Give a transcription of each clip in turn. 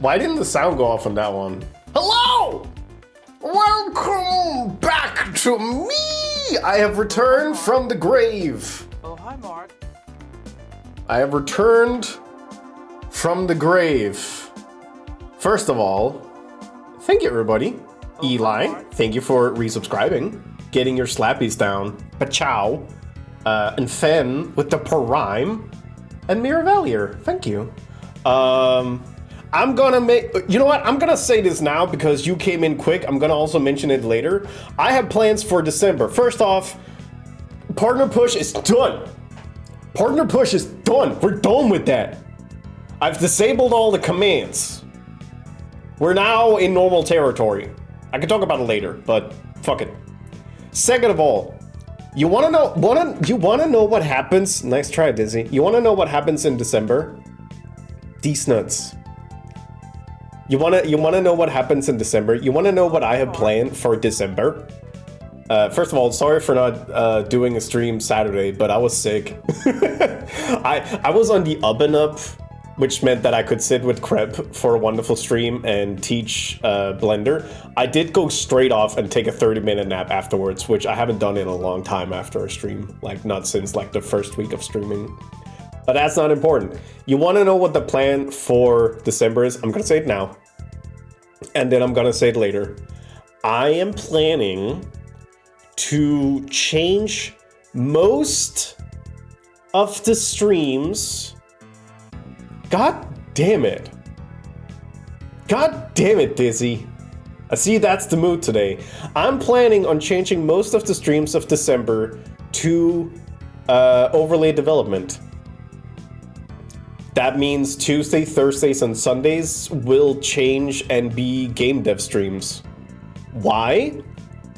Why didn't the sound go off on that one? Hello! Welcome back to me! I have returned from the grave. Oh, hi, Mark. I have returned from the grave. First of all, thank you, everybody. Oh, Eli, hi, thank you for resubscribing, getting your slappies down. Pachow. And Fen with the Prime. And Miravalier, thank you. I'm gonna make, you know what? I'm gonna say this now because you came in quick. I'm gonna also mention it later. I have plans for December. First off, Partner Push is done. Partner Push is done. We're done with that. I've disabled all the commands. We're now in normal territory. I can talk about it later, but fuck it. Second of all, you wanna know what happens? Nice try, Dizzy. You wanna know what happens in December? These nuts. You wanna know what happens in December? You wanna know what I have planned for December? First of all, sorry for not doing a stream Saturday, but I was sick. I was on the up and up, which meant that I could sit with Crep for a wonderful stream and teach Blender. I did go straight off and take a 30-minute nap afterwards, which I haven't done in a long time after a stream, like not since like the first week of streaming. But that's not important. You want to know what the plan for December is? I'm going to say it now. And then I'm going to say it later. I am planning to change most of the streams. God damn it. God damn it, Dizzy. I see that's the mood today. I'm planning on changing most of the streams of December to overlay development. That means Tuesday, Thursdays, and Sundays will change and be game dev streams. Why?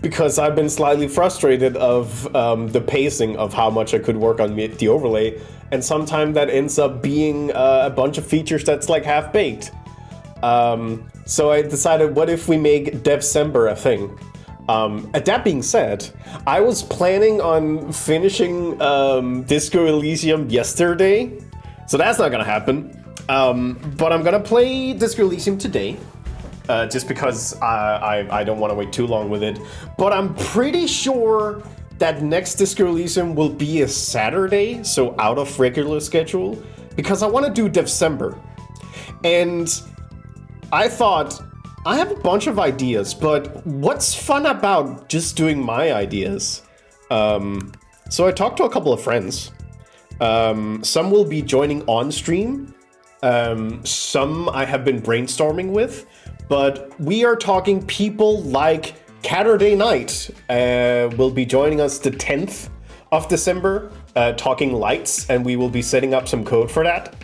Because I've been slightly frustrated of the pacing of how much I could work on the overlay, and sometimes that ends up being a bunch of features that's like half-baked. So I decided, what if we make Devcember a thing? That being said, I was planning on finishing Disco Elysium yesterday, so that's not gonna happen. But I'm gonna play Disco Elysium today, just because I don't want to wait too long with it. But I'm pretty sure that next Disco Elysium will be a Saturday, so out of regular schedule, because I want to do Devcember. And I thought, I have a bunch of ideas, but what's fun about just doing my ideas? So I talked to a couple of friends. Some will be joining on stream. Some I have been brainstorming with, but we are talking people like Catterday Night will be joining us the 10th of December, talking lights, and we will be setting up some code for that.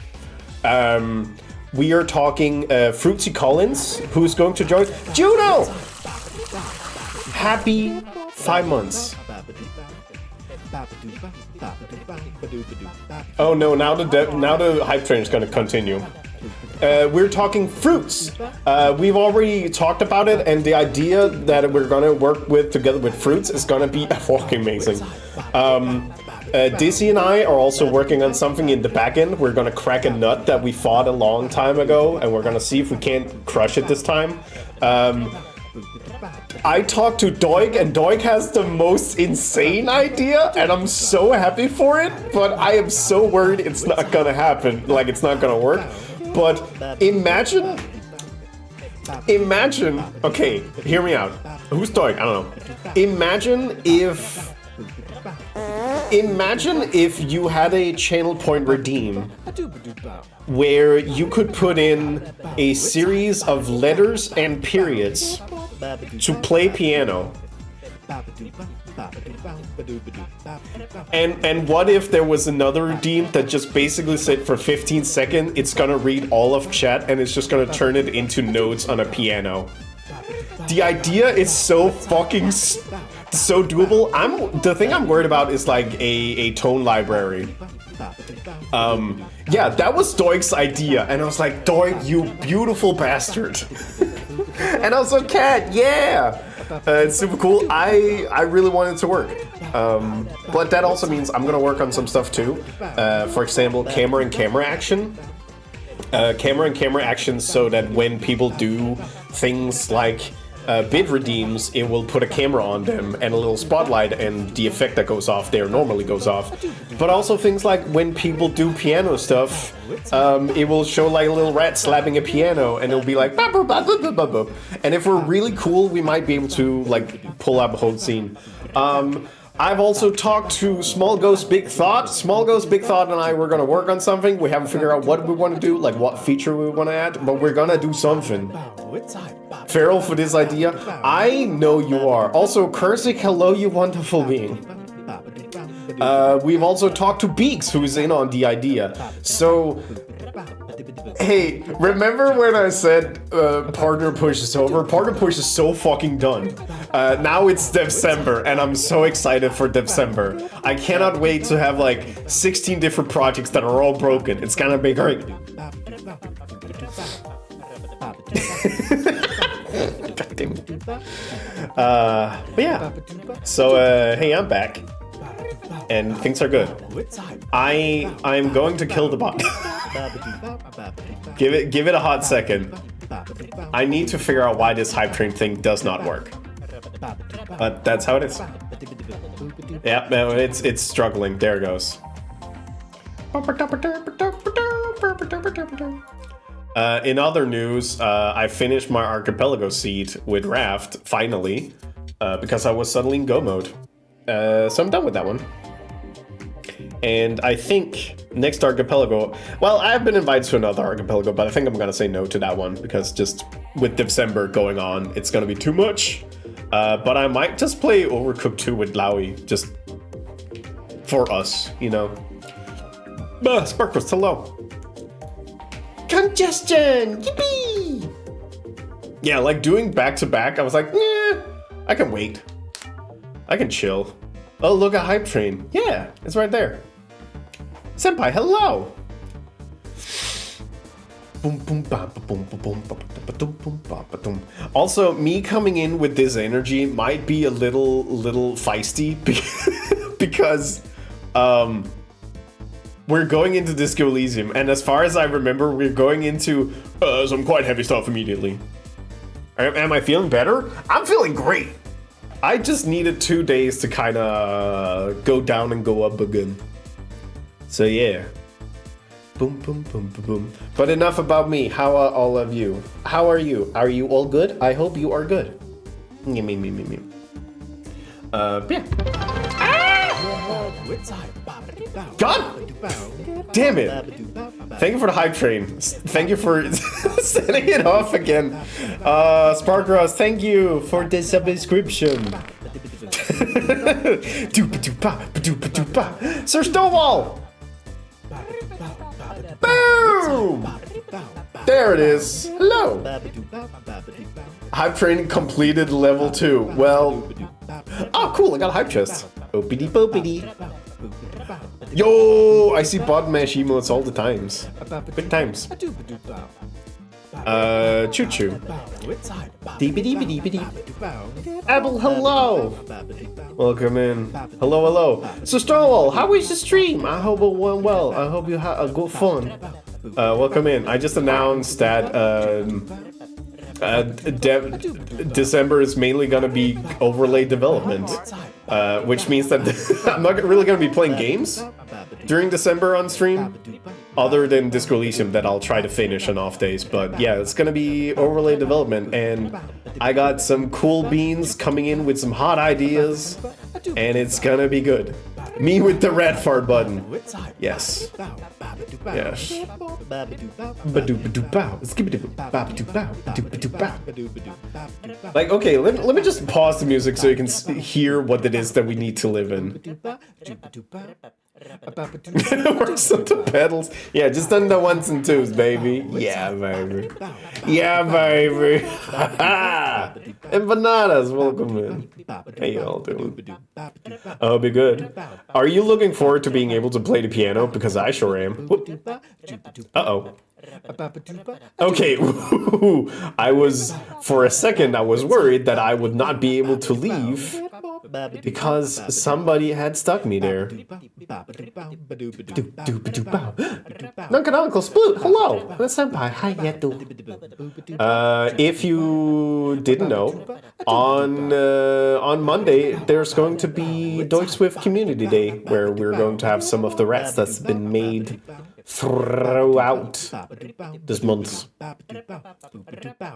We are talking Fruitsy Collins, who's going to join. Juno! Happy 5 months. Oh no, now the hype train is going to continue. We're talking fruits. We've already talked about it, and the idea that we're going to work together with fruits is going to be fucking amazing. Dizzy and I are also working on something in the back end. We're going to crack a nut that we fought a long time ago, and we're going to see if we can't crush it this time. I talked to Doig, and Doig has the most insane idea, and I'm so happy for it, but I am so worried it's not going to happen, like it's not going to work. But imagine, okay, hear me out. Who's Doig? I don't know. Imagine if you had a channel point redeem where you could put in a series of letters and periods to play piano. And what if there was another redeem that just basically said for 15 seconds it's gonna read all of chat and it's just gonna turn it into notes on a piano. The idea is so fucking so doable. The thing I'm worried about is like a tone library. Yeah, that was Doig's idea, and I was like, Doig, you beautiful bastard. And I was like, Cat, yeah. It's super cool. I really want it to work. But that also means I'm gonna work on some stuff too. For example, camera and camera action. camera and camera actions so that when people do things like bid redeems, it will put a camera on them and a little spotlight, and the effect that goes off there normally goes off. But also things like when people do piano stuff, it will show like a little rat slapping a piano, and it'll be like bop, bop, bop, bop, bop, bop. And if we're really cool, we might be able to like pull up a whole scene. I've also talked to Small Ghost Big Thought. Small Ghost Big Thought and I were gonna work on something. We haven't figured out what we want to do, like what feature we want to add, but we're gonna do something. Feral for this idea. I know you are. Also, Kurzik, hello, you wonderful being. We've also talked to Beaks, who's in on the idea. So, hey, remember when I said Partner Push is over? Partner Push is so fucking done. Now it's December, and I'm so excited for December. I cannot wait to have like 16 different projects that are all broken. It's gonna be great. God damn it. But yeah. So, hey, I'm back. And things are good. I'm going to kill the bot. Give it a hot second. I need to figure out why this hype train thing does not work. But that's how it is. Yeah, no, it's struggling. There it goes. In other news, I finished my Archipelago seed with Raft, finally, because I was suddenly in Go mode. So I'm done with that one. And I think next Archipelago, well, I've been invited to another Archipelago, but I think I'm gonna say no to that one, because just with December going on, it's gonna be too much. But I might just play Overcooked 2 with Lowy, just for us, you know. Sparkles, hello. Congestion! Yippee! Yeah, like doing back-to-back, I was like, yeah, I can wait. I can chill. Oh, look, a hype train. Yeah, it's right there. Senpai, hello! Also, me coming in with this energy might be a little feisty because we're going into Disco Elysium, and as far as I remember, we're going into some quite heavy stuff immediately. Am I feeling better? I'm feeling great. I just needed 2 days to kind of go down and go up again. So yeah. Boom, boom, boom, boom, boom. But enough about me. How are all of you? How are you? Are you all good? I hope you are good. Yeah. God damn it. Thank you for the hype train. Thank you for setting it off again. Sparkross, thank you for the subscription. Sir Stonewall! Boom! There it is. Hello. Hype train completed level 2. Well, oh cool, I got a hype chest. Opity popity. Yo, I see bot mesh emotes all the times. Good times. Choo choo. Apple, hello. Welcome in. Hello. So Stonewall, how is the stream? I hope it went well. I hope you had a good fun. Welcome in. I just announced that December is mainly gonna be overlay development, which means that I'm not really gonna be playing games during December on stream, other than Disco Elysium that I'll try to finish on off days. But yeah, it's gonna be overlay development, and I got some cool beans coming in with some hot ideas, and it's gonna be good. Me with the red fart button. Yes. Yes. Like, okay, let me just pause the music so you can hear what it is that we need to live in. Works on the pedals. Yeah, just on the ones and twos, baby. Yeah, baby. Yeah, baby. And bananas, welcome in. How you all doing? I'll be good. Are you looking forward to being able to play the piano? Because I sure am. Uh-oh. Okay, for a second I was worried that I would not be able to leave because somebody had stuck me there. Non-canonical sploot. Hello, senpai. Hi, Yetu. If you didn't know, on Monday there's going to be Deutsch Swift Community Day, where we're going to have some of the rats that's been made throughout this month.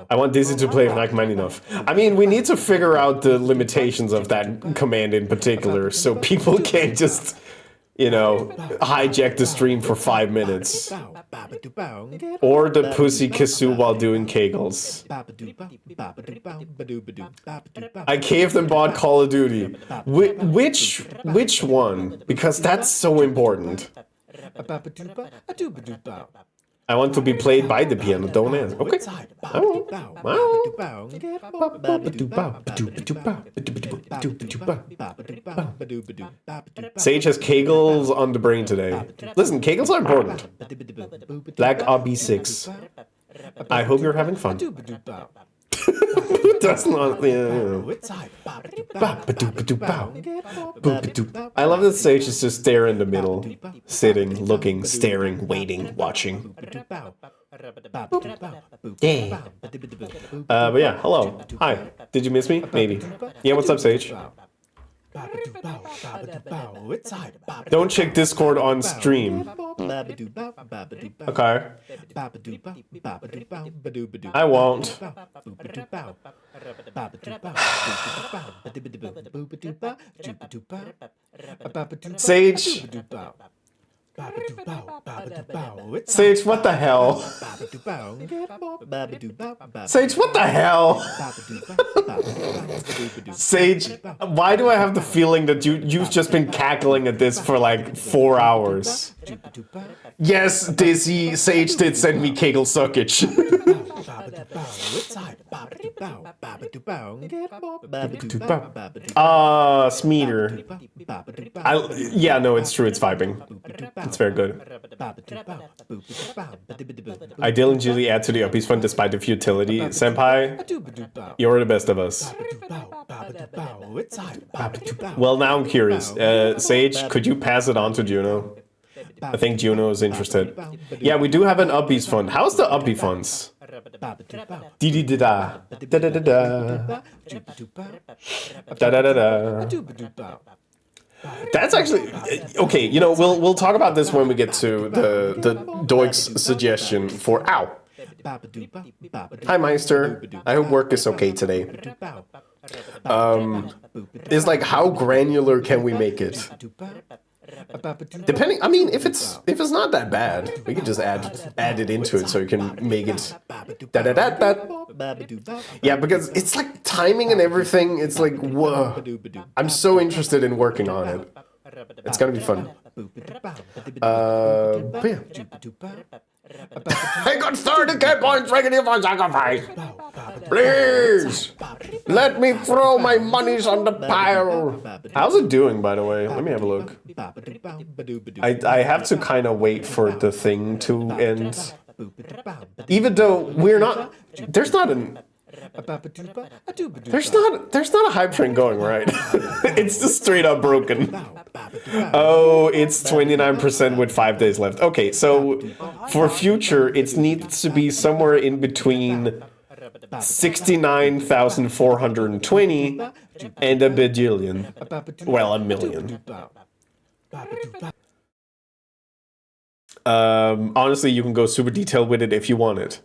I want Dizzy to play Rachmaninoff. I mean, we need to figure out the limitations of that command in particular, so people can't just, you know, hijack the stream for 5 minutes. Or the pussy kazoo while doing kegels. I caved and bought Call of Duty. Which one? Because that's so important. I want to be played by the piano, don't ask. Okay. I won't. Sage has kegels on the brain today. Listen, kegels are important. Black RB6. I hope you're having fun. That's not. I love that Sage is just there in the middle, sitting, looking, staring, waiting, watching. Yeah. But yeah, hello. Hi. Did you miss me? Maybe. Yeah, what's up, Sage? Don't check Discord on stream. Okay. I won't. Sage. Sage, what the hell? Sage, what the hell? Sage, why do I have the feeling that you've just been cackling at this for like 4 hours? Yes, Dizzy, Sage did send me kegel suckage. Smeater. Yeah, no, it's true, it's vibing. It's very good. I diligently add to the uppies fund despite the futility. Senpai, you're the best of us. Well, now I'm curious. Sage, could you pass it on to Juno? I think Juno is interested. Yeah, we do have an uppies fund. How's the uppie funds? Dee-dee-da-da. Da-da-da-da. Da-da-da-da. That's actually okay. You know, we'll talk about this when we get to the Doik's suggestion for ow. Hi, Meister. I hope work is okay today. Is like, how granular can we make it? Depending, I mean, if it's not that bad, we can just add it into it so you can make it yeah, because it's like timing and everything. It's like, whoa. I'm so interested in working on it. It's gonna be fun. But yeah. I got 30k points ready for sacrifice. Please, let me throw my monies on the pile. How's it doing, by the way? Let me have a look. I have to kind of wait for the thing to end. Even though we're not, there's not a hype train going, right? It's just straight up broken. Oh, it's 29% with 5 days left. Okay, so for future, it needs to be somewhere in between 69,420 and a bajillion. Well, a million. Honestly, you can go super detailed with it if you want it.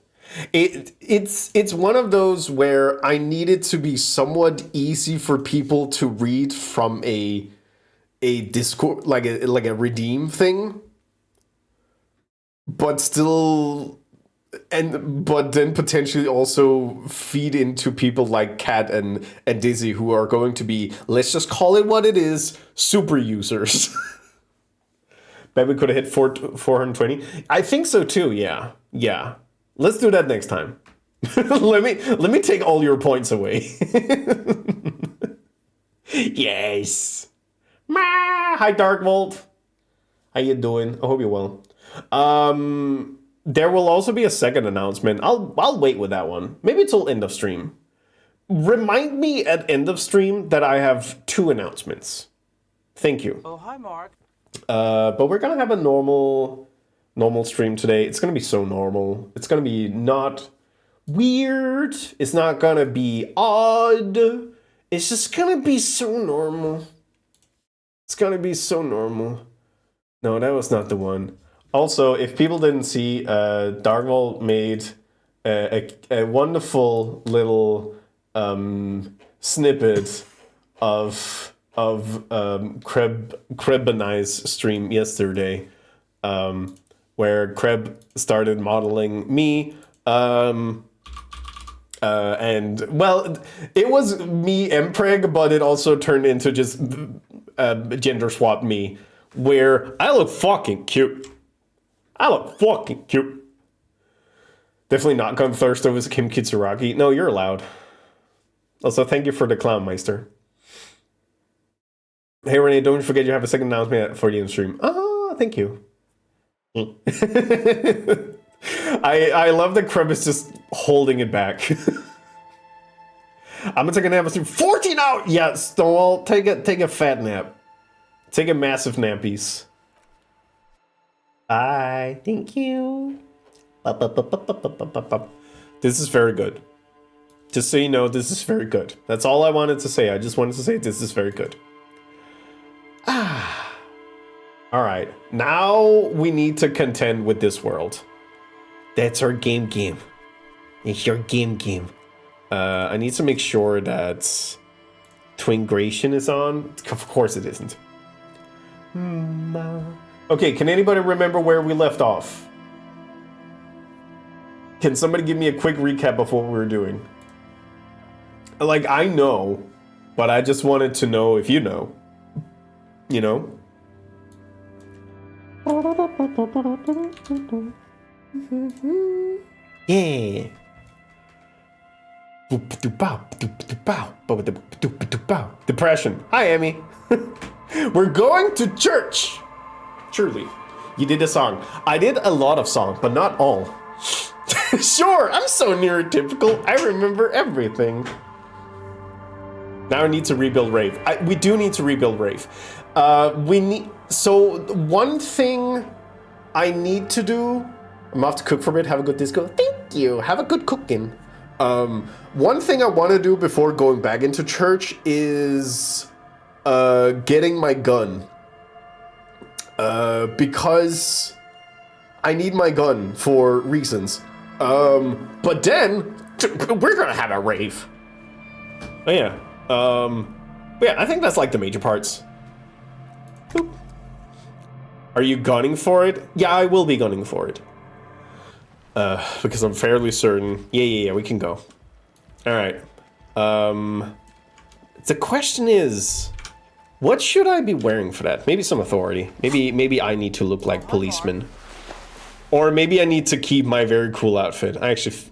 It's one of those where I need it to be somewhat easy for people to read from a Discord, like a redeem thing, but still, but then potentially also feed into people like Kat and Dizzy, who are going to be, let's just call it what it is, super users. Bet we could have hit 420. I think so too. Yeah. Let's do that next time. let me take all your points away. Yes. Hi, Dark Volt. How you doing? I hope you're well. There will also be a second announcement. I'll wait with that one. Maybe till end of stream. remind me at end of stream that I have 2 announcements. Thank you. Oh, hi, Mark. But we're gonna have a normal stream today. It's gonna be so normal. It's gonna be not weird. It's not gonna be odd. It's just gonna be so normal. It's gonna be so normal. No, that was not the one. Also, if people didn't see, Dargwall made a wonderful little snippet of Krebani's stream yesterday, where Kreb started modeling me. And well, it was me and Preg, but it also turned into just gender swap me, where I look fucking cute. I look fucking cute. Definitely not gonna thirst over Kim Kitsuragi. No, you're allowed. Also, thank you for the clown meister. Hey Renee, don't forget you have a second announcement for the end stream. Oh, thank you. I love that Kreb is just holding it back. I'm gonna take a nap stream. 14 hours! Yeah, Stonewall, take a fat nap. Take a massive nappies. Bye. Thank you. This is very good. Just so you know, this is very good. That's all I wanted to say. I just wanted to say this is very good. Ah. All right. Now we need to contend with this world. That's our game. It's your game. I need to make sure that Twingration is on. Of course it isn't. Okay, can anybody remember where we left off? Can somebody give me a quick recap of what we were doing? Like, I know, but I just wanted to know if you know. You know? Yeah. Depression. Hi, Emmy. We're going to church. Truly. You did a song. I did a lot of songs, but not all. Sure, I'm so neurotypical. I remember everything. Now I need to rebuild Rave. We do need to rebuild Rave. So one thing I need to do, I'm off to cook for a bit, have a good disco. Thank you, have a good cooking. One thing I want to do before going back into church is getting my gun. Because I need my gun for reasons. But then, we're gonna have a rave. Oh yeah. Yeah, I think that's like the major parts. Boop. Are you gunning for it? Yeah, I will be gunning for it. Because I'm fairly certain. Yeah, we can go. All right. The question is, what should I be wearing for that? Maybe some authority. Maybe I need to look like policeman. Or maybe I need to keep my very cool outfit.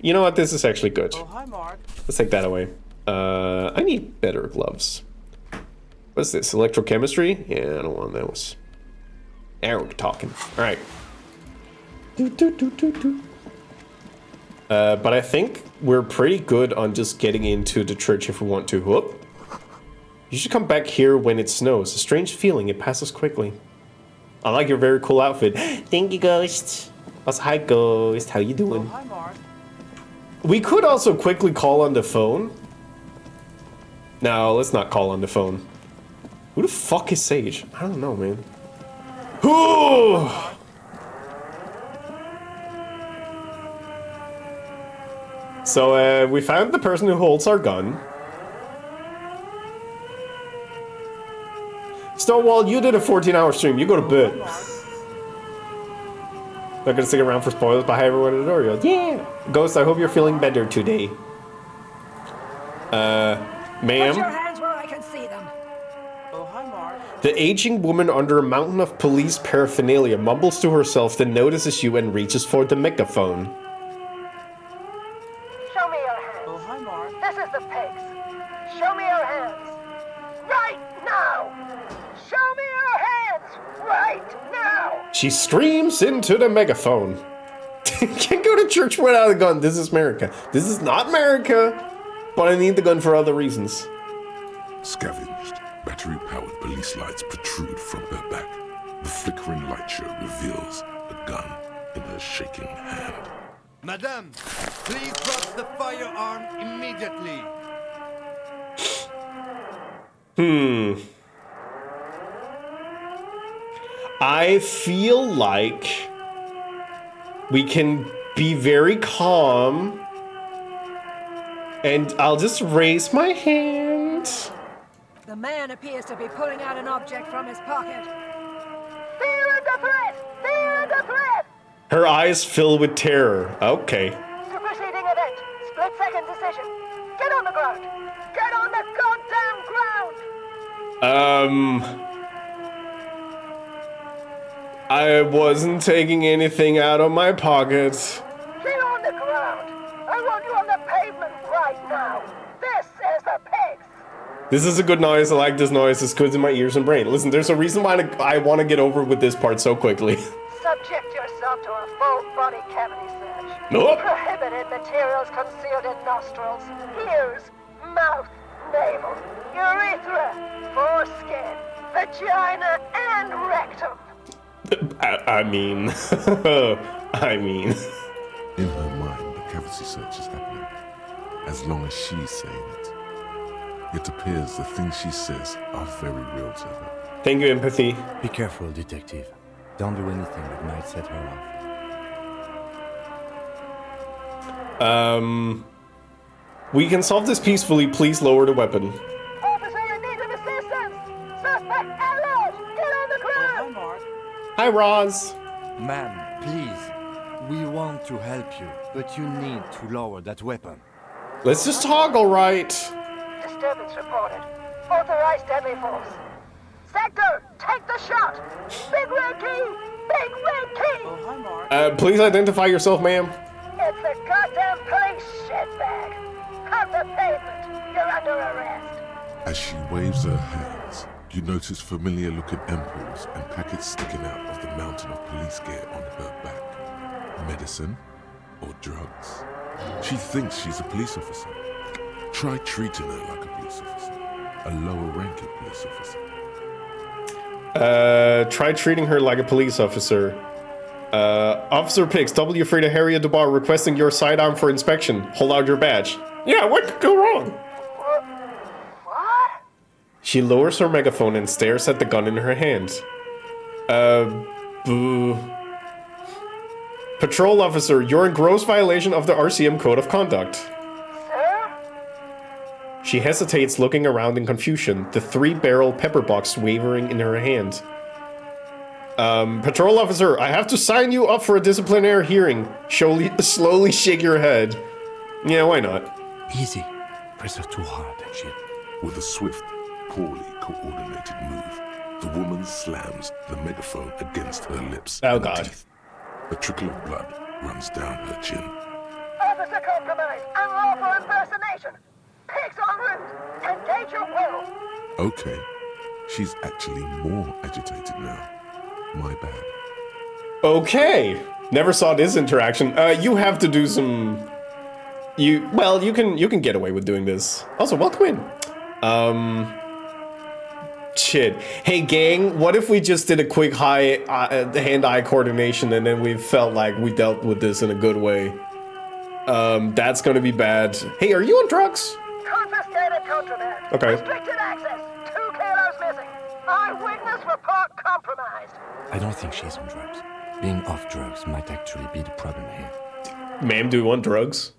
You know what? This is actually good. Oh, hi, Mark. Let's take that away. I need better gloves. What's this? Electrochemistry? Yeah, I don't want those. Now we're talking. All right. But I think we're pretty good on just getting into the church if we want to. Whoop. You should come back here when it snows. A strange feeling. It passes quickly. I like your very cool outfit. Thank you, Ghost. Also, hi, Ghost. How you doing? Oh, hi, Mark. We could also quickly call on the phone. No, let's not call on the phone. Who the fuck is Sage? I don't know, man. Who? So, we found the person who holds our gun. Stonewall, you did a 14-hour stream. You go to bed. Not gonna stick around for spoilers, but hi everyone at the door. Yeah! Ghost, I hope you're feeling better today. Ma'am? Put your hands where I can see them. Oh, hi, Mark. The aging woman under a mountain of police paraphernalia mumbles to herself, then notices you and reaches for the megaphone. Show me your hands. Oh, hi, Mark. This is the pigs. Show me your hands. Right now! Show me your hands! Right now! She screams into the megaphone. Can't go to church without a gun. This is America. This is not America. But I need the gun for other reasons. Scavenged, battery-powered police lights protrude from her back. The flickering light show reveals a gun in her shaking hand. Madame, please drop the firearm immediately. I feel like we can be very calm. And I'll just raise my hand. The man appears to be pulling out an object from his pocket. Fear under threat! Fear under threat! Her eyes fill with terror. Okay. Superseding event. Split-second decision. Get on the ground! Get on the goddamn ground! I wasn't taking anything out of my pocket. Get on the ground! I want you on the pavement right now! This is the pigs! This is a good noise. I like this noise. It's good in my ears and brain. Listen, there's a reason why I want to get over with this part so quickly. Subject yourself to a full body cavity search. Nope. Prohibited materials concealed in nostrils, ears, mouth, navel, urethra, foreskin, vagina, and rectum. I mean... I mean... In her mind, the cavity search is happening, as long as she's saying it. It appears the things she says are very real to her. Thank you, empathy. Be careful, detective. Don't do anything that might set her off. We can solve this peacefully. Please lower the weapon. Officer in need of assistance! Suspect alert! Get on the Hi, ground! Mark. Hi, Roz. Ma'am, please. We want to help you, but you need to lower that weapon. Let's just talk, all right. Disturbance reported. Authorized deadly force. Sector, take the shot! Big red key! Big red key! Oh, hi, Mark. Please identify yourself, ma'am. It's the goddamn police shitbag! Off the pavement! You're under arrest! As she waves her hands, you notice familiar-looking ampoules and packets sticking out of the mountain of police gear on her back. Medicine or drugs? She thinks she's a police officer. Try treating her like a police officer. A lower-ranking police officer. Try treating her like a police officer. Officer Pix, W. Frida Harriet Dubois requesting your sidearm for inspection. Hold out your badge. Yeah, what could go wrong? What? She lowers her megaphone and stares at the gun in her hand. Boo. Patrol officer, you're in gross violation of the RCM Code of Conduct. Sir? She hesitates, looking around in confusion, the 3-barrel pepper box wavering in her hand. Patrol officer, I have to sign you up for a disciplinary hearing. Slowly shake your head. Yeah, why not? Easy. Press her too hard and shit. With a swift, poorly coordinated move, the woman slams the megaphone against her lips Oh, and God. teeth. A trickle of blood runs down her chin. Officer compromise! Unlawful impersonation! Pigs en route! Engage your will! Okay, she's actually more agitated now. My bad. Okay. Never saw this interaction. You have to do some... You can get away with doing this. Also, welcome in. Shit. Hey, gang, what if we just did a quick hand-eye coordination and then we felt like we dealt with this in a good way? That's gonna be bad. Hey, are you on drugs? Confiscated contraband! Okay. Restricted access! 2 kilos missing! Eyewitness report compromised! I don't think she's on drugs. Being off drugs might actually be the problem here. Ma'am, do you want drugs?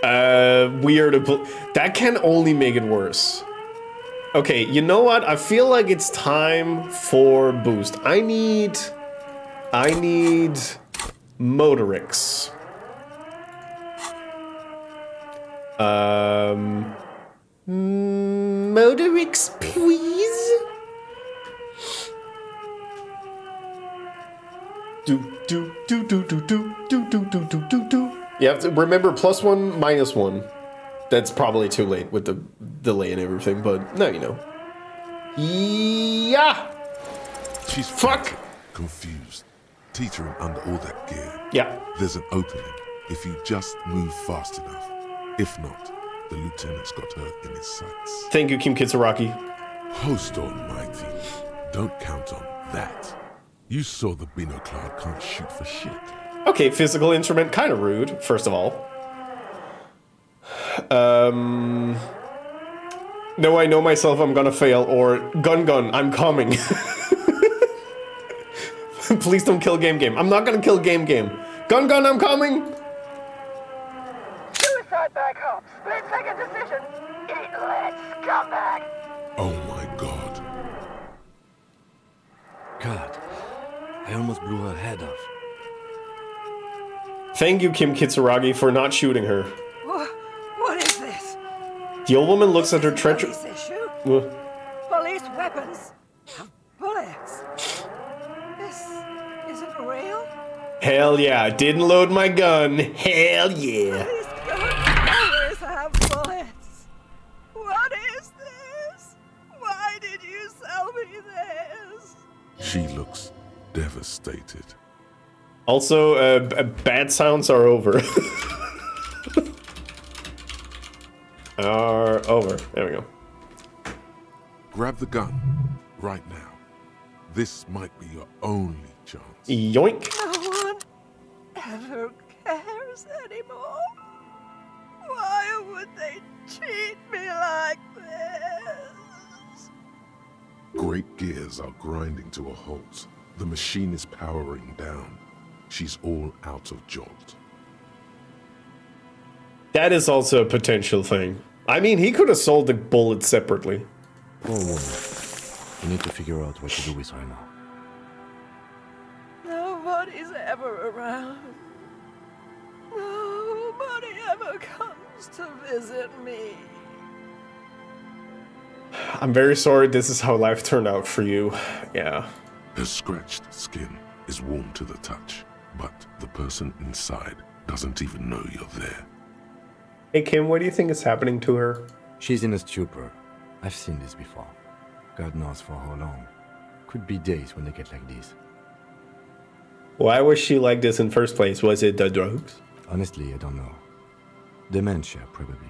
Weird. That can only make it worse. Okay, you know what? I feel like it's time for boost. I need Motorix. Motorix, please. Do. You have to remember +1, -1. That's probably too late with the delay and everything, but now you know. Yeah. She's Fuck. frantic, confused, teetering under all that gear. Yeah. There's an opening, if you just move fast enough. If not, the lieutenant's got her in his sights. Thank you, Kim Kitsuragi. Host almighty, don't count on that. You saw the Binoclad can't shoot for shit. Okay, physical instrument, kind of rude, first of all. No, I know myself, I'm gonna fail, or gun, I'm coming. Please don't kill Game. I'm not gonna kill Game. Gun, I'm coming! Suicide back home. Split-second decision. Eat-led scumbag. Oh my god. God, I almost blew her head off. Thank you, Kim Kitsuragi, for not shooting her. What is this? The old woman looks at her treacherous... Police issue? Police weapons? Bullets? This isn't real? Hell yeah, I didn't load my gun. Hell yeah. These guns always have bullets. What is this? Why did you sell me this? She looks devastated. Also, bad sounds are over. Are over. There we go. Grab the gun right now. This might be your only chance. Yoink. No one ever cares anymore. Why would they treat me like this? Great gears are grinding to a halt. The machine is powering down. She's all out of jolt. That is also a potential thing. I mean, he could have sold the bullets separately. Poor woman. We need to figure out what to do with her now. Nobody's ever around. Nobody ever comes to visit me. I'm very sorry this is how life turned out for you. Yeah. Her scratched skin is warm to the touch, but the person inside doesn't even know you're there. Hey Kim, what do you think is happening to her? She's in a stupor. I've seen this before. God knows for how long. Could be days when they get like this. Why was she like this in first place? Was it the drugs? Honestly, I don't know. Dementia, probably.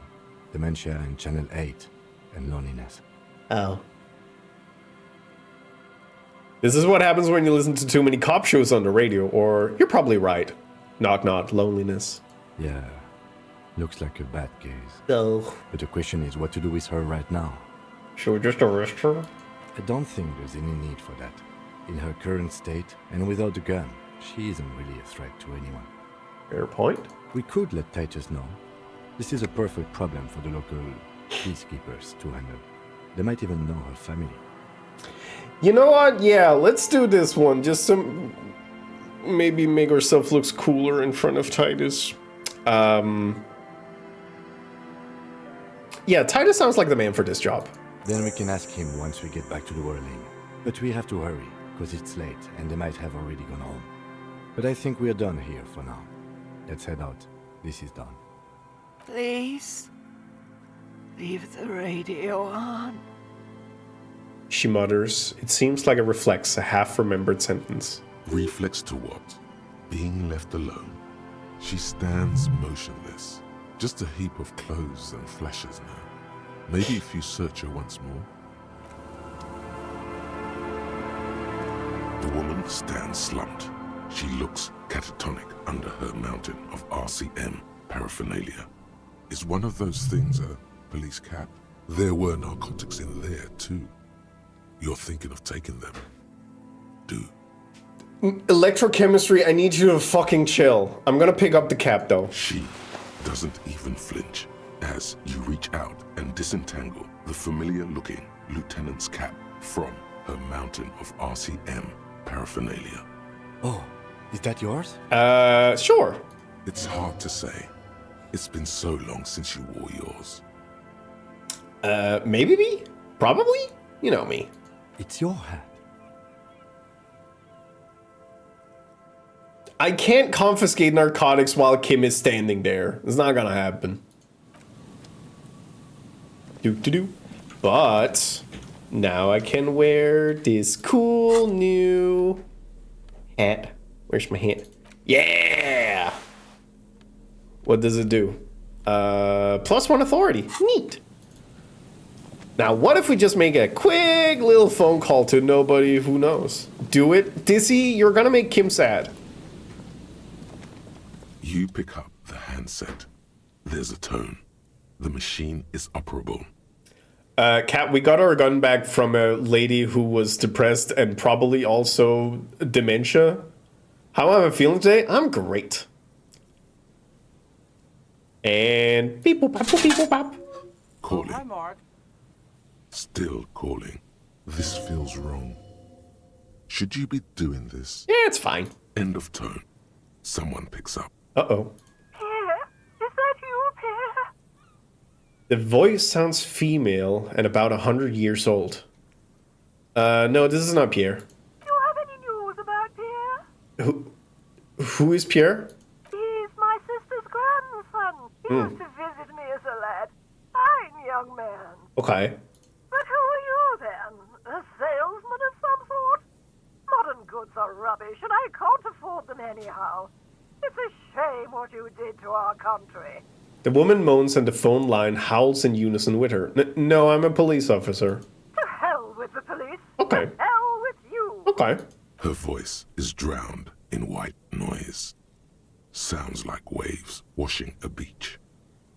Dementia and Channel 8. And loneliness. Oh. This is what happens when you listen to too many cop shows on the radio, or you're probably right. Knock, loneliness. Yeah. Looks like a bad case. Oh. But the question is what to do with her right now. Should we just arrest her? I don't think there's any need for that. In her current state, and without a gun, she isn't really a threat to anyone. Fair point. We could let Titus know. This is a perfect problem for the local peacekeepers to handle. They might even know her family. You know what? Yeah, let's do this one. Just to maybe make ourselves look cooler in front of Titus. Yeah, Titus sounds like the man for this job. Then we can ask him once we get back to the whirling. But we have to hurry, because it's late and they might have already gone home. But I think we're done here for now. Let's head out. This is done. Please, leave the radio on. She mutters. It seems like it reflects a half-remembered sentence. Reflex to what? Being left alone. She stands motionless. Just a heap of clothes and flashes now. Maybe if you search her once more. The woman stands slumped. She looks catatonic under her mountain of RCM paraphernalia. Is one of those things a police cap? There were narcotics in there too. You're thinking of taking them. Do. Electrochemistry, I need you to fucking chill. I'm gonna pick up the cap though. She doesn't even flinch as you reach out and disentangle the familiar-looking lieutenant's cap from her mountain of RCM paraphernalia. Oh, is that yours? Sure. It's hard to say. It's been so long since you wore yours. Maybe me? Probably? You know me. It's your hat. I can't confiscate narcotics while Kim is standing there. It's not gonna happen. Do. But now I can wear this cool new hat. Where's my hat? Yeah! What does it do? +1 authority. Neat. Now, what if we just make a quick little phone call to nobody who knows? Do it. Dizzy, you're gonna make Kim sad. You pick up the handset. There's a tone. The machine is operable. Kat, we got our gun back from a lady who was depressed and probably also dementia. How am I feeling today? I'm great. And beep boop bop, beep boop bop. Calling. Hi, Mark. Still calling. This feels wrong. Should you be doing this? Yeah, it's fine. End of tone. Someone picks up. Uh-oh. Pierre? Is that you, Pierre? The voice sounds female and about 100 years old. No, this is not Pierre. Do you have any news about Pierre? Who is Pierre? He's my sister's grandson. He used to visit me as a lad. Fine young man. Okay. But who are you then? A salesman of some sort? Modern goods are rubbish, and I can't afford them anyhow. It's a shame what you did to our country. The woman moans and the phone line howls in unison with her. No, I'm a police officer. To hell with the police. Okay. To hell with you. Okay. Her voice is drowned in white noise. Sounds like waves washing a beach,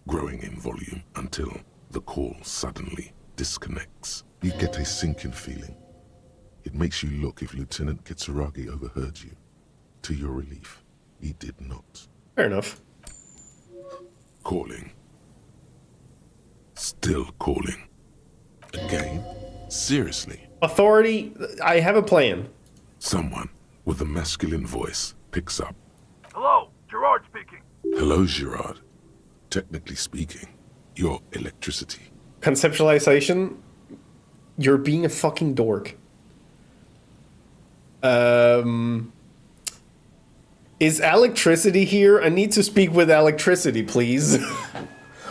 growing in volume until the call suddenly disconnects. You get a sinking feeling. It makes you look if Lieutenant Kitsuragi overheard you. To your relief, he did not. Fair enough. Calling. Still calling. Again? Seriously? Authority, I have a plan. Someone with a masculine voice picks up. Hello, Gerard speaking. Hello, Gerard. Technically speaking, your electricity. Conceptualization, you're being a fucking dork. Is electricity here? I need to speak with electricity, please.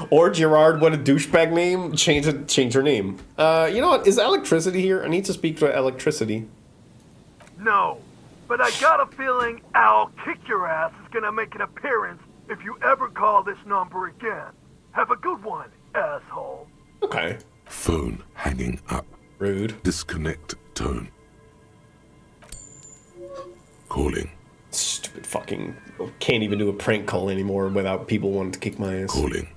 Or Gerard, what a douchebag name. Change her name. You know what? Is electricity here? I need to speak to electricity. No, but I got a feeling Al Kick Your Ass is gonna make an appearance if you ever call this number again. Have a good one, asshole. Okay. Phone hanging up. Rude. Disconnect tone. Calling. Stupid fucking... Can't even do a prank call anymore without people wanting to kick my ass. Calling.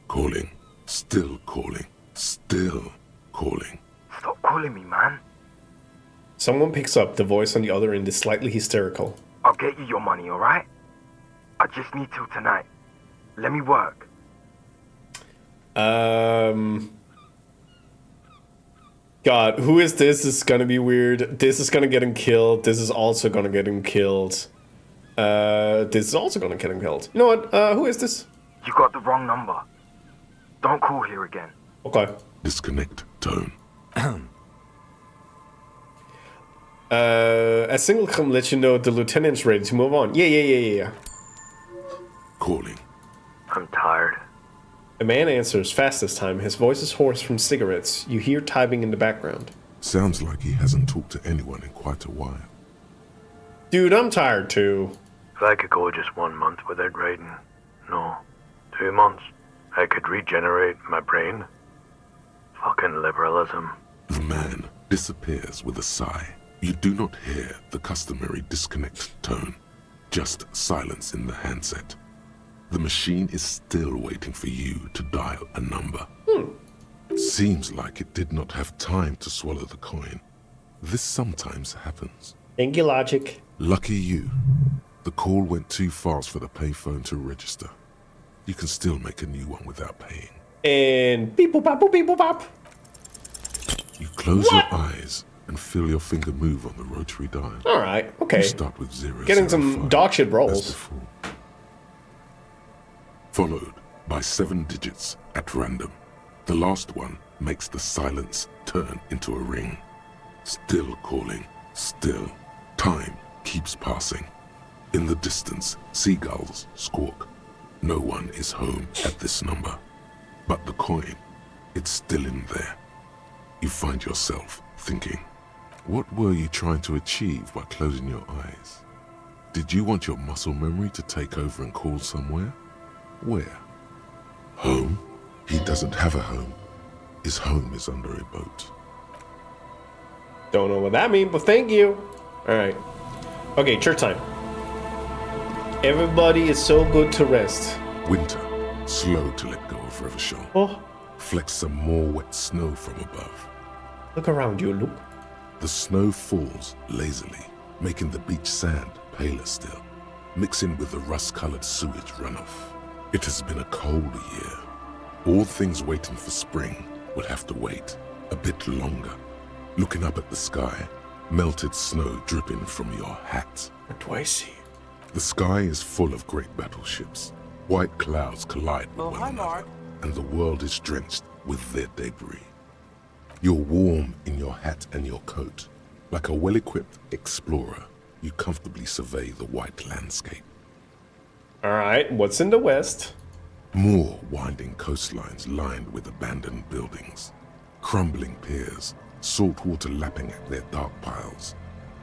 Calling. Still calling. Still calling. Stop calling me, man. Someone picks up. The voice on the other end is slightly hysterical. I'll get you your money, alright? I just need till tonight. Let me work. God, who is this? This is gonna be weird. This is gonna get him killed. This is also gonna get him killed. This is also gonna get him killed. You know what? Who is this? You got the wrong number. Don't call here again. Okay. Disconnect tone. A single come let you know the lieutenant's ready to move on. Yeah. Calling. I'm tired. A man answers fast this time. His voice is hoarse from cigarettes. You hear typing in the background. Sounds like he hasn't talked to anyone in quite a while. Dude, I'm tired too. If I could go just 1 month without writing, no, 2 months, I could regenerate my brain. Fucking liberalism. The man disappears with a sigh. You do not hear the customary disconnect tone, just silence in the handset. The machine is still waiting for you to dial a number. Seems like it did not have time to swallow the coin. This sometimes happens. Thank you, Logic. Lucky you. The call went too fast for the payphone to register. You can still make a new one without paying. And beep boop bop boop beep boop bop. You close your eyes and feel your finger move on the rotary dial. Alright, okay. You start with 0. Getting some dog shit rolls. Followed by 7 digits at random. The last one makes the silence turn into a ring. Still calling. Still. Time keeps passing. In the distance, seagulls squawk. No one is home at this number. But the coin, it's still in there. You find yourself thinking, what were you trying to achieve by closing your eyes? Did you want your muscle memory to take over and call somewhere? Where? Home? He doesn't have a home. His home is under a boat. Don't know what that means, but thank you. Alright. Okay, church time. Everybody is so good to rest. Winter, slow to let go of Revachol. Oh, Flecks some more wet snow from above. look around you, Luke. The snow falls lazily, making the beach sand paler still, mixing with the rust-colored sewage runoff. It has been a cold year. All things waiting for spring will have to wait a bit longer. Looking up at the sky, melted snow dripping from your hat. What do I see? The sky is full of great battleships. White clouds collide with Oh, one hi, another, Mark. and the world is drenched with their debris. You're warm in your hat and your coat. Like a well-equipped explorer, you comfortably survey the white landscape. Alright, what's in the west? More winding coastlines lined with abandoned buildings. Crumbling piers, salt water lapping at their dark piles.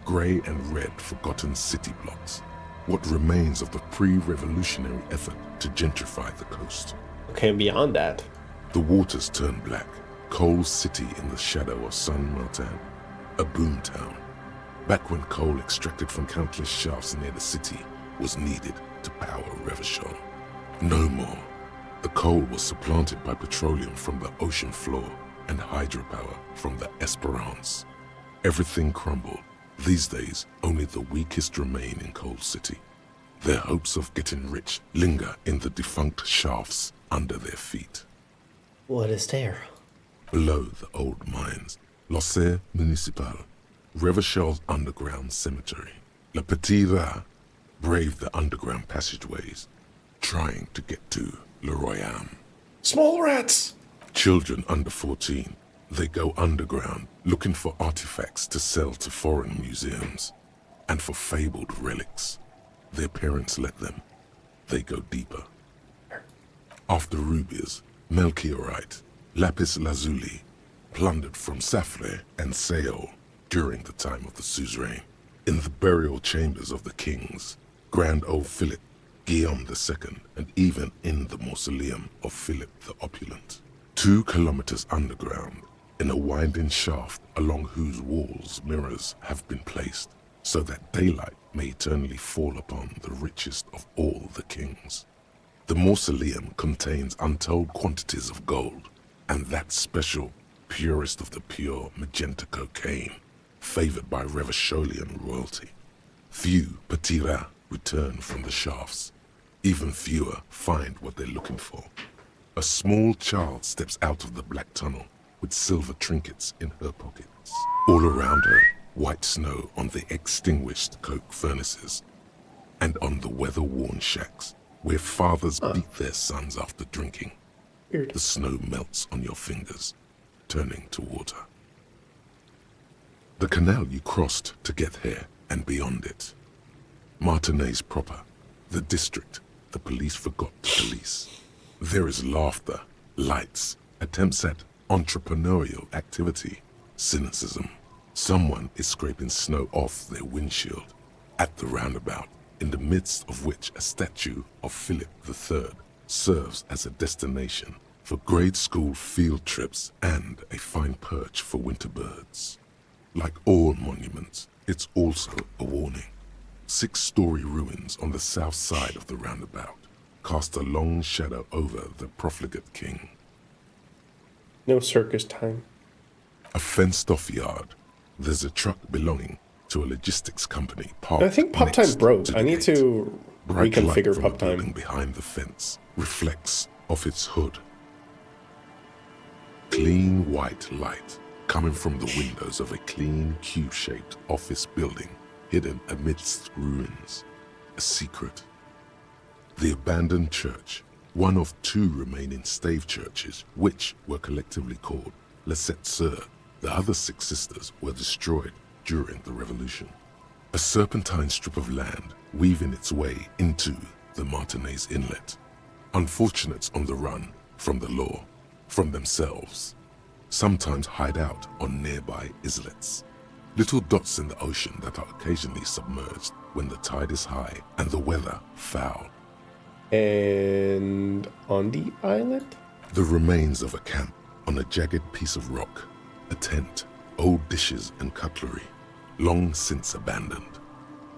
Grey and red forgotten city blocks. What remains of the pre-revolutionary effort to gentrify the coast. Okay, and beyond that. The waters turn black. Coal City in the shadow of San Martin. A boom town. Back when coal extracted from countless shafts near the city was needed to power Revachol. No more. The coal was supplanted by petroleum from the ocean floor and hydropower from the Esperance. Everything crumbled. These days, only the weakest remain in Coal City. Their hopes of getting rich linger in the defunct shafts under their feet. What is there? Below the old mines, l'Océan Municipal, Revachol's underground cemetery. Le Petit Rat braved the underground passageways, trying to get to Le Royaume. Small rats! Children under 14, they go underground looking for artifacts to sell to foreign museums, and for fabled relics. Their parents let them. They go deeper. After rubies, melchiorite, lapis lazuli, plundered from Safle and Seol during the time of the suzerain. In the burial chambers of the kings, Grand old Philip, Guillaume II, and even in the mausoleum of Philip the Opulent. 2 kilometers underground, in a winding shaft along whose walls mirrors have been placed, so that daylight may eternally fall upon the richest of all the kings. The mausoleum contains untold quantities of gold, and that special, purest of the pure magenta cocaine, favored by Revacholian royalty. Few Petit Rats return from the shafts. Even fewer find what they're looking for. A small child steps out of the black tunnel with silver trinkets in her pockets. All around her, white snow on the extinguished coke furnaces and on the weather-worn shacks where fathers beat their sons after drinking. Weird. The snow melts on your fingers, turning to water. The canal you crossed to get here and beyond it. Martinez proper, the district the police forgot to police. There is laughter, lights, attempts at entrepreneurial activity, cynicism. Someone is scraping snow off their windshield at the roundabout, in the midst of which a statue of Philip III serves as a destination for grade school field trips and a fine perch for winter birds. Like all monuments, it's also a warning. 6-story ruins on the south side of the roundabout cast a long shadow over the profligate king. No circus time. A fenced-off yard. There's a truck belonging to a logistics company parked I think Pop Time next broke. to the I need gate. to Bright light reconfigure from Pop the building Time. behind the fence reflects off its hood. Clean white light coming from the windows of a clean cube-shaped office building hidden amidst ruins. A secret. The abandoned church, one of 2 remaining stave churches, which were collectively called Les Sept Sœurs. The other 6 sisters were destroyed during the revolution. A serpentine strip of land weaving its way into the Martinez Inlet. Unfortunates on the run from the law, from themselves, sometimes hide out on nearby islets. Little dots in the ocean that are occasionally submerged when the tide is high and the weather foul. And on the island? The remains of a camp on a jagged piece of rock, a tent, old dishes and cutlery, long since abandoned.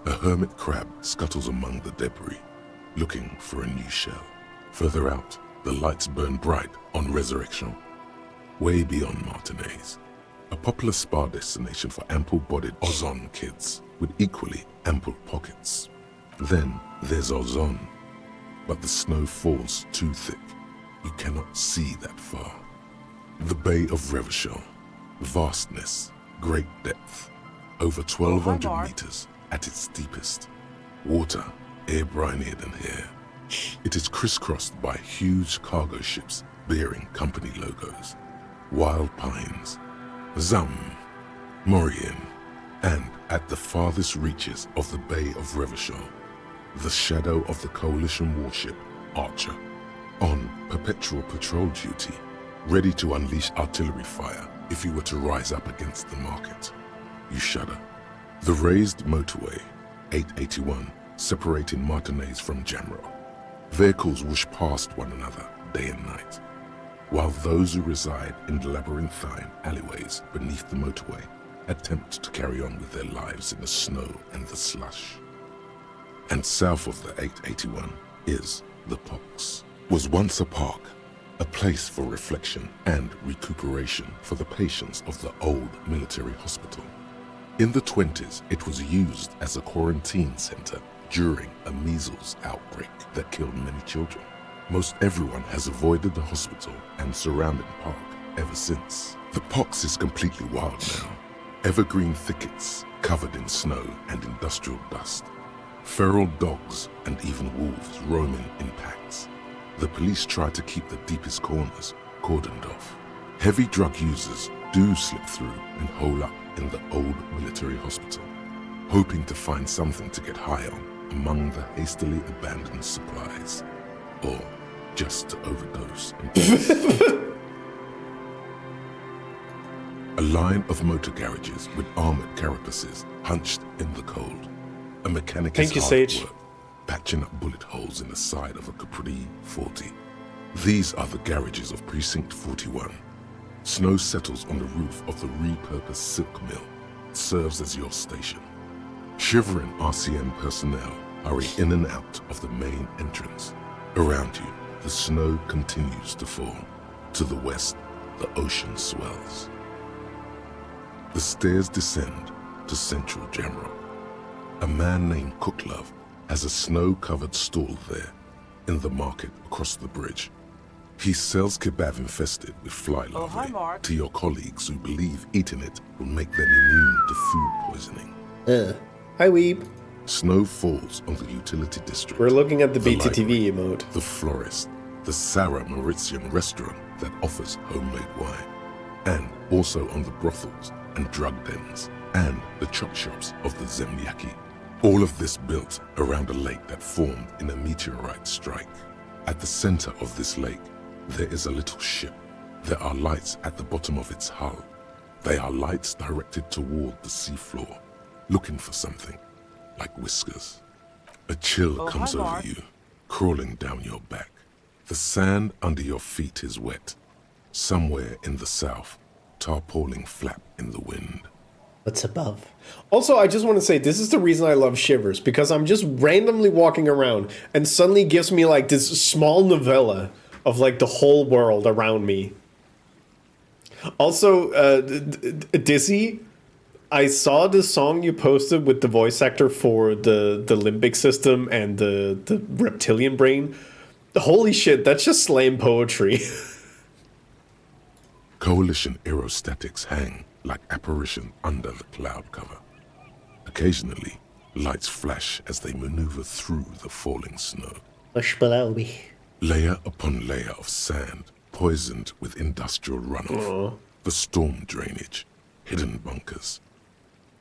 A hermit crab scuttles among the debris, looking for a new shell. Further out, the lights burn bright on Resurrection. Way beyond Martinez, a popular spa destination for ample-bodied Ozon kids with equally ample pockets. Then there's Ozon, but the snow falls too thick. You cannot see that far. The Bay of Revachol, vastness, great depth, over 1,200 meters at its deepest. Water air brinier than here. It is crisscrossed by huge cargo ships bearing company logos, wild pines, Zam, Morian, and at the farthest reaches of the Bay of Revachol, the shadow of the Coalition warship Archer, on perpetual patrol duty, ready to unleash artillery fire if you were to rise up against the market. You shudder. The raised motorway, 881, separating Martinez from Jamrock. Vehicles whoosh past one another day and night, while those who reside in the labyrinthine alleyways beneath the motorway attempt to carry on with their lives in the snow and the slush. And south of the 881 is the Pox. Was once a park, a place for reflection and recuperation for the patients of the old military hospital. In the 20s, it was used as a quarantine center during a measles outbreak that killed many children. Most everyone has avoided the hospital and surrounding park ever since. The Pox is completely wild now. Evergreen thickets covered in snow and industrial dust. Feral dogs and even wolves roaming in packs. The police try to keep the deepest corners cordoned off. Heavy drug users do slip through and hole up in the old military hospital, hoping to find something to get high on among the hastily abandoned supplies, or just to overdose in peace. A line of motor garages with armored carapaces hunched in the cold. A mechanic is hard at work, patching up bullet holes in the side of a Capri 40. These are the garages of Precinct 41. Snow settles on the roof of the repurposed silk mill. It serves as your station. Shivering RCM personnel hurry in and out of the main entrance. Around you, the snow continues to fall. To the west, the ocean swells. The stairs descend to central Jamrock. A man named Cooklove has a snow-covered stall there in the market across the bridge. He sells kebab infested with fly larvae to your colleagues who believe eating it will make them immune to food poisoning. Hi, Weeb. Snow falls on the utility district. We're looking at the BTTV library, emote. The florist, the Sarah Mauritian restaurant that offers homemade wine, and also on the brothels and drug dens, and the chop shops of the Zemliaki. All of this built around a lake that formed in a meteorite strike. At the center of this lake, there is a little ship. There are lights at the bottom of its hull. They are lights directed toward the seafloor, looking for something, like whiskers. A chill comes over you, crawling down your back. The sand under your feet is wet. Somewhere in the south, tarpaulin flap in the wind. What's above? Also, I just want to say, this is the reason I love Shivers, because I'm just randomly walking around and suddenly gives me like this small novella of like the whole world around me. Also, Dizzy, I saw the song you posted with the voice actor for the limbic system and the reptilian brain. Holy shit, that's just slam poetry. Coalition aerostatics hang like apparition under the cloud cover. Occasionally, lights flash as they maneuver through the falling snow. Layer upon layer of sand, poisoned with industrial runoff. The storm drainage, hidden bunkers.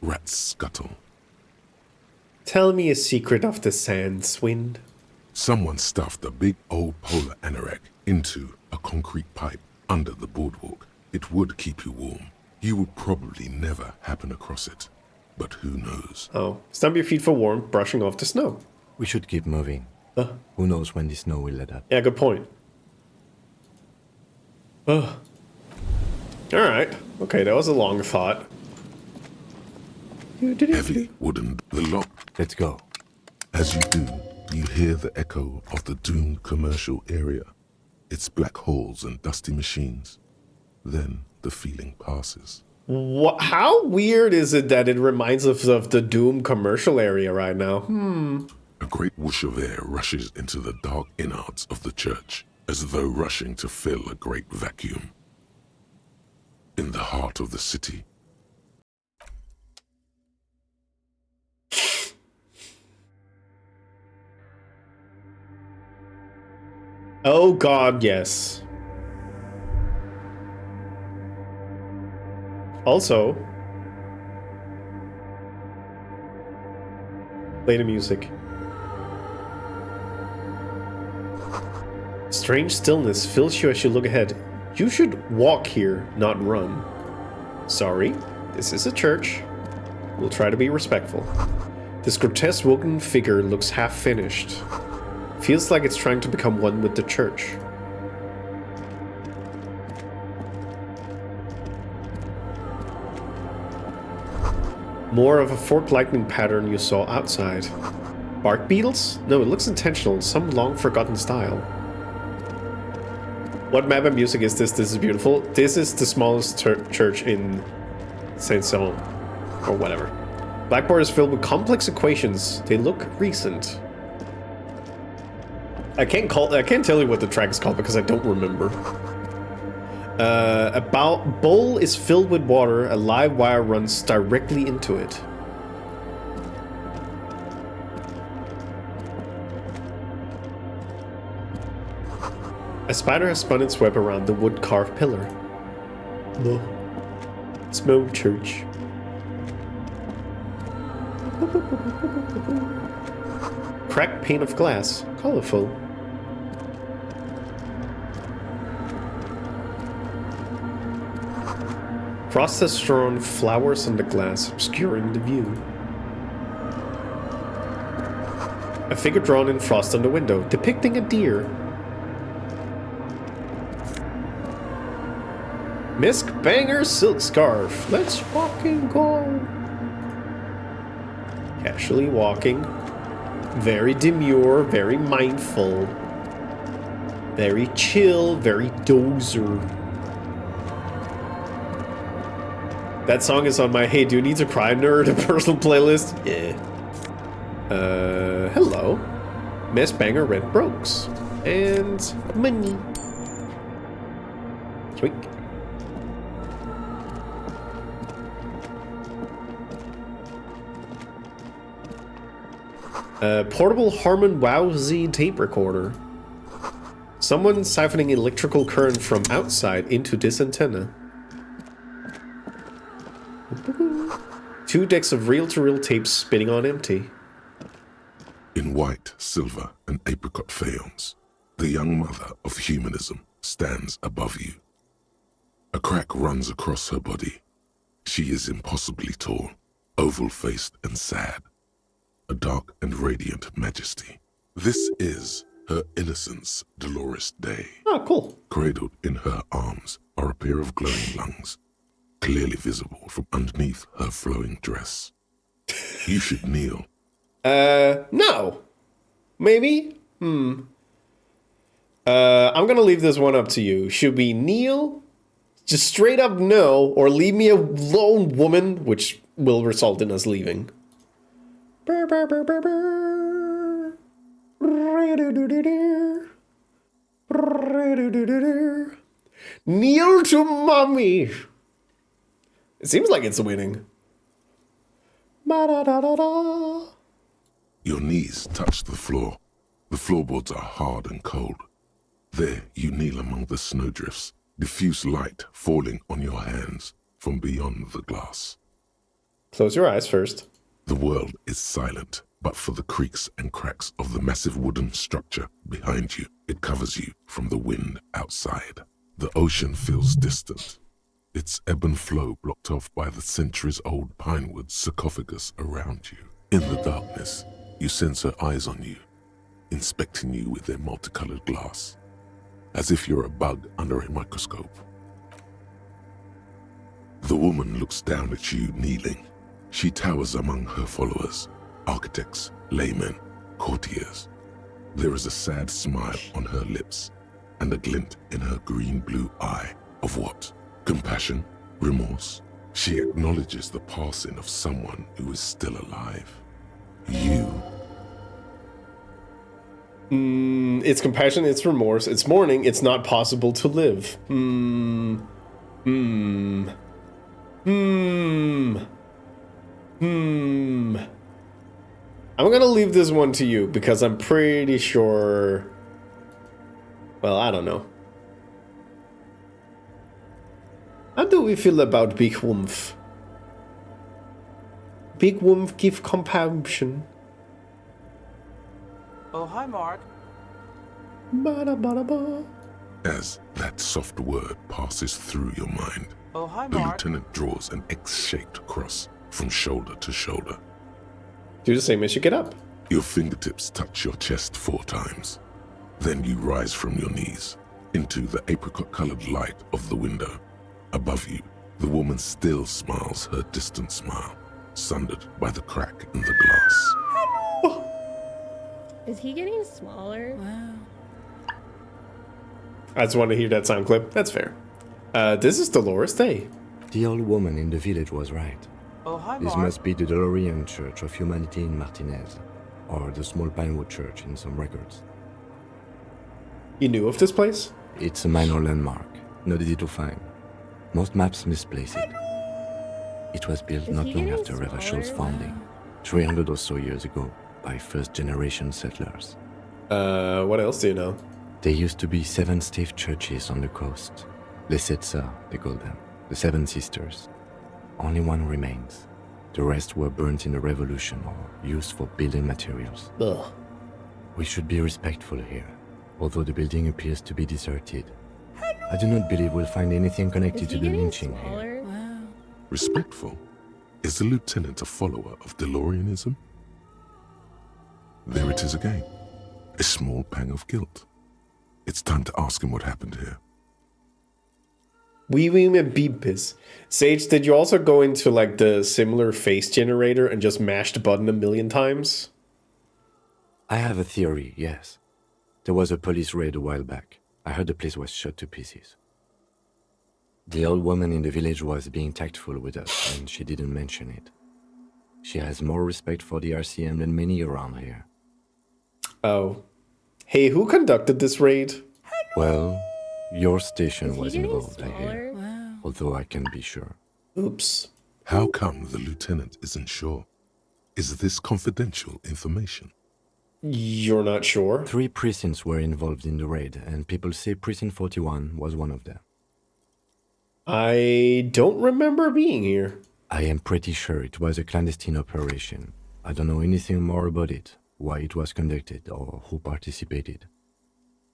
Rats scuttle. Tell me a secret of the sands, Wind. Someone stuffed a big old polar anorak into a concrete pipe under the boardwalk. It would keep you warm. You would probably never happen across it. But who knows? Oh, stump your feet for warmth, brushing off the snow. We should keep moving. Who knows when the snow will let up? Yeah, good point. Alright. Okay, that was a long thought. Heavy wooden the lock. Let's go. As you do, you hear the echo of the doomed commercial area. Its black holes and dusty machines. Then the feeling passes. What? How weird is it that it reminds us of the doomed commercial area right now? A great whoosh of air rushes into the dark innards of the church, as though rushing to fill a great vacuum. In the heart of the city. Oh god, yes. Also, play the music. Strange stillness fills you as you look ahead. You should walk here, not run. Sorry, this is a church. We'll try to be respectful. This grotesque wooden figure looks half finished. Feels like it's trying to become one with the church. More of a forked lightning pattern you saw outside. Bark beetles? No, it looks intentional, some long-forgotten style. What map and music is this? This is beautiful. This is the smallest church in Saint-Saëns, or whatever. Blackboard is filled with complex equations. They look recent. I can't tell you what the track is called because I don't remember. A bowl is filled with water. A live wire runs directly into it. A spider has spun its web around the wood-carved pillar. No. Small church. Cracked pane of glass. Colorful. Frost has strewn flowers on the glass, obscuring the view. A figure drawn in frost on the window, depicting a deer. Misk Banger's silk scarf. Let's walk and go. Casually walking. Very demure, very mindful. Very chill, very dozer. That song is on my Hey Dude Needs a Cry Nerd personal playlist. Yeah. Hello. Miss Banger Red Brooks. And money. Sweet. Portable Harman Wowzy tape recorder. Someone siphoning electrical current from outside into this antenna. 2 decks of reel-to-reel tapes spinning on empty. In white, silver, and apricot faience, the young mother of humanism stands above you. A crack runs across her body. She is impossibly tall, oval-faced and sad. A dark and radiant majesty. This is her innocence, Dolores Day. Oh, cool. Cradled in her arms are a pair of glowing lungs, clearly visible from underneath her flowing dress. You should kneel. No. Maybe? I'm gonna leave this one up to you. Should we kneel? Just straight up no, or leave me alone, woman, which will result in us leaving. Brr, brr, brr, brr, brr. Kneel to mommy. It seems like it's winning. Ba-da-da-da-da. Your knees touch the floor. The floorboards are hard and cold. There you kneel among the snowdrifts, diffuse light falling on your hands from beyond the glass. Close your eyes first. The world is silent, but for the creaks and cracks of the massive wooden structure behind you, it covers you from the wind outside. The ocean feels distant, its ebb and flow blocked off by the centuries-old pinewood sarcophagus around you. In the darkness, you sense her eyes on you. inspecting you with their multicolored glass, as if you're a bug under a microscope. The woman looks down at you kneeling. She towers among her followers, architects, laymen, courtiers. There is a sad smile on her lips and a glint in her green-blue eye of what? Compassion? Remorse? She acknowledges the passing of someone who is still alive. You. It's compassion, it's remorse, it's mourning, it's not possible to live. I'm gonna leave this one to you because I'm pretty sure... Well, I don't know. How do we feel about Big Wumpf? Big Wumpf give compassion. Oh, hi, Mark. Ba-da-ba-da-ba. As that soft word passes through your mind, Oh, hi, the Mark. lieutenant draws an X-shaped cross from shoulder to shoulder. Do the same as you get up. Your fingertips touch your chest 4 times. Then you rise from your knees into the apricot-colored light of the window. Above you, the woman still smiles her distant smile, sundered by the crack in the glass. Is he getting smaller? Wow. I just want to hear that sound clip. That's fair. This is Dolores Day. The old woman in the village was right. Oh, hi, This Mark. must be the DeLorean Church of Humanity in Martinez, or the Small Pinewood Church in some records. You knew of this place? It's a minor landmark, not easy to find. Most maps misplace it. It was built Is not he long getting after Revachel's smaller? founding, 300 or so years ago, by first-generation settlers. What else do you know? There used to be 7 stave churches on the coast. Lesetsa, they call them, the 7 Sisters. Only one remains. The rest were burnt in the revolution or used for building materials. Ugh. We should be respectful here, although the building appears to be deserted. I do not believe we'll find anything Is connected he to the getting lynching here. smaller? Wow. Respectful? Is the lieutenant a follower of DeLoreanism? There it is again. A small pang of guilt. It's time to ask him what happened here. Wee wee me beepis. Sage, did you also go into like the similar face generator and just mash the button a million times? I have a theory, yes. There was a police raid a while back. I heard the place was shot to pieces. The old woman in the village was being tactful with us, and she didn't mention it. She has more respect for the RCM than many around here. Oh. Hey, who conducted this raid? Well, your station Is he was getting involved, I hear. smaller? Wow. Although I can't be sure. Oops. How come the lieutenant isn't sure? Is this confidential information? You're not sure? 3 precincts were involved in the raid, and people say Precinct 41 was one of them. I don't remember being here. I am pretty sure it was a clandestine operation. I don't know anything more about it, why it was conducted, or who participated.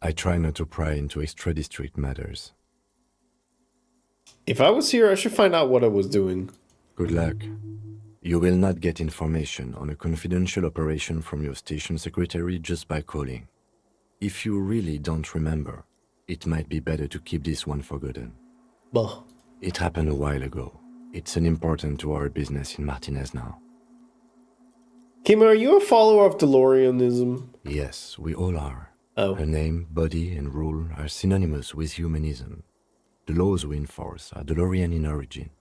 I try not to pry into extra-district matters. If I was here, I should find out what I was doing. Good luck. You will not get information on a confidential operation from your station secretary just by calling. If you really don't remember, it might be better to keep this one forgotten. Bah. It happened a while ago. It's unimportant to our business in Martinez now. Kim, are you a follower of DeLoreanism? Yes, we all are. Oh. Her name, body, and rule are synonymous with humanism. The laws we enforce are DeLorean in origin.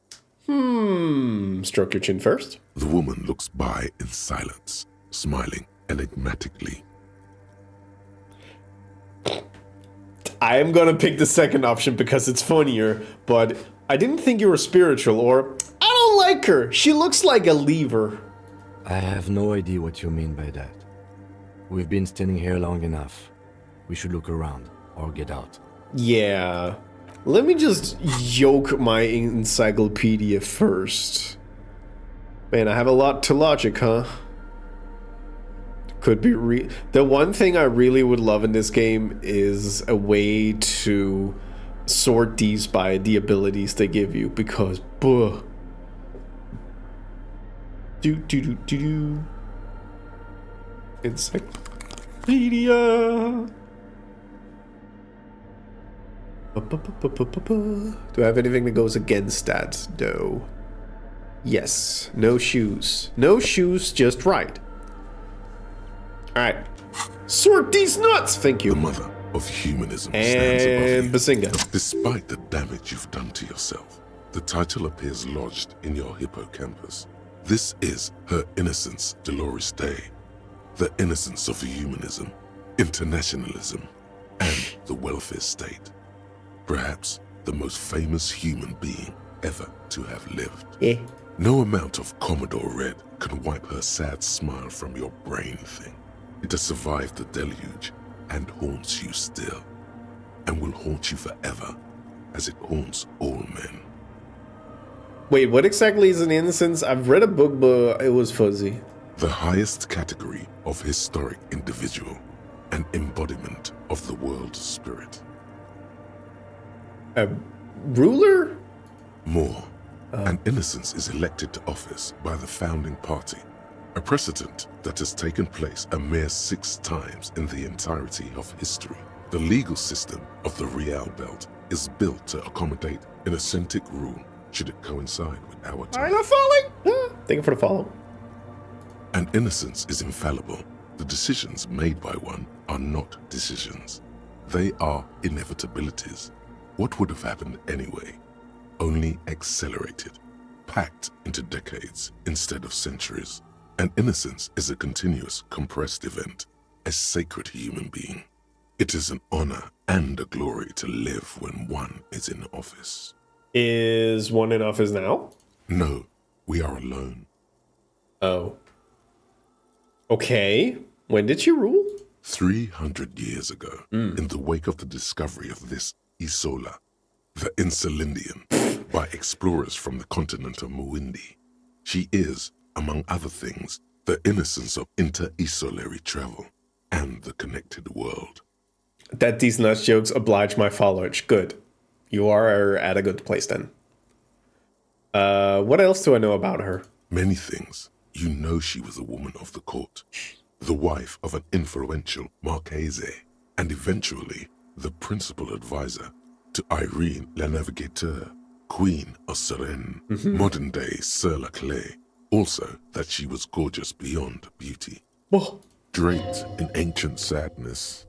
Stroke your chin first. The woman looks by in silence, smiling enigmatically. I am gonna pick the second option because it's funnier, but I didn't think you were spiritual, or I don't like her. She looks like a lever. I have no idea what you mean by that. We've been standing here long enough. We should look around, or get out. Yeah. Let me just yoke my encyclopedia first. Man, I have a lot to logic, huh? Could be the one thing I really would love in this game is a way to sort these by the abilities they give you, because buh. Do. Wikipedia. Do I have anything that goes against that? No. Yes. No shoes. No shoes, just right. Alright. Sort these nuts! Thank you. The mother of humanism stands And above you. Bazinga. Despite the damage you've done to yourself, the title appears lodged in your hippocampus. This is her innocence, Dolores Day. The innocence of humanism, internationalism, and the welfare state. Perhaps the most famous human being ever to have lived. Yeah. No amount of Commodore Red can wipe her sad smile from your brain thing. It has survived the deluge and haunts you still, and will haunt you forever, as it haunts all men. Wait, what exactly is an innocence? I've read a book, but it was fuzzy. The highest category of historic individual, an embodiment of the world spirit. A ruler? More, an innocence is elected to office by the founding party, a precedent that has taken place a mere 6 times in the entirety of history. The legal system of the Real Belt is built to accommodate an authentic rule should it coincide with our I'm time. not falling! Thank you for the follow. An innocence is infallible. The decisions made by one are not decisions. They are inevitabilities. What would have happened anyway? Only accelerated, packed into decades instead of centuries. An innocence is a continuous, compressed event, a sacred human being. It is an honor and a glory to live when one is in office. Is one in office now? No, we are alone. Oh. Okay. When did she rule? 300 years ago, in the wake of the discovery of this Isola, the Insulindian, by explorers from the continent of Muindi. She is, among other things, the innocence of inter-isolary travel and the connected world. That these nuts jokes oblige my followers. Good. You are at a good place then. What else do I know about her? Many things. You know she was a woman of the court, the wife of an influential Marchese, and eventually the principal advisor to Irene La Navigateur, Queen of Suresnes, modern-day Sir La Clé. Also that she was gorgeous beyond beauty. Whoa. Draped in ancient sadness.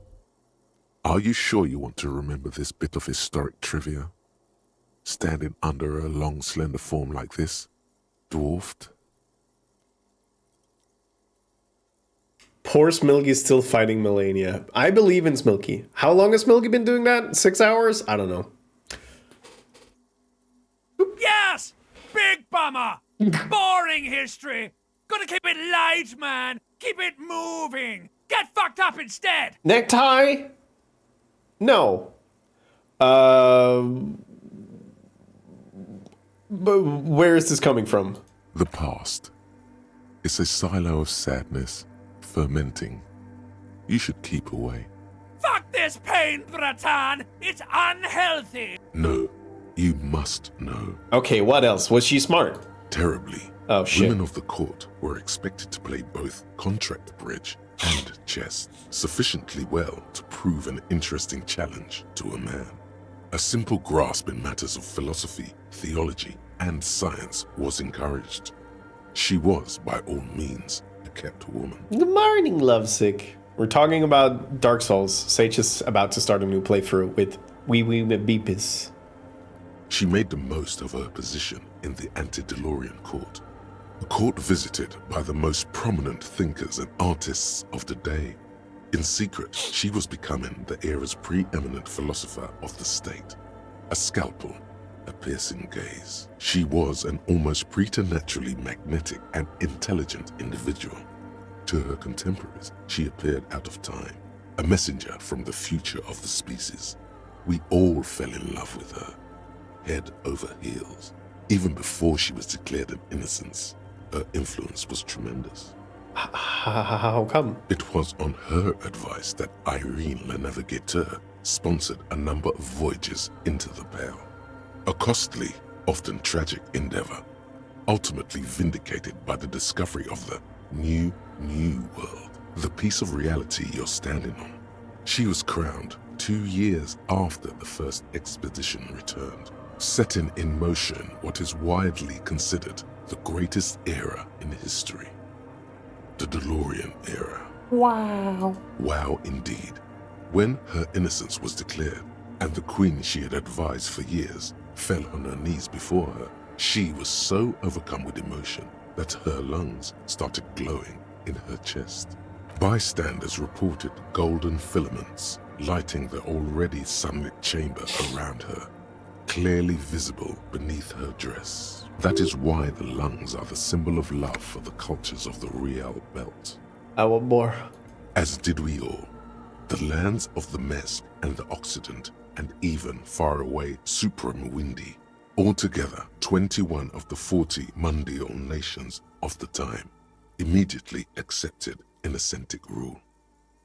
Are you sure you want to remember this bit of historic trivia? Standing under a long, slender form like this, dwarfed. Poor Smilky is still fighting Melania. I believe in Smilky. How long has Smilky been doing that? 6 hours? I don't know. Yes! Big bummer! Boring history! Gotta keep it light, man! Keep it moving! Get fucked up instead! Necktie? No. But where is this coming from? The past. It's a silo of sadness, fermenting. You should keep away. Fuck this pain, Bratan! It's unhealthy! No, you must know. Okay, what else? Was she smart? Terribly. Oh, shit. Women of the court were expected to play both contract bridge and chess sufficiently well to prove an interesting challenge to a man. A simple grasp in matters of philosophy, theology, and science was encouraged. She was, by all means, a kept woman. Good morning, lovesick. We're talking about Dark Souls. Sage is about to start a new playthrough with Wee Wee Beepis. She made the most of her position in the antediluvian court, a court visited by the most prominent thinkers and artists of the day. In secret, she was becoming the era's preeminent philosopher of the state. A scalpel, a piercing gaze. She was an almost preternaturally magnetic and intelligent individual. To her contemporaries, she appeared out of time, a messenger from the future of the species. We all fell in love with her, head over heels. Even before she was declared an innocence, her influence was tremendous. How come? It was on her advice that Irene La Navigateur sponsored a number of voyages into the Pale. A costly, often tragic endeavor, ultimately vindicated by the discovery of the new world. the piece of reality you're standing on. She was crowned 2 years after the first expedition returned, setting in motion what is widely considered the greatest era in history. The DeLorean era. Wow. Wow indeed. When her innocence was declared, and the queen she had advised for years fell on her knees before her, she was so overcome with emotion that her lungs started glowing in her chest. Bystanders reported golden filaments lighting the already sunlit chamber around her, clearly visible beneath her dress. That is why the lungs are the symbol of love for the cultures of the Real Belt. I want more. As did we all. The lands of the Mesk and the Occident, and even far away Supreme Windy. Altogether, 21 of the 40 Mundial nations of the time immediately accepted Innocentic rule,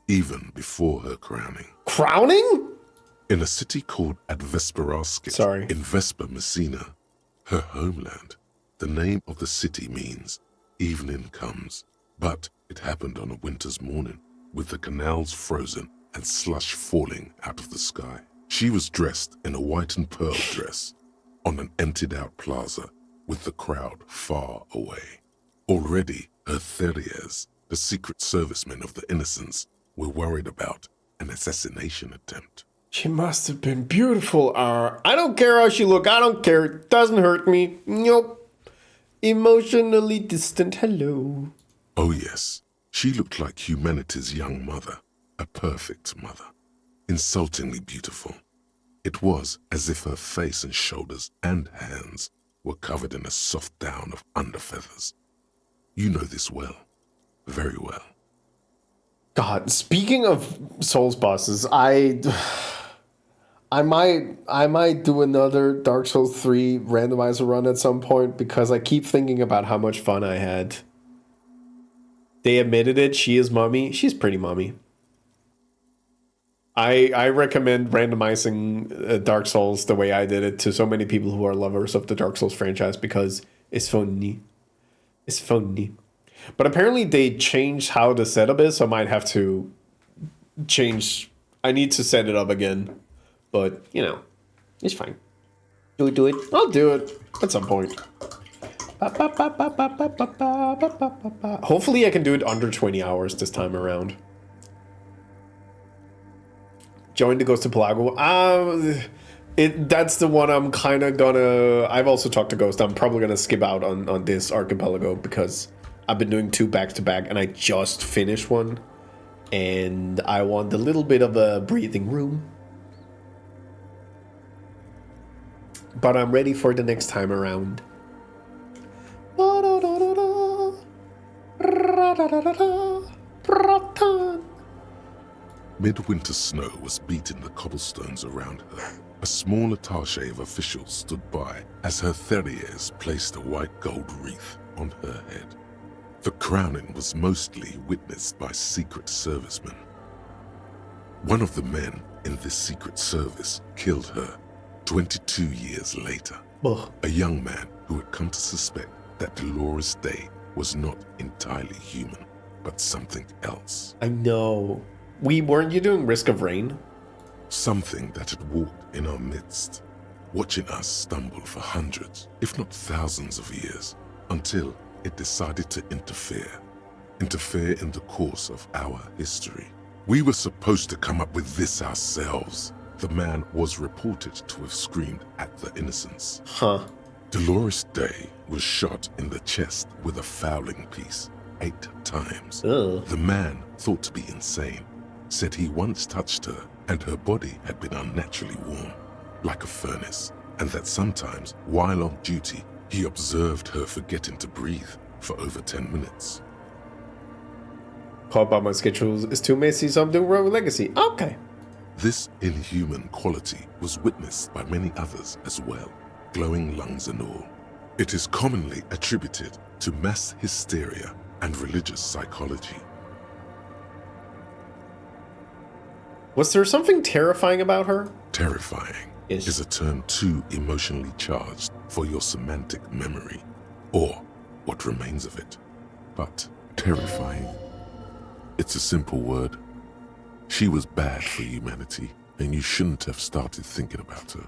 even before her crowning. Crowning? In a city called Advesperaskit in Vesper Messina, her homeland, the name of the city means evening comes, but it happened on a winter's morning, with the canals frozen and slush falling out of the sky. She was dressed in a white and pearl dress on an emptied-out plaza with the crowd far away. Already, her Theriers, the secret servicemen of the Innocents, were worried about an assassination attempt. She must have been beautiful. I don't care how she look. I don't care. It doesn't hurt me. Nope. Emotionally distant. Hello. Oh yes, she looked like humanity's young mother, a perfect mother, insultingly beautiful. It was as if her face and shoulders and hands were covered in a soft down of underfeathers. You know this well, very well. God, speaking of Souls bosses, I might do another Dark Souls 3 randomizer run at some point because I keep thinking about how much fun I had. They admitted it. She is mommy. She's pretty mommy. I recommend randomizing Dark Souls the way I did it to so many people who are lovers of the Dark Souls franchise because it's funny. It's funny. But apparently they changed how the setup is, so I might have to change. I need to set it up again. But, you know, it's fine. Do it. I'll do it at some point. Hopefully I can do it under 20 hours this time around. Join the Ghost of Pelago. That's the one I'm kind of gonna... I've also talked to Ghost. I'm probably gonna skip out on this archipelago because I've been doing 2 back-to-back and I just finished one. And I want a little bit of a breathing room. But I'm ready for the next time around. Midwinter snow was beating the cobblestones around her. A small attaché of officials stood by as her Theriers placed a white gold wreath on her head. The crowning was mostly witnessed by secret servicemen. One of the men in this secret service killed her 22 years later. Ugh. A young man who had come to suspect that Dolores Day was not entirely human, but something else. I know. Weren't you doing Risk of Rain? Something that had walked in our midst, watching us stumble for hundreds, if not thousands of years, until it decided to interfere in the course of our history. We were supposed to come up with this ourselves. The man was reported to have screamed at the Innocents. Huh. Dolores Day was shot in the chest with a fowling piece 8 times. Ugh. The man, thought to be insane, said he once touched her and her body had been unnaturally warm, like a furnace, and that sometimes, while on duty, he observed her forgetting to breathe for over 10 minutes. Call by my schedule is too messy, so I'm doing Rogue Legacy. Okay. This inhuman quality was witnessed by many others as well, glowing lungs and all. It is commonly attributed to mass hysteria and religious psychology. Was there something terrifying about her? Terrifying is a term too emotionally charged for your semantic memory, or what remains of it. But terrifying. It's a simple word. She was bad for humanity, and you shouldn't have started thinking about her.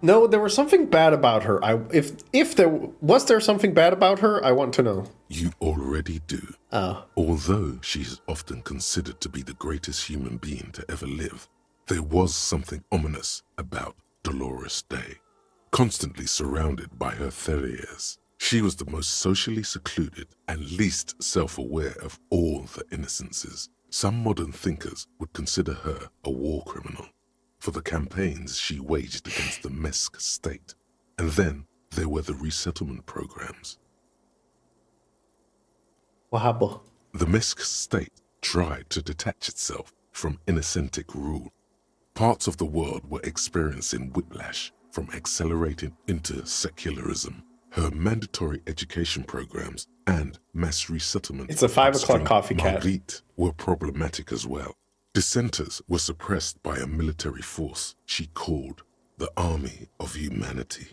No, there was something bad about her. If there was something bad about her, I want to know. You already do. Oh. Although she's often considered to be the greatest human being to ever live, there was something ominous about Dolores Day. Constantly surrounded by her terriers, she was the most socially secluded and least self-aware of all the innocences. Some modern thinkers would consider her a war criminal for the campaigns she waged against the Mesk state. And then there were the resettlement programs. What happened? The Mesk state tried to detach itself from innocentic rule. Parts of the world were experiencing whiplash from accelerating into secularism. Her mandatory education programs and mass resettlement. It's a 5 o'clock coffee cat. Marguerite were problematic as well. Dissenters were suppressed by a military force she called the Army of Humanity,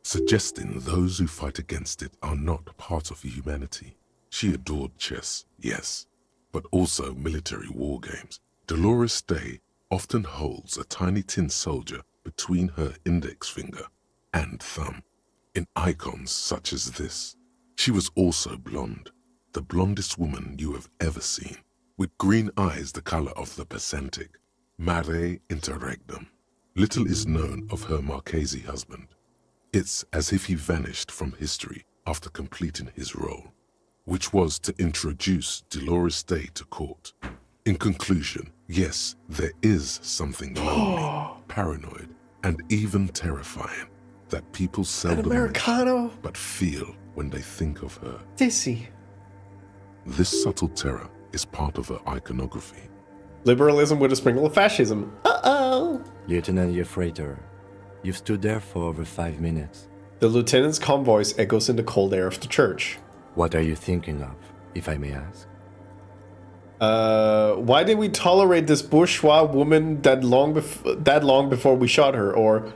suggesting those who fight against it are not part of humanity. She adored chess, yes, but also military war games. Dolores Day often holds a tiny tin soldier between her index finger and thumb in icons such as this. She was also blonde, the blondest woman you have ever seen, with green eyes the color of the Pacific, mare interregnum. Little is known of her Marchese husband. It's as if he vanished from history after completing his role, which was to introduce Dolores Day to court. In conclusion, yes, there is something lonely, paranoid, and even terrifying that people seldom Americano. but feel when they think of her. Dizzy. This subtle terror is part of her iconography. Liberalism with a sprinkle of fascism. Uh-oh. Lieutenant Yefrater, you've stood there for over 5 minutes. The lieutenant's calm voice echoes in the cold air of the church. What are you thinking of, if I may ask? Why did we tolerate this bourgeois woman that long before we shot her? Or,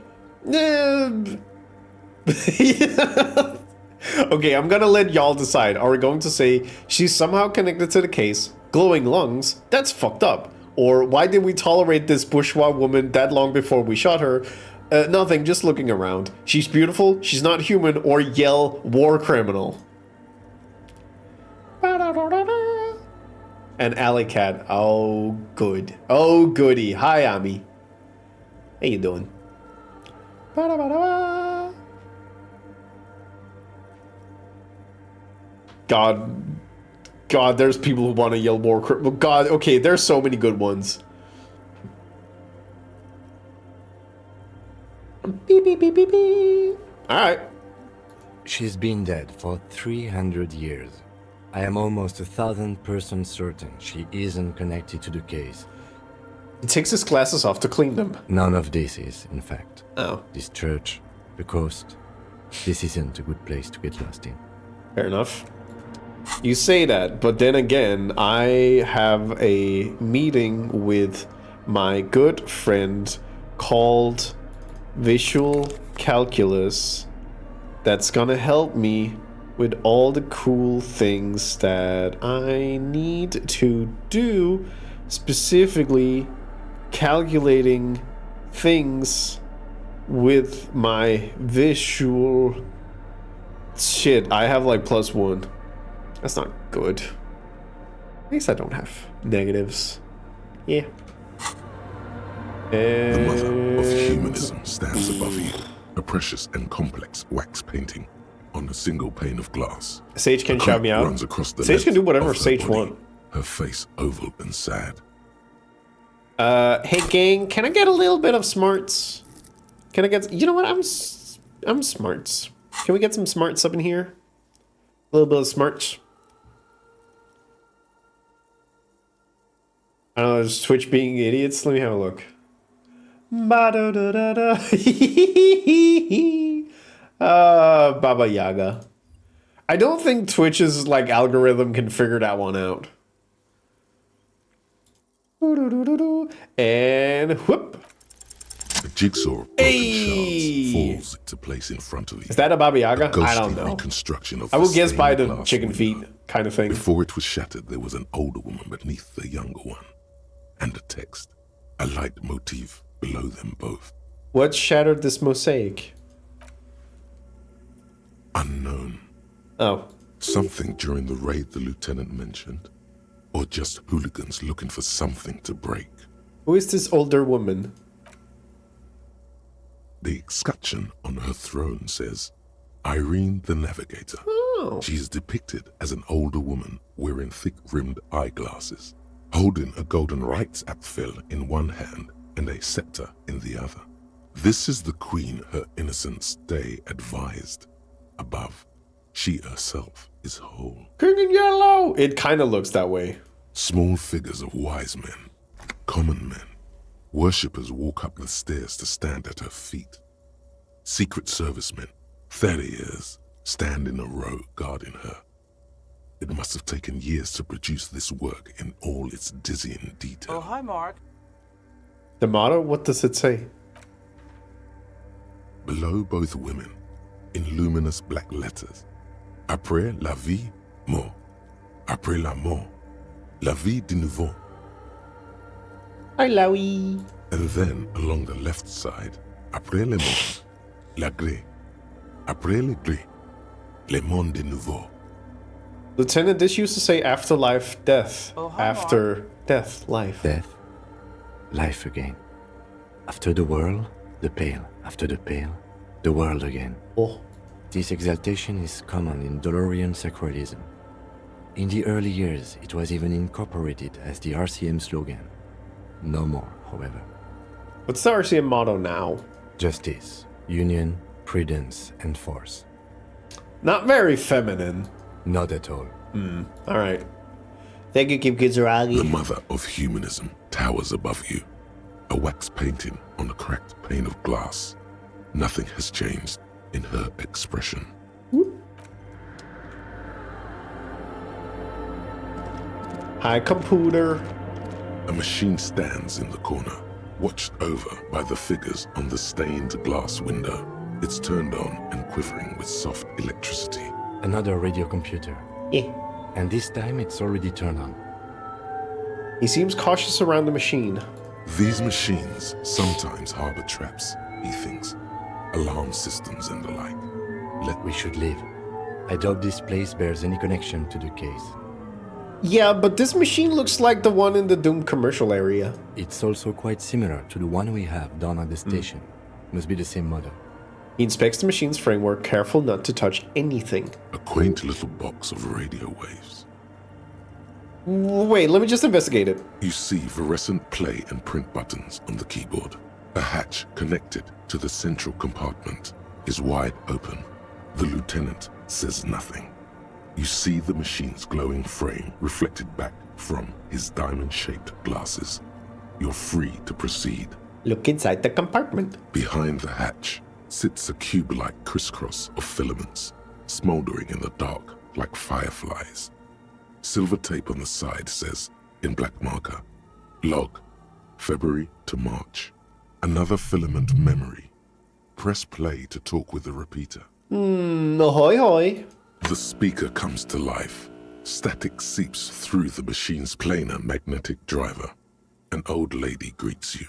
okay, I'm gonna let y'all decide. Are we going to say she's somehow connected to the case? Glowing lungs? That's fucked up. Or why did we tolerate this bourgeois woman that long before we shot her? Nothing, just looking around. She's beautiful, she's not human, or yell war criminal. And Alley Cat. Oh, good. Oh, goody. Hi, Ami. How you doing? God, there's people who want to yell war criminal. God, okay, there's so many good ones. Beep, beep, beep, beep, beep. All right. She's been dead for 300 years. I am almost 1,000% certain she isn't connected to the case. He takes his glasses off to clean them. None of this is, in fact. Oh. This church, the coast, this isn't a good place to get lost in. Fair enough. You say that, but then again, I have a meeting with my good friend called Visual Calculus that's gonna help me with all the cool things that I need to do, specifically calculating things with my visual shit. I have like +1. That's not good. At least I don't have negatives. Yeah. The mother of humanism stands above you, a precious and complex wax painting on a single pane of glass. Sage can shout me out. Runs across the Sage can do whatever length of her Sage body, want. Her face oval and sad. Hey gang, can I get a little bit of smarts? Can I get? You know what? I'm smarts. Can we get some smarts up in here? A little bit of smarts. I don't know. Is Twitch being idiots? Let me have a look. Ba-da-da-da-da. Baba Yaga. I don't think Twitch's like algorithm can figure that one out. And whoop. A jigsaw of broken shards falls into place in front of you. Is that a Baba Yaga? I don't Ghostly know. reconstruction of I will the guess by stained the glass chicken window feet. kind of thing. Before it was shattered, there was an older woman beneath the younger one, and a text, a light motif below them both. What shattered this mosaic? Unknown. Oh. Something during the raid the lieutenant mentioned, or just hooligans looking for something to break. Who is this older woman? The escutcheon on her throne says, Irene the Navigator. Oh. She is depicted as an older woman wearing thick-rimmed eyeglasses, holding a golden rights apfel in one hand and a scepter in the other. This is the queen her innocence day advised. Above, she herself is whole. King in yellow! It kind of looks that way. Small figures of wise men, common men, worshippers walk up the stairs to stand at her feet. Secret servicemen, 30 years, stand in a row guarding her. It must have taken years to produce this work in all its dizzying detail. Oh, hi, Mark. The motto, what does it say? Below both women, in luminous black letters, Après la vie, mort. Après la mort, la vie de nouveau. Hi, Lowy. And then, along the left side, Après le monde, la gré. Après le gré, le monde de nouveau. Lieutenant, this used to say afterlife, death. Oh, hi, After death, life. Death, life again. After the world, the pale. After the pale, the world again. Oh. This exaltation is common in Dolorian sacralism. In the early years, it was even incorporated as the RCM slogan. No more, however. What's the RCM motto now? Justice, union, prudence, and force. Not very feminine. Not at all. Alright. Thank you, Kim The Kizuragi. mother of humanism towers above you, a wax painting on a cracked pane of glass. Nothing has changed in her expression. Hi, computer. A machine stands in the corner, watched over by the figures on the stained glass window. It's turned on and quivering with soft electricity. Another radio computer. Yeah. And this time it's already turned on. He seems cautious around the machine. These machines sometimes harbor traps, he thinks. Alarm systems and the like. We should leave. I doubt this place bears any connection to the case. Yeah, but this machine looks like the one in the Doom commercial area. It's also quite similar to the one we have down at the station. Must be the same model. He inspects the machine's framework, careful not to touch anything. A quaint little box of radio waves. Wait, let me just investigate it. You see fluorescent play and print buttons on the keyboard. A hatch connected to the central compartment is wide open. The lieutenant says nothing. You see the machine's glowing frame reflected back from his diamond-shaped glasses. You're free to proceed. Look inside the compartment. Behind the hatch sits a cube-like crisscross of filaments, smoldering in the dark like fireflies. Silver tape on the side says, in black marker, log, February to March. Another filament memory. Press play to talk with the repeater. Ahoy hoy. The speaker comes to life. Static seeps through the machine's planar magnetic driver. An old lady greets you.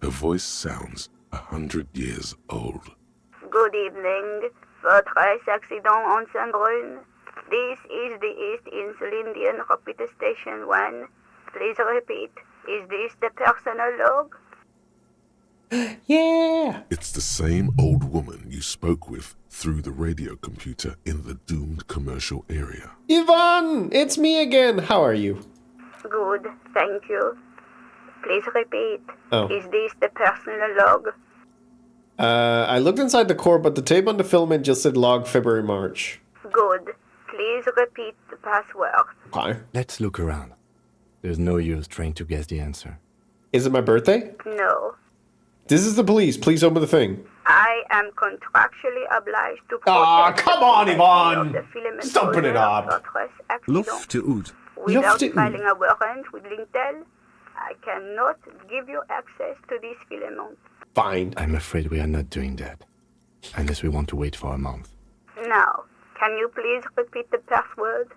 Her voice sounds 100 years old. Good evening. Votre accident on Saint-Brun. This is the East Insulindian Repeater Station 1. Please repeat. Is this the personal log? Yeah. It's the same old woman you spoke with through the radio computer in the doomed commercial area. Yvonne, it's me again. How are you? Good, thank you. Please repeat. Oh. Is this the personal log? I looked inside the core, but the tape on the filament just said log February, March. Good. Please repeat the password. Okay. Let's look around. There's no use trying to guess the answer. Is it my birthday? No. This is the police. Please open the thing. I am contractually obliged to Ah, protect come the on, safety Yvonne. of the filament Just open it holder up. of votre accident. Luftgeud. Without Luftgeud. filing a warrant with Lintel, I cannot give you access to this filament. Fine. I'm afraid we are not doing that. Unless we want to wait for a month. Now, can you please repeat the password?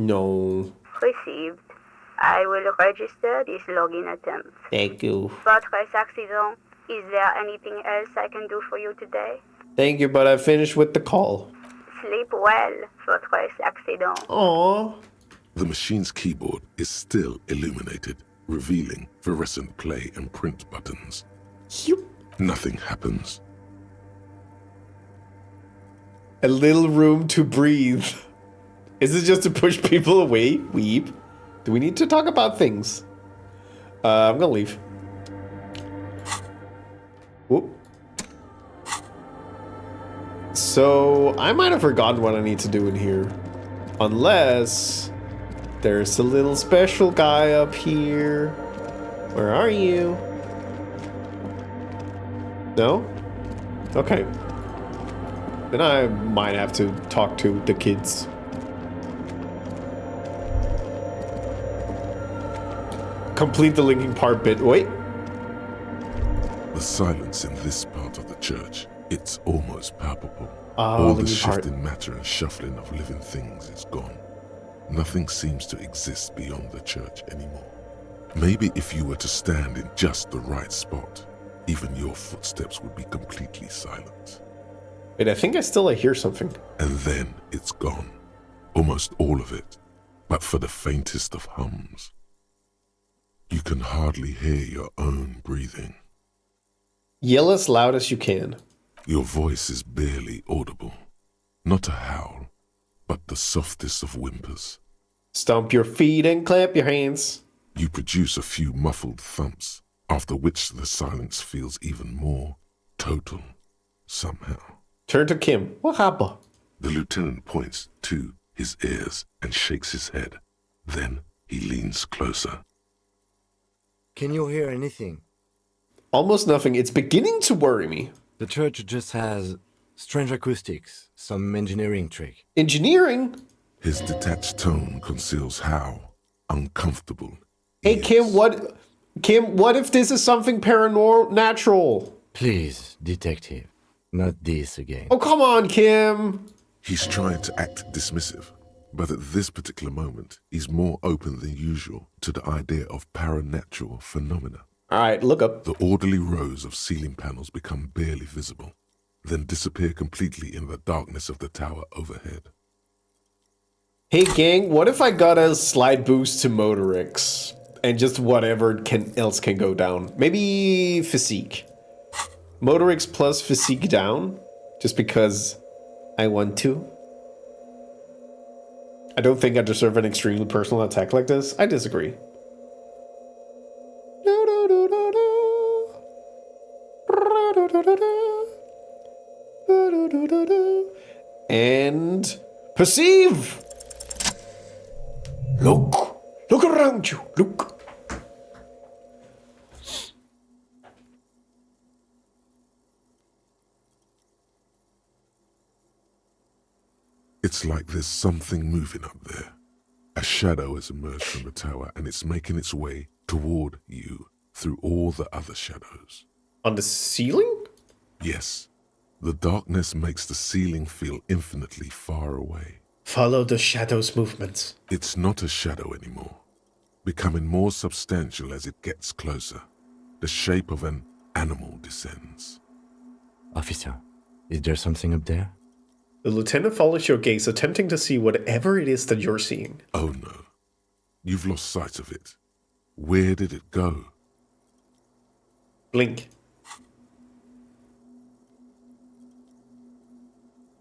No. Received. I will register this login attempt. Thank you. Votre accident. Is there anything else I can do for you today? Thank you, but I finished with the call. Sleep well, votre accident. Aww. The machine's keyboard is still illuminated, revealing fluorescent play and print buttons. Nothing happens. A little room to breathe. Is it just to push people away? Weep. Do we need to talk about things? I'm gonna leave. Whoop. So, I might have forgotten what I need to do in here. Unless there's a little special guy up here. Where are you? No? Okay. Then I might have to talk to the kids. Complete the Linkin Park bit. Wait. The silence in this part of the church, it's almost palpable. Oh, All the Linkin Park. shifting matter and shuffling of living things is gone. Nothing seems to exist beyond the church anymore. Maybe if you were to stand in just the right spot, even your footsteps would be completely silent. Wait, I think I still hear something. And then it's gone. Almost all of it, but for the faintest of hums. You can hardly hear your own breathing. Yell as loud as you can. Your voice is barely audible. Not a howl, but the softest of whimpers. Stomp your feet and clap your hands. You produce a few muffled thumps, after which the silence feels even more total, somehow. Turn to Kim. What happened? The lieutenant points to his ears and shakes his head. Then he leans closer. Can you hear anything? Almost nothing. It's beginning to worry me. The church just has strange acoustics, some engineering trick. Engineering? His detached tone conceals how uncomfortable. Hey, Kim, what if this is something paranormal? Please, detective, not this again. Oh, come on, Kim. He's trying to act dismissive, but at this particular moment, he's more open than usual to the idea of paranatural phenomena. All right, look up. The orderly rows of ceiling panels become barely visible, then disappear completely in the darkness of the tower overhead. Hey, gang, what if I got a slight boost to Motorix and just whatever else can go down? Maybe physique. Motorix plus physique down, just because I want to. I don't think I deserve an extremely personal attack like this. I disagree. And perceive! Look! Look around you! Look! It's like there's something moving up there. A shadow has emerged from the tower and it's making its way toward you through all the other shadows. On the ceiling? Yes, the darkness makes the ceiling feel infinitely far away. Follow the shadow's movements. It's not a shadow anymore, becoming more substantial as it gets closer. The shape of an animal descends. Officer, is there something up there? The lieutenant follows your gaze, attempting to see whatever it is that you're seeing. Oh no, you've lost sight of it. Where did it go? Blink.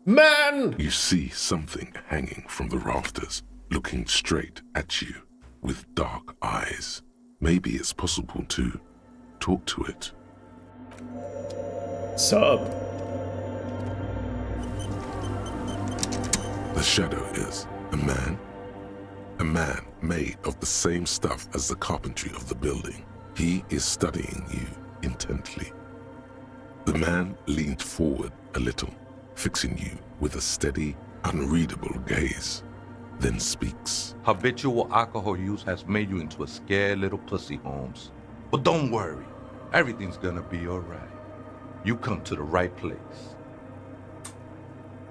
Man! You see something hanging from the rafters, looking straight at you with dark eyes. Maybe it's possible to talk to it. Sub. The shadow is a man made of the same stuff as the carpentry of the building. He is studying you intently. The man leaned forward a little, fixing you with a steady, unreadable gaze, then speaks. Habitual alcohol use has made you into a scared little pussy, Holmes. But don't worry, everything's gonna be alright. You come to the right place.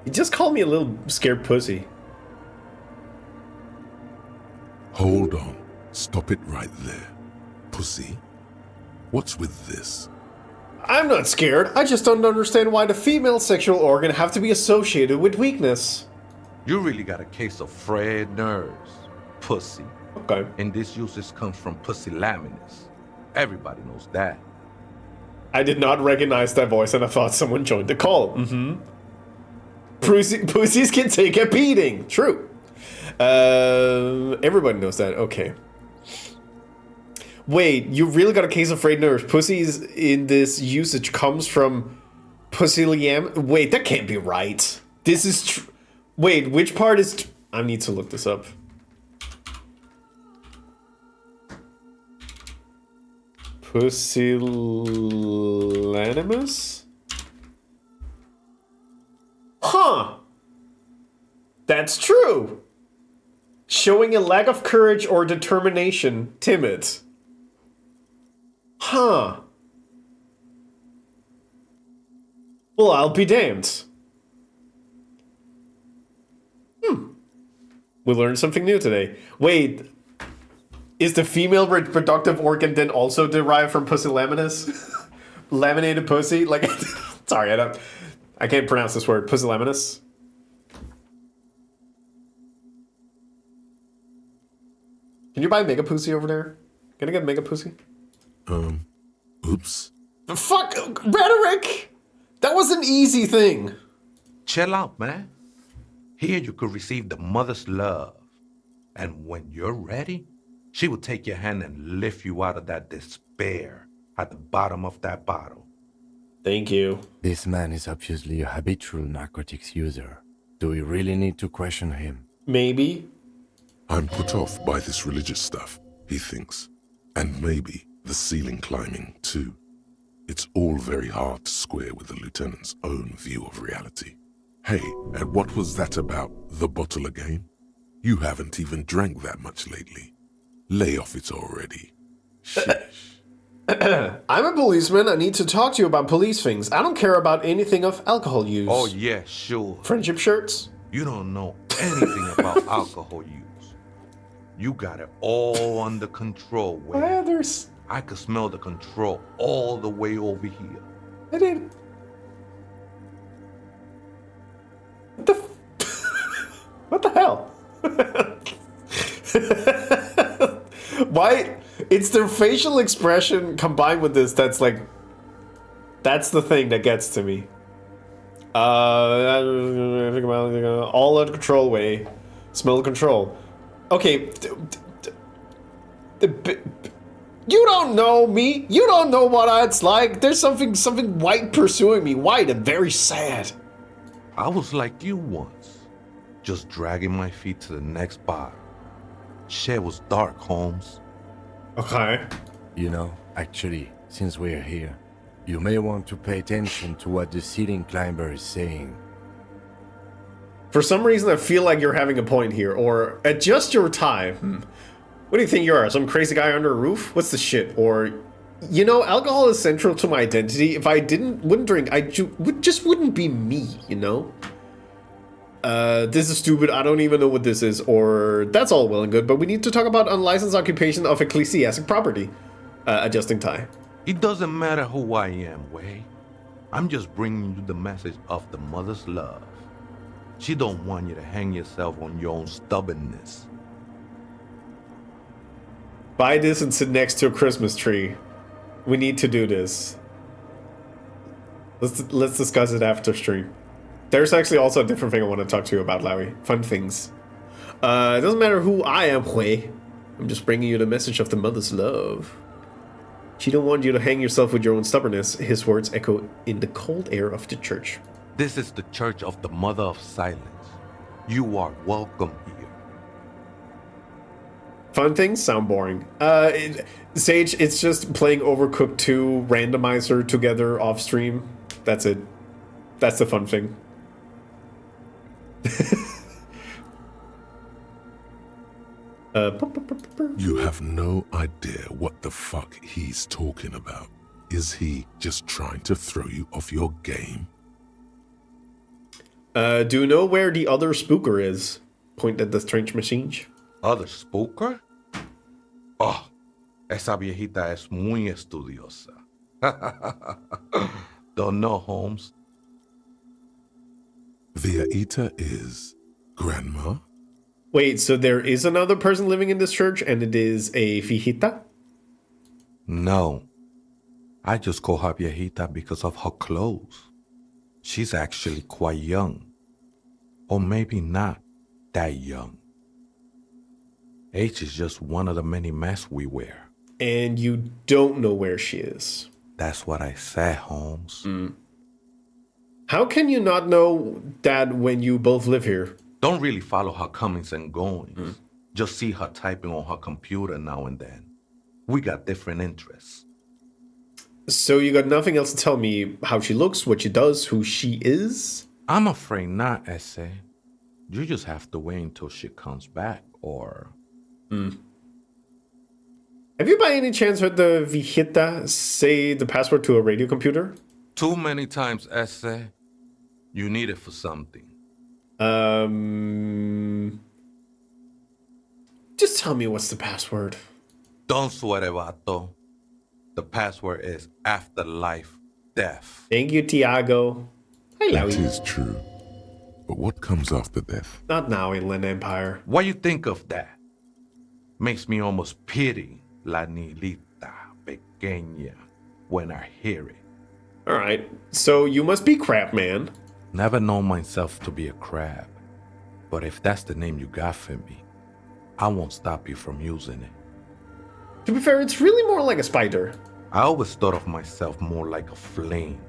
You just called me a little scared pussy. Hold on. Stop it right there. Pussy, what's with this? I'm not scared. I just don't understand why the female sexual organ have to be associated with weakness. You really got a case of frayed nerves, pussy. Okay. And this usage comes from pusillanimous. Everybody knows that. I did not recognize that voice and I thought someone joined the call. Pussies can take a beating. True. Everybody knows that. Okay. Wait, you really got a case of frayed nerves. Pussies in this usage comes from pusillanimous. Wait, that can't be right. This is wait, which part is... I need to look this up. Pusillanimous? Huh. That's true. Showing a lack of courage or determination, timid. Huh. Well, I'll be damned. We learned something new today. Wait, is the female reproductive organ then also derived from pusillanimous? Laminated pussy? Like, sorry, I can't pronounce this word. Pusillanimous? Can you buy Mega Pussy over there? Can I get Mega Pussy? Oops. Fuck! Rhetoric! That was an easy thing. Chill out, man. Here you could receive the mother's love. And when you're ready, she will take your hand and lift you out of that despair at the bottom of that bottle. Thank you. This man is obviously a habitual narcotics user. Do we really need to question him? Maybe. I'm put off by this religious stuff, he thinks. And maybe the ceiling climbing, too. It's all very hard to square with the lieutenant's own view of reality. Hey, and what was that about the bottle again? You haven't even drank that much lately. Lay off it already. Sheesh. I'm a policeman. I need to talk to you about police things. I don't care about anything of alcohol use. Oh, yeah, sure. Friendship shirts? You don't know anything about alcohol use. You got it all under control, Wade. There's... I could smell the control all the way over here. I did. What the hell? Why? It's their facial expression combined with this that's like... That's the thing that gets to me. All under control way. Smell control. Okay. You don't know me. You don't know what it's like. There's something white pursuing me. White and very sad. I was like you once. Just dragging my feet to the next bar. Shit was dark, Holmes. Okay. You know, actually, since we're here, you may want to pay attention to what the ceiling climber is saying. For some reason, I feel like you're having a point here. Or, adjust your tie. What do you think you are? Some crazy guy under a roof? What's the shit? Or, you know, alcohol is central to my identity. If I wouldn't drink, I just wouldn't be me, you know? This is stupid. I don't even know what this is. Or, that's all well and good, but we need to talk about unlicensed occupation of ecclesiastic property. Adjusting tie. It doesn't matter who I am, Way. I'm just bringing you the message of the mother's love. She don't want you to hang yourself on your own stubbornness. Buy this and sit next to a Christmas tree. We need to do this. Let's discuss it after stream. There's actually also a different thing I want to talk to you about, Lowy. Fun things. It doesn't matter who I am, Hui. I'm just bringing you the message of the mother's love. She don't want you to hang yourself with your own stubbornness. His words echo in the cold air of the church. This is the church of the Mother of Silence. You are welcome here. Fun things sound boring. Sage, it's just playing Overcooked 2 randomizer together off stream. That's it. That's the fun thing. You have no idea what the fuck he's talking about. Is he just trying to throw you off your game? Do you know where the other spooker is? Point at the strange machine. Other spooker? Oh, esa viejita es muy estudiosa. Don't know, Holmes. Viejita is grandma? Wait, so there is another person living in this church, and it is a viejita? No. I just call her viejita because of her clothes. She's actually quite young. Or maybe not that young. Age is just one of the many masks we wear. And you don't know where she is. That's what I said, Holmes. How can you not know that when you both live here? Don't really follow her comings and goings. Just see her typing on her computer now and then. We got different interests. So you got nothing else to tell me how she looks, what she does, who she is? I'm afraid not, Essay. You just have to wait until she comes back, or... Have you by any chance heard the viejita say the password to a radio computer? Too many times, Essay. You need it for something. Just tell me what's the password. Don't sweat it, vato. The password is afterlife death. Thank you, Tiago. Hello. That is true. But what comes after death? Not now, Inland Empire. What you think of that? Makes me almost pity la niñita pequeña when I hear it. Alright, so you must be Crap Man. Never known myself to be a crab. But if that's the name you got for me, I won't stop you from using it. To be fair, it's really more like a spider. I always thought of myself more like a flame,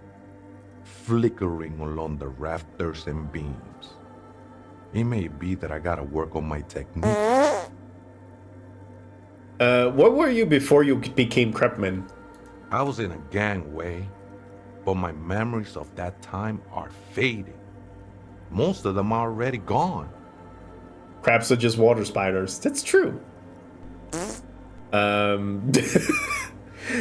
flickering along the rafters and beams. It may be that I gotta work on my technique. What were you before you became Crepman? I was in a gangway, but my memories of that time are fading. Most of them are already gone. Crabs are just water spiders. That's true.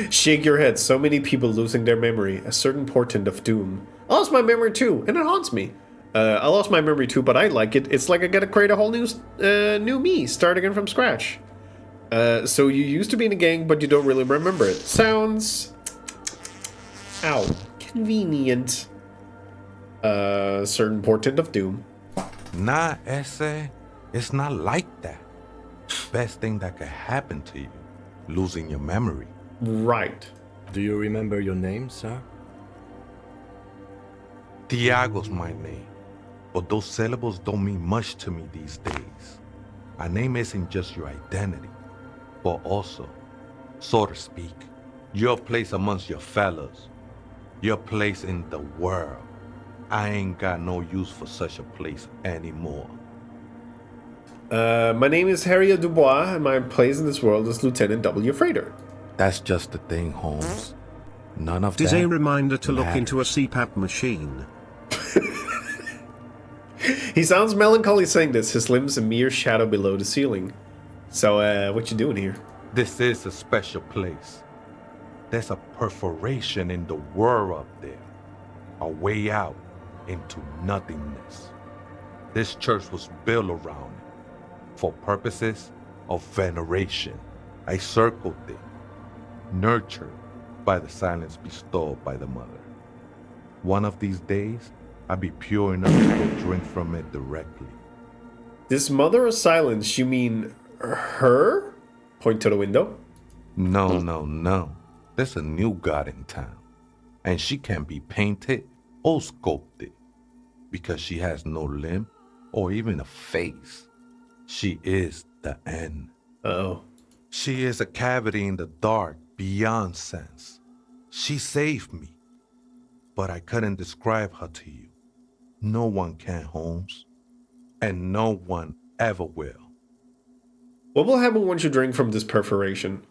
Shake your head. So many people losing their memory. A certain portent of doom. I lost my memory too, and it haunts me. I lost my memory too, but I like it. It's like I gotta create a whole new me, start again from scratch. So you used to be in a gang, but you don't really remember it. Sounds... Ow. Convenient. Certain portent of doom. Nah, Ese, it's not like that. Best thing that could happen to you, losing your memory. Right. Do you remember your name, sir? Tiago's my name, but those syllables don't mean much to me these days. A name isn't just your identity, but also, so to speak, your place amongst your fellows, your place in the world. I ain't got no use for such a place anymore. My name is Harriet Dubois, and my place in this world is Lieutenant W. Freighter. That's just the thing, Holmes. None of Did that a reminder to look matters. into a CPAP machine. He sounds melancholy saying this, his limbs a mere shadow below the ceiling. So, what you doing here? This is a special place. There's a perforation in the world up there. A way out into nothingness. This church was built around it for purposes of veneration. I circled it, nurtured by the silence bestowed by the mother. One of these days, I'll be pure enough to go drink from it directly. This mother of silence, you mean her? Point to the window. No. There's a new god in town, and she can be painted or sculpted because she has no limb or even a face. She is the end. Uh-oh. She is a cavity in the dark beyond sense. She saved me, but I couldn't describe her to you. No one can, Holmes, and no one ever will. What will happen once you drink from this perforation?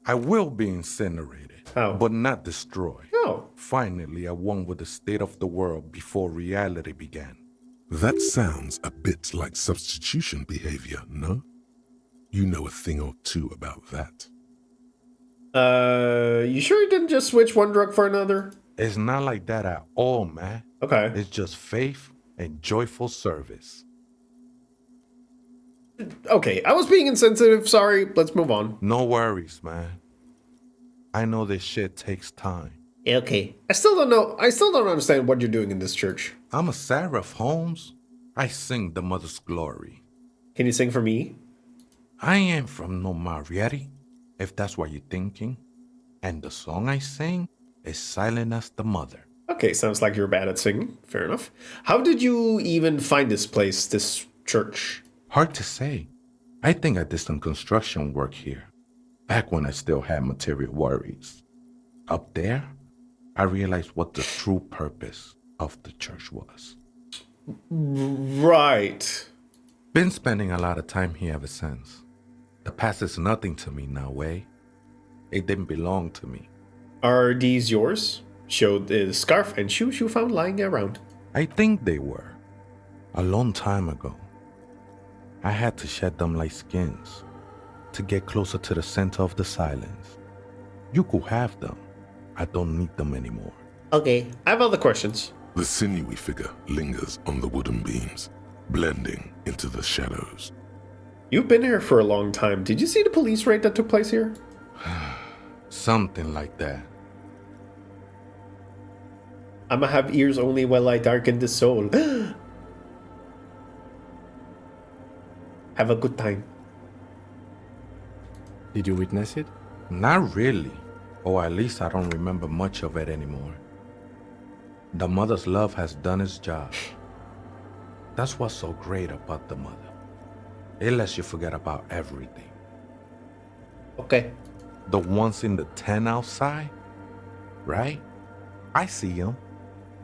I will be incinerated, How? but not destroyed. Oh. Finally, I won with the state of the world before reality began. That sounds a bit like substitution behavior, no? You know a thing or two about that. You sure you didn't just switch one drug for another? It's not like that at all, man. Okay. It's just faith and joyful service. Okay, I was being insensitive. Sorry. Let's move on. No worries, man. I know this shit takes time. Okay. I still don't know. I still don't understand what you're doing in this church. I'm a seraph, Holmes. I sing the Mother's glory. Can you sing for me? I ain't from no Marietti, if that's what you're thinking. And the song I sing is silent as the mother. Okay, sounds like you're bad at singing. Fair enough. How did you even find this place, this church? Hard to say. I think I did some construction work here, back when I still had material worries. Up there, I realized what the true purpose of the church was. Right. Been spending a lot of time here ever since. The past is nothing to me now, eh? It didn't belong to me. Are these yours? Showed the scarf and shoes you found lying around. I think they were. A long time ago. I had to shed them like skins to get closer to the center of the silence. You could have them. I don't need them anymore. Okay, I have other questions. The sinewy figure lingers on the wooden beams, blending into the shadows. You've been here for a long time. Did you see the police raid that took place here? Something like that. I'ma have ears only while I darken the soul. Have a good time. Did you witness it? Not really. Or at least I don't remember much of it anymore. The mother's love has done its job. That's what's so great about the mother. It lets you forget about everything. Okay. The ones in the tent outside, right? I see them.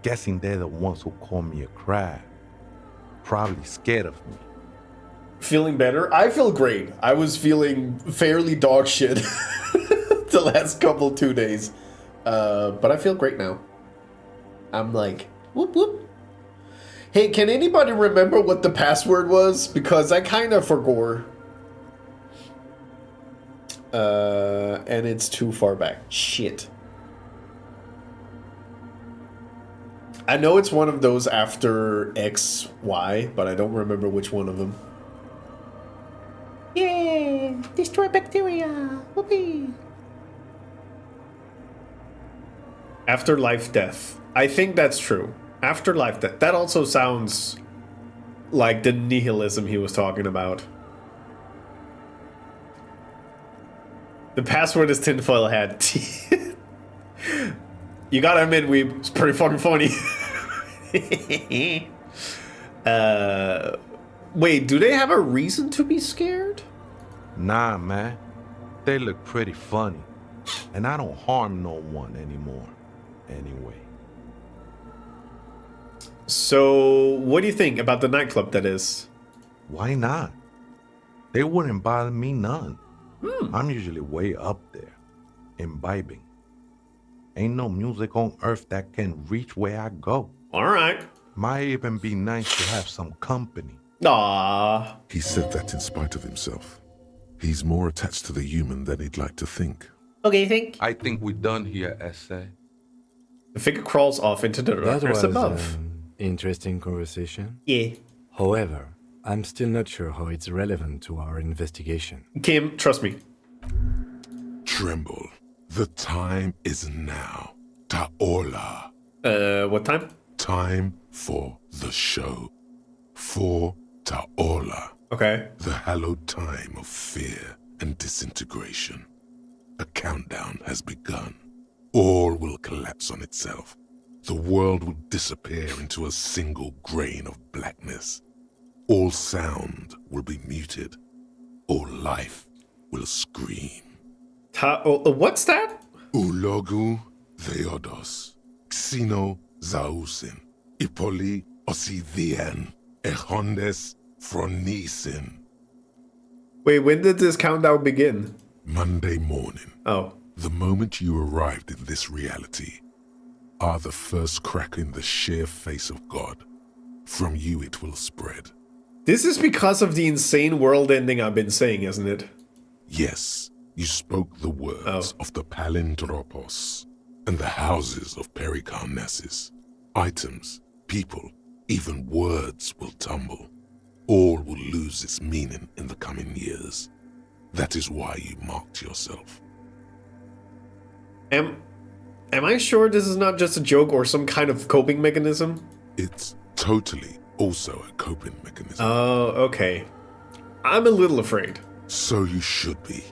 Guessing they're the ones who call me a crab. Probably scared of me. Feeling better? I feel great. I was feeling fairly dog shit the last 2 days. But I feel great now. I'm like, whoop whoop. Hey, can anybody remember what the password was? Because I kind of forgot. And it's too far back. Shit. I know it's one of those after X, Y, but I don't remember which one of them. Yeah, destroy bacteria. Whoopee. Afterlife death. I think that's true. Afterlife death. That also sounds like the nihilism he was talking about. The password is tinfoil hat. You gotta admit, it's pretty fucking funny. Wait, do they have a reason to be scared? Nah, man. They look pretty funny. And I don't harm no one anymore. Anyway. So, what do you think about the nightclub, that is? Why not? They wouldn't bother me none. I'm usually way up there, imbibing. Ain't no music on earth that can reach where I go. Alright. Might even be nice to have some company. Aww. He said that in spite of himself. He's more attached to the human than he'd like to think. Okay, think. I think we're done here, essay. The figure crawls off into the That darkness was above. an interesting conversation. Yeah. However, I'm still not sure how it's relevant to our investigation. Kim, trust me. Tremble. The time is now. Ta'ola. What time? Time for the show. For Ta'ola. Okay. The hallowed time of fear and disintegration. A countdown has begun. All will collapse on itself. The world will disappear into a single grain of blackness. All sound will be muted. All life will scream. What's that? Ulogu Theodos, Xeno Zausin, Ipoli Osidien, Echondes Fronisin. Wait, when did this countdown begin? Monday morning. Oh. The moment you arrived in this reality are the first crack in the sheer face of God. From you it will spread. This is because of the insane world ending I've been saying, isn't it? Yes, you spoke the words of the Palindropos and the houses of Pericarnassus. Items, people, even words will tumble. All will lose its meaning in the coming years. That is why you marked yourself. Am I sure this is not just a joke or some kind of coping mechanism? It's totally also a coping mechanism. Oh, okay. I'm a little afraid. So you should be.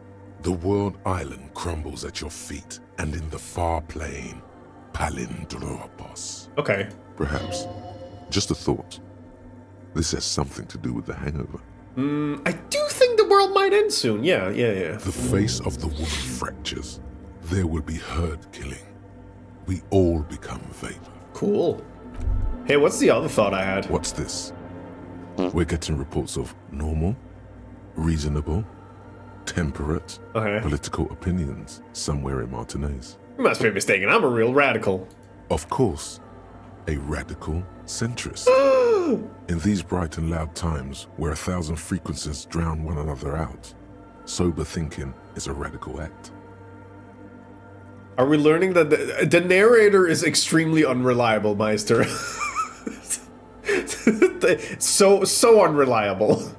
The world island crumbles at your feet, and in the far plain, Palindropos. Okay. Perhaps. Just a thought. This has something to do with the hangover. I do think the world might end soon. Yeah. The face of the woman fractures. There will be herd killing. We all become vapor. Cool. Hey, what's the other thought I had? What's this? We're getting reports of normal, reasonable, temperate, political opinions somewhere in Martinez. You must be mistaken. I'm a real radical. Of course. A radical centrist. In these bright and loud times where 1,000 frequencies drown one another out, sober thinking is a radical act. Are we learning that the narrator is extremely unreliable, Meister? so unreliable.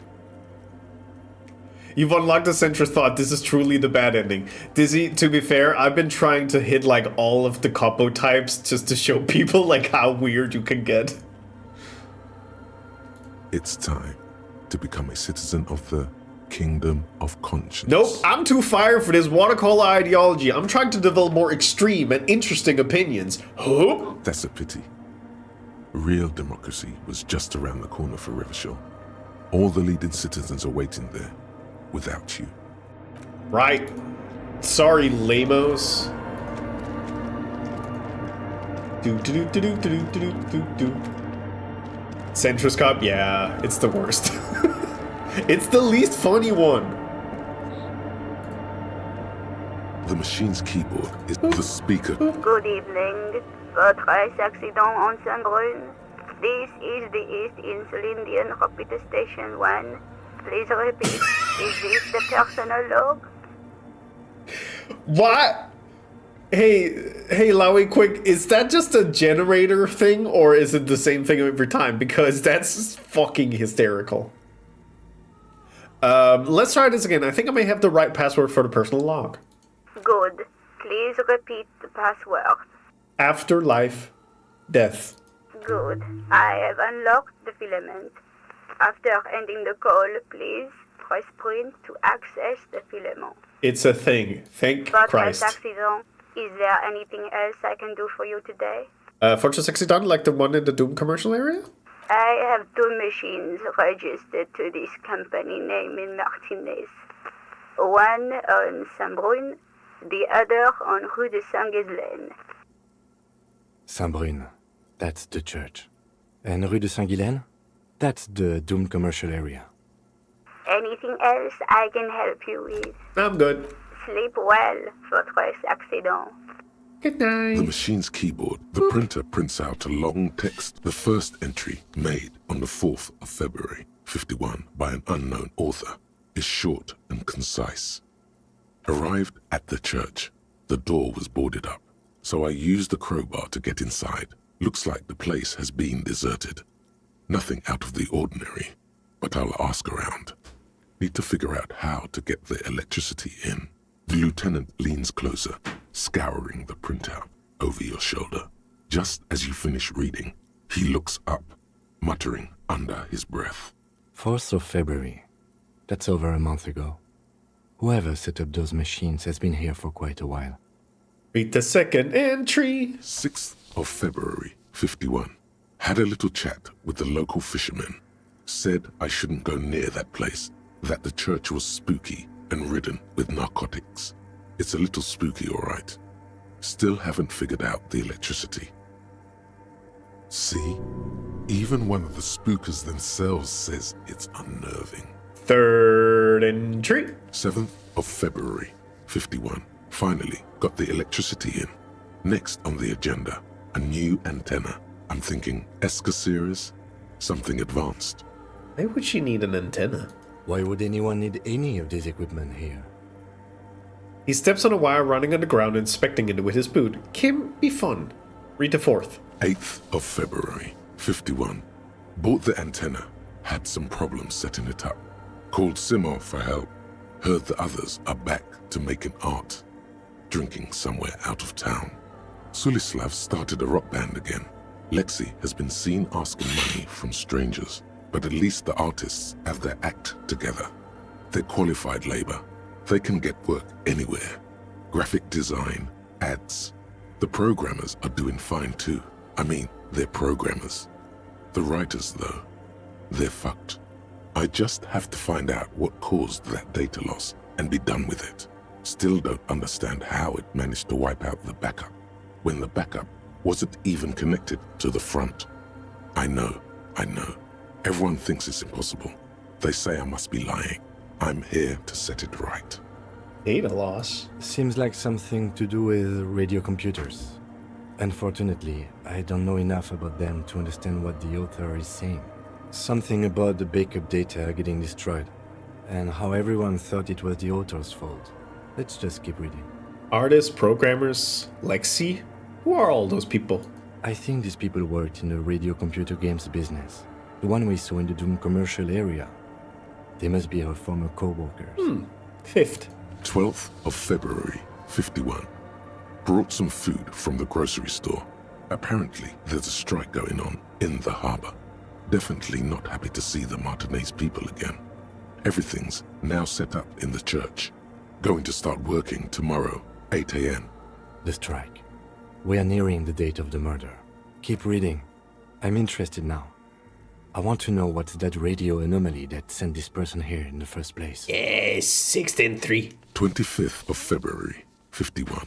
You've unlocked the centrist thought. This is truly the bad ending. Dizzy, to be fair, I've been trying to hit like all of the combo types just to show people like how weird you can get. It's time to become a citizen of the Kingdom of Conscience. Nope, I'm too fired for this watercolor ideology. I'm trying to develop more extreme and interesting opinions. Huh? That's a pity. Real democracy was just around the corner for Revachol. All the leading citizens are waiting there, without you. Right. Sorry, lamos. Centrist Cup? Yeah, it's the worst. It's the least funny one. The machine's keyboard is the speaker. Good evening. Votre accident en Saint-Brun. This is the East Insulindian Repeater Station 1. Please repeat. Is this the personal log? What? Hey, Lowy, quick, is that just a generator thing, or is it the same thing every time? Because that's fucking hysterical. Let's try this again. I think I may have the right password for the personal log. Good. Please repeat the password. Afterlife. Death. Good. I have unlocked the filament. After ending the call, please press print to access the filament. It's a thing. Thank Christ. Accident. Is there anything else I can do for you today? Fortress Accident, like the one in the Doom commercial area? I have 2 machines registered to this company name in Martinez. One on Saint-Brun, the other on Rue de Saint-Ghislaine. Saint-Brun, that's the church. And Rue de Saint-Ghislaine, that's the Doom commercial area. Anything else I can help you with? I'm good. Sleep well, Fortress Accident. Good night. The machine's keyboard, the printer prints out a long text. The first entry, made on the 4th of February, 51, by an unknown author, is short and concise. Arrived at the church. The door was boarded up, so I used the crowbar to get inside. Looks like the place has been deserted. Nothing out of the ordinary, but I'll ask around. Need to figure out how to get the electricity in. The lieutenant leans closer, scouring the printout over your shoulder. Just as you finish reading, he looks up, muttering under his breath. 4th of February. That's over a month ago. Whoever set up those machines has been here for quite a while. Read the second entry. 6th of February, 51. Had a little chat with the local fishermen. Said I shouldn't go near that place, that the church was spooky and ridden with narcotics. It's a little spooky, all right. Still haven't figured out the electricity. See? Even one of the spookers themselves says it's unnerving. 3rd entry. 7th of February, 51. Finally got the electricity in. Next on the agenda, a new antenna. I'm thinking ESCA series, something advanced. Why would she need an antenna? Why would anyone need any of this equipment here? He steps on a wire running underground, inspecting it with his boot. Can be fun. Read the 4th. 8th of February, 51. Bought the antenna. Had some problems setting it up. Called Simon for help. Heard the others are back to making art. Drinking somewhere out of town. Sulislav started a rock band again. Lexi has been seen asking money from strangers, but at least the artists have their act together. They're qualified labor. They can get work anywhere. Graphic design, ads. The programmers are doing fine too. I mean, they're programmers. The writers, though, they're fucked. I just have to find out what caused that data loss and be done with it. Still don't understand how it managed to wipe out the backup, when the backup wasn't even connected to the front. I know. Everyone thinks it's impossible. They say I must be lying. I'm here to set it right. Data loss? Seems like something to do with radio computers. Unfortunately, I don't know enough about them to understand what the author is saying. Something about the backup data getting destroyed, and how everyone thought it was the author's fault. Let's just keep reading. Artists, programmers, Lexi? Who are all those people? I think these people worked in the radio computer games business. The one we saw in the Doom commercial area. They must be her former co-workers. 5th. 12th of February, 51. Brought some food from the grocery store. Apparently, there's a strike going on in the harbor. Definitely not happy to see the Martinez people again. Everything's now set up in the church. Going to start working tomorrow, 8 a.m. The strike. We are nearing the date of the murder. Keep reading. I'm interested now. I want to know what's that radio anomaly that sent this person here in the first place. Yes, 16-3. 25th of February, 51.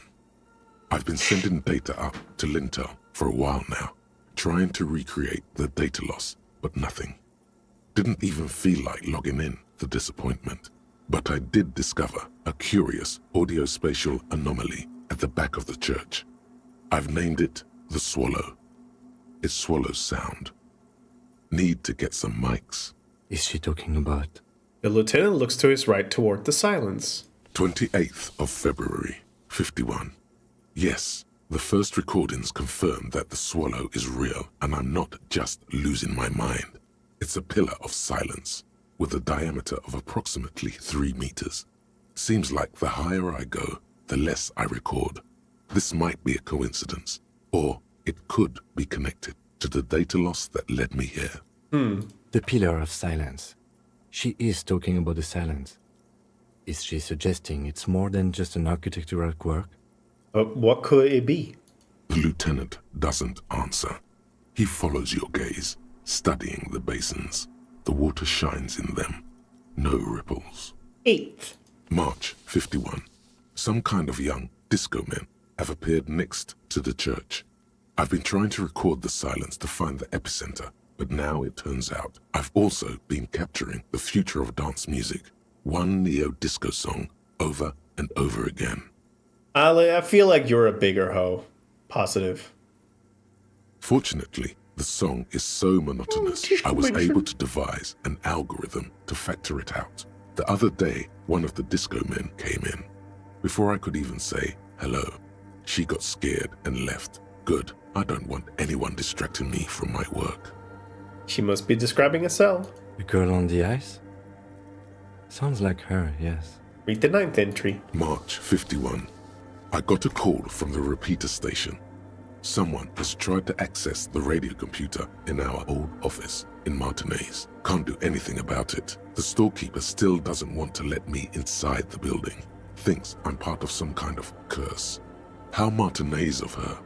I've been sending data up to Lintel for a while now, trying to recreate the data loss, but nothing. Didn't even feel like logging in, the disappointment. But I did discover a curious audio-spatial anomaly at the back of the church. I've named it the Swallow. It swallows sound. Need to get some mics. Is she talking about? The lieutenant looks to his right toward the silence. 28th of February, 51. Yes, the first recordings confirm that the swallow is real and I'm not just losing my mind. It's a pillar of silence with a diameter of approximately 3 meters. Seems like the higher I go, the less I record. This might be a coincidence, or it could be connected to the data loss that led me here. The pillar of silence. She is talking about the silence. Is she suggesting it's more than just an architectural quirk? What could it be? The lieutenant doesn't answer. He follows your gaze, studying the basins. The water shines in them. No ripples. 8th. March 51. Some kind of young disco men have appeared next to the church. I've been trying to record the silence to find the epicenter, but now it turns out I've also been capturing the future of dance music. One neo-disco song over and over again. Ali, I feel like you're a bigger hoe. Positive. Fortunately, the song is so monotonous, I was able to devise an algorithm to factor it out. The other day, one of the disco men came in. Before I could even say hello, she got scared and left. Good, I don't want anyone distracting me from my work. She must be describing a cell. The girl on the ice? Sounds like her, yes. Read the 9th entry. March 51. I got a call from the repeater station. Someone has tried to access the radio computer in our old office in Martinez. Can't do anything about it. The storekeeper still doesn't want to let me inside the building. Thinks I'm part of some kind of curse. How Martinez of her.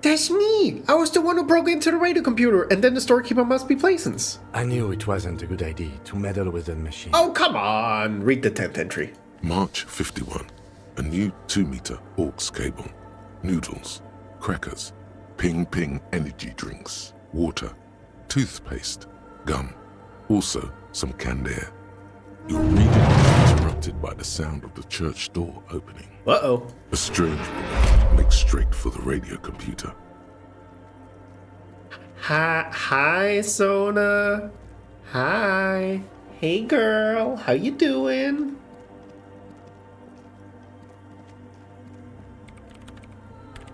That's me! I was the one who broke into the radio computer, and then the storekeeper must be Plaisance. I knew it wasn't a good idea to meddle with that machine. Oh, come on! Read the 10th entry. March 51. A new 2-meter aux cable. Noodles. Crackers. Ping energy drinks. Water. Toothpaste. Gum. Also some canned air. Your reading is interrupted by the sound of the church door opening. Uh-oh. A strange woman makes straight for the radio computer. Hi, Sona. Hi. Hey, girl. How you doing?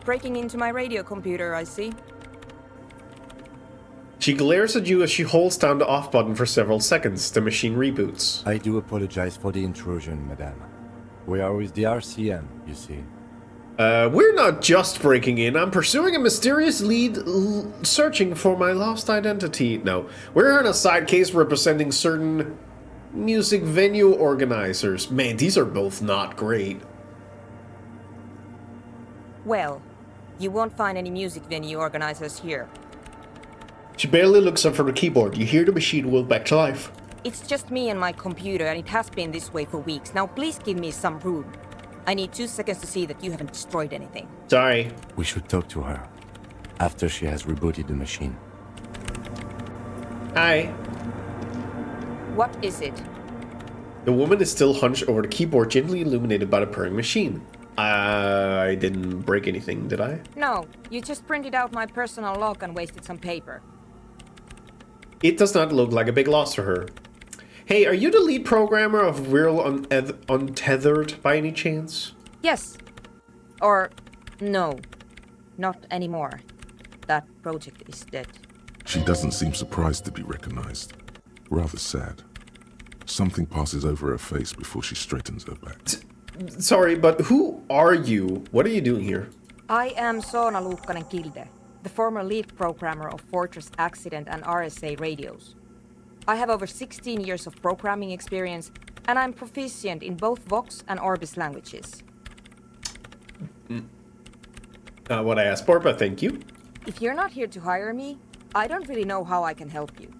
Breaking into my radio computer, I see. She glares at you as she holds down the off button for several seconds. The machine reboots. I do apologize for the intrusion, madame. We are with the RCM, you see. We're not just breaking in. I'm pursuing a mysterious lead searching for my lost identity. No, we're in a side case representing certain music venue organizers. Man, these are both not great. Well, you won't find any music venue organizers here. She barely looks up from the keyboard. You hear the machine will back to life. It's just me and my computer, and it has been this way for weeks. Now please give me some room. I need 2 seconds to see that you haven't destroyed anything. Sorry. We should talk to her after she has rebooted the machine. Hi. What is it? The woman is still hunched over the keyboard, gently illuminated by the purring machine. I didn't break anything, did I? No, you just printed out my personal log and wasted some paper. It does not look like a big loss to her. Hey, are you the lead programmer of Real Untethered by any chance? Yes. Or no, not anymore. That project is dead. She doesn't seem surprised to be recognized. Rather sad. Something passes over her face before she straightens her back. Sorry, but who are you? What are you doing here? I am Soona Luukkanen-Kilde, the former lead programmer of Fortress Accident and RSA radios. I have over 16 years of programming experience, and I'm proficient in both Vox and Orbis languages. Not what I asked for, but thank you. If you're not here to hire me, I don't really know how I can help you.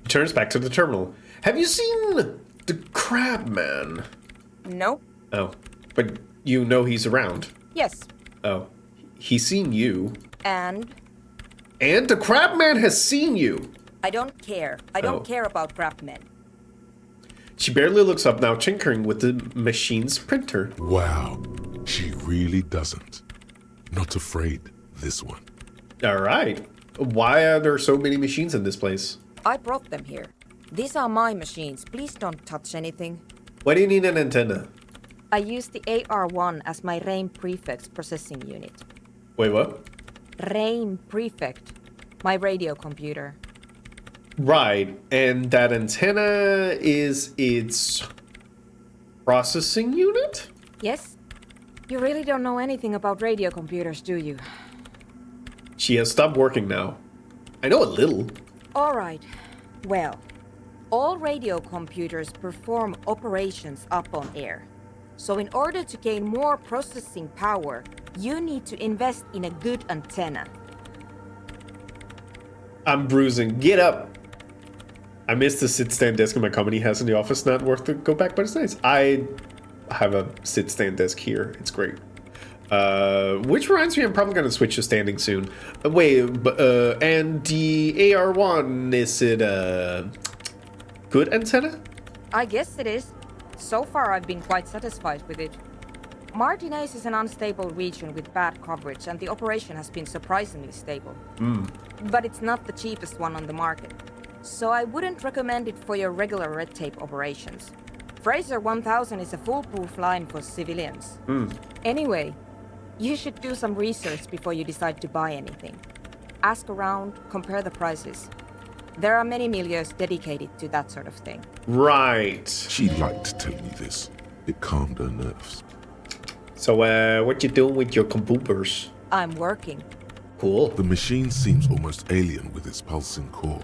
He turns back to the terminal. Have you seen the Crab Man? Nope. Oh, but you know he's around. Yes. Oh, he's seen you. And? And the Crab Man has seen you. I don't care. I don't care about crab men. She barely looks up now, tinkering with the machine's printer. Wow, she really doesn't. Not afraid, this one. All right. Why are there so many machines in this place? I brought them here. These are my machines. Please don't touch anything. Why do you need an antenna? I use the AR1 as my RAIN prefix processing unit. Wait, what? RAIN prefect. My radio computer. Right, and that antenna is its processing unit? Yes? You really don't know anything about radio computers, do you? She has stopped working now. I know a little. All right. Well, all radio computers perform operations up on air. So in order to gain more processing power, you need to invest in a good antenna. I'm bruising. Get up! I miss the sit-stand desk my company has in the office. Not worth to go back, but it's nice. I have a sit-stand desk here. It's great. Which reminds me, I'm probably going to switch to standing soon. Wait, and the AR1, is it a good antenna? I guess it is. So far, I've been quite satisfied with it. Martinez is an unstable region with bad coverage, and the operation has been surprisingly stable. But it's not the cheapest one on the market. So I wouldn't recommend it for your regular red tape operations. Fraser 1000 is a foolproof line for civilians. Anyway, you should do some research before you decide to buy anything. Ask around, compare the prices. There are many milieus dedicated to that sort of thing. Right. She liked telling me this. It calmed her nerves. So, what you doing with your computers? I'm working. Cool. The machine seems almost alien with its pulsing core.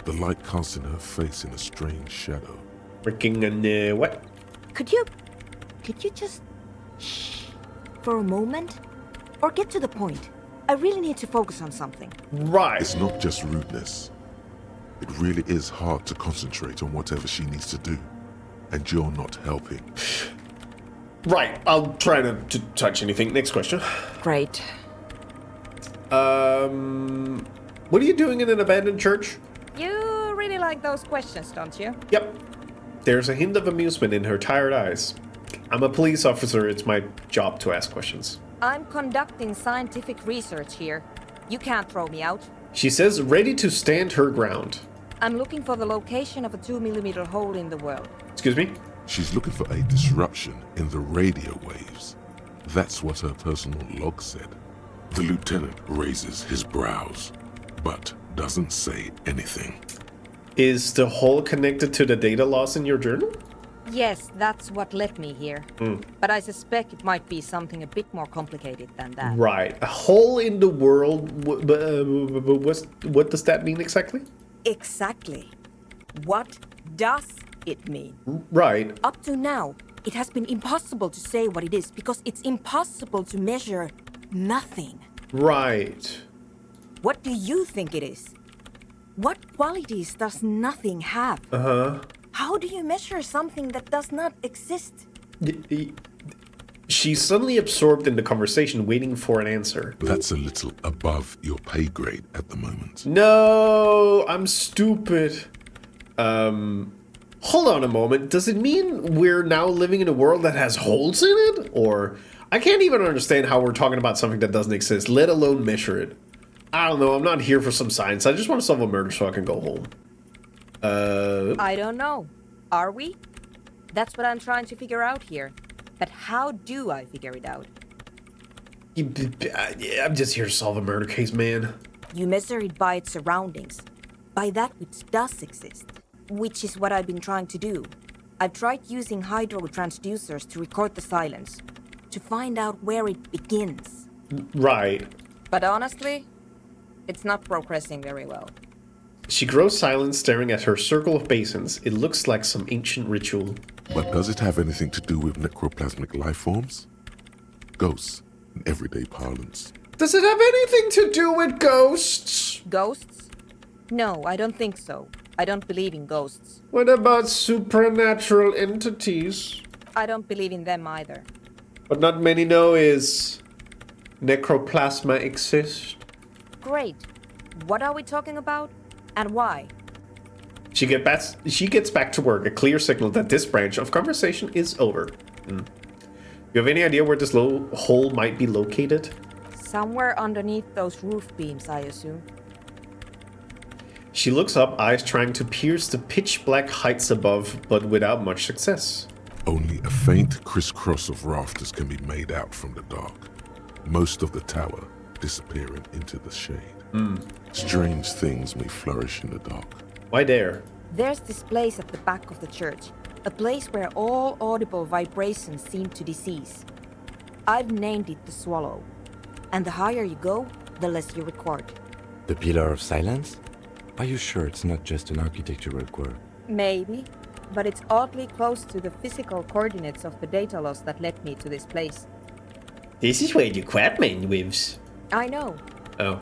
The light casting her face in a strange shadow. Working on, what? Could you just shh for a moment? Or get to the point. I really need to focus on something. Right. It's not just rudeness. It really is hard to concentrate on whatever she needs to do. And you're not helping. Right. I'll try not to touch anything. Next question. Great. What are you doing in an abandoned church? You really like those questions, don't you? Yep. There's a hint of amusement in her tired eyes. I'm a police officer. It's my job to ask questions. I'm conducting scientific research here. You can't throw me out. She says, ready to stand her ground. I'm looking for the location of a 2mm hole in the world. Excuse me? She's looking for a disruption in the radio waves. That's what her personal log said. The lieutenant raises his brows, but doesn't say anything. Is the hole connected to the data loss in your journal? Yes, that's what led me here. But I suspect it might be something a bit more complicated than that. Right. A hole in the world. What does that mean exactly? Exactly. What does it mean? Right. Up to now, it has been impossible to say what it is because it's impossible to measure nothing. Right. What do you think it is? What qualities does nothing have? Uh-huh. How do you measure something that does not exist? She's suddenly absorbed in the conversation, waiting for an answer. That's a little above your pay grade at the moment. No, I'm stupid. Hold on a moment. Does it mean we're now living in a world that has holes in it? Or I can't even understand how we're talking about something that doesn't exist, let alone measure it. I don't know. I'm not here for some science. I just want to solve a murder so I can go home. I don't know. Are we? That's what I'm trying to figure out here. But how do I figure it out? I'm just here to solve a murder case, man. You measure it by its surroundings, by that which does exist, which is what I've been trying to do. I've tried using hydro transducers to record the silence, to find out where it begins. Right. But honestly, it's not progressing very well. She grows silent, staring at her circle of basins. It looks like some ancient ritual. But does it have anything to do with necroplasmic life forms? Ghosts, in everyday parlance. Does it have anything to do with ghosts? Ghosts? No, I don't think so. I don't believe in ghosts. What about supernatural entities? I don't believe in them either. What not many know is necroplasma exists. Great. What are we talking about? And why? She gets back to work, a clear signal that this branch of conversation is over. You have any idea where this hole might be located? Somewhere underneath those roof beams, I assume. She looks up, eyes trying to pierce the pitch-black heights above, but without much success. Only a faint crisscross of rafters can be made out from the dark. Most of the tower disappearing into the shade. Strange things may flourish in the dark. Why there? There's this place at the back of the church. A place where all audible vibrations seem to decease. I've named it the Swallow. And the higher you go, the less you record. The Pillar of Silence? Are you sure it's not just an architectural quirk? Maybe, but it's oddly close to the physical coordinates of the data loss that led me to this place. This is where the Crabman lives. I know. Oh.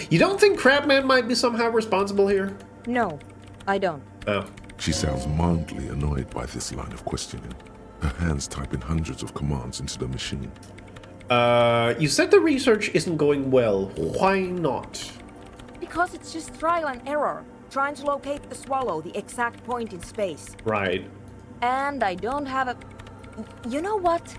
You don't think Crabman might be somehow responsible here? No, I don't. Oh. She sounds mildly annoyed by this line of questioning. Her hands typing hundreds of commands into the machine. You said the research isn't going well. Why not? Because it's just trial and error. Trying to locate the Swallow, the exact point in space. Right. And I don't have a... You know what?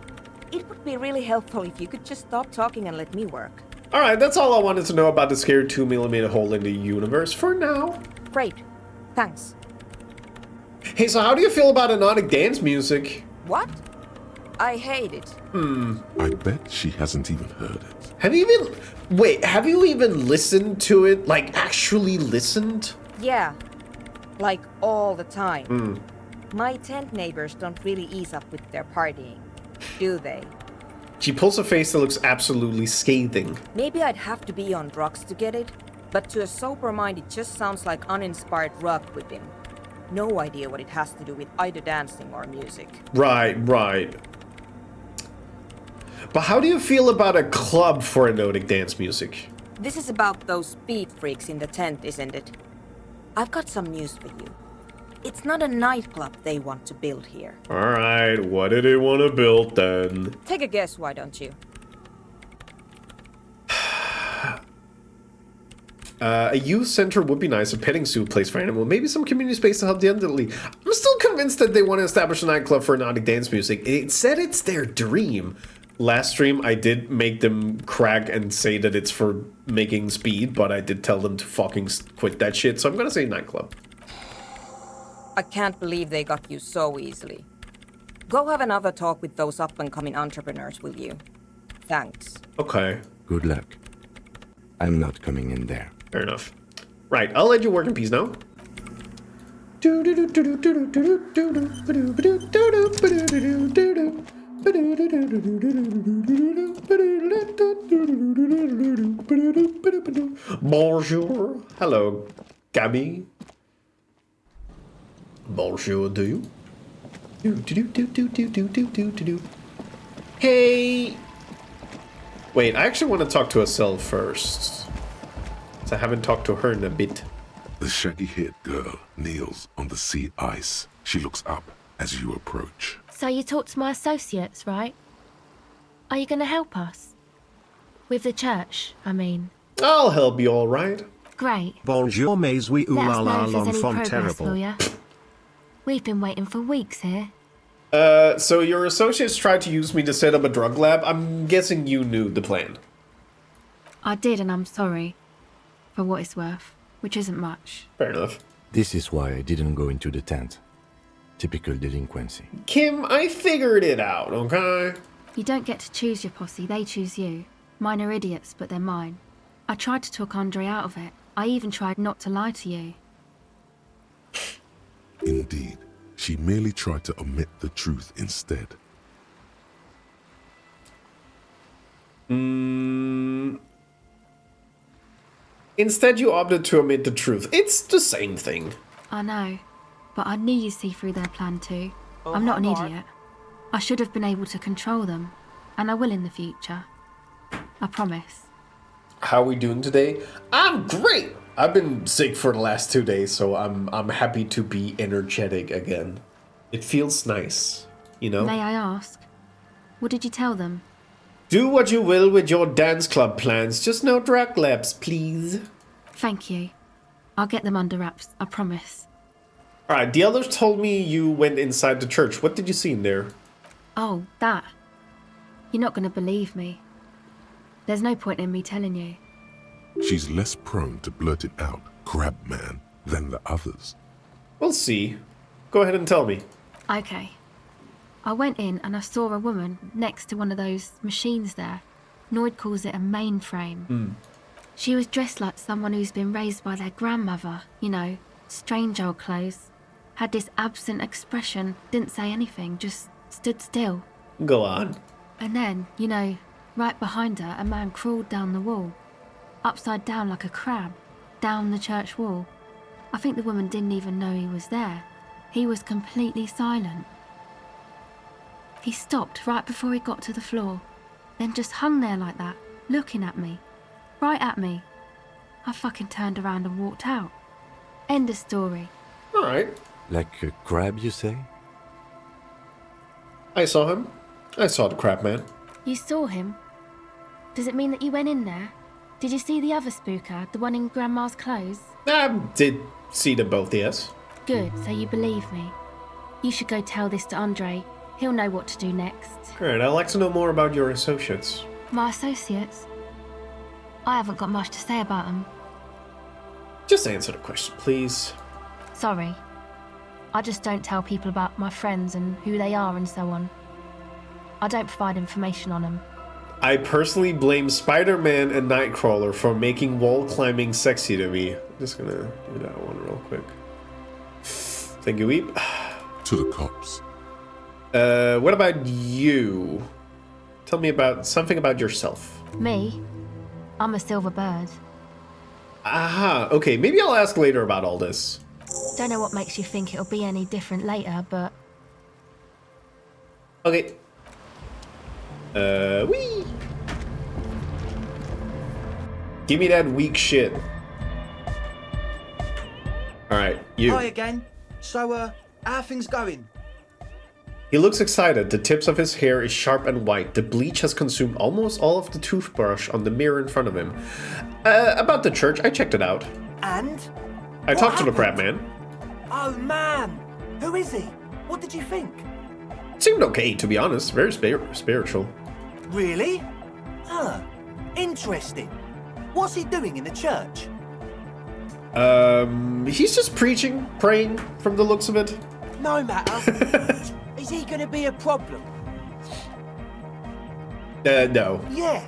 It would be really helpful if you could just stop talking and let me work. Alright, that's all I wanted to know about the scared 2mm hole in the universe for now. Great. Thanks. Hey, so how do you feel about anodic dance music? What? I hate it. I bet she hasn't even heard it. Have you even listened to it? Like, actually listened? Yeah. Like, all the time. My tent neighbors don't really ease up with their partying, do they? She pulls a face that looks absolutely scathing. Maybe I'd have to be on drugs to get it, but to a sober mind it just sounds like uninspired rock whipping. No idea what it has to do with either dancing or music. Right. But how do you feel about a club for anodic dance music? This is about those speed freaks in the tent, isn't it? I've got some news for you. It's not a nightclub they want to build here. Alright, what do they want to build then? Take a guess, why don't you? A youth center would be nice, a petting zoo place for animals, maybe some community space to help the elderly. I'm still convinced that they want to establish a nightclub for anodic dance music. It said it's their dream. Last stream, I did make them crack and say that it's for making speed, but I did tell them to fucking quit that shit, so I'm gonna say nightclub. I can't believe they got you so easily. Go have another talk with those up-and-coming entrepreneurs, will you? Thanks. Okay. Good luck. I'm not coming in there. Fair enough. Right, I'll let you work in peace now. Bonjour. Hello, Gabby. Bonjour, do you? Hey! Wait, I actually want to talk to Estelle first. I haven't talked to her in a bit. The shaggy-haired girl kneels on the sea ice. She looks up as you approach. So you talked to my associates, right? Are you going to help us? With the church, I mean. I'll help you, all right. Great. Bonjour, mais oui, Let us know if there's any l'enfant progress, terrible. will ya? We've been waiting for weeks here. So your associates tried to use me to set up a drug lab. I'm guessing you knew the plan. I did, and I'm sorry. For what it's worth, which isn't much. Fair enough. This is why I didn't go into the tent. Typical delinquency. Kim, I figured it out, okay? You don't get to choose your posse, they choose you. Mine are idiots, but they're mine. I tried to talk Andre out of it. I even tried not to lie to you. Indeed, she merely tried to omit the truth instead. Instead, you opted to omit the truth. It's the same thing. I know, but I knew you'd see through their plan too. I'm not an idiot. I should have been able to control them, and I will in the future. I promise. How are we doing today? I'm great! I've been sick for the last 2 days, so I'm happy to be energetic again. It feels nice, you know? May I ask, what did you tell them? Do what you will with your dance club plans, just no drug labs, please. Thank you. I'll get them under wraps, I promise. Alright, the others told me you went inside the church. What did you see in there? Oh, that. You're not going to believe me. There's no point in me telling you. She's less prone to blurt it out, crab man, than the others. We'll see. Go ahead and tell me. Okay. I went in and I saw a woman next to one of those machines there. Noid calls it a mainframe. She was dressed like someone who's been raised by their grandmother, you know, strange old clothes. Had this absent expression, didn't say anything, just stood still. Go on. And then, you know, right behind her, a man crawled down the wall. Upside down like a crab, down the church wall. I think the woman didn't even know he was there. He was completely silent. He stopped right before he got to the floor, then just hung there like that, looking at me. Right at me. I fucking turned around and walked out. End of story. Alright. Like a crab, you say? I saw him. I saw the crab man. You saw him? Does it mean that you went in there? Did you see the other spooker, the one in Grandma's clothes? I did see them both, yes. Good, so you believe me. You should go tell this to Andre. He'll know what to do next. Alright, I'd like to know more about your associates. My associates? I haven't got much to say about them. Just answer the question, please. Sorry. I just don't tell people about my friends and who they are and so on. I don't provide information on them. I personally blame Spider-Man and Nightcrawler for making wall climbing sexy to me. I'm just gonna do that one real quick. Thank you, Weep. To the cops. What about you? Tell me about something about yourself. Me? I'm a silver bird. Aha, okay, maybe I'll ask later about all this. Don't know what makes you think it'll be any different later, but... Okay. Wee! Give me that weak shit. Alright, you. Hi again. So, how are things going? He looks excited. The tips of his hair is sharp and white. The bleach has consumed almost all of the toothbrush on the mirror in front of him. About the church, I checked it out. And? I What talked to the happened? crab man. Oh, man. Who is he? What did you think? Seemed okay, to be honest. Very spiritual. Really? Huh. Interesting. What's he doing in the church? He's just preaching, praying, from the looks of it. No matter. Is he going to be a problem? No. Yeah.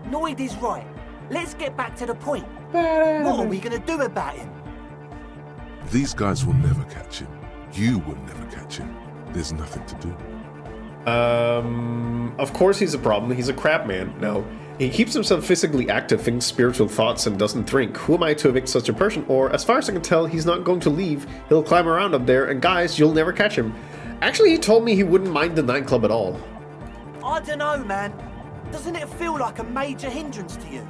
Noid is right. Let's get back to the point. What are we gonna do about him? These guys will never catch him. You will never catch him. There's nothing to do. Of course he's a problem. He's a crab man. No. He keeps himself physically active, thinks spiritual thoughts, and doesn't drink. Who am I to evict such a person? Or, as far as I can tell, he's not going to leave. He'll climb around up there, and guys, you'll never catch him. Actually, he told me he wouldn't mind the nightclub at all. I don't know, man. Doesn't it feel like a major hindrance to you?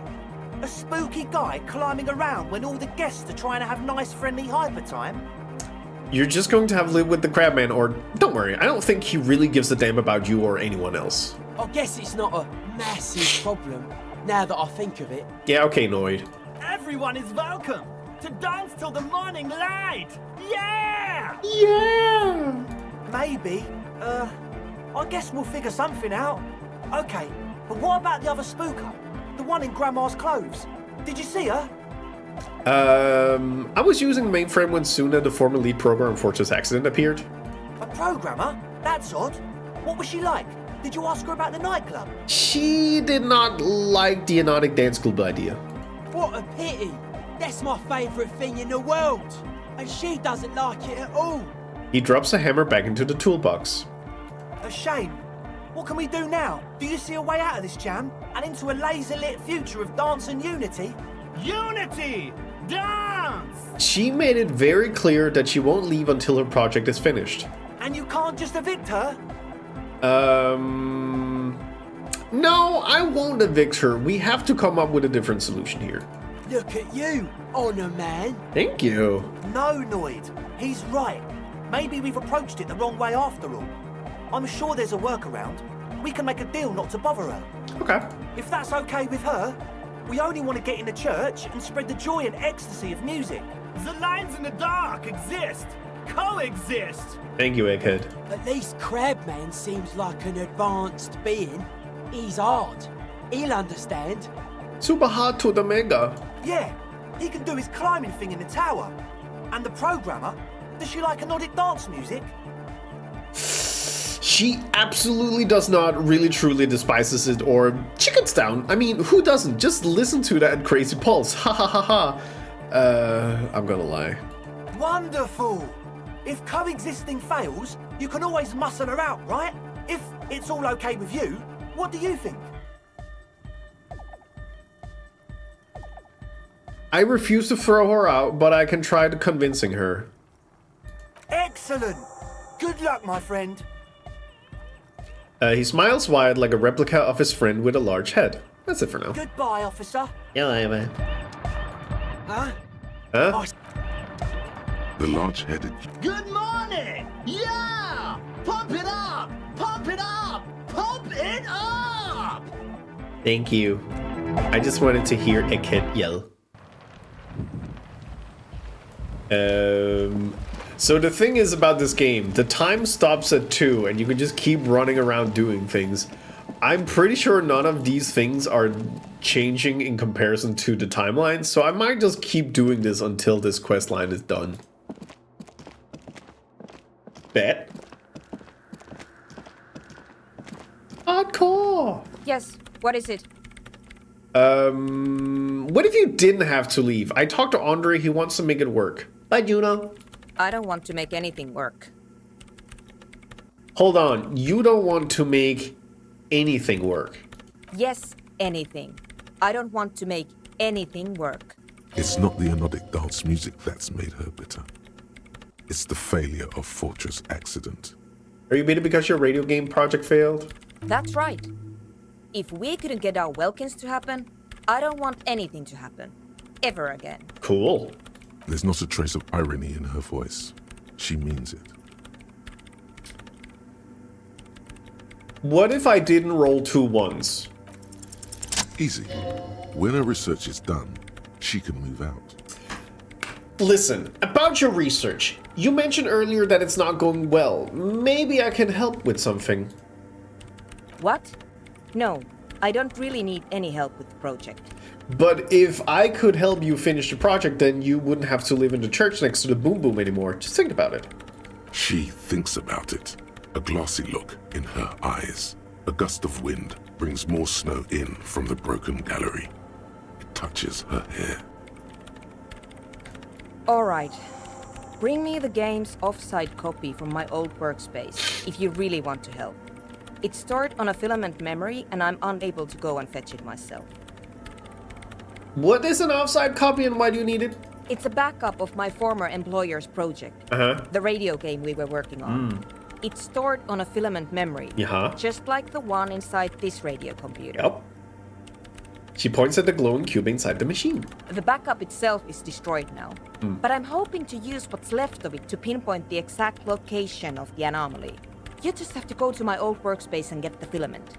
A spooky guy climbing around when all the guests are trying to have nice, friendly hyper time? You're just going to have to live with the crabman, or don't worry, I don't think he really gives a damn about you or anyone else. I guess it's not a massive problem, now that I think of it. Yeah, okay, Noid. Everyone is welcome to dance till the morning light! Yeah! Yeah! Maybe. I guess we'll figure something out. Okay, but what about the other spooker? The one in Grandma's clothes? Did you see her? I was using mainframe when Suna, the former lead programmer Fortress Accident, appeared. A programmer? That's odd. What was she like? Did you ask her about the nightclub? She did not like the Anodic Dance Club idea. What a pity! That's my favourite thing in the world! And she doesn't like it at all! He drops a hammer back into the toolbox. A shame. What can we do now? Do you see a way out of this jam? And into a laser-lit future of dance and unity? Unity! Dance! She made it very clear that she won't leave until her project is finished. And you can't just evict her? No, I won't evict her. We have to come up with a different solution here. Look at you, Honor Man. Thank you. No, Noid. He's right. Maybe we've approached it the wrong way after all. I'm sure there's a workaround. We can make a deal not to bother her. Okay. If that's okay with her, we only want to get in the church and spread the joy and ecstasy of music. The lines in the dark exist. Coexist. Thank you, Egghead. At least Crabman seems like an advanced being. He's hard. He'll understand. Super hard to the mega. Yeah, he can do his climbing thing in the tower. And the programmer, does she like Anodic dance music? She absolutely does not, really truly despises it or chickens down. I mean, who doesn't? Just listen to that crazy pulse. Ha ha ha ha. I'm gonna lie. Wonderful! If coexisting fails, you can always muscle her out, right? If it's all okay with you, what do you think? I refuse to throw her out, but I can try to convincing her. Excellent! Good luck, my friend. He smiles wide like a replica of his friend with a large head. That's it for now. Goodbye, officer. Yeah, man. Huh? Huh? The large-headed. Good morning! Yeah! Pump it up! Pump it up! Pump it up! Thank you. I just wanted to hear Egghead yell. So the thing is about this game, the time stops at 2 and you can just keep running around doing things. I'm pretty sure none of these things are changing in comparison to the timeline, so I might just keep doing this until this quest line is done. Bet. Hardcore! Yes, what is it? What if you didn't have to leave? I talked to Andre, he wants to make it work. Bye, Juno. I don't want to make anything work. Hold on, you don't want to make anything work? Yes, anything. I don't want to make anything work. It's not the Anodic dance music that's made her bitter. It's the failure of Fortress Accident. Are you bitter because your radio game project failed? That's right. If we couldn't get our Welkins to happen, I don't want anything to happen. Ever again. Cool. There's not a trace of irony in her voice. She means it. What if I didn't roll 2 ones? Easy. When her research is done, she can move out. Listen, about your research. You mentioned earlier that it's not going well. Maybe I can help with something. What? No, I don't really need any help with the project. But if I could help you finish the project, then you wouldn't have to live in the church next to the Boom Boom anymore. Just think about it. She thinks about it. A glassy look in her eyes. A gust of wind brings more snow in from the broken gallery. It touches her hair. Alright. Bring me the game's offsite copy from my old workspace, if you really want to help. It's stored on a filament memory, and I'm unable to go and fetch it myself. What is an offsite copy and why do you need it? It's a backup of my former employer's project. The radio game we were working on. It's stored on a filament memory, just like the one inside this radio computer. Yep. She points at the glowing cube inside the machine. The backup itself is destroyed now, but I'm hoping to use what's left of it to pinpoint the exact location of the anomaly. You just have to go to my old workspace and get the filament.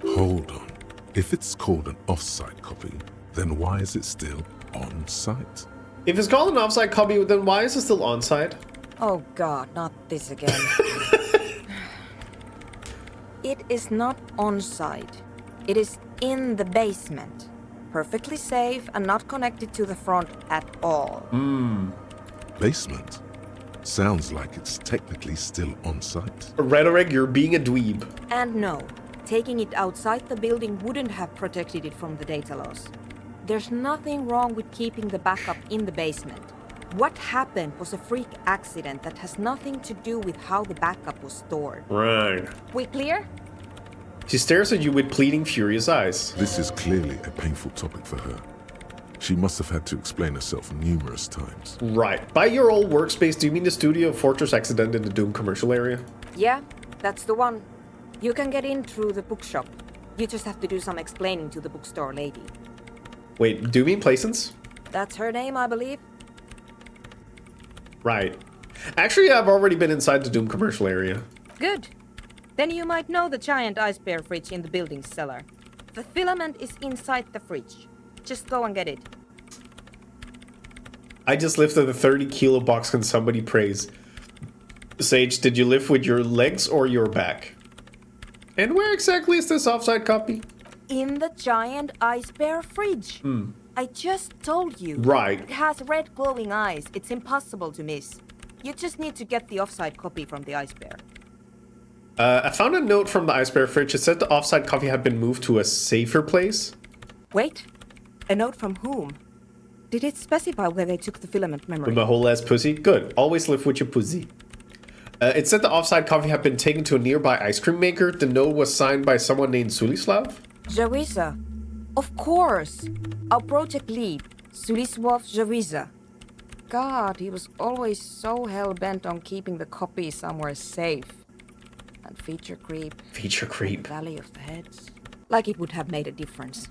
Hold on. If it's called an offsite copy, then why is it still on site? If it's called an offsite copy, then why is it still on site? Oh god, not this again. It is not on site. It is in the basement. Perfectly safe and not connected to the front at all. Basement? Sounds like it's technically still on site. Rhetoric, you're being a dweeb. And no, taking it outside the building wouldn't have protected it from the data loss. There's nothing wrong with keeping the backup in the basement. What happened was a freak accident that has nothing to do with how the backup was stored. Right. We clear? She stares at you with pleading, furious eyes. This is clearly a painful topic for her. She must have had to explain herself numerous times. Right. By your old workspace, do you mean the studio of Fortress Accident in the Doom commercial area? Yeah, that's the one. You can get in through the bookshop. You just have to do some explaining to the bookstore lady. Wait, do you mean Placence? That's her name, I believe. Right. Actually, I've already been inside the Doom commercial area. Good. Then you might know the giant ice bear fridge in the building's cellar. The filament is inside the fridge. Just go and get it. I just lifted a 30-kilo box. Can somebody praise? Sage, did you lift with your legs or your back? And where exactly is this offsite copy? In the giant ice bear fridge. I just told you. Right. It has red glowing eyes. It's impossible to miss. You just need to get the offsite copy from the ice bear. I found a note from the ice bear fridge. It said the offsite copy had been moved to a safer place. Wait. A note from whom? Did it specify where they took the filament memory? With my whole ass pussy? Good. Always live with your pussy. It said the offsite copy had been taken to a nearby ice cream maker. The note was signed by someone named Sulislav. Jawiza. Of course. Our project lead, Sulisław Jawiza. God, he was always so hell-bent on keeping the copy somewhere safe. And feature creep. Feature creep. Valley of the Heads. Like it would have made a difference.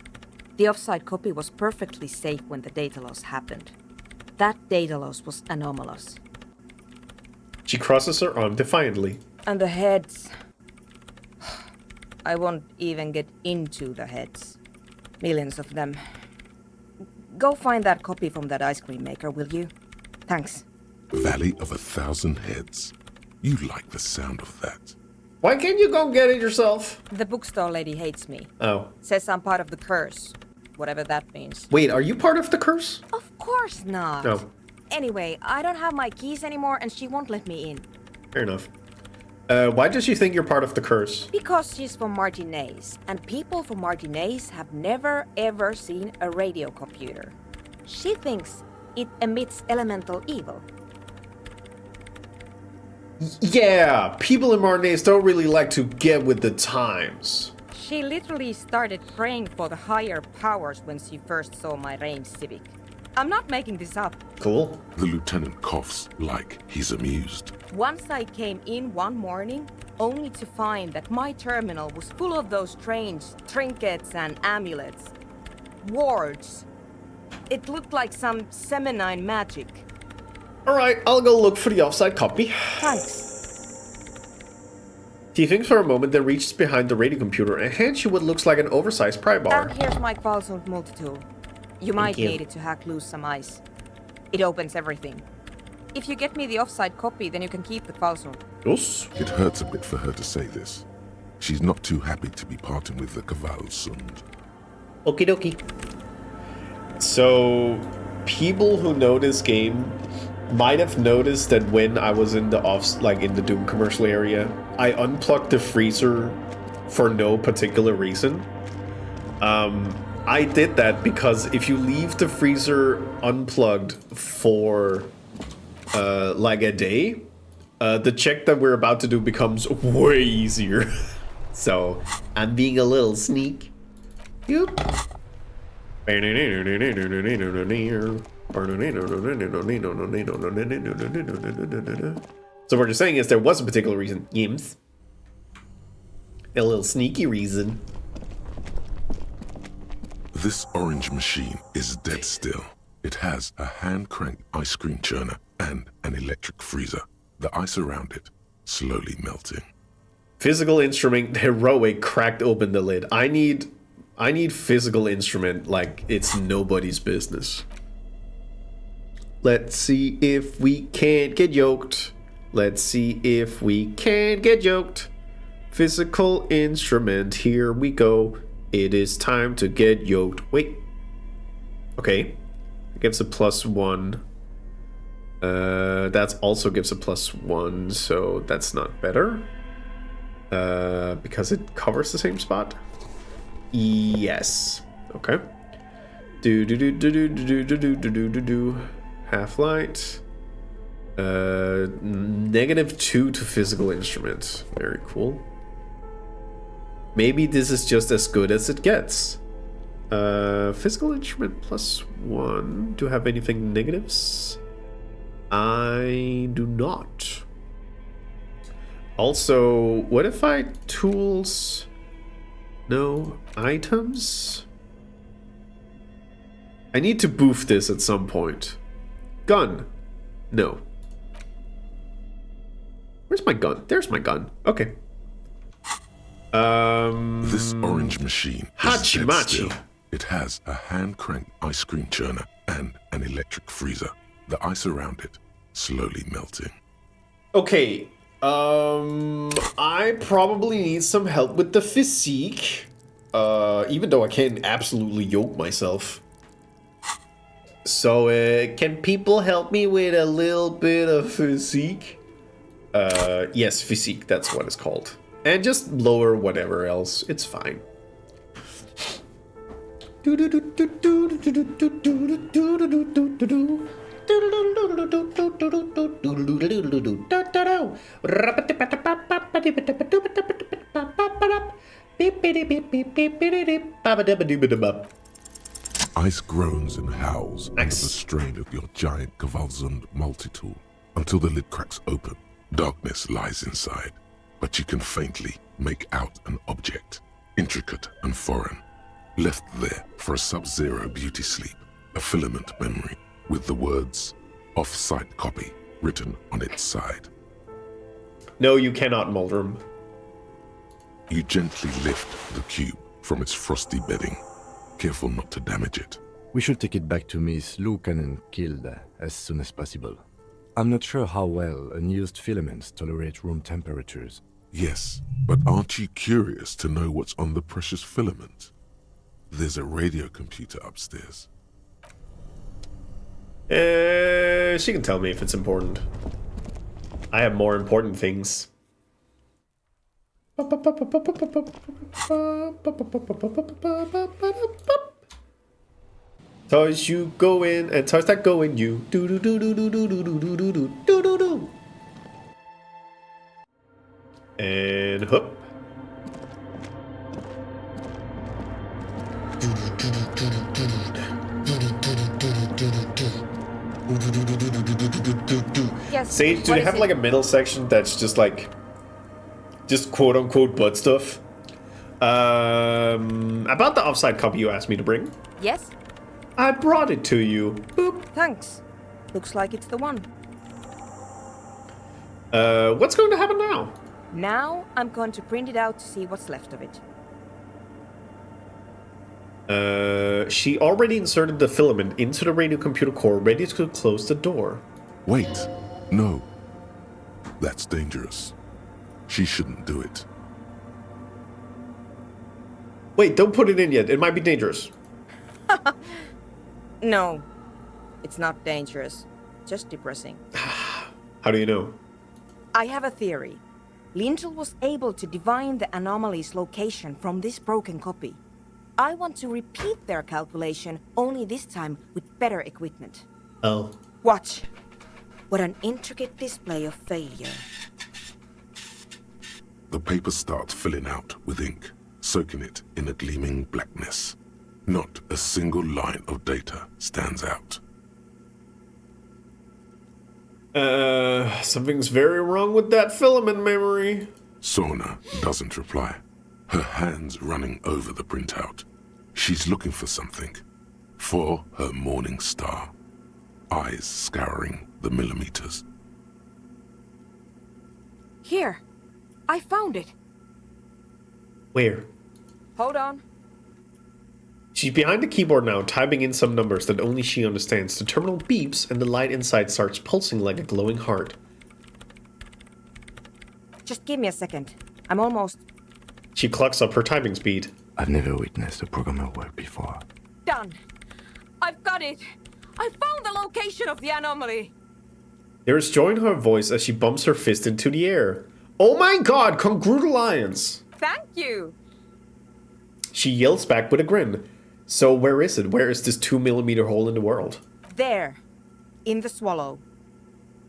The offsite copy was perfectly safe when the data loss happened. That data loss was anomalous. She crosses her arm defiantly. And the heads. I won't even get into the heads. Millions of them. Go find that copy from that ice cream maker, will you? Thanks. Valley of 1,000 Heads. You like the sound of that. Why can't you go get it yourself? The bookstore lady hates me. Oh. Says I'm part of the curse. Whatever that means. Wait, are you part of the curse? Of course not. No. Anyway, I don't have my keys anymore and she won't let me in. Fair enough. Why does she think you're part of the curse? Because she's from Martinez, and people from Martinez have never ever seen a radio computer. She thinks it emits elemental evil. Yeah, people in Martinez don't really like to get with the times. She literally started praying for the higher powers when she first saw my range Civic. I'm not making this up. Cool. The lieutenant coughs like he's amused. Once I came in one morning, only to find that my terminal was full of those strange trinkets and amulets. Wards. It looked like some Semenine magic. Alright, I'll go look for the offsite copy. Thanks. She thinks for a moment, then reaches behind the radio computer and hands you what looks like an oversized pry bar. And here's my Qualsund multi-tool. You might need it to hack loose some ice. It opens everything. If you get me the offsite copy, then you can keep the Qualsund. Yes. It hurts a bit for her to say this. She's not too happy to be parting with the Qualsund. Okie dokie. So, people who know this game might have noticed that when I was in the in the Doom commercial area, I unplugged the freezer for no particular reason. I did that because if you leave the freezer unplugged for like a day, the check that we're about to do becomes way easier. So I'm being a little sneak. Yoop. So what you're saying is there was a particular reason. Yims. A little sneaky reason. This orange machine is dead still. It has a hand-cranked ice cream churner and an electric freezer. The ice around it slowly melting. Physical instrument heroic cracked open the lid. I need physical instrument like it's nobody's business. Let's see if we can't get yoked. Let's see if we can get yoked. Physical instrument, here we go. It is time to get yoked. Wait. Okay. It gives a +1. That also gives a +1, so that's not better. Because it covers the same spot? Yes. Okay. Half light. -2 to physical instrument. Very cool. Maybe this is just as good as it gets. Physical instrument +1. Do you have anything negatives? I do not. Also, what if I tools? No items? I need to boof this at some point. Gun. No. Where's my gun? There's my gun. Okay. This orange machine is dead still. It has a hand-cranked ice cream churner and an electric freezer. The ice around it slowly melting. Okay. I probably need some help with the physique. Even though I can't absolutely yoke myself. So, can people help me with a little bit of physique? Yes, physique, that's what it's called. And just lower whatever else, it's fine. Ice groans and howls under the strain of your giant Kvalsund multi-tool until the lid cracks open. Darkness lies inside, but you can faintly make out an object, intricate and foreign, left there for a sub-zero beauty sleep, a filament memory with the words "off-site copy" written on its side. No, you cannot, Muldrum. You gently lift the cube from its frosty bedding, careful not to damage it. We should take it back to Miss Lukanen killed as soon as possible. I'm not sure how well unused filaments tolerate room temperatures. Yes, but aren't you curious to know what's on the precious filament? There's a radio computer upstairs. She can tell me if it's important. I have more important things. Toys you go in and toys that go in you. Do do do do do do do do do do do do do do. And hoop. Yes. Sage, do they have like a middle section that's just like, just quote unquote butt stuff? About the offside copy you asked me to bring. Yes? I brought it to you. Boop. Thanks. Looks like it's the one. What's going to happen now? Now I'm going to print it out to see what's left of it. She already inserted the filament into the radio computer core, ready to close the door. Wait, no. That's dangerous. She shouldn't do it. Wait, don't put it in yet. It might be dangerous. No, it's not dangerous. Just depressing. How do you know? I have a theory. Lindell was able to divine the anomaly's location from this broken copy. I want to repeat their calculation, only this time with better equipment. Oh. Watch. What an intricate display of failure. The paper starts filling out with ink, soaking it in a gleaming blackness. Not a single line of data stands out. Something's very wrong with that filament memory. Sorna doesn't reply, her hands running over the printout. She's looking for something. For her morning star. Eyes scouring the millimeters. Here. I found it. Where? Hold on. She's behind the keyboard now, typing in some numbers that only she understands. The terminal beeps and the light inside starts pulsing like a glowing heart. Just give me a second. I'm almost... She clocks up her typing speed. I've never witnessed a programmer work before. Done. I've got it. I found the location of the anomaly. There is joy in her voice as she bumps her fist into the air. Oh my god, congruent alliance! Thank you. She yells back with a grin. So where is it? Where is this 2mm hole in the world? There. In the swallow.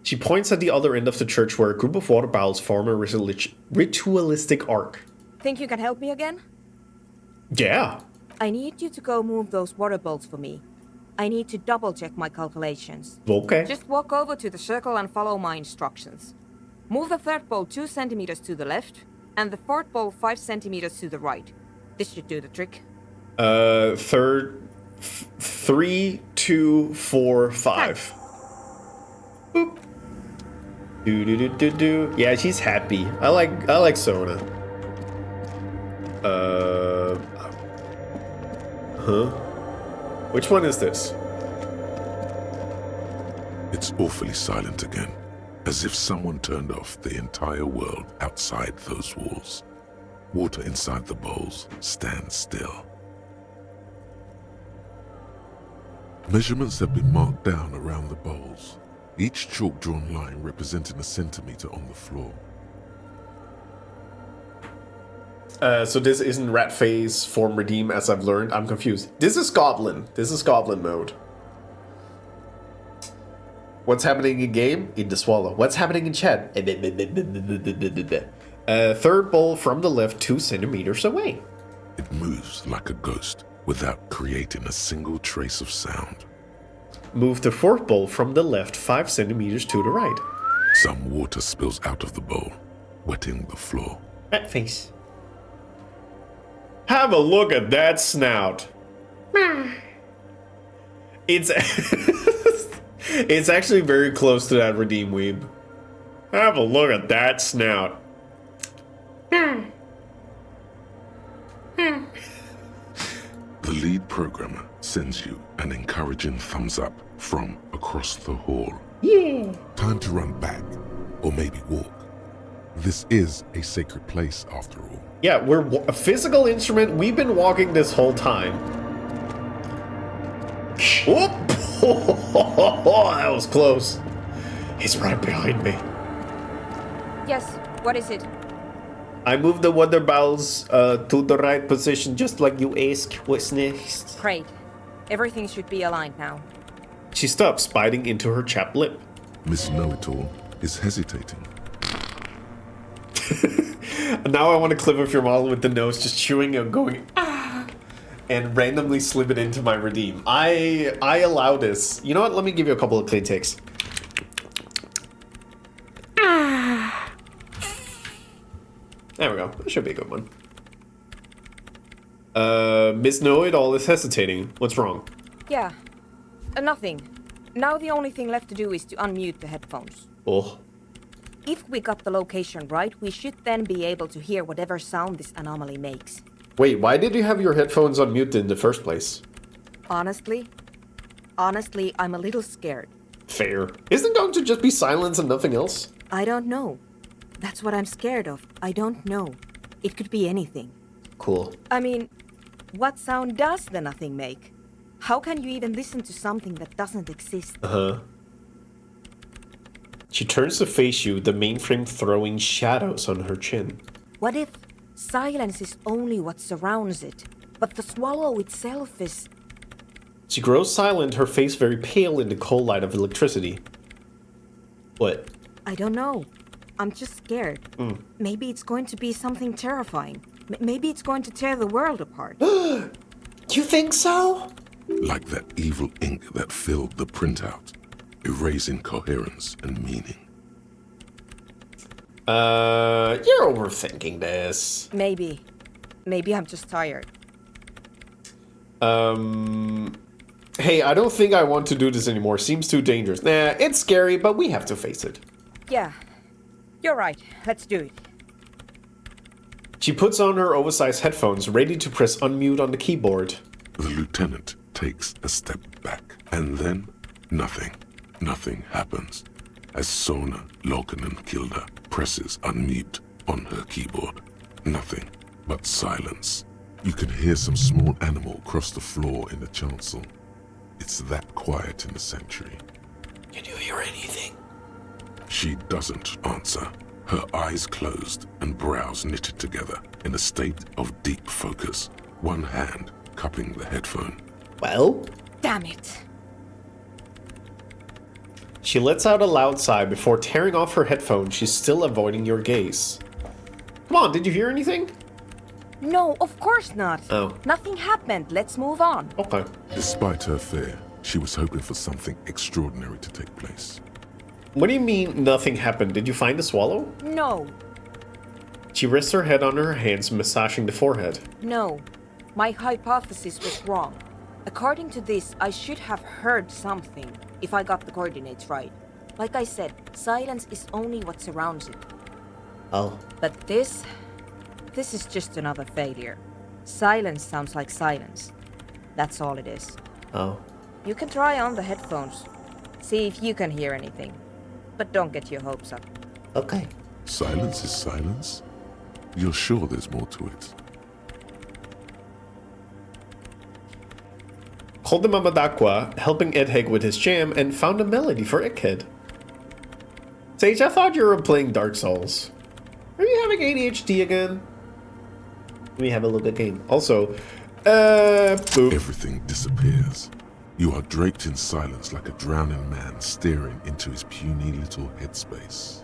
She points at the other end of the church where a group of water bowels form a ritualistic arc. Think you can help me again? Yeah. I need you to go move those water bolts for me. I need to double check my calculations. Okay. Just walk over to the circle and follow my instructions. Move the third bolt 2 centimeters to the left, and the fourth bolt 5 centimeters to the right. This should do the trick. 3, 2, 4, 5. Boop. Do. Yeah, she's happy. I like Sona. Huh? Which one is this? It's awfully silent again, as if someone turned off the entire world outside those walls. Water inside the bowls stands still. Measurements have been marked down around the bowls, each chalk-drawn line representing a centimeter on the floor. So this isn't rat phase form redeem as I've learned. I'm confused. This is goblin. This is goblin mode. What's happening in game? In the swallow. What's happening in chat? Third bowl from the left 2 centimeters away. It moves like a ghost without creating a single trace of sound. Move the fourth bowl from the left 5 centimeters to the right. Some water spills out of the bowl, wetting the floor. Rat face. Have a look at that snout. It's it's actually very close to that redeem weeb. Have a look at that snout. The lead programmer sends you an encouraging thumbs up from across the hall. Yeah. Time to run back, or maybe walk. This is a sacred place after all. Yeah, we're a physical instrument. We've been walking this whole time. Whoop! That was close. He's right behind me. Yes, what is it? I moved the water bowels to the right position, just like you asked. What's next? Great. Everything should be aligned now. She stops, biting into her chapped lip. Miss Know-It-All is hesitating. Now I want to clip off your model with the nose just chewing and going ah, and randomly slip it into my redeem. I allow this. You know what? Let me give you a couple of clean takes. Ah. There we go. That should be a good one. Miss Know-It-All is hesitating. What's wrong? Yeah. Nothing. Now the only thing left to do is to unmute the headphones. Oh. If we got the location right, we should then be able to hear whatever sound this anomaly makes. Wait, why did you have your headphones on mute in the first place? Honestly, I'm a little scared. Fair. Isn't it going to just be silence and nothing else? I don't know. That's what I'm scared of. I don't know. It could be anything. Cool. I mean, what sound does the nothing make? How can you even listen to something that doesn't exist? Uh-huh. She turns to face you, the mainframe throwing shadows on her chin. What if silence is only what surrounds it? But the swallow itself is... She grows silent, her face very pale in the cold light of electricity. What? I don't know. I'm just scared. Maybe it's going to be something terrifying. Maybe it's going to tear the world apart. You think so? Like that evil ink that filled the printout, erasing coherence and meaning. You're overthinking this. Maybe. Maybe I'm just tired. Hey, I don't think I want to do this anymore. Seems too dangerous. Nah, it's scary, but we have to face it. Yeah. You're right. Let's do it. She puts on her oversized headphones, ready to press unmute on the keyboard. The lieutenant takes a step back, and then nothing. Nothing happens as Sona Lokanen-Kilda presses unmute on her keyboard. Nothing but silence. You can hear some small animal cross the floor in the chancel. It's that quiet in the sanctuary. Can you hear anything? She doesn't answer. Her eyes closed and brows knitted together in a state of deep focus, one hand cupping the headphone. Well? Damn it. She lets out a loud sigh before tearing off her headphones. She's still avoiding your gaze. Come on, did you hear anything? No, of course not. Oh. Nothing happened. Let's move on. Okay. Despite her fear, she was hoping for something extraordinary to take place. What do you mean nothing happened? Did you find the swallow? No. She rests her head on her hands, massaging the forehead. No. My hypothesis was wrong. According to this, I should have heard something, if I got the coordinates right. Like I said, silence is only what surrounds it. Oh. But this is just another failure. Silence sounds like silence. That's all it is. Oh. You can try on the headphones. See if you can hear anything. But don't get your hopes up. Okay. Silence is silence? You're sure there's more to it? Called the Mamadakwa, helping Edheg with his jam, and found a melody for Egghead. Sage, I thought you were playing Dark Souls. Are you having ADHD again? Let me have a look at game. Also, boop. Everything disappears. You are draped in silence like a drowning man staring into his puny little headspace.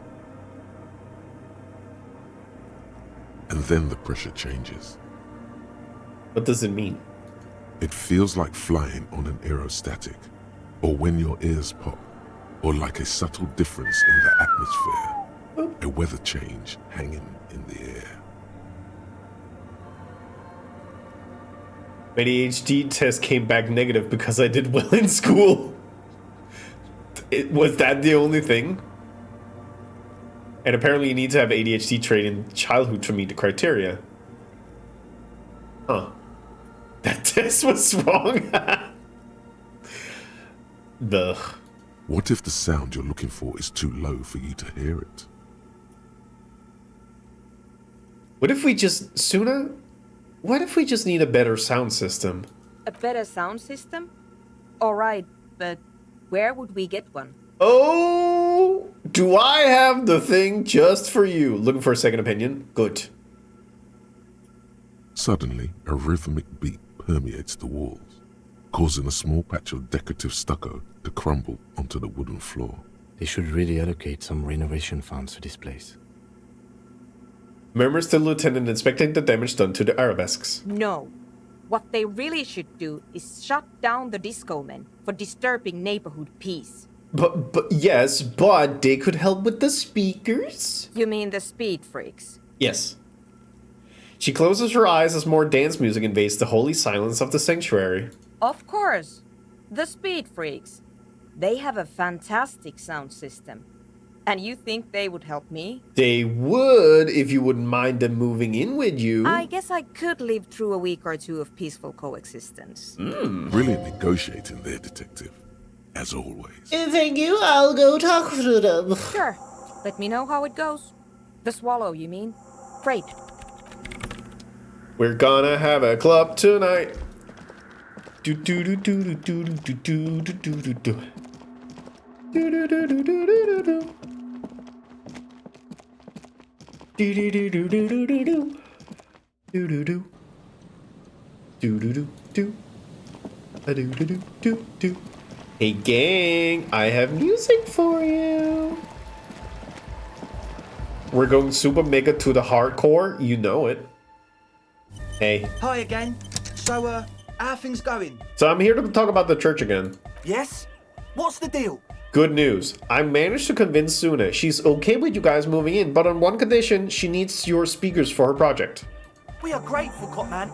And then the pressure changes. What does it mean? It feels like flying on an aerostatic, or when your ears pop, or like a subtle difference in the atmosphere, a weather change hanging in the air. My ADHD test came back negative because I did well in school. Was that the only thing? And apparently you need to have ADHD trait in childhood to meet the criteria. Huh. That test was wrong. Ugh. What if the sound you're looking for is too low for you to hear it? What if we just, Suna? What if we just need a better sound system? A better sound system? Alright, but where would we get one? Oh, do I have the thing just for you? Looking for a second opinion? Good. Suddenly, a rhythmic beat permeates the walls, causing a small patch of decorative stucco to crumble onto the wooden floor. They should really allocate some renovation funds to this place. Murmurs the lieutenant, inspecting the damage done to the arabesques. No. What they really should do is shut down the disco men for disturbing neighborhood peace. But yes, but they could help with the speakers? You mean the speed freaks? Yes. She closes her eyes as more dance music invades the holy silence of the sanctuary. Of course. The speed freaks. They have a fantastic sound system. And you think they would help me? They would, if you wouldn't mind them moving in with you. I guess I could live through a week or two of peaceful coexistence. Brilliant negotiating there, detective. As always. Thank you, I'll go talk to them. Sure. Let me know how it goes. The swallow, you mean? Great. We're gonna have a club tonight. Do do do do do do do do do do do do. Do do do do do do do. Do do do do do do do do. Do do do. Do do do do. A do do do do do. Hey gang, I have music for you. We're going super mega to the hardcore, you know it. Hey. Hi again. So, how are things going? So I'm here to talk about the church again. Yes? What's the deal? Good news. I managed to convince Suna. She's okay with you guys moving in, but on one condition, she needs your speakers for her project. We are grateful, Copman.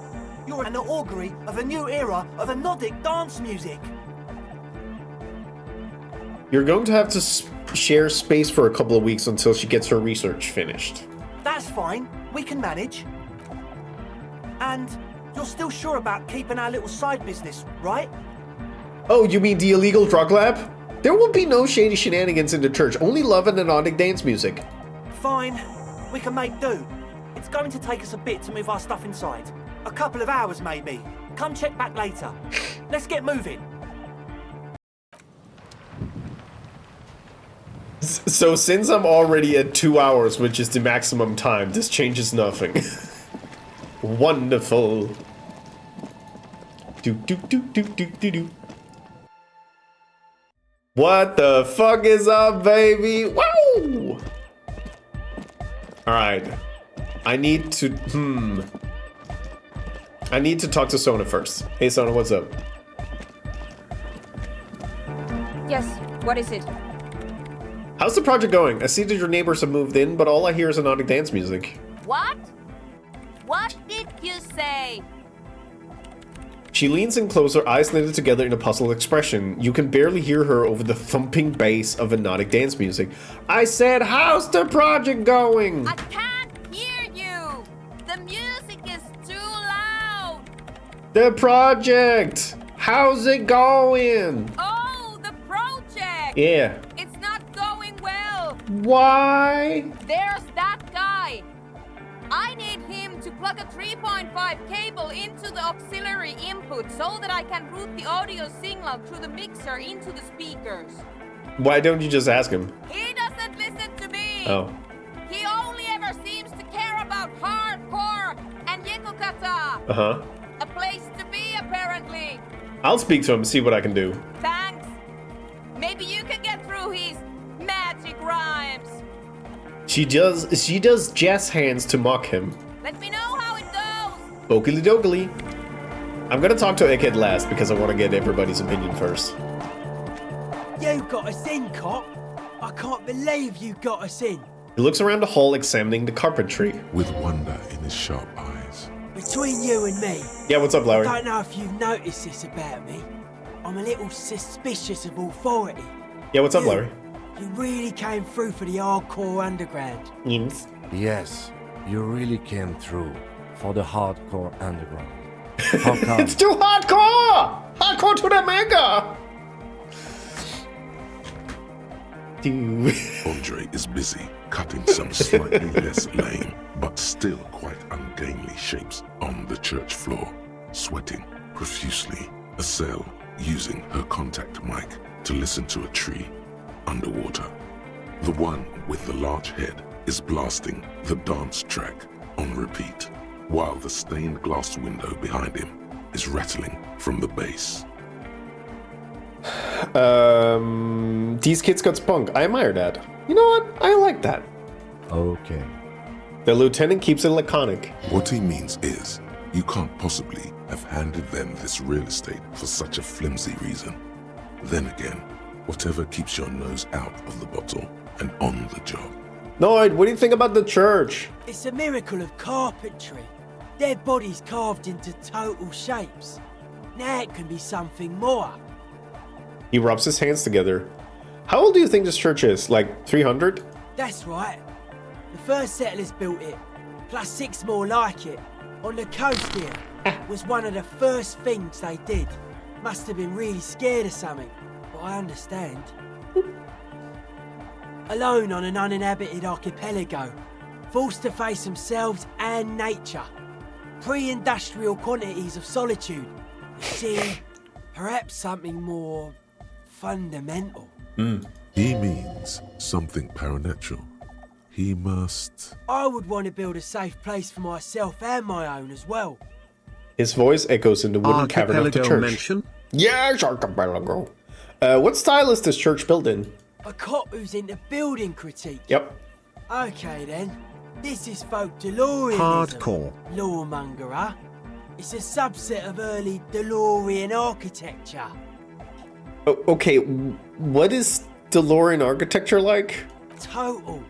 You're an augury of a new era of Nordic dance music. You're going to have to share space for a couple of weeks until she gets her research finished. That's fine. We can manage. And you're still sure about keeping our little side business, right? Oh, you mean the illegal drug lab? There will be no shady shenanigans in the church, only love and Nordic dance music. Fine. We can make do. It's going to take us a bit to move our stuff inside. A couple of hours, maybe. Come check back later. Let's get moving. So since I'm already at 2 hours, which is the maximum time, this changes nothing. Wonderful. Do do do do do do do. What the fuck is up, baby? Woo! Alright. I need to talk to Sona first. Hey Sona, what's up? Yes, what is it? How's the project going? I see that your neighbors have moved in, but all I hear is Nordic dance music. What? What did you say? She leans in closer, eyes knitted together in a puzzled expression. You can barely hear her over the thumping bass of hypnotic dance music. I said, how's the project going? I can't hear you! The music is too loud! The project! How's it going? Oh, the project! Yeah. It's not going well! Why? There's that guy! I need him to plug a 3.5 cable into the auxiliary input so that I can route the audio signal through the mixer into the speakers. Why don't you just ask him? He doesn't listen to me! Oh. He only ever seems to care about hardcore and Yekokata! Uh-huh. A place to be, apparently! I'll speak to him and see what I can do. Thanks! Maybe you can get through his magic rhymes! She does jazz hands to mock him. Let me know how it goes! Okily dokily. I'm gonna talk to Egghead last because I want to get everybody's opinion first. You got us in, Cop. I can't believe you got us in. He looks around the hall examining the carpentry. With wonder in his sharp eyes. Between you and me. Yeah, what's up, Lowry? I don't know if you've noticed this about me. I'm a little suspicious of authority. Yeah, what's up, Larry? You really came through for the hardcore underground. Yes, you really came through for the hardcore underground. How come? It's too hardcore! Hardcore to the mega! Andre is busy cutting some slightly less lame, but still quite ungainly shapes on the church floor, sweating profusely. Estelle using her contact mic to listen to a tree underwater. The one with the large head is blasting the dance track on repeat, while the stained glass window behind him is rattling from the bass. These kids got spunk. I admire that. You know what? I like that. Okay. The lieutenant keeps it laconic. What he means is, you can't possibly have handed them this real estate for such a flimsy reason. Then again, whatever keeps your nose out of the bottle and on the job. Noid, what do you think about the church? It's a miracle of carpentry. Their bodies carved into total shapes. Now it can be something more. He rubs his hands together. How old do you think this church is? Like 300? That's right. The first settlers built it, plus 6 more like it. On the coast here, was one of the first things they did. Must have been really scared of something, but I understand. Alone on an uninhabited archipelago, forced to face themselves and nature. Pre-industrial quantities of solitude. You see, perhaps something more fundamental. He means something paranatural. He must... I would want to build a safe place for myself and my own as well. His voice echoes in the wooden cavern of the Archipelago church. mention? Yes, archipelago. What style is this church built in? A cop who's into building critique. Yep. Okay then. This is folk DeLoreanism. Hardcore. Lawmonger, huh? It's a subset of early DeLorean architecture. Okay, what is DeLorean architecture like? Total.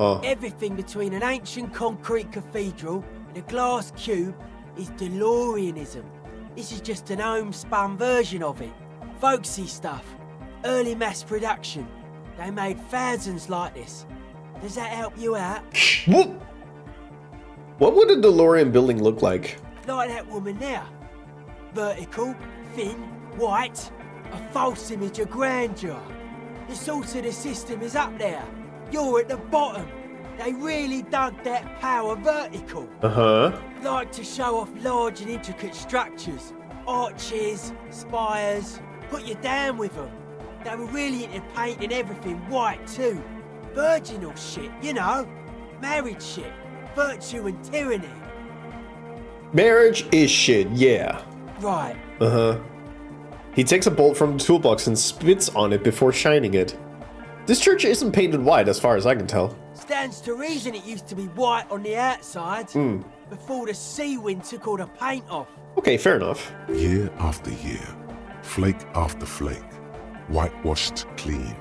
Oh. Everything between an ancient concrete cathedral and a glass cube is DeLoreanism. This is just an homespun version of it. Folksy stuff. Early mass production. They made thousands like this. Does that help you out? What would a DeLorean building look like? Like that woman there. Vertical, thin, white, a false image of grandeur. The source of the system is up there. You're at the bottom. They really dug that power vertical. Uh-huh. Like to show off large and intricate structures. Arches, spires. Put you down with them. They were really into painting everything white too. Virginal shit, you know. Marriage shit. Virtue and tyranny. Marriage is shit, yeah. Right. Uh-huh. He takes a bolt from the toolbox and spits on it before shining it. This church isn't painted white as far as I can tell. Stands to reason it used to be white on the outside before the sea wind took all the paint off. Okay, fair enough. Year after year, flake after flake, whitewashed clean,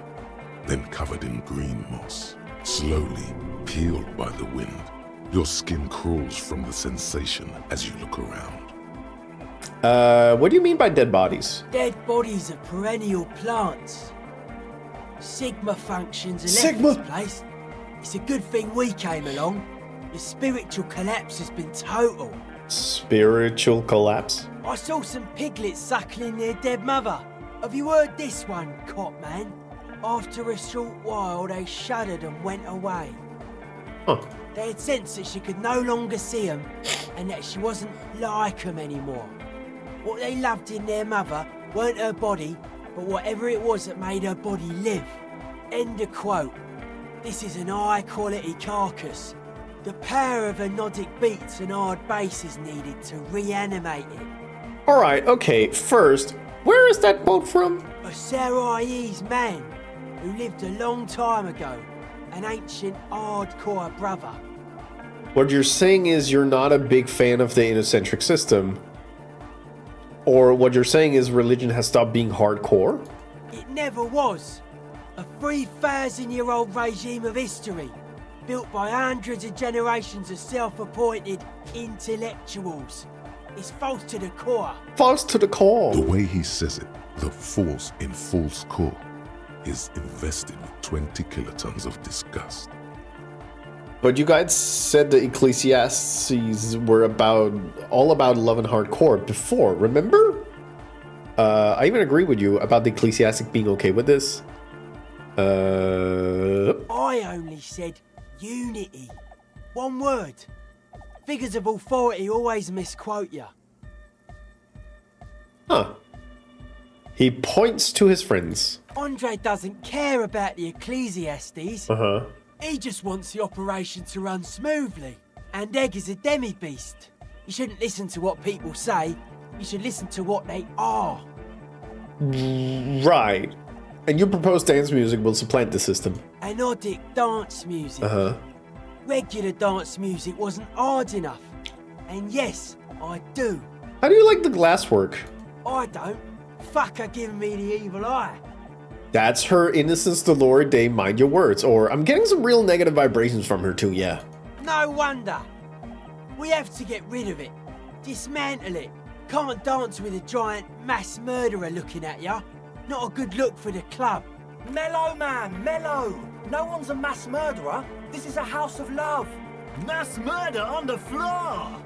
then covered in green moss, slowly peeled by the wind. Your skin crawls from the sensation as you look around. What do you mean by dead bodies? Dead bodies are perennial plants. Sigma functions and Sigma. left this place. It's a good thing we came along. The spiritual collapse has been total. Spiritual collapse? I saw some piglets suckling their dead mother. Have you heard this one, cop man? After a short while, they shuddered and went away. Huh. They had sensed that she could no longer see them and that she wasn't like them anymore. What they loved in their mother weren't her body, but whatever it was that made her body live. End of quote. This is an high-quality carcass. The power of anodic beats and hard bass is needed to reanimate it. Alright, okay, first, where is that quote from? A Sarais man who lived a long time ago. An ancient, hardcore brother. What you're saying is you're not a big fan of the inocentric system. Or what you're saying is religion has stopped being hardcore? It never was. A 3,000-year-old regime of history, built by hundreds of generations of self-appointed intellectuals. It's false to the core. False to the core. The way he says it, the force in false core, is invested with 20 kilotons of disgust. But you guys said the Ecclesiastes were all about love and hardcore before, remember? I even agree with you about the Ecclesiastic being okay with this. I only said unity. One word. Figures of authority always misquote you. Huh. He points to his friends. Andre doesn't care about the Ecclesiastes. Uh-huh. He just wants the operation to run smoothly. And Egg is a demi-beast. You shouldn't listen to what people say. You should listen to what they are. Right. And you propose dance music will supplant the system. Anodic dance music. Uh-huh. Regular dance music wasn't hard enough. And yes, I do. How do you like the glasswork? I don't. Fuck her giving me the evil eye. That's her Innocence Dolores Day mind your words. Or I'm getting some real negative vibrations from her too, yeah. No wonder. We have to get rid of it. Dismantle it. Can't dance with a giant mass murderer looking at ya. Not a good look for the club. Mellow, man, mellow. No one's a mass murderer. This is a house of love. Mass murder on the floor!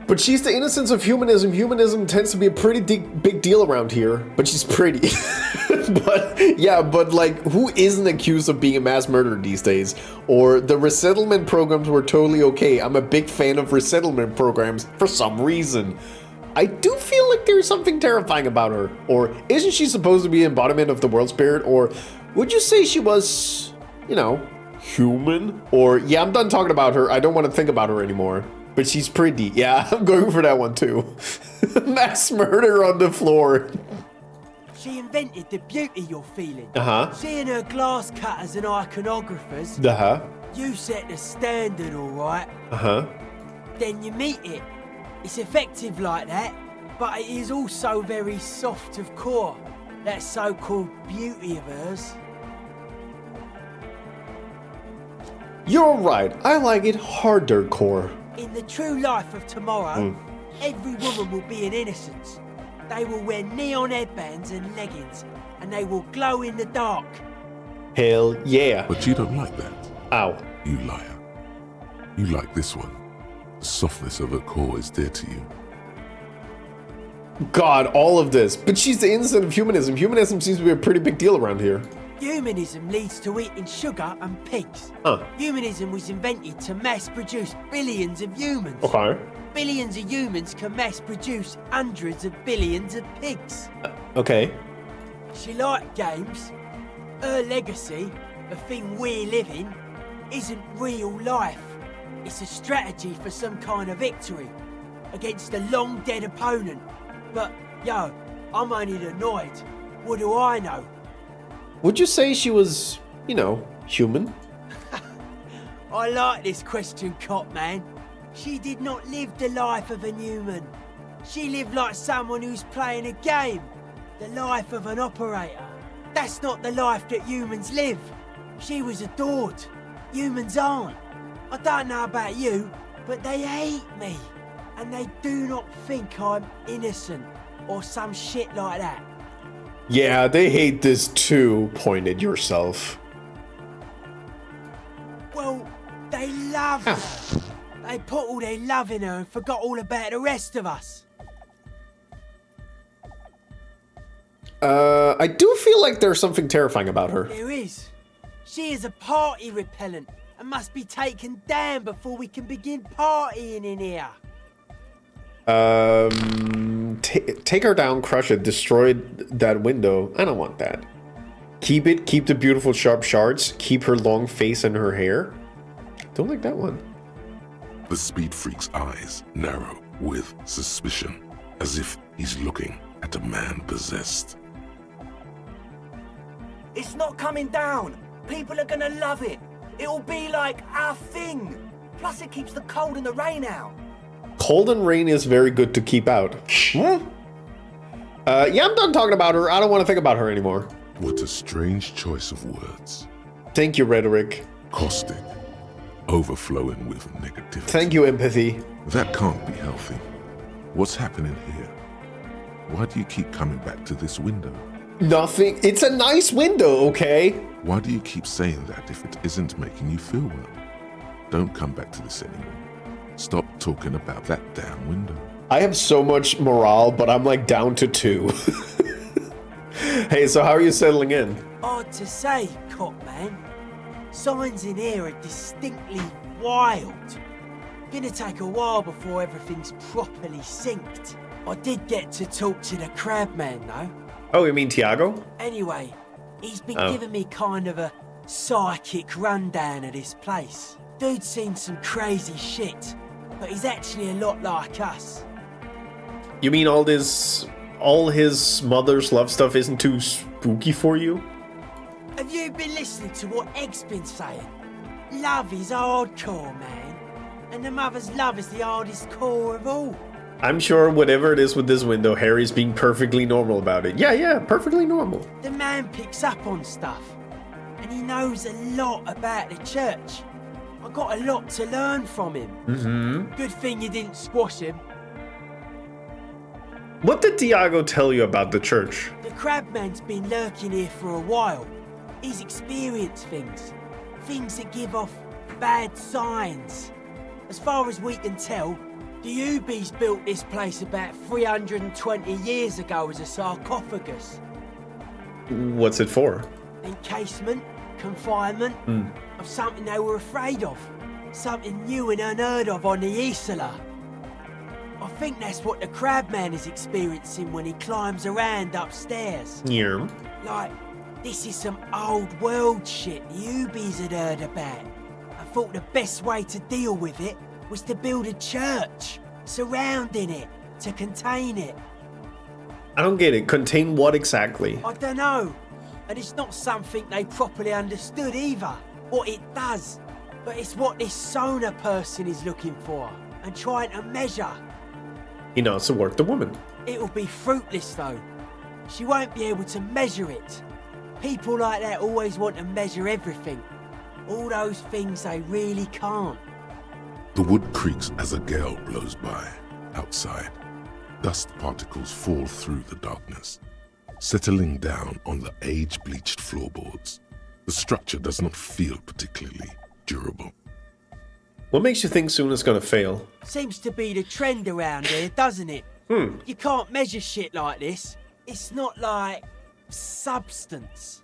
But she's the innocence of humanism. Humanism tends to be a pretty big deal around here. But she's pretty. but like, who isn't accused of being a mass murderer these days? Or the resettlement programs were totally okay. I'm a big fan of resettlement programs for some reason. I do feel like there's something terrifying about her. Or isn't she supposed to be an embodiment of the world spirit? Or would you say she was, you know, human? Or, yeah, I'm done talking about her. I don't want to think about her anymore. but she's pretty. Yeah, I'm going for that one too. Mass murder on the floor. She invented the beauty you're feeling. Uh-huh. Seeing her glass cutters and iconographers. Uh-huh. You set the standard, all right. Uh-huh. Then you meet it. It's effective like that, but it is also very soft of core. That so-called beauty of hers. You're right. I like it harder core. In the true life of tomorrow, every woman will be an innocence. They will wear neon headbands and leggings, and they will glow in the dark. Hell yeah. But you don't like that. Ow. You liar. You like this one. The softness of her core is dear to you. God, all of this. But she's the innocent of humanism. Humanism seems to be a pretty big deal around here. Humanism leads to eating sugar and pigs. Humanism was invented to mass-produce billions of humans. Okay. Billions of humans can mass-produce hundreds of billions of pigs. Okay. She liked games. Her legacy, the thing we live in, isn't real life. It's a strategy for some kind of victory against a long-dead opponent. But, yo, I'm only annoyed. What do I know? Would you say she was, you know, human? I like this question, Cop Man. She did not live the life of a human. She lived like someone who's playing a game. The life of an operator. That's not the life that humans live. She was adored. Humans aren't. I don't know about you, but they hate me. And they do not think I'm innocent or some shit like that. Yeah, they hate this too, pointed yourself. Well, they love her. They put all their love in her and forgot all about the rest of us. I do feel like there's something terrifying about her. There is. She is a party repellent and must be taken down before we can begin partying in here. Take her down, crush it, destroy that window. I don't want that. Keep it, keep the beautiful sharp shards, keep her long face and her hair. Don't like that one. The speed freak's eyes narrow with suspicion, as if he's looking at a man possessed. It's not coming down. People are gonna love it. It'll be like our thing. Plus it keeps the cold and the rain out. Cold and rain is very good to keep out. Yeah, I'm done talking about her. I don't want to think about her anymore. What a strange choice of words. Thank you, rhetoric. Caustic. Overflowing with negativity. Thank you, empathy. That can't be healthy. What's happening here? Why do you keep coming back to this window? Nothing. It's a nice window, okay? Why do you keep saying that if it isn't making you feel well? Don't come back to this anymore. Stop talking about that damn window. I have so much morale, but I'm like down to 2. Hey, so how are you settling in? Hard to say, Cop Man. Signs in here are distinctly wild. Gonna take a while before everything's properly synced. I did get to talk to the crab man, though. Oh, you mean Tiago? Anyway, he's been giving me kind of a psychic rundown of this place. Dude's seen some crazy shit, but he's actually a lot like us. You mean all his mother's love stuff isn't too spooky for you? Have you been listening to what Egg's been saying? Love is hardcore, man. And the mother's love is the hardest core of all. I'm sure whatever it is with this window, Harry's being perfectly normal about it. Yeah, perfectly normal. The man picks up on stuff. And he knows a lot about the church. I got a lot to learn from him. Mm-hmm. Good thing you didn't squash him. What did Tiago tell you about the church? The crabman's been lurking here for a while. He's experienced things. Things that give off bad signs. As far as we can tell, the Ubies built this place about 320 years ago as a sarcophagus. What's it for? Encasement, confinement, of something they were afraid of. Something new and unheard of on the Isla. I think that's what the crabman is experiencing when he climbs around upstairs. Yeah. Like, this is some old world shit the Ubies had heard about. I thought the best way to deal with it was to build a church surrounding it to contain it. I don't get it. Contain what exactly? I don't know. And it's not something they properly understood either, what it does. But it's what this Sona person is looking for and trying to measure. He knows to work the woman. It'll be fruitless though. She won't be able to measure it. People like that always want to measure everything. All those things they really can't. The wood creaks as a gale blows by. Outside, dust particles fall through the darkness, settling down on the age-bleached floorboards. The structure does not feel particularly durable. What makes you think Suna's gonna fail? Seems to be the trend around here, doesn't it? You can't measure shit like this. It's not like substance.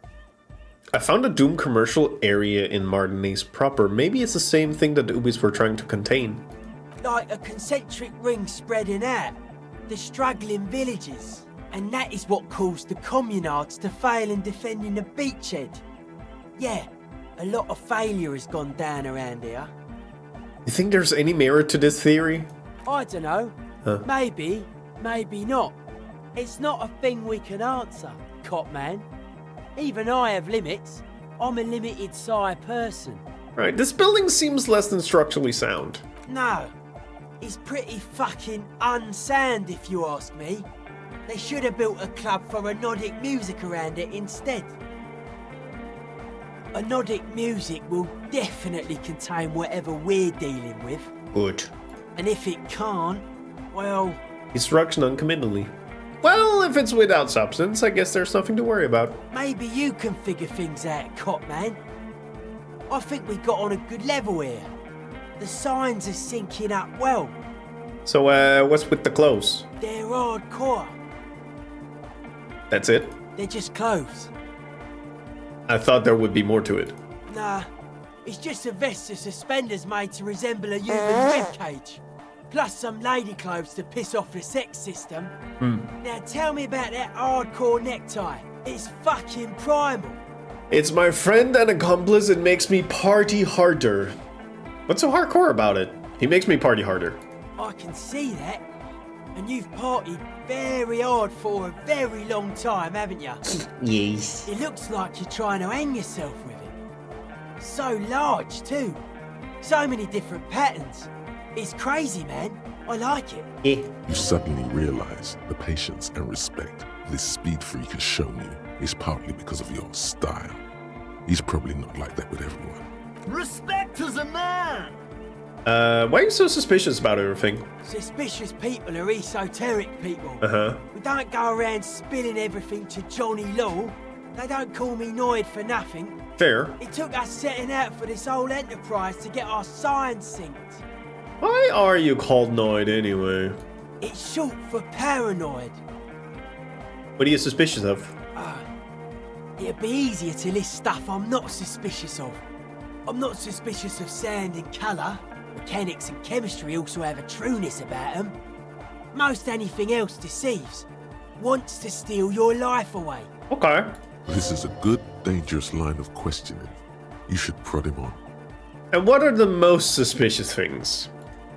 I found a Doom commercial area in Martinaise proper. Maybe it's the same thing that the Ubis were trying to contain. Like a concentric ring spreading out. The struggling villages. And that is what caused the communards to fail in defending the beachhead. Yeah, a lot of failure has gone down around here. You think there's any merit to this theory? I don't know. Maybe, maybe not. It's not a thing we can answer, Cop Man. Even I have limits. I'm a limited size person. Right, this building seems less than structurally sound. No, it's pretty fucking unsound if you ask me. They should have built a club for anodic music around it instead. Anodic music will definitely contain whatever we're dealing with. Good. And if it can't, well... Destruction uncommittally. Well, if it's without substance, I guess there's nothing to worry about. Maybe you can figure things out, Cop Man. I think we got on a good level here. The signs are syncing up well. So, what's with the clothes? They're hardcore. That's it? They're just clothes. I thought there would be more to it. Nah, it's just a vest of suspenders made to resemble a human ribcage. Plus some lady clothes to piss off the sex system. Now tell me about that hardcore necktie. It's fucking primal. It's my friend and accomplice. It makes me party harder. What's so hardcore about it? He makes me party harder. I can see that. And you've partied very hard for a very long time, haven't you? Yes. It looks like you're trying to hang yourself with it. So large, too. So many different patterns. It's crazy, man. I like it. Yeah. You suddenly realize the patience and respect this speed freak has shown you is partly because of your style. He's probably not like that with everyone. Respect is a man! Why are you so suspicious about everything? Suspicious people are esoteric people. Uh-huh. We don't go around spilling everything to Johnny Law. They don't call me Noid for nothing. Fair. It took us setting out for this whole enterprise to get our signs synced. Why are you called Noid anyway? It's short for paranoid. What are you suspicious of? It'd be easier to list stuff I'm not suspicious of. I'm not suspicious of sound and colour. Mechanics and chemistry also have a trueness about them. Most anything else deceives. Wants to steal your life away. Okay. This is a good, dangerous line of questioning. You should prod him on. And what are the most suspicious things?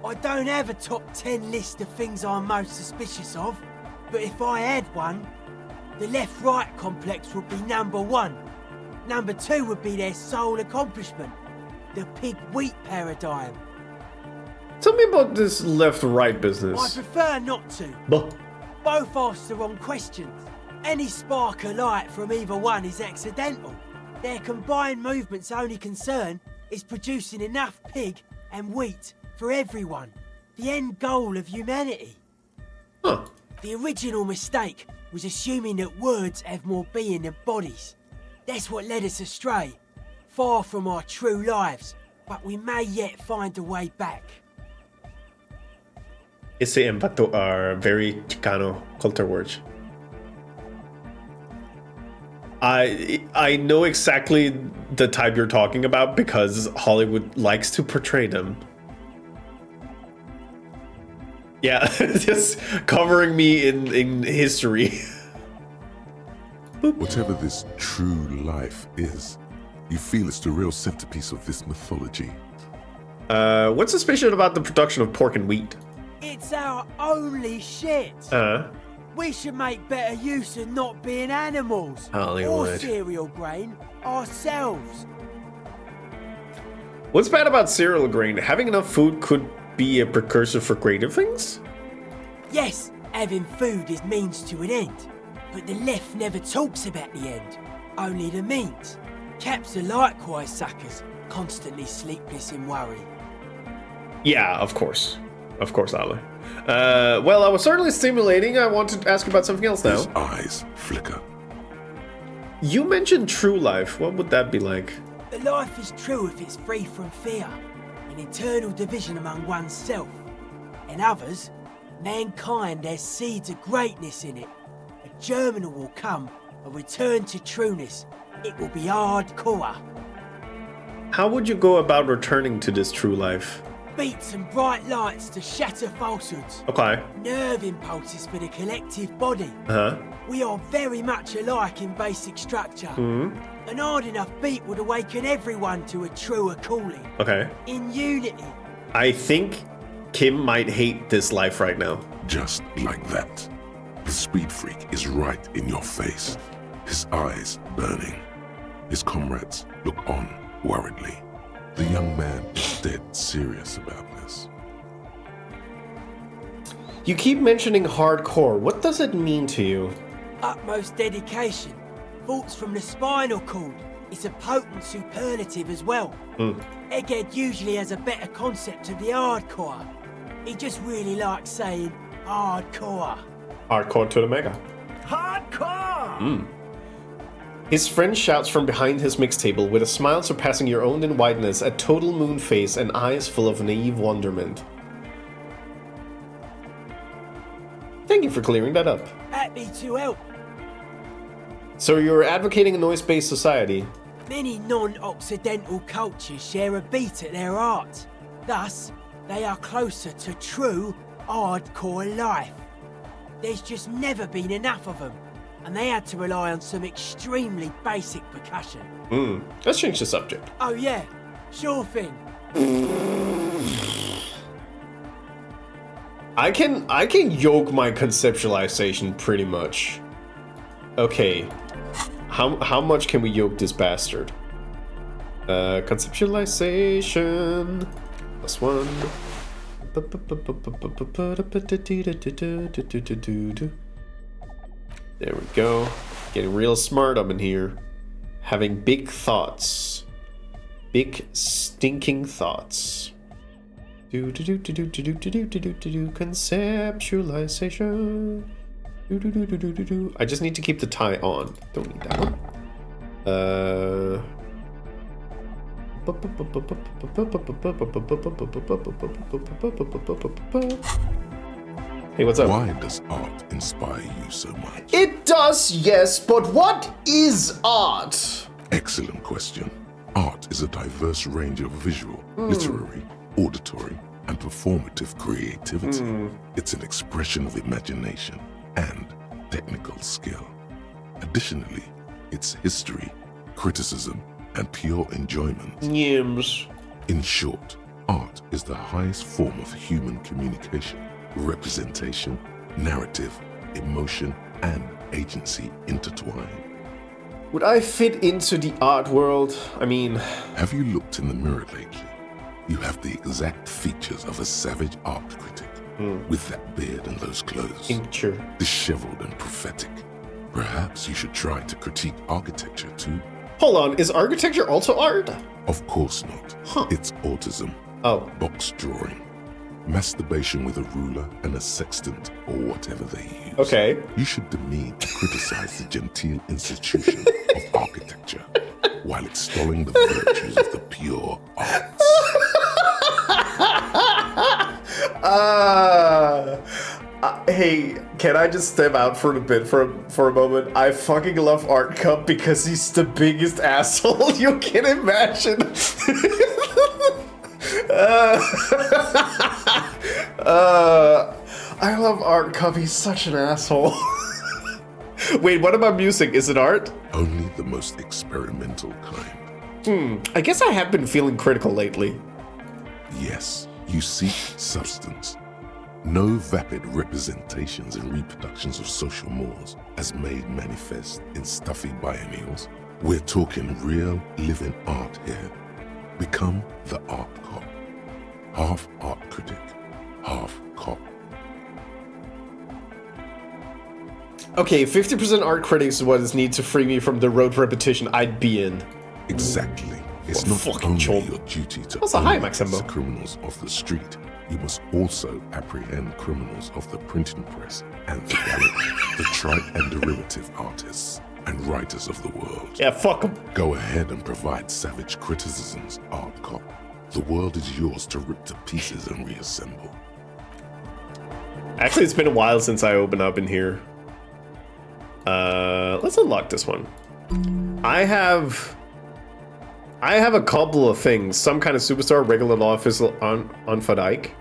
I don't have a top 10 list of things I'm most suspicious of, but if I had one, the left-right complex would be number 1. Number 2 would be their sole accomplishment, the pig-wheat paradigm. Tell me about this left-right business. I prefer not to. Both ask the wrong questions. Any spark of light from either one is accidental. Their combined movement's only concern is producing enough pig and wheat for everyone. The end goal of humanity. Huh. The original mistake was assuming that words have more being than bodies. That's what led us astray. Far from our true lives, but we may yet find a way back. Ese impacto are very Chicano culture words. I know exactly the type you're talking about because Hollywood likes to portray them. Yeah, just covering me in history. Whatever this true life is, you feel it's the real centerpiece of this mythology. What's suspicious about the production of pork and wheat? It's our only shit. We should make better use of not being animals. Hollywood. Or cereal grain ourselves. What's bad about cereal grain? Having enough food could be a precursor for greater things? Yes, having food is means to an end. But the left never talks about the end, only the means. Caps are likewise suckers, constantly sleepless in worry. Yeah, of course. Of course, Ale. Well, I was certainly stimulating. I want to ask about something else now. His eyes flicker. You mentioned true life. What would that be like? The life is true if it's free from fear, an eternal division among oneself. In others, mankind has seeds of greatness in it. A germinal will come, a return to trueness. It will be hardcore. How would you go about returning to this true life? Beats and bright lights to shatter falsehoods. Okay. Nerve impulses for the collective body. Uh-huh. We are very much alike in basic structure. An hard enough beat would awaken everyone to a truer calling. Okay. In unity. I think Kim might hate this life right now. Just like that. The speed freak is right in your face. His eyes burning. His comrades look on worriedly. The young man is dead serious about this. You keep mentioning hardcore. What does it mean to you? Utmost dedication. Thoughts from the spinal cord. It's a potent superlative as well. Egghead usually has a better concept of the hardcore. He just really likes saying hardcore. Hardcore to the mega. Hardcore! His friend shouts from behind his mix table with a smile surpassing your own in whiteness, a total moon face, and eyes full of naive wonderment. Thank you for clearing that up. Happy to help. So you're advocating a noise-based society? Many non-Occidental cultures share a beat at their art. Thus, they are closer to true, hardcore life. There's just never been enough of them, and they had to rely on some extremely basic percussion. Let's change the subject. Oh yeah, sure thing. I can yoke my conceptualization pretty much. Okay. How much can we yoke this bastard? Conceptualization. Plus one. There we go. Getting real smart up in here. Having big thoughts. Big stinking thoughts. Conceptualization. I just need to keep the tie on. Don't need that one. Hey, what's up? Why does art inspire you so much? It does, yes, but what is art? Excellent question. Art is a diverse range of visual, literary, auditory, and performative creativity. It's an expression of imagination and technical skill. Additionally, it's history, criticism, and pure enjoyment. Yams. In short, art is the highest form of human communication, representation, narrative, emotion, and agency intertwined. Would I fit into the art world? I mean... Have you looked in the mirror lately? You have the exact features of a savage art critic, with that beard and those clothes. Sure. Disheveled and prophetic. Perhaps you should try to critique architecture too. Hold on, is architecture also art? Of course not. It's autism. Oh. Box drawing. Masturbation with a ruler and a sextant or whatever they use. Okay. You should demean and criticize the genteel institution of architecture while extolling the virtues of the pure arts. Hey, can I just step out for a bit for a moment? I fucking love Art Cup because he's the biggest asshole you can imagine. I love Art Cup. He's such an asshole. Wait, what about music? Is it art? Only the most experimental kind. I guess I have been feeling critical lately. Yes, you seek substance. No vapid representations and reproductions of social mores as made manifest in stuffy biennials. We're talking real living art here. Become the art cop. Half art critic, half cop. Okay, 50% art critics is what is needed to free me from the road repetition I'd be in. Exactly. It's What not fucking only job. your duty to That's a high, only Maximbo. the criminals of the street, you must also apprehend criminals of the printing press and the gallery, the trite and derivative artists and writers of the world. Yeah, fuck 'em. Go ahead and provide savage criticisms, art cop. The world is yours to rip to pieces and reassemble. Actually, it's been a while since I opened up in here. Let's unlock this one. I have a couple of things. Some kind of superstar, regular law official on Fadike.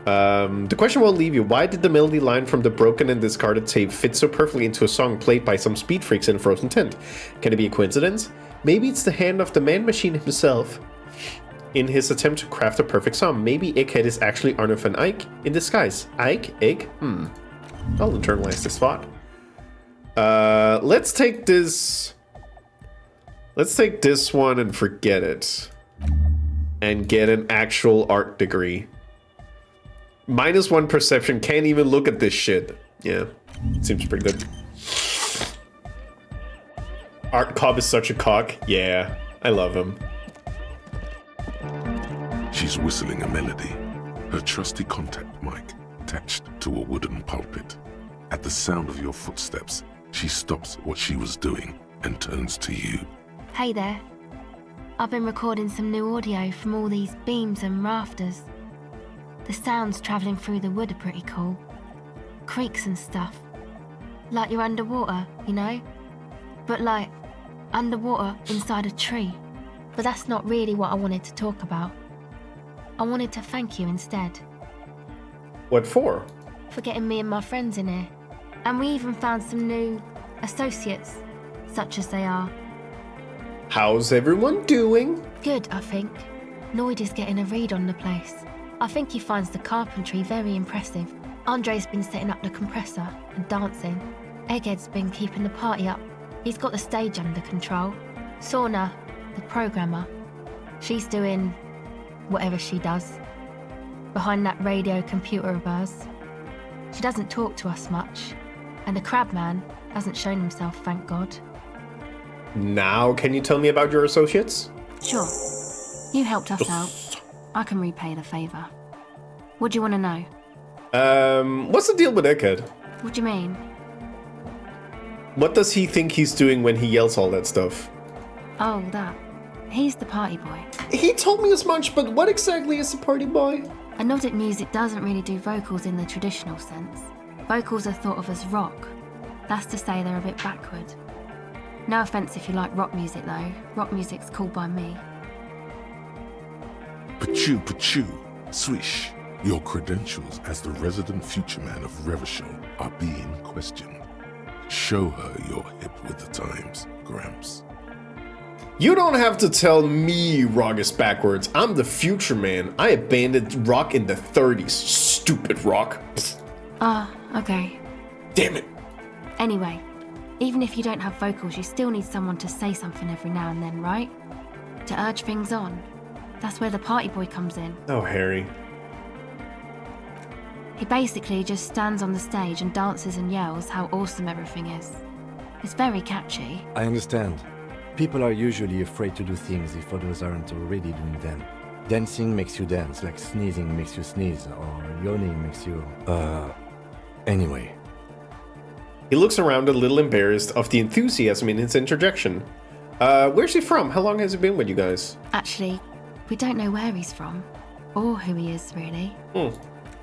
The question won't leave you. Why did the melody line from the broken and discarded tape fit so perfectly into a song played by some speed freaks in a frozen tent? Can it be a coincidence? Maybe it's the hand of the man machine himself in his attempt to craft a perfect song. Maybe Egghead is actually Arno van Eyck in disguise. Eyck? Egg? I'll internalize this thought. Let's take this... Let's take this one and forget it. And get an actual art degree. -1 perception, can't even look at this shit. Yeah, seems pretty good. Art Cobb is such a cock. Yeah, I love him. She's whistling a melody, her trusty contact mic attached to a wooden pulpit. At the sound of your footsteps, she stops what she was doing and turns to you. Hey there. I've been recording some new audio from all these beams and rafters. The sounds travelling through the wood are pretty cool. Creaks and stuff. Like you're underwater, you know? But like, underwater inside a tree. But that's not really what I wanted to talk about. I wanted to thank you instead. What for? For getting me and my friends in here. And we even found some new associates, such as they are. How's everyone doing? Good, I think. Lloyd is getting a read on the place. I think he finds the carpentry very impressive. Andre's been setting up the compressor and dancing. Egghead's been keeping the party up. He's got the stage under control. Sauna, the programmer, she's doing whatever she does. Behind that radio computer of hers. She doesn't talk to us much. And the crab man hasn't shown himself, thank God. Now, can you tell me about your associates? Sure. You helped us out. I can repay the favour. What do you want to know? What's the deal with Egghead? What do you mean? What does he think he's doing when he yells all that stuff? Oh, that. He's the party boy. He told me as much, but what exactly is a party boy? Anodic music doesn't really do vocals in the traditional sense. Vocals are thought of as rock. That's to say they're a bit backward. No offence if you like rock music though. Rock music's cool by me. Pachoo, pachoo, swish. Your credentials as the resident future man of Revachol are being questioned. Show her you're hip with the times, Gramps. You don't have to tell me rock is backwards. I'm the future man. I abandoned rock in the 30s. Stupid rock. Okay. Damn it. Anyway, even if you don't have vocals, you still need someone to say something every now and then, right? To urge things on. That's where the party boy comes in. Oh, Harry. He basically just stands on the stage and dances and yells how awesome everything is. It's very catchy. I understand. People are usually afraid to do things if others aren't already doing them. Dancing makes you dance, like sneezing makes you sneeze, or yawning makes you... Anyway. He looks around a little embarrassed of the enthusiasm in his interjection. Where's he from? How long has he been with you guys? Actually, we don't know where he's from. Or who he is, really.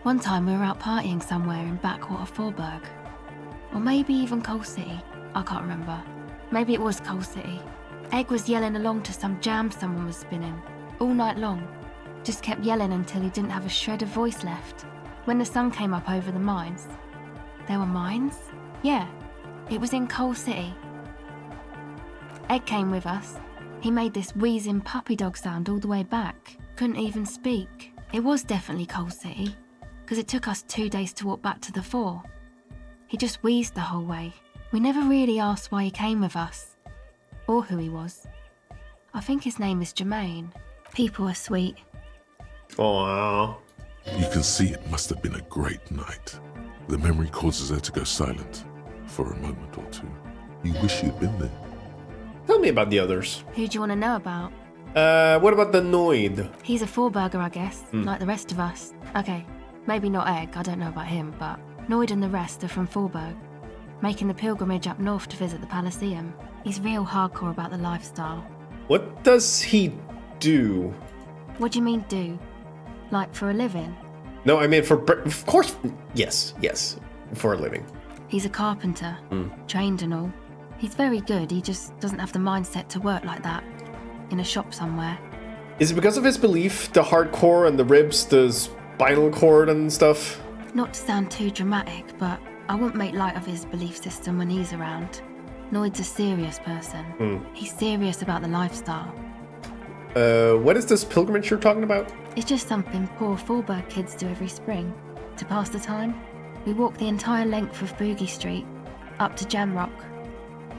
One time we were out partying somewhere in backwater Forburg. Or maybe even Coal City. I can't remember. Maybe it was Coal City. Egg was yelling along to some jam someone was spinning. All night long. Just kept yelling until he didn't have a shred of voice left. When the sun came up over the mines. There were mines? Yeah. It was in Coal City. Egg came with us. He made this wheezing puppy dog sound all the way back. Couldn't even speak. It was definitely Coal City, because it took us 2 days to walk back to the 4. He just wheezed the whole way. We never really asked why he came with us, or who he was. I think his name is Jermaine. People are sweet. Aww. You can see it must have been a great night. The memory causes her to go silent for a moment or two. You wish you'd been there. Tell me about the others. Who do you want to know about? What about the Noid? He's a Four-burger, I guess, like the rest of us. Okay, maybe not Egg, I don't know about him, but Noid and the rest are from Fourburg, making the pilgrimage up north to visit the Palaceum. He's real hardcore about the lifestyle. What does he do? What do you mean do? Like for a living? No, I mean of course, yes, for a living. He's a carpenter, trained and all. He's very good, he just doesn't have the mindset to work like that, in a shop somewhere. Is it because of his belief, the hardcore and the ribs, the spinal cord and stuff? Not to sound too dramatic, but I wouldn't make light of his belief system when he's around. Noid's a serious person. He's serious about the lifestyle. What is this pilgrimage you're talking about? It's just something poor Fourburg kids do every spring. To pass the time, we walk the entire length of Boogie Street, up to Jamrock,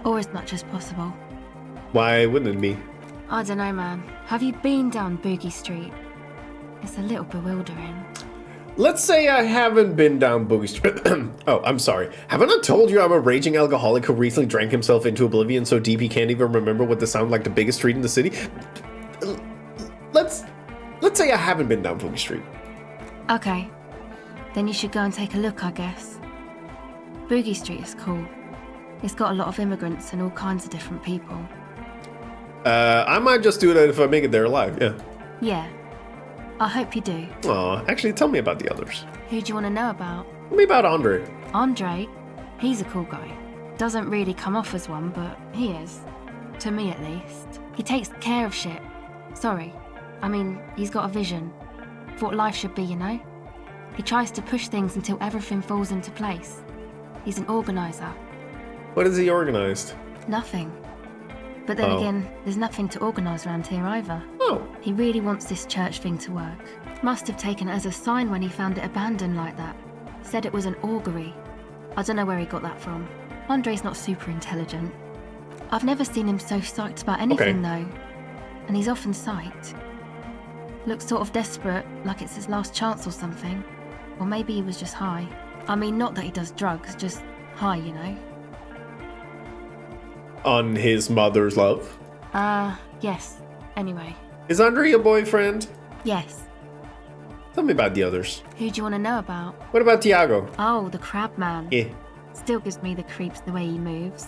or as much as possible. Why wouldn't it be? I don't know, man. Have you been down Boogie Street? It's a little bewildering. Let's say I haven't been down Boogie Street. Oh, I'm sorry. Haven't I told you I'm a raging alcoholic who recently drank himself into oblivion so deep he can't even remember what the sound like the biggest street in the city? Let's say I haven't been down Boogie Street. Okay. Then you should go and take a look, I guess. Boogie Street is cool. It's got a lot of immigrants and all kinds of different people. I might just do that if I make it there alive, yeah. Yeah. I hope you do. Aw, actually, tell me about the others. Who do you want to know about? Tell me about Andre. Andre? He's a cool guy. Doesn't really come off as one, but he is. To me, at least. He takes care of shit. Sorry. I mean, he's got a vision. For what life should be, you know? He tries to push things until everything falls into place. He's an organizer. What has he organized? Nothing. But then again, there's nothing to organise around here either. Oh. He really wants this church thing to work. Must have taken it as a sign when he found it abandoned like that. Said it was an augury. I don't know where he got that from. Andre's not super intelligent. I've never seen him so psyched about anything though. And he's often psyched. Looks sort of desperate, like it's his last chance or something. Or maybe he was just high. I mean, not that he does drugs, just high, you know? On his mother's love? Yes. Anyway. Is Andre a boyfriend? Yes. Tell me about the others. Who do you want to know about? What about Tiago? Oh, the crab man. Yeah. Still gives me the creeps the way he moves.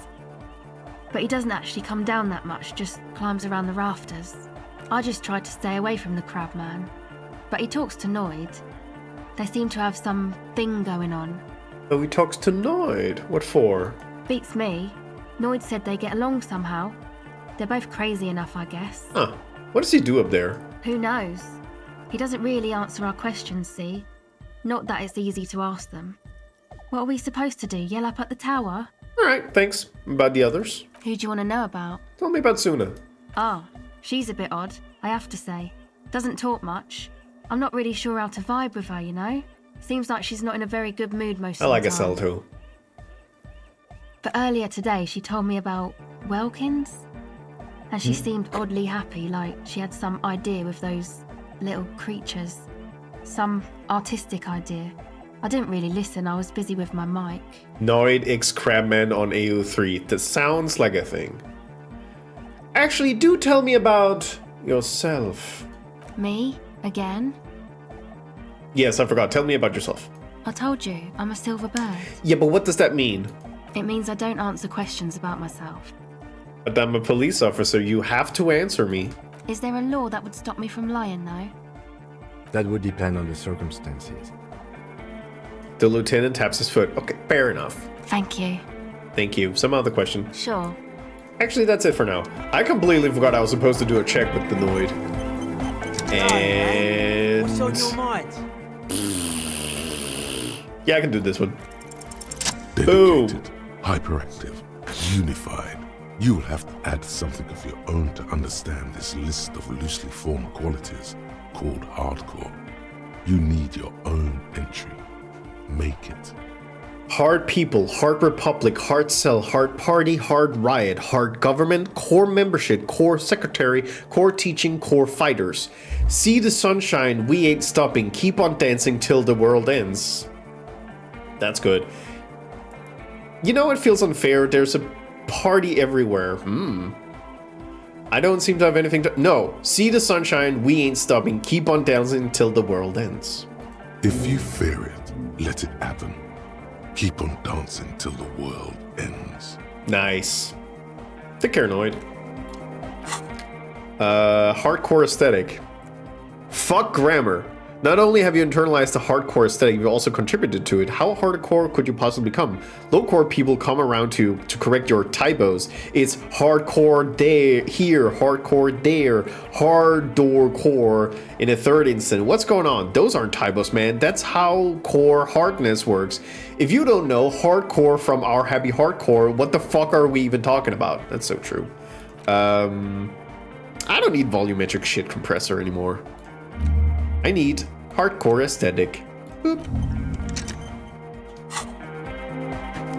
But he doesn't actually come down that much, just climbs around the rafters. I just tried to stay away from the crab man. But he talks to Noid. They seem to have some thing going on. Oh, he talks to Noid. What for? Beats me. Noid said they get along somehow. They're both crazy enough, I guess. Huh. What does he do up there? Who knows? He doesn't really answer our questions, see? Not that it's easy to ask them. What are we supposed to do, yell up at the tower? Alright, thanks. About the others? Who do you want to know about? Tell me about Suna. Ah, she's a bit odd, I have to say. Doesn't talk much. I'm not really sure how to vibe with her, you know? Seems like she's not in a very good mood most of the time. I like Estelle too. But earlier today she told me about Welkins. And she seemed oddly happy, like she had some idea with those little creatures. Some artistic idea. I didn't really listen, I was busy with my mic. Noid X Crabman on AO3. That sounds like a thing. Actually, do tell me about yourself. Me? Again? Yes, I forgot. Tell me about yourself. I told you, I'm a silver bird. Yeah, but what does that mean? It means I don't answer questions about myself. But I'm a police officer. You have to answer me. Is there a law that would stop me from lying, though? That would depend on the circumstances. The lieutenant taps his foot. Okay, fair enough. Thank you. Thank you. Some other question? Sure. Actually, that's it for now. I completely forgot I was supposed to do a check with the Noid. And... What's on your mind? Yeah, I can do this one. Dedicated, hyperactive, unified. You will have to add something of your own to understand this list of loosely formed qualities called hardcore. You need your own entry. Make it. Hard people, hard republic, hard cell, hard party, hard riot, hard government, core membership, core secretary, core teaching, core fighters. See the sunshine, we ain't stopping, keep on dancing till the world ends. That's good. You know it feels unfair, there's a party everywhere. I don't seem to have anything to... No, see the sunshine, we ain't stopping, keep on dancing till the world ends. If you fear it, let it happen. Keep on dancing till the world ends. Nice. Take care, Noid. Hardcore aesthetic. Fuck grammar. Not only have you internalized the hardcore aesthetic, you've also contributed to it. How hardcore could you possibly become? Low-core people come around to correct your typos. It's hardcore there, here, hardcore there, hard-door core in a third instant. What's going on? Those aren't typos, man. That's how core hardness works. If you don't know hardcore from our happy hardcore, what the fuck are we even talking about? That's so true. I don't need volumetric shit compressor anymore. I need hardcore aesthetic. Boop.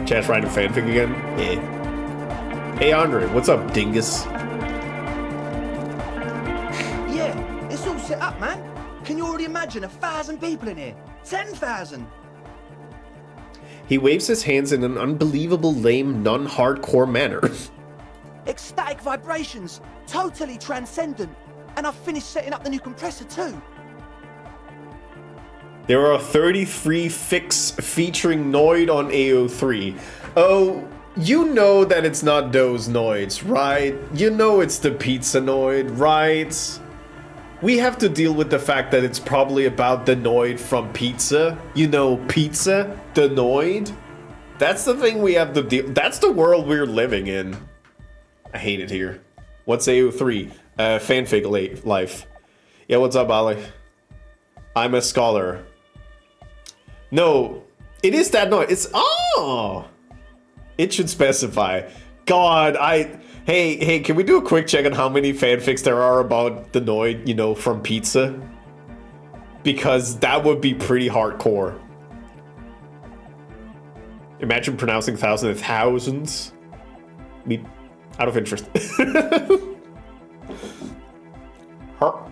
Chat's writing fanfic again? Yeah. Hey Andre, what's up, dingus? Yeah, it's all set up, man. Can you already imagine 1,000 people in here? 10,000. He waves his hands in an unbelievable lame, non-hardcore manner. Ecstatic vibrations, totally transcendent. And I've finished setting up the new compressor too. There are 33 fics featuring Noid on AO3. Oh, you know that it's not those Noids, right? You know it's the pizza Noid, right? We have to deal with the fact that it's probably about the Noid from Pizza. You know, Pizza, the Noid. That's the thing we have to deal. That's the world we're living in. I hate it here. What's AO3? Fanfic life. Yeah, what's up, Ali? I'm a scholar. No, it is that Noid. It's it should specify. God, hey, can we do a quick check on how many fanfics there are about the Noid, you know, from Pizza? Because that would be pretty hardcore. Imagine pronouncing thousands and thousands. I mean, out of interest.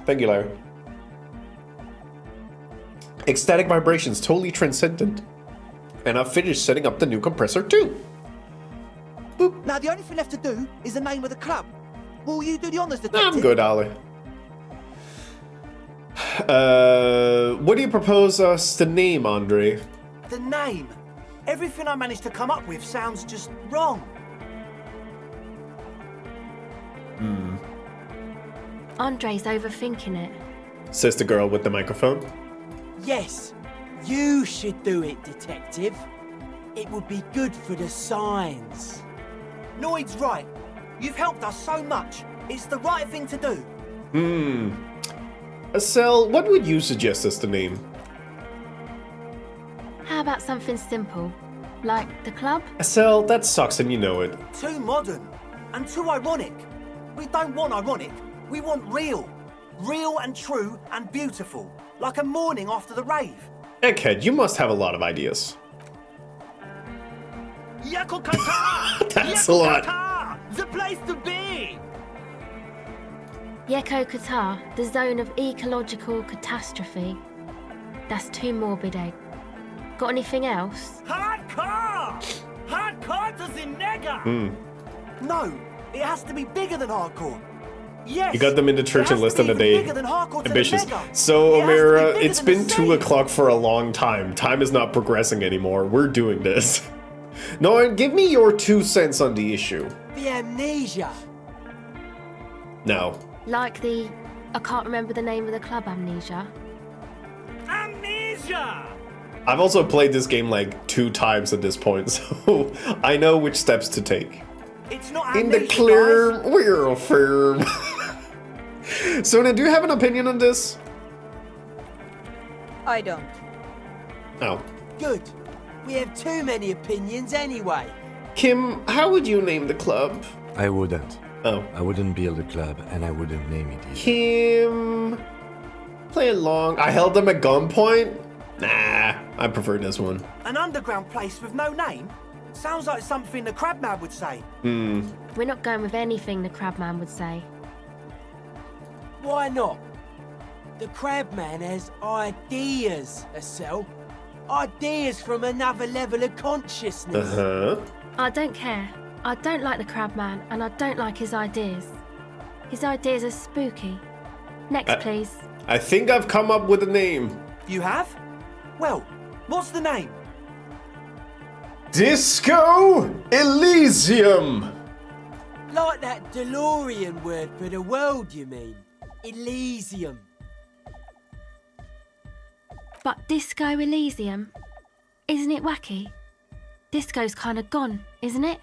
Thank you, Larry. Ecstatic vibrations, totally transcendent. And I've finished setting up the new compressor too. Boop. Now the only thing left to do is the name of the club. Will you do the honors, detective? I'm good, Ali. What do you propose us to name, Andre? The name. Everything I managed to come up with sounds just wrong. Andre's overthinking it. Says the girl with the microphone. Yes, you should do it, detective. It would be good for the signs. Noid's right. You've helped us so much. It's the right thing to do. Acel, what would you suggest as the name? How about something simple? Like the club? Acel, that sucks and you know it. Too modern. And too ironic. We don't want ironic. We want real. Real and true and beautiful. Like a morning after the rave. Egghead, you must have a lot of ideas. That's a lot. The place to be! Yeko Qatar, the zone of ecological catastrophe. That's too morbid, Egg. Got anything else? Hardcore! Hardcore to the nigger! No, it has to be bigger than hardcore. Yes, You got them into church and less than a day. Ambitious. So, Omera, it's been 2 o'clock for a long time. Time is not progressing anymore. We're doing this. No, give me your 2 cents on the issue. The amnesia. No. Like the... I can't remember the name of the club, Amnesia. Amnesia! I've also played this game like 2 times at this point, so I know which steps to take. It's not In the clear, we're firm. Sona, do you have an opinion on this? I don't. Oh. Good. We have too many opinions anyway. Kim, how would you name the club? I wouldn't. Oh. I wouldn't build a club, and I wouldn't name it either. Kim... Play along. I held them at gunpoint? Nah, I prefer this one. An underground place with no name? Sounds like something the Crabman would say. We're not going with anything the Crabman would say. Why not? The Crabman has ideas, Estelle. Ideas from another level of consciousness. I don't care. I don't like the Crabman, and I don't like his ideas. His ideas are spooky. Next, please. I think I've come up with a name. You have? Well, what's the name? Disco Elysium! Like that DeLorean word for the world, you mean? Elysium. But Disco Elysium? Isn't it wacky? Disco's kind of gone, isn't it?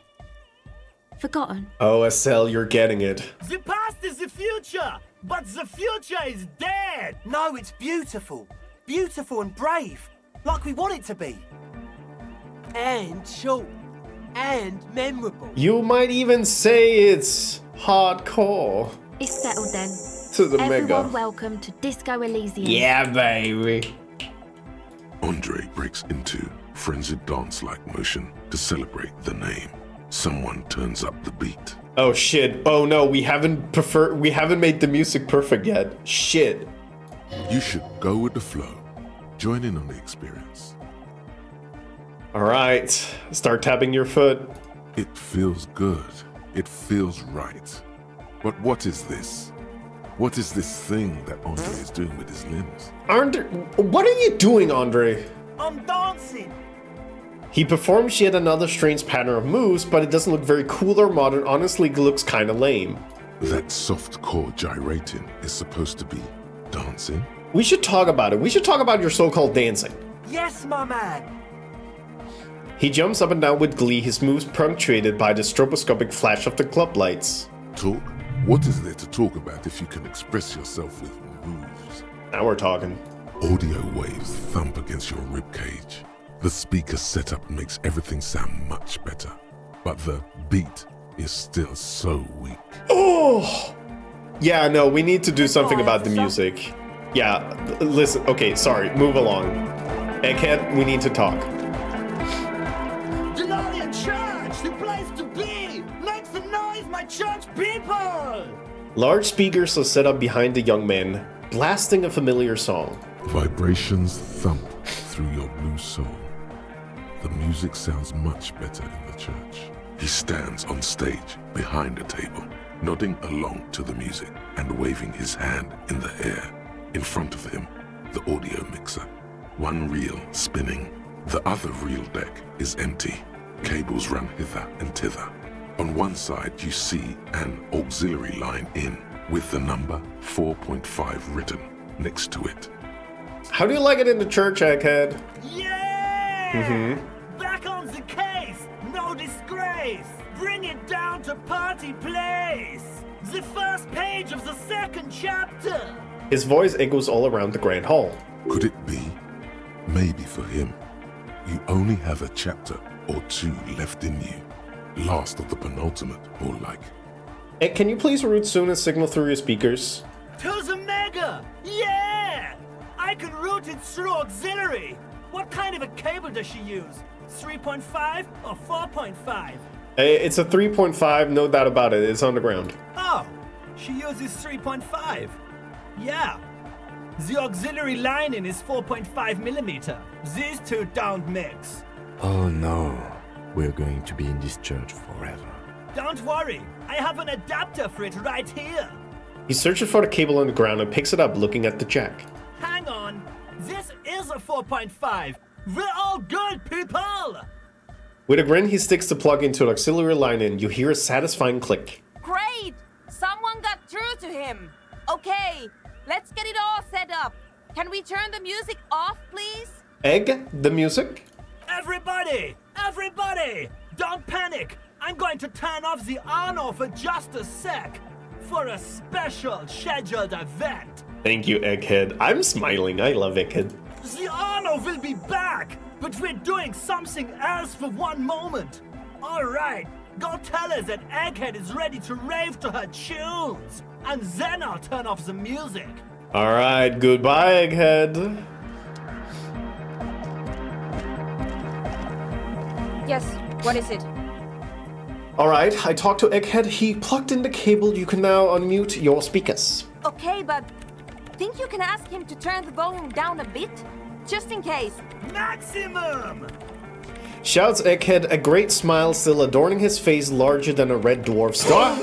Forgotten. Oh, Estelle, you're getting it. The past is the future, but the future is dead. No, it's beautiful. Beautiful and brave. Like we want it to be. And short. And memorable. You might even say it's hardcore. It's settled then. To the Everyone mega. welcome to Disco Elysium. Yeah, baby. Andre breaks into frenzied dance-like motion to celebrate the name. Someone turns up the beat. Oh shit. Oh no, we haven't made the music perfect yet. Shit. You should go with the flow. Join in on the experience. Alright. Start tapping your foot. It feels good. It feels right. But what is this? What is this thing that Andre is doing with his limbs? Andre, what are you doing, Andre? I'm dancing. He performs yet another strange pattern of moves, but it doesn't look very cool or modern. Honestly, it looks kinda lame. That soft core gyrating is supposed to be dancing? We should talk about it. We should talk about your so-called dancing. Yes, my man. He jumps up and down with glee, his moves punctuated by the stroboscopic flash of the club lights. Talk? What is there to talk about if you can express yourself with moves? Now we're talking. Audio waves thump against your ribcage. The speaker setup makes everything sound much better, but the beat is still so weak. Oh! Yeah, no, we need to do something about the music. Yeah, listen, okay, sorry, move along. Egghead, we need to talk. DeLorean Church, the place to be. Make some noise, my church people. Large speakers are set up behind the young man, blasting a familiar song. Vibrations thump through your blue soul. The music sounds much better in the church. He stands on stage behind a table, nodding along to the music and waving his hand in the air. In front of him, the audio mixer. One reel spinning. The other reel deck is empty. Cables run hither and thither. On one side, you see an auxiliary line in with the number 4.5 written next to it. How do you like it in the church, Egghead? Yeah! Back on the case! No disgrace! Bring it down to party place! The first page of the second chapter! His voice echoes all around the grand hall. Could it be? Maybe for him, you only have a chapter or two left in you. Last of the penultimate, more like. Hey, can you please root soon and signal through your speakers? To the mega! Yeah! I can route it through auxiliary! What kind of a cable does she use? 3.5 or 4.5? It's a 3.5, no doubt about it. It's underground. Oh, she uses 3.5. Yeah. The auxiliary lining is 4.5 millimeter. These two don't mix. Oh no, we're going to be in this church forever. Don't worry, I have an adapter for it right here. He searches for the cable on the ground and picks it up, looking at the jack. Hang on, this is a 4.5. We're all good, people! With a grin, he sticks the plug into an auxiliary line and you hear a satisfying click. Great! Someone got through to him. Okay, let's get it all set up. Can we turn the music off, please? Egg, the music? Everybody! Everybody! Don't panic! I'm going to turn off the on for just a sec for a special scheduled event. Thank you, Egghead. I'm smiling. I love Egghead. The Arno will be back, but we're doing something else for one moment. All right, go tell her that Egghead is ready to rave to her tunes, and then I'll turn off the music. Alright, goodbye, Egghead. Yes, what is it? Alright, I talked to Egghead. He plugged in the cable. You can now unmute your speakers. Okay, but think you can ask him to turn the volume down a bit? Just in case. Maximum! Shouts Egghead, a great smile still adorning his face larger than a red dwarf star.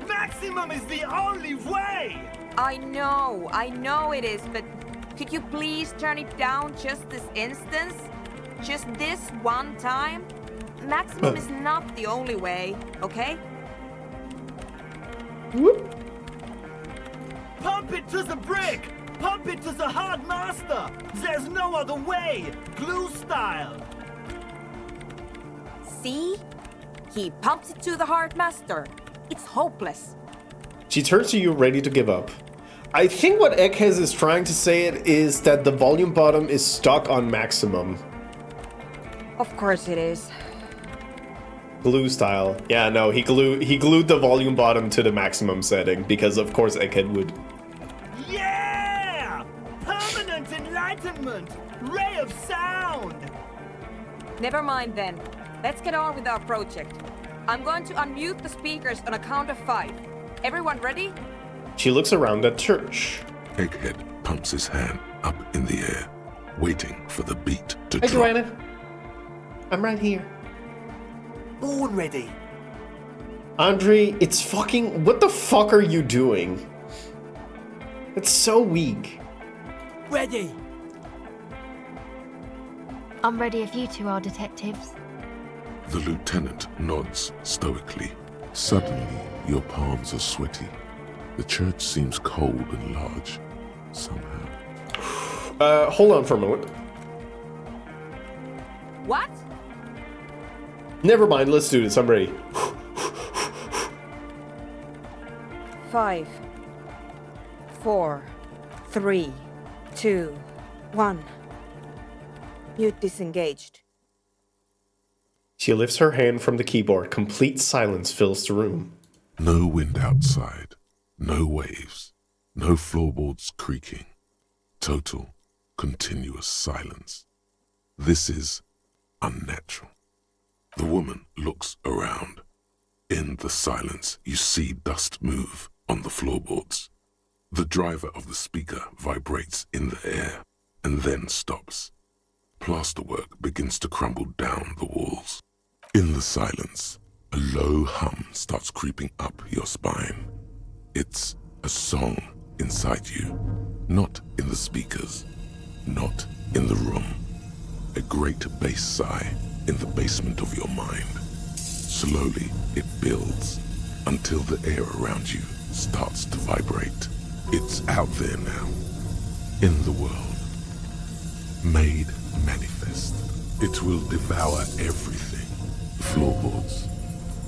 Maximum is the only way! I know it is, but could you please turn it down just this instance? Just this one time? Maximum is not the only way, okay? Whoop. Pump it to the brick! Pump it to the hard master! There's no other way! Glue style! See? He pumps it to the hard master. It's hopeless. She turns to you, ready to give up. I think what Egghead is trying to say is that the volume bottom is stuck on maximum. Of course it is. Glue style. Yeah, no, he glued the volume bottom to the maximum setting because of course Egghead would. Yeah! Permanent enlightenment! Ray of sound! Never mind then. Let's get on with our project. I'm going to unmute the speakers on a count of 5. Everyone ready? She looks around at church. Egghead pumps his hand up in the air, waiting for the beat to Hey, drop. Joanna. I'm right here. Born ready. Andre, it's fucking... What the fuck are you doing? It's so weak. Ready. I'm ready if you two are detectives. The lieutenant nods stoically. Suddenly, your palms are sweaty. The church seems cold and large, somehow. Hold on for a moment. What? Never mind, let's do this. I'm ready. 5, 4, 3, 2, 1. Mute disengaged. She lifts her hand from the keyboard. Complete silence fills the room. No wind outside, no waves, no floorboards creaking. Total, continuous silence. This is unnatural. The woman looks around. In the silence, you see dust move on the floorboards. The driver of the speaker vibrates in the air and then stops. Plasterwork begins to crumble down the walls. In the silence, a low hum starts creeping up your spine. It's a song inside you, not in the speakers, not in the room. A great bass sigh in the basement of your mind. Slowly, it builds until the air around you starts to vibrate. It's out there now, in the world, made manifest. It will devour everything. The floorboards,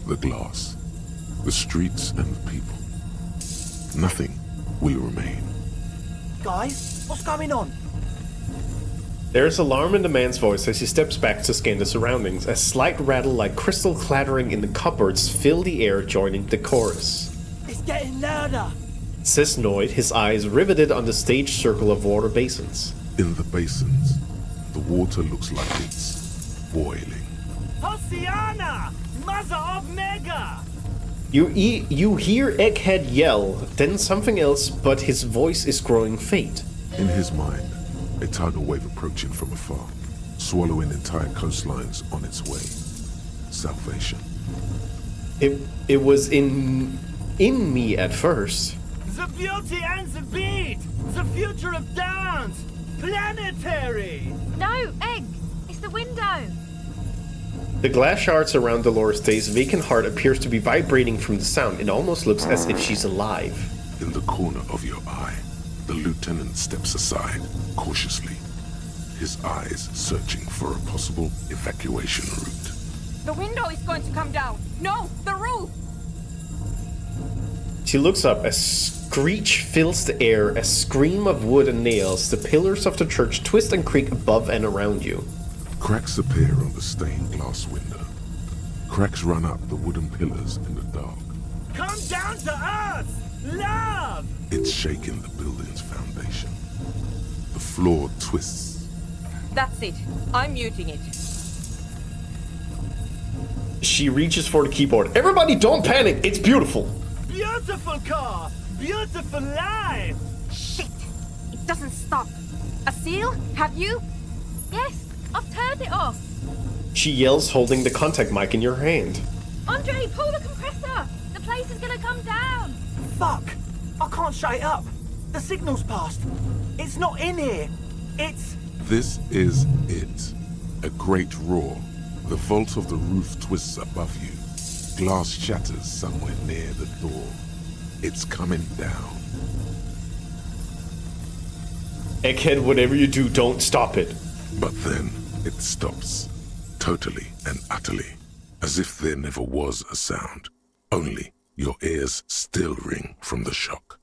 the glass, the streets and the people. Nothing will remain. Guys, what's going on? There is alarm in the man's voice as he steps back to scan the surroundings. A slight rattle like crystal clattering in the cupboards fill the air, joining the chorus. It's getting louder. Says Noid, his eyes riveted on the stage circle of water basins. In the basins, the water looks like it's boiling. Hosiana! Mother of Mega! You hear Egghead yell, then something else, but his voice is growing faint. In his mind, a tidal wave approaching from afar, swallowing entire coastlines on its way. Salvation. It was in me at first. The beauty and the beat! The future of dance! Planetary! No, Egg! It's the window! The glass shards around Dolores' vacant heart appears to be vibrating from the sound. It almost looks as if she's alive. In the corner of your eye, the lieutenant steps aside, cautiously, his eyes searching for a possible evacuation route. The window is going to come down. No, the roof! She looks up. A screech fills the air, a scream of wood and nails. The pillars of the church twist and creak above and around you. Cracks appear on the stained glass window. Cracks run up the wooden pillars in the dark. Come down to earth! Love! It's shaking the building's foundation. The floor twists. That's it. I'm muting it. She reaches for the keyboard. Everybody don't panic. It's beautiful. Beautiful car! Beautiful life! Shit! It doesn't stop. A seal? Have you? Yes, I've turned it off. She yells, holding the contact mic in your hand. Andre, pull the compressor. The place is gonna come down. Fuck! I can't shut it up. The signal's passed. It's not in here. It's... This is it. A great roar. The vault of the roof twists above you. Glass shatters somewhere near the door. It's coming down. Egghead, whatever you do, don't stop it. But then it stops. Totally and utterly. As if there never was a sound. Only your ears still ring from the shock.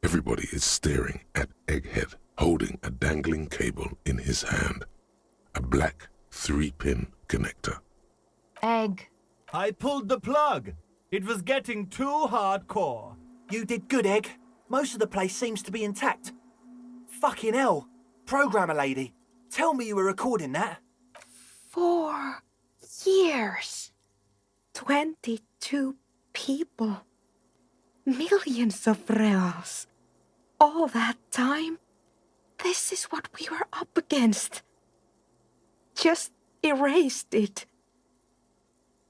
Everybody is staring at Egghead, holding a dangling cable in his hand. A black 3-pin connector. Egg. I pulled the plug. It was getting too hardcore. You did good, Egg. Most of the place seems to be intact. Fucking hell. Programmer lady, tell me you were recording that. 4 years. 22 people. Millions of reals. All that time? This is what we were up against. Just erased it.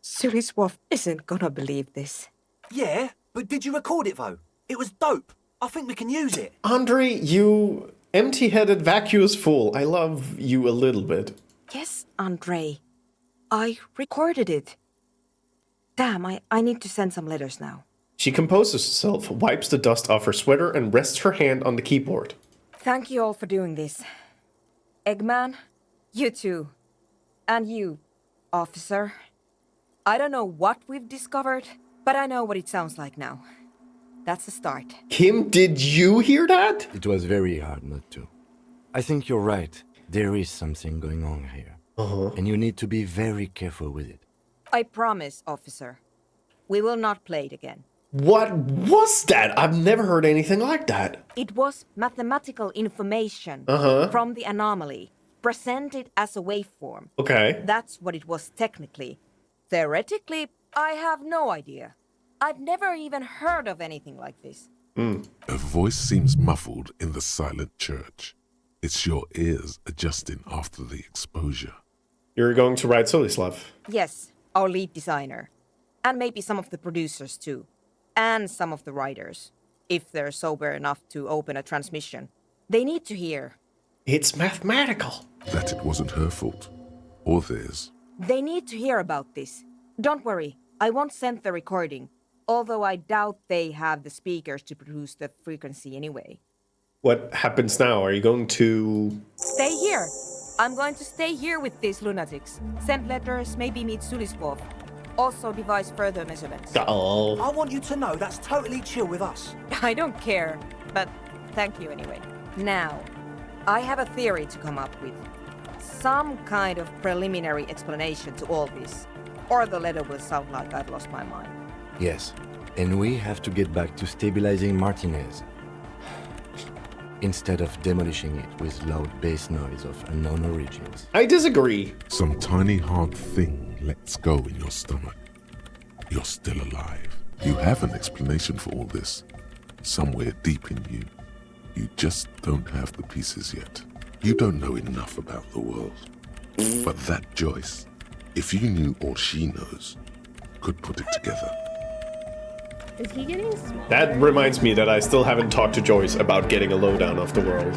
Suliswolf isn't gonna believe this. Yeah, but did you record it though? It was dope. I think we can use it. Andre, you empty-headed vacuous fool. I love you a little bit. Yes, Andre. I recorded it. Damn, I need to send some letters now. She composes herself, wipes the dust off her sweater, and rests her hand on the keyboard. Thank you all for doing this. Eggman, you too. And you, officer. I don't know what we've discovered, but I know what it sounds like now. That's a start. Kim, did you hear that? It was very hard not to. I think you're right. There is something going on here. And you need to be very careful with it. I promise, officer. We will not play it again. What was that? I've never heard anything like that. It was mathematical information from the anomaly, presented as a waveform. Okay. That's what it was technically. Theoretically, I have no idea. I've never even heard of anything like this. A voice seems muffled in the silent church. It's your ears adjusting after the exposure. You're going to write Solislav? Yes, our lead designer. And maybe some of the producers too. And some of the writers. If they're sober enough to open a transmission. They need to hear. It's mathematical. That it wasn't her fault. Or theirs. They need to hear about this. Don't worry, I won't send the recording. Although I doubt they have the speakers to produce the frequency anyway. What happens now? Are you going to... Stay here. I'm going to stay here with these lunatics. Send letters, maybe meet Suliswolf. Also devise further measurements. Oh. I want you to know that's totally chill with us. I don't care, but thank you anyway. Now, I have a theory to come up with. Some kind of preliminary explanation to all this. Or the letter will sound like I've lost my mind. Yes, and we have to get back to stabilizing Martinez. Instead of demolishing it with loud bass noise of unknown origins. I disagree. Some tiny hard thing lets go in your stomach. You're still alive. You have an explanation for all this. Somewhere deep in you. You just don't have the pieces yet. You don't know enough about the world. But that Joyce, if you knew all she knows, could put it together. Is he getting smaller? That reminds me that I still haven't talked to Joyce about getting a lowdown of the world.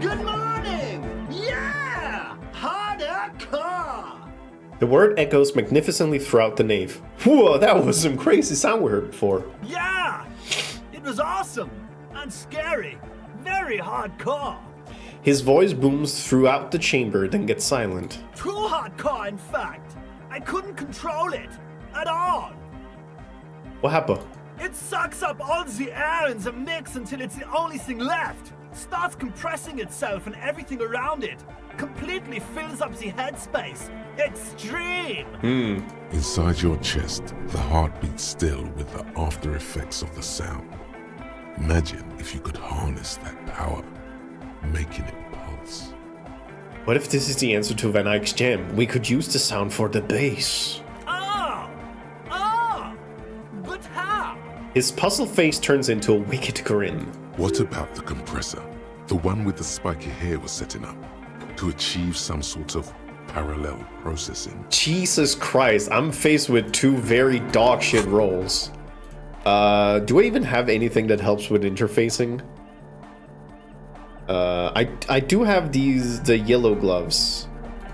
Good morning! Yeah! Harder car! The word echoes magnificently throughout the nave. Whoa, that was some crazy sound we heard before. Yeah! It was awesome! And scary! Very hardcore! His voice booms throughout the chamber, then gets silent. Too hardcore, in fact! I couldn't control it! At all! What happened? It sucks up all the air in the mix until it's the only thing left. starts compressing itself and everything around it. Completely fills up the headspace. Extreme! Inside your chest, the heart beats still with the after effects of the sound. Imagine if you could harness that power, making it pulse. What if this is the answer to Van Eyck's gem? We could use the sound for the bass. But how? His puzzle face turns into a wicked grin. What about the compressor? The one with the spiky hair was setting up to achieve some sort of parallel processing. Jesus Christ, I'm faced with two very dog shit rolls. Do I even have anything that helps with interfacing? I do have the yellow gloves.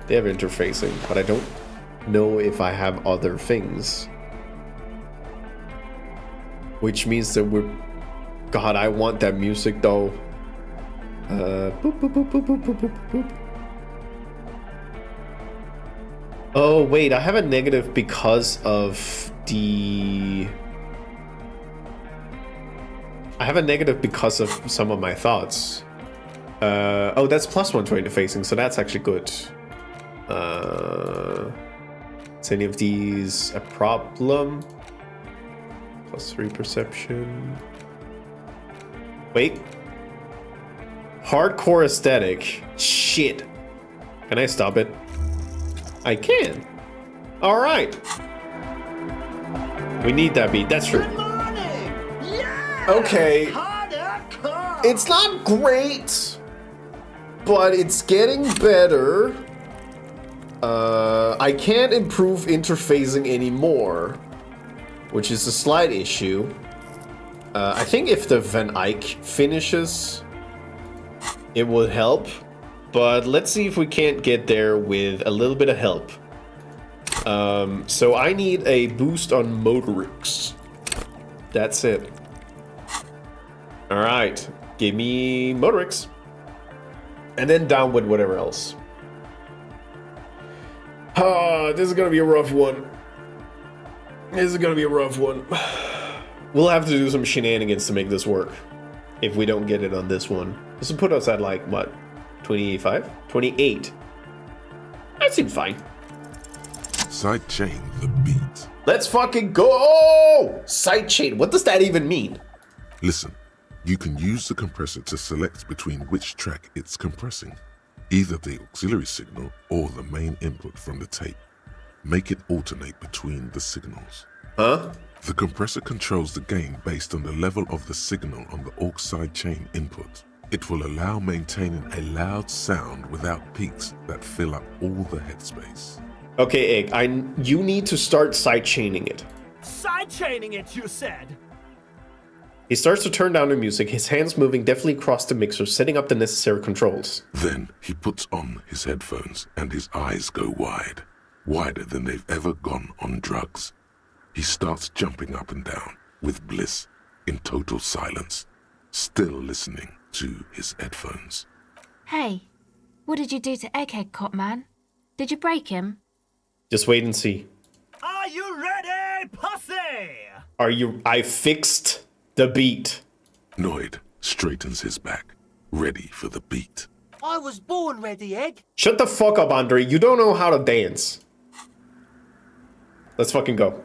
They have interfacing, but I don't know if I have other things. Which means that we're... God, I want that music though. Boop, boop, boop, boop, boop, boop, boop, boop. Oh, wait, I have a negative because of the... I have a negative because of some of my thoughts. Oh, that's +1 to interfacing, so that's actually good. Is any of these a problem? +3 perception. Wait. Hardcore aesthetic. Shit. Can I stop it? I can. All right. We need that beat. That's true. Okay. It's not great, but it's getting better. I can't improve interfacing anymore, which is a slight issue. I think if the Van Eyck finishes, it would help. But let's see if we can't get there with a little bit of help. So I need a boost on motorics. That's it. All right, give me motorics. And then down with whatever else. This is gonna be a rough one. This is gonna be a rough one. We'll have to do some shenanigans to make this work. If we don't get it on this one. This will put us at like, what? 25? 28. That seems fine. Sidechain the beat. Let's fucking go! Sidechain, what does that even mean? Listen, you can use the compressor to select between which track it's compressing. Either the auxiliary signal or the main input from the tape. Make it alternate between the signals. Huh? The compressor controls the gain based on the level of the signal on the aux sidechain input. It will allow maintaining a loud sound without peaks that fill up all the headspace. Okay, Egg, you need to start sidechaining it. Sidechaining it, you said? He starts to turn down the music, his hands moving deftly across the mixer, setting up the necessary controls. Then he puts on his headphones and his eyes go wide. Wider than they've ever gone on drugs. He starts jumping up and down, with bliss, in total silence, still listening to his headphones. Hey, what did you do to Egghead, Cop Man? Did you break him? Just wait and see. Are you ready, pussy? I fixed the beat. Noid straightens his back, ready for the beat. I was born ready, Egg. Shut the fuck up, Andre. You don't know how to dance. Let's fucking go.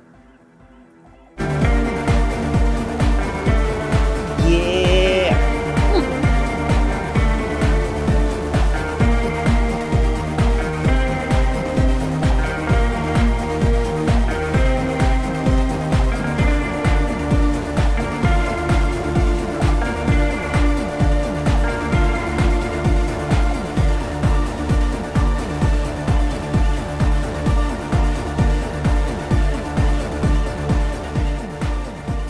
Yeah.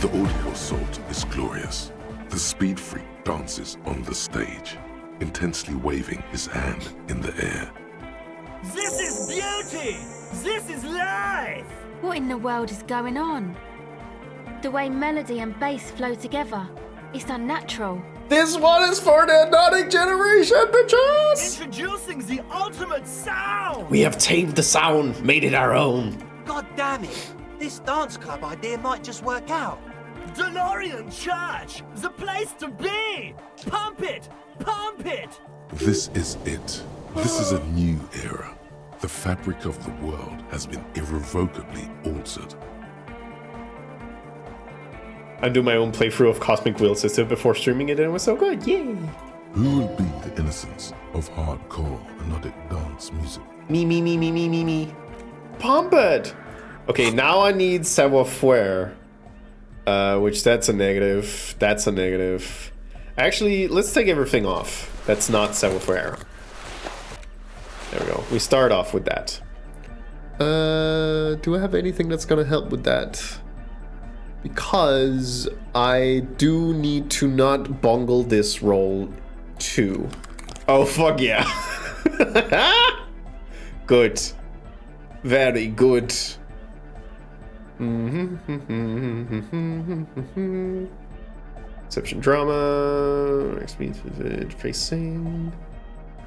The audio assault is glorious. The speed freak dances on the stage, intensely waving his hand in the air. This is beauty! This is life! What in the world is going on? The way melody and bass flow together, it's unnatural. This one is for the hypnotic generation, bitches! Introducing the ultimate sound! We have tamed the sound, made it our own. God damn it. This dance club idea might just work out. DeLorean Church! The place to be! Pump it! Pump it! This is it. This is a new era. The fabric of the world has been irrevocably altered. I do my own playthrough of Cosmic Wheel Sister before streaming it, and it was so good. Yay! Who will be the innocence of hardcore melodic dance music? Me. Pump it! Okay, now I need savoir-faire. Which that's a negative. That's a negative. Actually, let's take everything off. That's not savoir-faire. There we go. We start off with that. Do I have anything that's gonna help with that? Because I do need to not bungle this roll too. Oh, fuck yeah. Good. Very good. Exception drama. Next means vivid facing.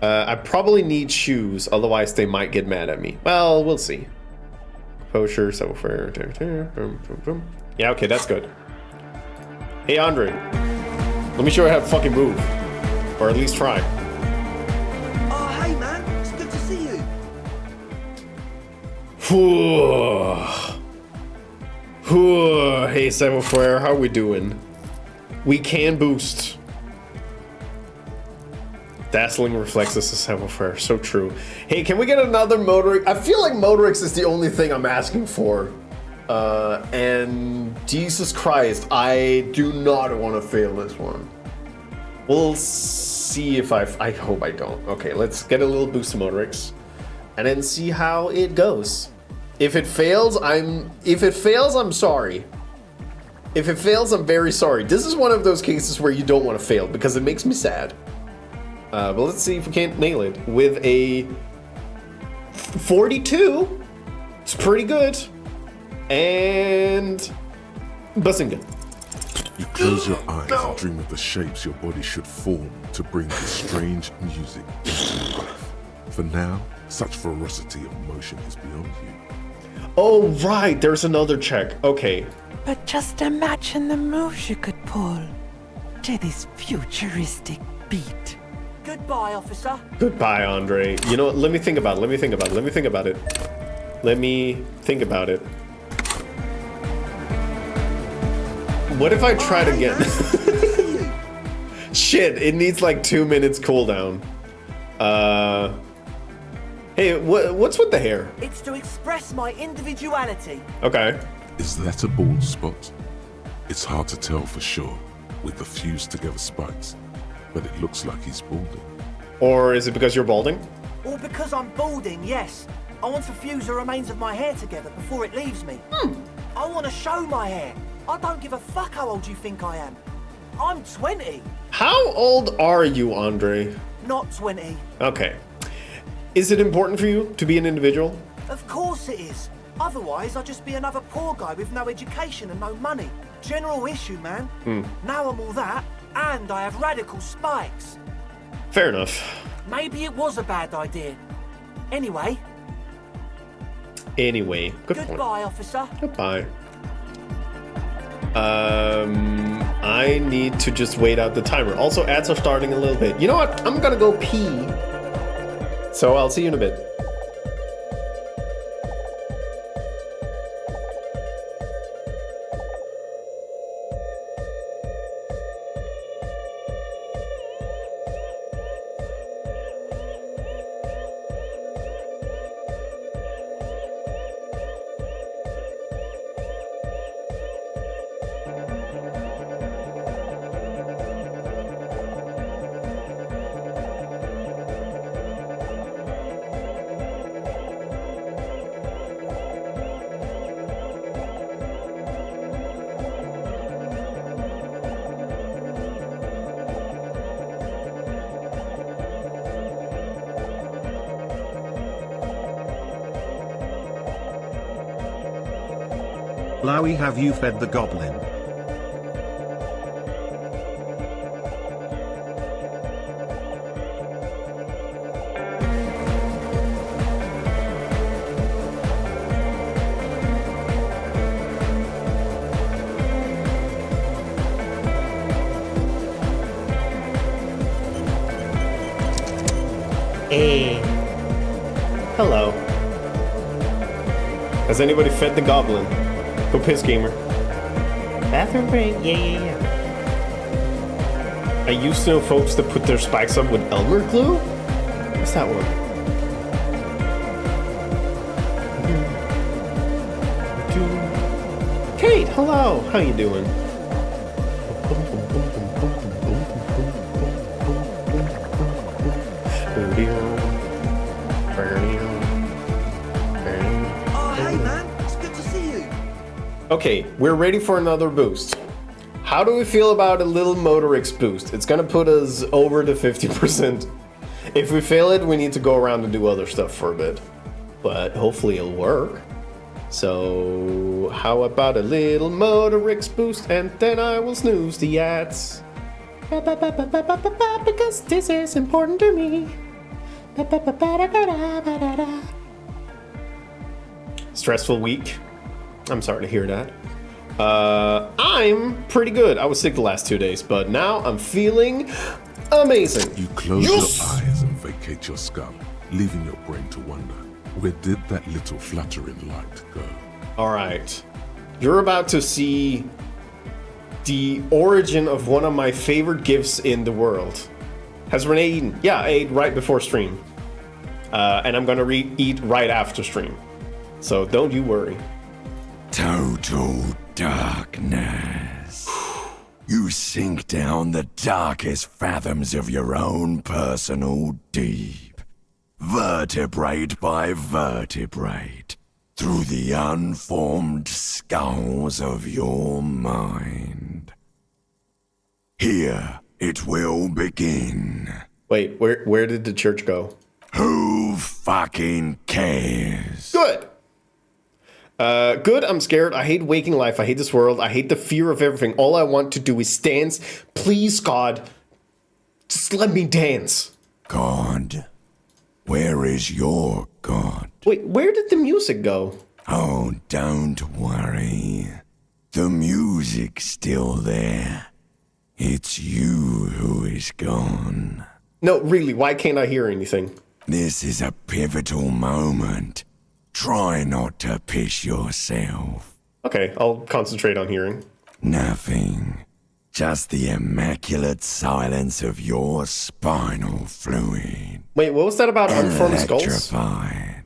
I probably need shoes, otherwise they might get mad at me. Well, we'll see. Composure, savoir-faire. Yeah, okay, that's good. Hey, Andre. Let me show you how to fucking move. Or at least try. Oh, hey, man. It's good to see you. Hey, savoir-faire, how we doing? We can boost. Dazzling reflexes is savoir-faire, so true. Hey, can we get another Motorix? I feel like Motorix is the only thing I'm asking for. And Jesus Christ, I do not want to fail this one. We'll see if I hope I don't. Okay, let's get a little boost to Motorix and then see how it goes. If it fails, I'm sorry. If it fails, I'm very sorry. This is one of those cases where you don't want to fail because it makes me sad. But let's see if we can't nail it with a 42. It's pretty good. And Bazinga. You close your eyes and dream of the shapes your body should form to bring this strange music into life. For now, such ferocity of motion is beyond you. Oh, right, there's another check. Okay. But just imagine the moves you could pull to this futuristic beat. Goodbye, officer. Goodbye, Andre. You know what? Let me think about it. Let me think about it. What if I tried again? Shit, it needs like 2 minutes cooldown. Hey, what's with the hair? It's to express my individuality. Okay. Is that a bald spot? It's hard to tell for sure with the fused together spikes, but it looks like he's balding. Or is it because you're balding? Or because I'm balding, yes. I want to fuse the remains of my hair together before it leaves me. I want to show my hair. I don't give a fuck how old you think I am. I'm 20. How old are you, Andre? Not 20. Okay. Is it important for you to be an individual? Of course it is. Otherwise, I'd just be another poor guy with no education and no money. General issue, man. Now I'm all that, and I have radical spikes. Fair enough. Maybe it was a bad idea. Anyway. Good point. Goodbye, officer. Goodbye. I need to just wait out the timer. Also, ads are starting a little bit. You know what? I'm gonna go pee. So I'll see you in a bit. Lowy, have you fed the goblin? Hey. Hello. Has anybody fed the goblin? Go piss, gamer. Bathroom break. Yeah. I used to know folks that put their spikes up with Elmer glue. What's that one? Kate, hello. How you doing? Oh, hey, man. It's good to see you. Okay, we're ready for another boost. How do we feel about a little Motorix boost? It's gonna put us over the 50%. If we fail it, we need to go around and do other stuff for a bit. But hopefully it'll work. So how about a little Motorix boost and then I will snooze the ads. Because this is important to me. Stressful week. I'm sorry to hear that. I'm pretty good. I was sick the last 2 days, but now I'm feeling amazing. You close your eyes and vacate your skull, leaving your brain to wonder, where did that little fluttering light go? All right. You're about to see the origin of one of my favorite gifts in the world. Has Renee eaten? Yeah, I ate right before stream. And I'm gonna eat right after stream. So don't you worry. Total darkness. You sink down the darkest fathoms of your own personal deep, vertebrate by vertebrate, through the unformed skulls of your mind. Here it will begin. Wait, where did the church go? Who fucking cares? Good. Good, I'm scared. I hate waking life. I hate this world. I hate the fear of everything. All I want to do is dance. Please, God, just let me dance. God? Where is your God? Wait, where did the music go? Oh, don't worry. The music's still there. It's you who is gone. No, really, why can't I hear anything? This is a pivotal moment. Try not to piss yourself. Okay, I'll concentrate on hearing. Nothing. Just the immaculate silence of your spinal fluid. Wait, what was that about unformed skulls? Electrified.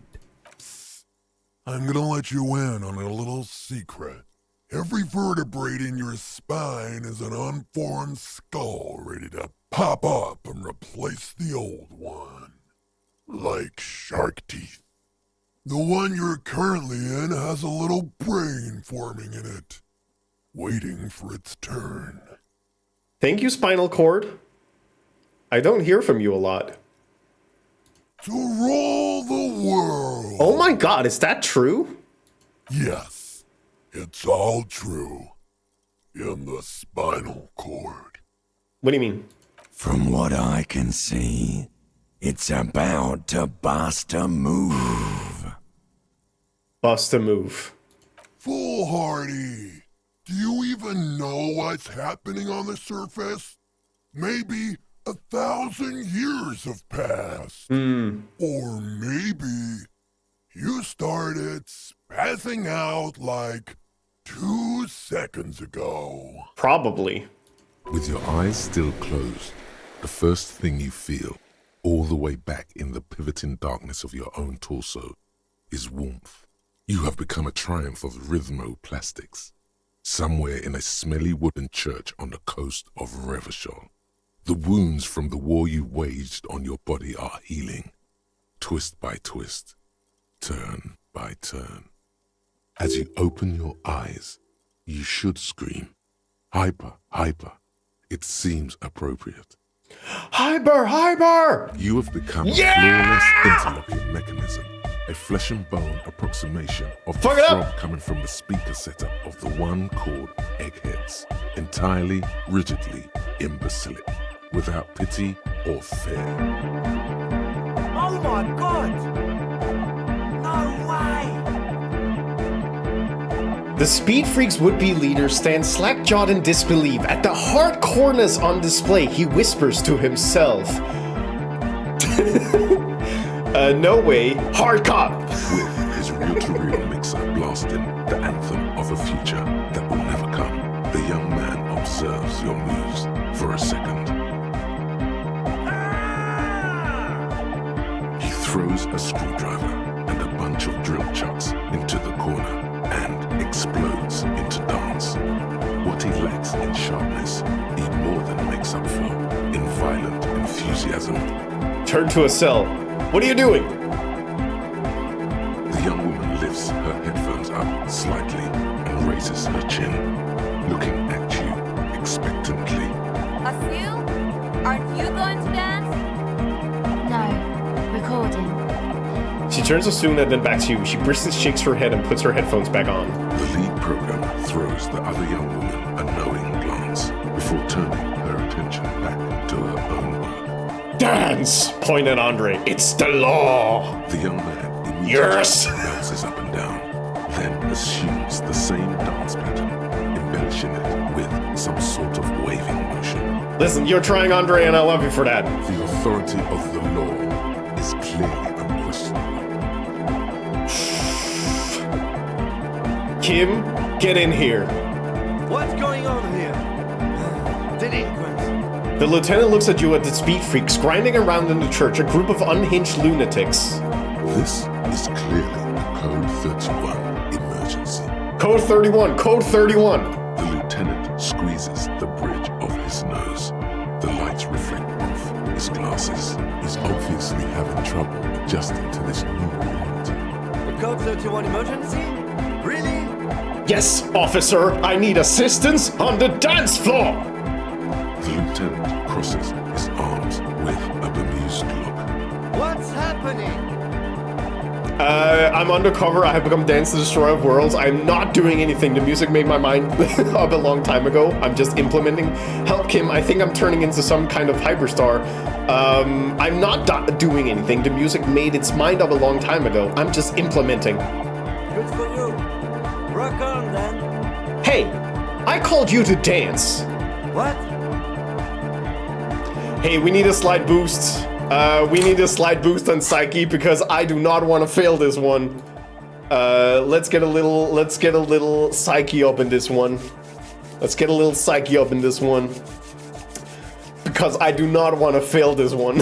I'm gonna let you in on a little secret. Every vertebrae in your spine is an unformed skull ready to pop up and replace the old one. Like shark teeth. The one you're currently in has a little brain forming in it, waiting for its turn. Thank you, spinal cord. I don't hear from you a lot. To rule the world. Oh my god, is that true? Yes, it's all true. In the spinal cord. What do you mean? From what I can see, it's about to bust a move. Bust a move. Foolhardy, do you even know what's happening on the surface? Maybe 1,000 years have passed. Or maybe you started spazzing out like 2 seconds ago. Probably. With your eyes still closed, the first thing you feel, all the way back in the pivoting darkness of your own torso, is warmth. You have become a triumph of rhythmoplastics, somewhere in a smelly wooden church on the coast of Revachol. The wounds from the war you waged on your body are healing, twist by twist, turn by turn. As you open your eyes, you should scream, hyper, hyper. It seems appropriate. Hyper! You have become a flawless interlocking mechanism, a flesh and bone approximation of the throb coming from the speaker setup of the one called Eggheads, entirely, rigidly imbecilic, without pity or fear. Oh my god! No way! The Speed Freak's would-be leader stands slack-jawed in disbelief. At the hardcoreness on display, he whispers to himself. No way. Hard cop. With his reel-to-reel mixer blasting the anthem of a future that will never come, the young man observes your moves for a second. He throws a screwdriver and a bunch of drill chucks into the corner and explodes into dance. What he lacks in sharpness, he more than makes up for in violent enthusiasm. Turn to a cell. What are you doing? The young woman lifts her headphones up slightly and raises her chin, looking at you expectantly. Asil, aren't you going to dance? No, recording. She turns to Suna and then back to you. She briskly shakes her head and puts her headphones back on. The lead programmer throws the other young woman a knowing glance before turning her attention back to her own work. Dance! Point at Andre. It's the law! The young man immediately bounces up and down, then assumes the same dance pattern, embellishing it with some sort of waving motion. Listen, you're trying, Andre, and I love you for that. The authority of the law is clearly unquestionable. Kim, get in here. What's going on here? Delinquents. The lieutenant looks at you at the speed freaks grinding around in the church, a group of unhinged lunatics. This is clearly a Code 31 emergency. Code 31, Code 31! The lieutenant squeezes the bridge of his nose. The lights reflect off his glasses. He's obviously having trouble adjusting to this new reality. A Code 31 emergency? Really? Yes, officer, I need assistance on the dance floor! The lieutenant crosses his arms with a bemused look. What's happening? I'm undercover. I have become Dance the Destroyer of Worlds. I'm not doing anything. The music made my mind up a long time ago. I'm just implementing. Help, Kim. I think I'm turning into some kind of hyperstar. I'm not doing anything. The music made its mind up a long time ago. I'm just implementing. Good for you. Rock on, then. Hey, I called you to dance. What? Hey, we need a slight boost. We need a slight boost on Psyche because I do not want to fail this one. Let's get a little Psyche up in this one. Let's get a little Psyche up in this one. Because I do not want to fail this one.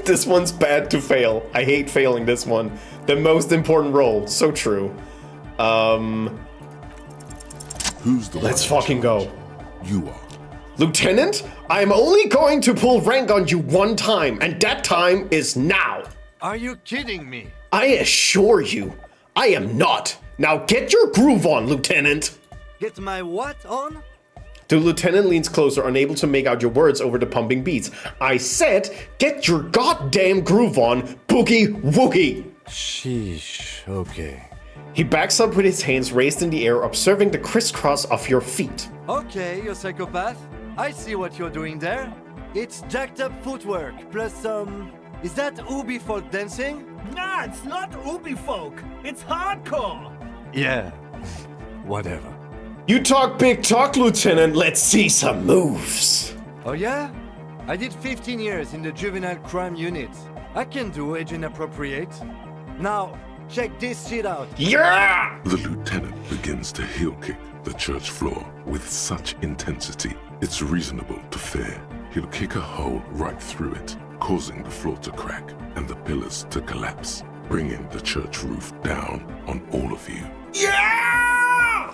This one's bad to fail. I hate failing this one. The most important role. So true. Who's the Let's fucking go. You are. Lieutenant, I'm only going to pull rank on you one time, and that time is now. Are you kidding me? I assure you, I am not. Now get your groove on, Lieutenant. Get my what on? The lieutenant leans closer, unable to make out your words over the pumping beats. I said, get your goddamn groove on, boogie woogie. Sheesh, okay. He backs up with his hands raised in the air, observing the crisscross of your feet. Okay, you psychopath. I see what you're doing there. It's jacked up footwork, plus some... Is that Ubi folk dancing? Nah, it's not Ubi folk. It's hardcore. Yeah, whatever. You talk big talk, Lieutenant. Let's see some moves. Oh yeah? I did 15 years in the juvenile crime unit. I can do age inappropriate. Now, check this shit out. Yeah! The lieutenant begins to heel kick the church floor with such intensity, it's reasonable to fear he'll kick a hole right through it, causing the floor to crack and the pillars to collapse, bringing the church roof down on all of you. Yeah!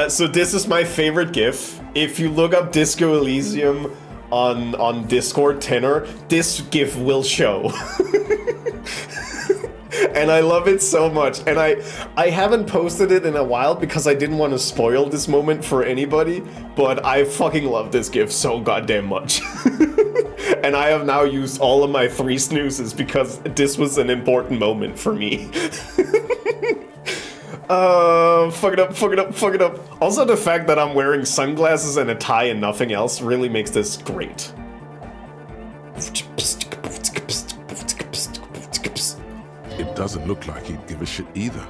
So this is my favorite GIF. If you look up Disco Elysium on Discord Tenor, this GIF will show. And I love it so much. And I haven't posted it in a while because I didn't want to spoil this moment for anybody, but I fucking love this GIF so goddamn much. And I have now used all of my 3 snoozes because this was an important moment for me. Fuck it up, fuck it up, fuck it up. Also, the fact that I'm wearing sunglasses and a tie and nothing else really makes this great. It doesn't look like he'd give a shit either.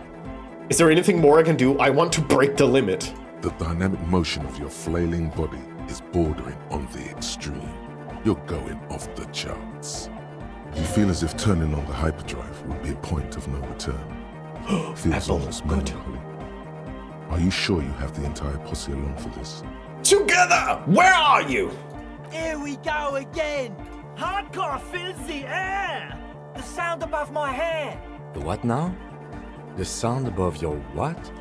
Is there anything more I can do? I want to break the limit. The dynamic motion of your flailing body is bordering on the extreme. You're going off the charts. You feel as if turning on the hyperdrive would be a point of no return. Feels almost melancholy. Are you sure you have the entire posse along for this? Together! Where are you? Here we go again! Hardcore fills the air! The sound above my hair! The what now? The sound above your what?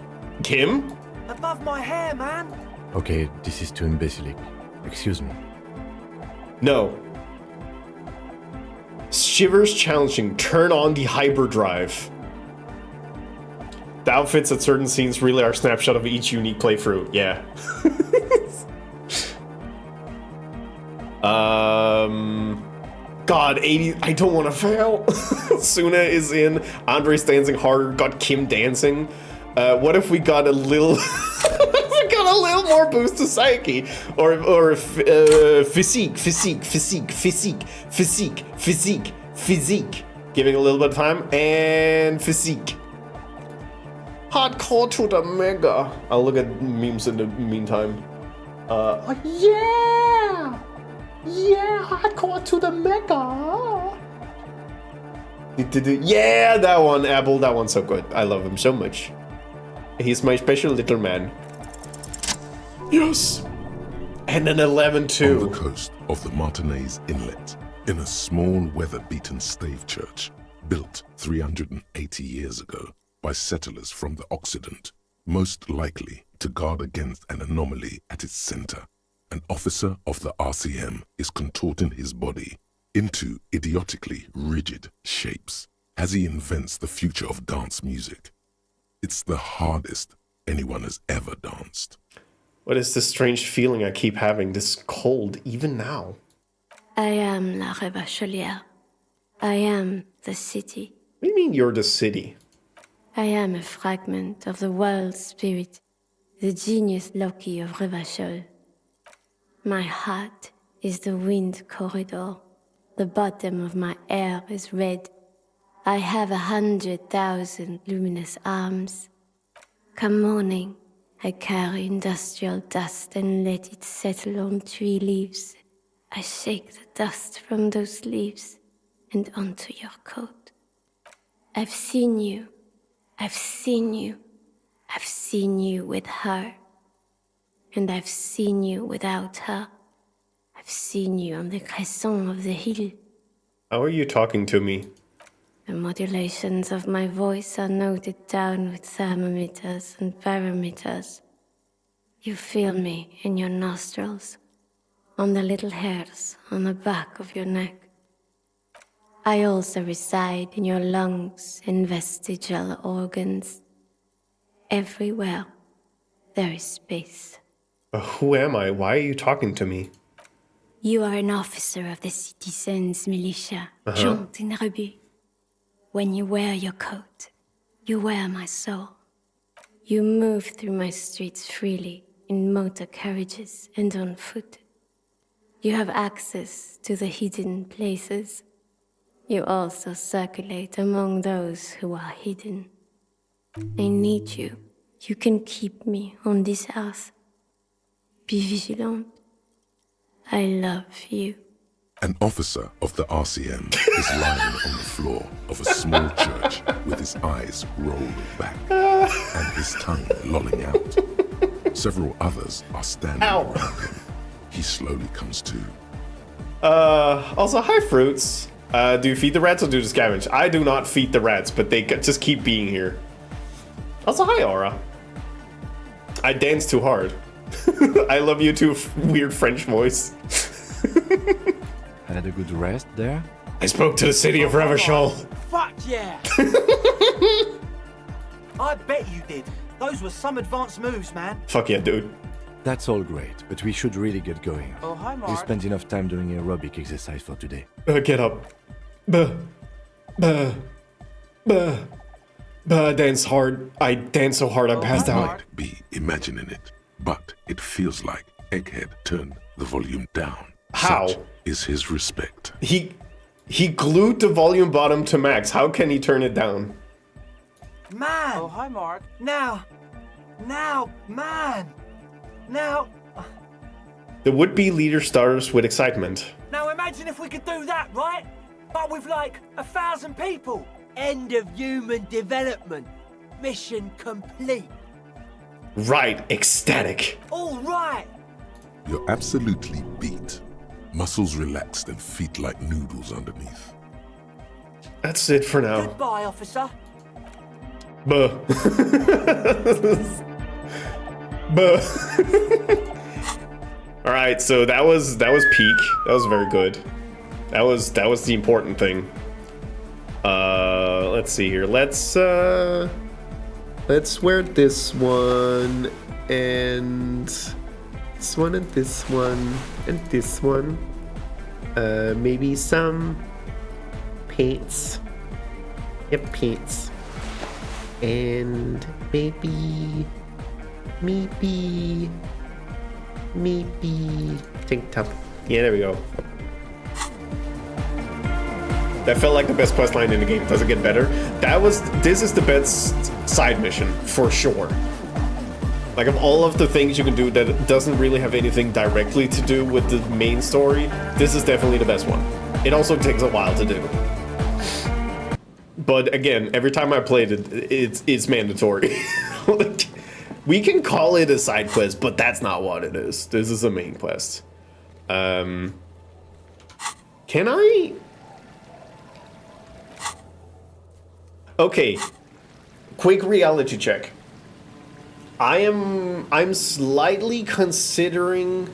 Kim? Above my hair, man! Okay, this is too imbecilic. Excuse me. No. Shivers challenging. Turn on the hyperdrive. The outfits at certain scenes really are a snapshot of each unique playthrough. Yeah. God, 80. I don't want to fail. Suna is in. Andre's dancing harder. Got Kim dancing. What if we got a little... we got a little more boost to psyche? Or physique. Giving a little bit of time. And physique. Hardcore to the mega. I'll look at memes in the meantime. Yeah! Yeah, hardcore to the mega. Yeah, that one, Apple. That one's so good. I love him so much. He's my special little man. Yes. And an 11-2. On the coast of the Martinez Inlet, in a small weather-beaten stave church built 380 years ago by settlers from the Occident, most likely to guard against an anomaly at its center. An officer of the RCM is contorting his body into idiotically rigid shapes as he invents the future of dance music. It's the hardest anyone has ever danced. What is this strange feeling I keep having, this cold, even now? I am La Rebachelière. I am the city. What do you mean you're the city? I am a fragment of the world spirit, the genius Loki of Revachol. My heart is the wind corridor. The bottom of my air is red. I have 100,000 luminous arms. Come morning, I carry industrial dust and let it settle on tree leaves. I shake the dust from those leaves and onto your coat. I've seen you. I've seen you. I've seen you with her. And I've seen you without her. I've seen you on the crescent of the hill. How are you talking to me? The modulations of my voice are noted down with thermometers and barometers. You feel me in your nostrils, on the little hairs on the back of your neck. I also reside in your lungs and vestigial organs. Everywhere there is space. Who am I? Why are you talking to me? You are an officer of the citizens' militia, Jean in Rebut. When you wear your coat, you wear my soul. You move through my streets freely, in motor carriages and on foot. You have access to the hidden places. You also circulate among those who are hidden. I need you. You can keep me on this earth. Be vigilant. I love you. An officer of the RCM is lying on the floor of a small church with his eyes rolled back and his tongue lolling out. Several others are standing around him. He slowly comes to. Also, hi, fruits. Do you feed the rats or do you scavenge? I do not feed the rats, but they just keep being here. Also, hi, Aura. I dance too hard. I love you too, weird French voice. Had a good rest there? I spoke to the city of Revachol. Fuck yeah! I bet you did. Those were some advanced moves, man. Fuck yeah, dude. That's all great, but we should really get going. Oh, hi, Mark. We spent enough time doing aerobic exercise for today. Get up. Dance hard. I dance so hard I passed out. Might be imagining it, but it feels like Egghead turned the volume down. How? Such is his respect. He glued the volume bottom to max. How can he turn it down? Man! Oh, hi, Mark. Now, man! Now... The would-be leader starts with excitement. Now imagine if we could do that, right? But with like 1,000 people. End of human development. Mission complete. Right, ecstatic. All right. You're absolutely beat. Muscles relaxed and feet like noodles underneath. That's it for now. Goodbye, officer. Buh. Buh. All right, so that was peak. That was very good. That was the important thing. Let's see here. Let's wear this one and this one and this one and this one. Maybe some paints. Yep, paints. And maybe tank top. Yeah, there we go. That felt like the best quest line in the game. Does it get better? This is the best side mission, for sure. Like, of all of the things you can do that doesn't really have anything directly to do with the main story, this is definitely the best one. It also takes a while to do. But again, every time I played it, it's mandatory. Like, we can call it a side quest, but that's not what it is. This is a main quest. Can I... Okay, quick reality check. I'm slightly considering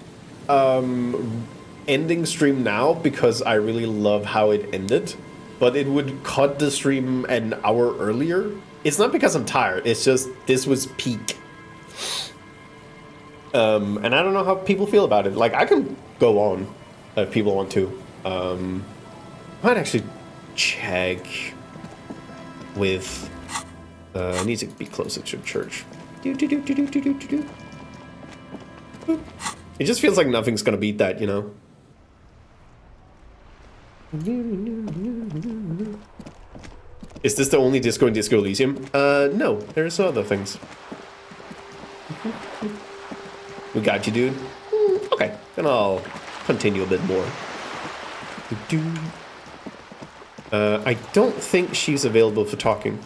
ending stream now because I really love how it ended, but it would cut the stream an hour earlier. It's not because I'm tired, it's just this was peak. And I don't know how people feel about it. Like, I can go on if people want to. I might actually check with I need to be closer to church. It just feels like nothing's gonna beat that, you know? Is this the only disco in Disco Elysium? No, there's other things. We got you, dude. Okay, then I'll continue a bit more. I don't think she's available for talking.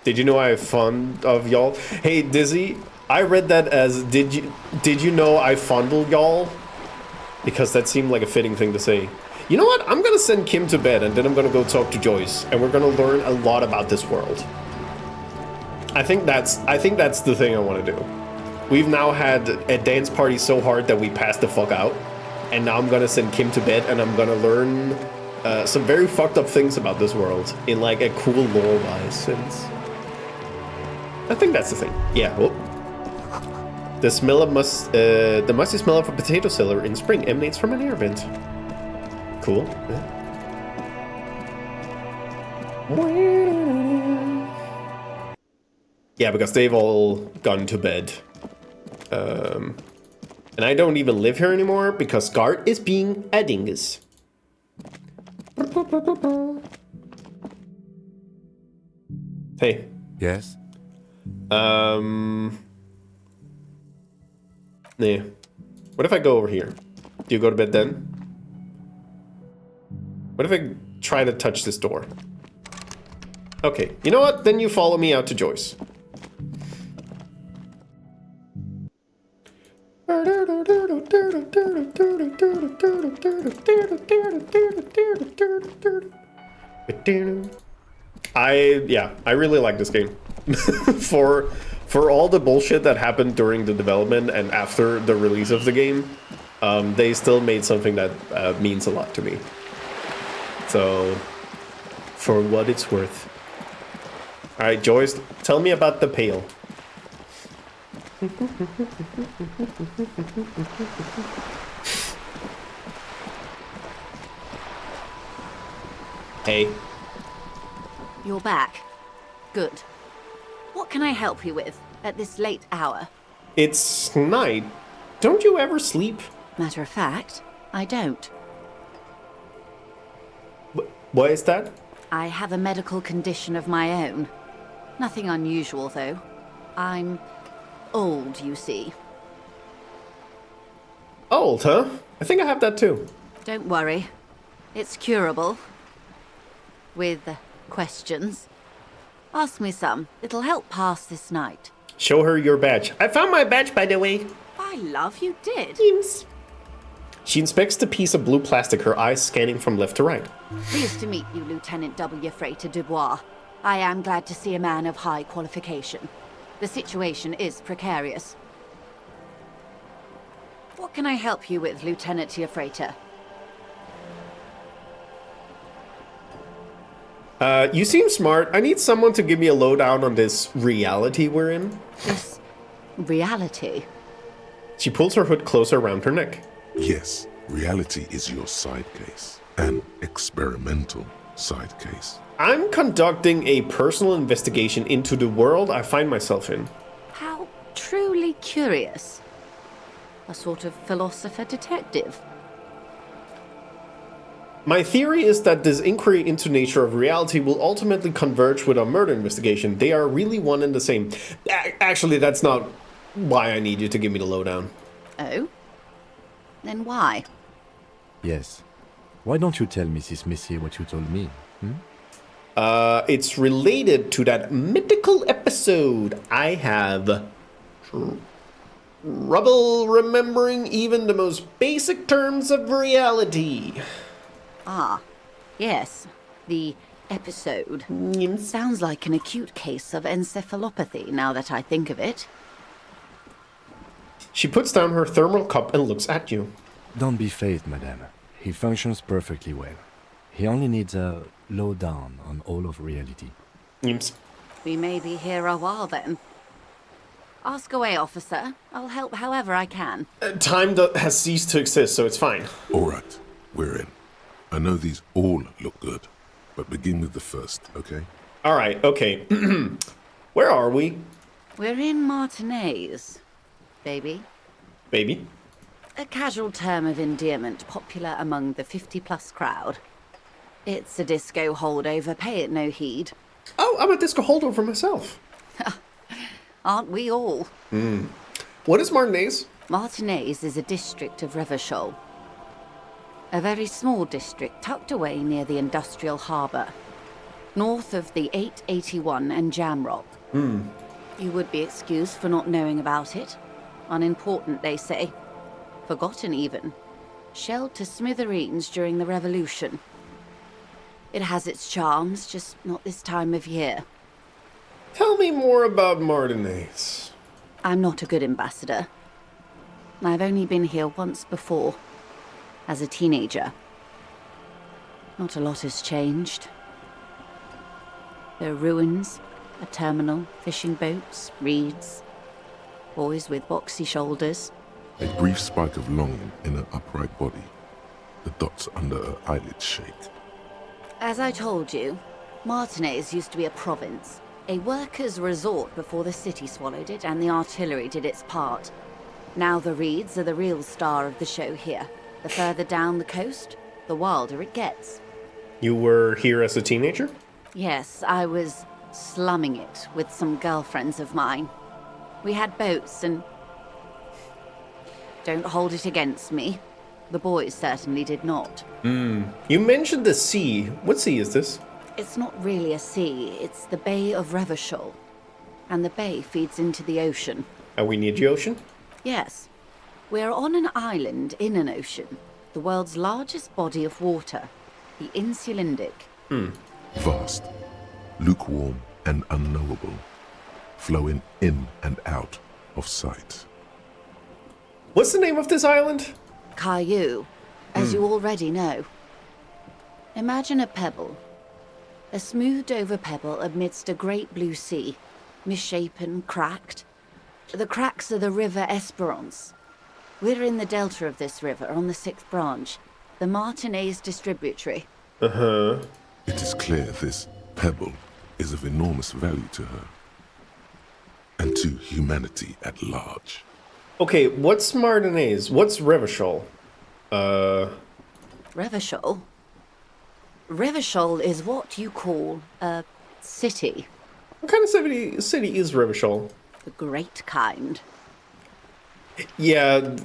Did you know I have fond of y'all? Hey, Dizzy, I read that as did you know I fondled y'all? Because that seemed like a fitting thing to say. You know what? I'm gonna send Kim to bed and then I'm gonna go talk to Joyce and we're gonna learn a lot about this world. I think that's the thing I want to do. We've now had a dance party so hard that we passed the fuck out, and now I'm gonna send Kim to bed and I'm gonna learn some very fucked up things about this world in like a cool lore-wise sense. I think that's the thing. Yeah. Whoop. The smell of the musty smell of a potato cellar in spring emanates from an air vent. Cool. Yeah, because they've all gone to bed. And I don't even live here anymore because Gart is being a dingus. Hey. Yes? Yeah. What if I go over here? Do you go to bed then? What if I try to touch this door? Okay, you know what? Then you follow me out to Joyce. I really like this game. For all the bullshit that happened during the development and after the release of the game, they still made something that means a lot to me. So, for what it's worth. Alright, Joyce, tell me about the pail. Hey. You're back. Good. What can I help you with at this late hour? It's night. Don't you ever sleep? Matter of fact, I don't. What is that? I have a medical condition of my own. Nothing unusual, though. I'm old, you see. Old, huh? I think I have that too. Don't worry. It's curable. with questions. Ask me some. It'll help pass this night. Show her your badge. I found my badge, by the way. By love, you did. Yes. She inspects the piece of blue plastic, her eyes scanning from left to right. Pleased to meet you, Lieutenant W. Frater Dubois. I am glad to see a man of high qualification. The situation is precarious. What can I help you with, Lieutenant Frater? You seem smart. I need someone to give me a lowdown on this reality we're in. This reality? She pulls her hood closer around her neck. Yes, reality is your side case. An experimental side case. I'm conducting a personal investigation into the world I find myself in. How truly curious. A sort of philosopher detective. My theory is that this inquiry into nature of reality will ultimately converge with our murder investigation. They are really one and the same. Actually, that's not why I need you to give me the lowdown. Oh? Then why? Yes. Why don't you tell Mrs. Missy what you told me? It's related to that mythical episode. I have trouble remembering even the most basic terms of reality. Ah, yes. The episode. Sounds like an acute case of encephalopathy, now that I think of it. She puts down her thermal cup and looks at you. Don't be phased, madame. He functions perfectly well. He only needs a lowdown on all of reality. We may be here a while then. Ask away, officer. I'll help however I can. Time has ceased to exist, so it's fine. All right, we're in. I know these all look good, but begin with the first, okay? All right, okay. Where are we? We're in Martinez, baby. Baby? A casual term of endearment popular among the 50-plus crowd. It's a disco holdover, pay it no heed. Oh, I'm a disco holdover myself. Aren't we all? What is Martinez? Martinez is a district of Revachol. A very small district tucked away near the industrial harbour, north of the 881 and Jamrock. You would be excused for not knowing about it. Unimportant, they say. Forgotten, even. Shelled to smithereens during the Revolution. It has its charms, just not this time of year. Tell me more about Martinez. I'm not a good ambassador. I've only been here once before. As a teenager. Not a lot has changed. There are ruins, a terminal, fishing boats, reeds, boys with boxy shoulders. A brief spike of longing in her upright body. The dots under her eyelids shake. As I told you, Martinez used to be a province. A workers' resort before the city swallowed it and the artillery did its part. Now the reeds are the real star of the show here. The further down the coast, the wilder it gets. You were here as a teenager? Yes, I was slumming it with some girlfriends of mine. We had boats and... Don't hold it against me. The boys certainly did not. You mentioned the sea. What sea is this? It's not really a sea, it's the Bay of Revachol. And the bay feeds into the ocean. And we need the ocean? Yes. We're on an island in an ocean. The world's largest body of water. The Insulindic. Vast, lukewarm and unknowable, flowing in and out of sight. What's the name of this island? Caillou, as you already know. Imagine a pebble. A smoothed-over pebble amidst a great blue sea, misshapen, cracked. The cracks are the River Esperance. We're in the delta of this river, on the 6th branch, the Martinez distributary. Uh-huh. It is clear this pebble is of enormous value to her. And to humanity at large. Okay, what's Martinez? What's Revachol? Revachol? Revachol is what you call a city. What kind of city is Revachol? The great kind. Yeah,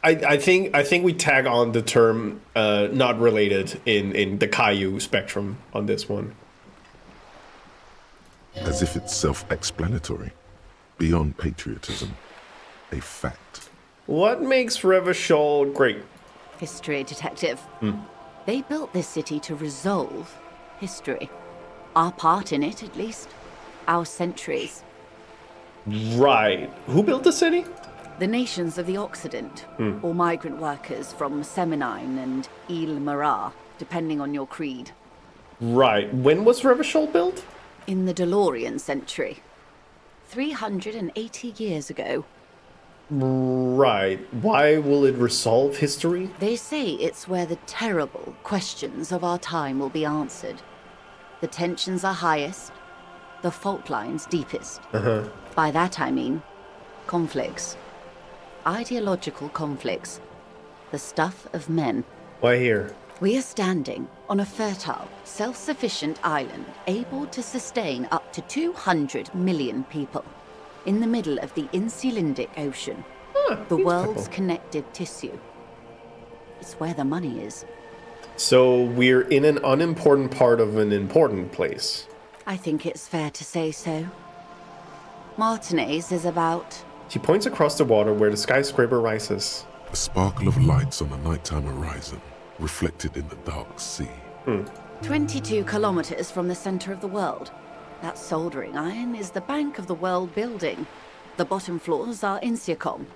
I think we tag on the term not related in the Caillou spectrum on this one. As if it's self-explanatory. Beyond patriotism. A fact. What makes Revachol great? History detective. They built this city to resolve history. Our part in it, at least. Our centuries. Right. Who built the city? The nations of the Occident, or migrant workers from Seminine and Ile Marat, depending on your creed. Right. When was Revachol built? In the DeLorean century. 380 years ago. Right. Why will it resolve history? They say it's where the terrible questions of our time will be answered. The tensions are highest, the fault lines deepest. By that I mean conflicts. Ideological conflicts. The stuff of men. Why here? We are standing on a fertile, self-sufficient island able to sustain up to 200 million people in the middle of the Insulindic Ocean, the world's connective tissue. It's where the money is. So we're in an unimportant part of an important place. I think it's fair to say so. Martinez is about... She points across the water where the skyscraper rises. A sparkle of lights on a nighttime horizon, reflected in the dark sea. 22 kilometers from the center of the world. That soldering iron is the bank of the world building. The bottom floors are Insiacom.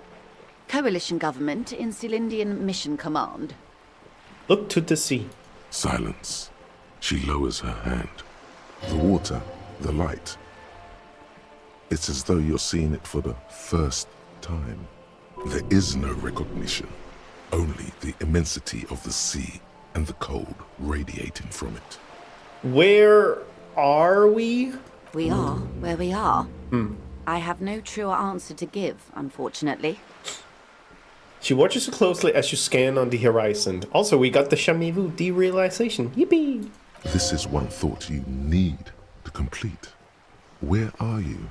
Coalition government, Insulindian Mission Command. Look to the sea. Silence. She lowers her hand. The water, the light. It's as though you're seeing it for the first time. There is no recognition, only the immensity of the sea and the cold radiating from it. Where are we? We are where we are. I have no truer answer to give, unfortunately. She watches you closely as you scan on the horizon. Also, we got the Jamais Vu derealization. Yippee! This is one thought you need to complete. Where are you?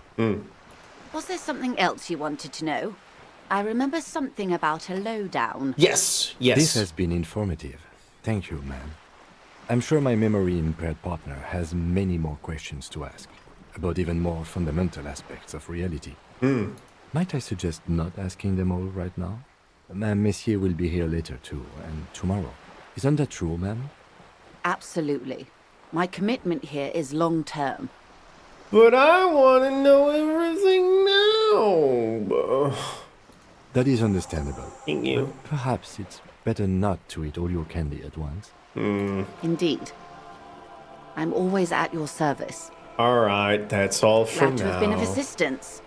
Was there something else you wanted to know? I remember something about a lowdown. Yes, yes. This has been informative. Thank you, ma'am. I'm sure my memory-impaired partner has many more questions to ask, about even more fundamental aspects of reality. Might I suggest not asking them all right now? Ma'am, Messier will be here later too, and tomorrow. Isn't that true, ma'am? Absolutely. My commitment here is long-term. But I want to know everything now. That is understandable. Thank you. But perhaps it's better not to eat all your candy at once. Indeed. I'm always at your service. All right, that's all for Glad to have been of now. assistance.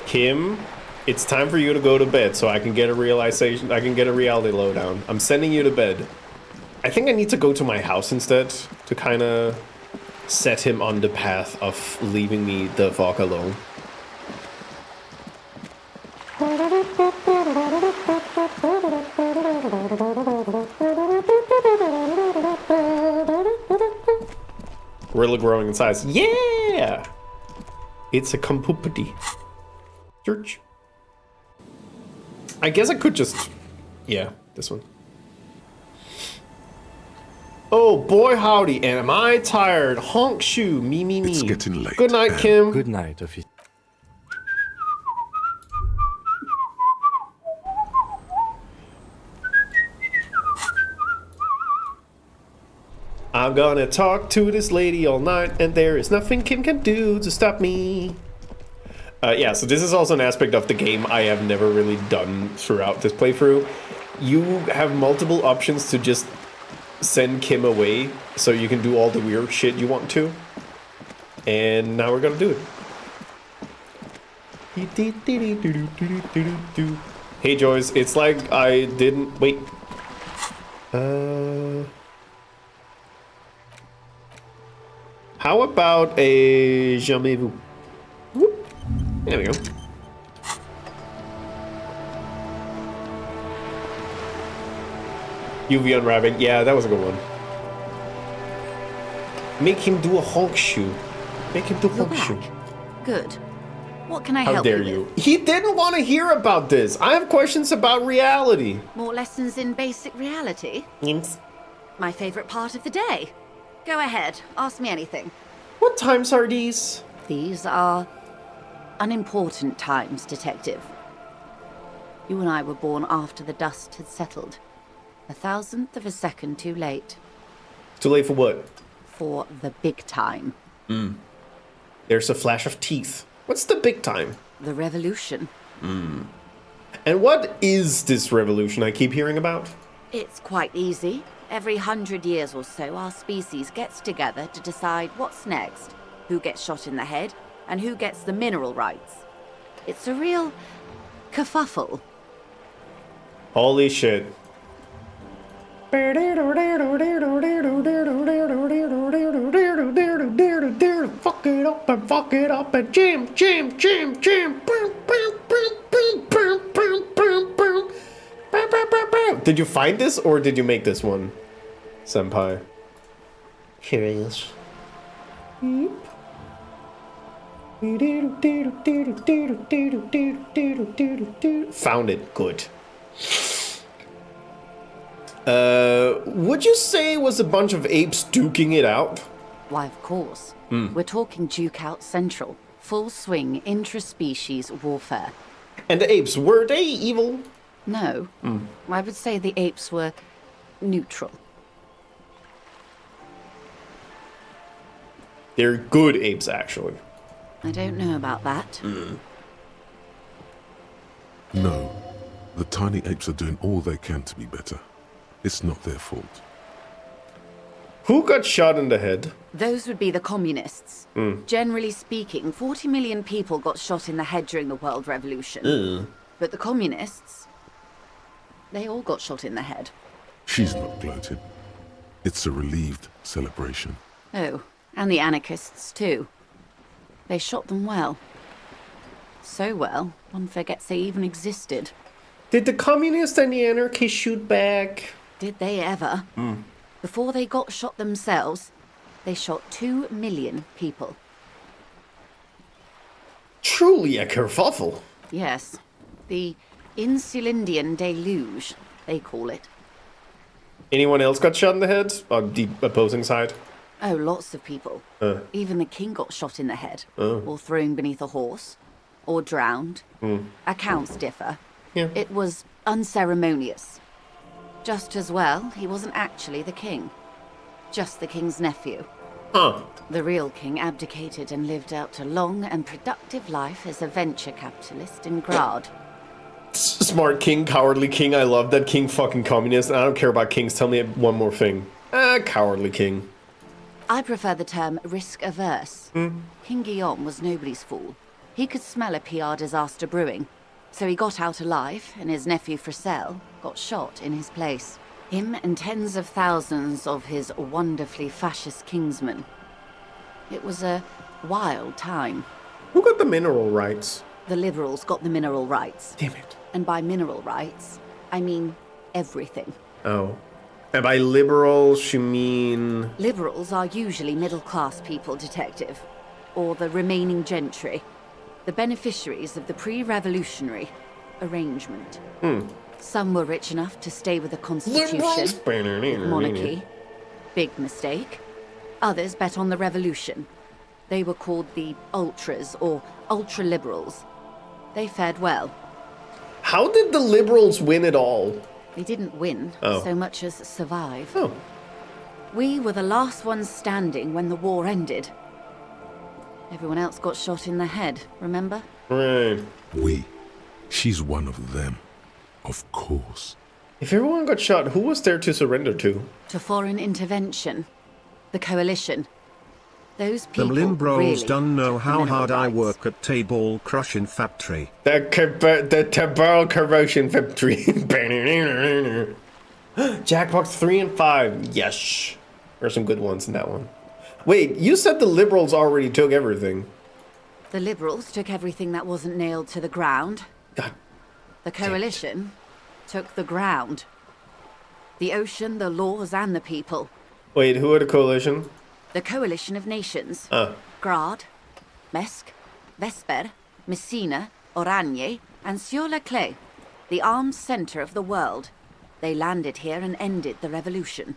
Kim, it's time for you to go to bed so I can get a realization. I can get a reality lowdown. I'm sending you to bed. I think I need to go to my house instead to kind of set him on the path of leaving me the fuck alone. Really growing in size. Yeah! It's a compupity. Church. I guess I could just... Yeah, this one. Oh boy howdy, am I tired. Honk shoe, me. It's getting late. Good night, Kim. Good night, officer. I'm gonna talk to this lady all night, and there is nothing Kim can do to stop me. Yeah, so this is also an aspect of the game I have never really done throughout this playthrough. You have multiple options to just send Kim away, so you can do all the weird shit you want to. And now we're gonna do it. Hey Joyce, it's like I didn't... Wait. How about a Jamais Vu? Whoop. There we go. UV unwrapping. Yeah, that was a good one. Make him do a honk shoe. Make him do a honk shoe. Good. What can I How help dare you you? with? He didn't want to hear about this. I have questions about reality. More lessons in basic reality? Yes. My favorite part of the day. Go ahead, ask me anything. What times are these? These are unimportant times, Detective. You and I were born after the dust had settled. 1,000th of a second too late. Too late for what? For the big time. There's a flash of teeth. What's the big time? The revolution. And what is this revolution I keep hearing about? It's quite easy. Every 100 years or so, our species gets together to decide what's next, who gets shot in the head, and who gets the mineral rights. It's a real kerfuffle. Holy shit. Fuck it up and jam. Did you find this or did you make this one, Senpai? Curious. Found it. Good. Would you say it was a bunch of apes duking it out? Why, of course. We're talking Duke Out Central. Full swing intraspecies warfare. And the apes, were they evil? No. I would say the apes were neutral. They're good apes, actually. I don't know about that. No, the tiny apes are doing all they can to be better. It's not their fault. Who got shot in the head? Those would be the communists. Generally speaking, 40 million people got shot in the head during the World Revolution. But the communists, they all got shot in the head. She's not gloating. It's a relieved celebration. Oh, and the anarchists too. They shot them well. So well, one forgets they even existed. Did the communists and the anarchists shoot back? Did they ever? Before they got shot themselves, they shot 2 million people. Truly a kerfuffle. Yes. The Insulindian deluge, they call it. Anyone else got shot in the head on the opposing side? Oh, lots of people. Even the king got shot in the head. Oh. Or thrown beneath a horse. Or drowned. Accounts differ. Yeah. It was unceremonious. Just as well, he wasn't actually the king. Just the king's nephew. The real king abdicated and lived out a long and productive life as a venture capitalist in Grad. Smart king, cowardly king. I love that king fucking communist. And I don't care about kings. Tell me one more thing. Cowardly king. I prefer the term risk-averse. King Guillaume was nobody's fool. He could smell a PR disaster brewing. So he got out alive, and his nephew Fricelle got shot in his place. Him and tens of thousands of his wonderfully fascist kingsmen. It was a wild time. Who got the mineral rights? The liberals got the mineral rights. Damn it. And by mineral rights, I mean everything. Oh. And by liberals, you mean... Liberals are usually middle-class people, Detective. Or the remaining gentry. The beneficiaries of the pre-revolutionary arrangement. Some were rich enough to stay with the constitution, with monarchy. Big mistake. Others bet on the revolution. They were called the ultras, or ultra-liberals. They fared well. How did the liberals win it all? They didn't win so much as survive. Oh. We were the last ones standing when the war ended. Everyone else got shot in the head, remember? Right. She's one of them. Of course. If everyone got shot, who was there to surrender to? To foreign intervention. The coalition. Those people Them Limbros really don't know how mineral hard I rights. work at table crushing factory. The tobacco corrosion factory. Jackbox 3 and 5. Yes. There's some good ones in that one. Wait, you said the liberals already took everything. The liberals took everything that wasn't nailed to the ground. God. The coalition took the ground. The ocean, the laws, and the people. Wait, who are the coalition? The coalition of nations. Ah. Grad, Mesk, Vesper, Messina, Oranje, and Sur-la-Clay, the arms center of the world. They landed here and ended the revolution.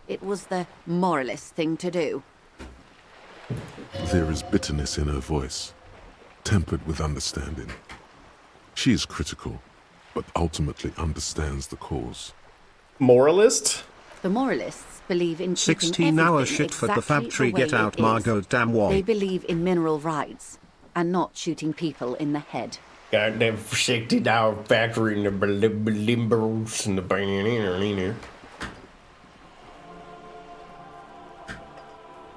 It was the moralist thing to do. There is bitterness in her voice, tempered with understanding. She is critical, but ultimately understands the cause. Moralist? The moralists believe in keeping 16-hour everything shit for the exactly factory. the way Get out, it is. Margot, damn wall. They believe in mineral rights and not shooting people in the head. Goddamn 60-hour factory in the limbers and the banana.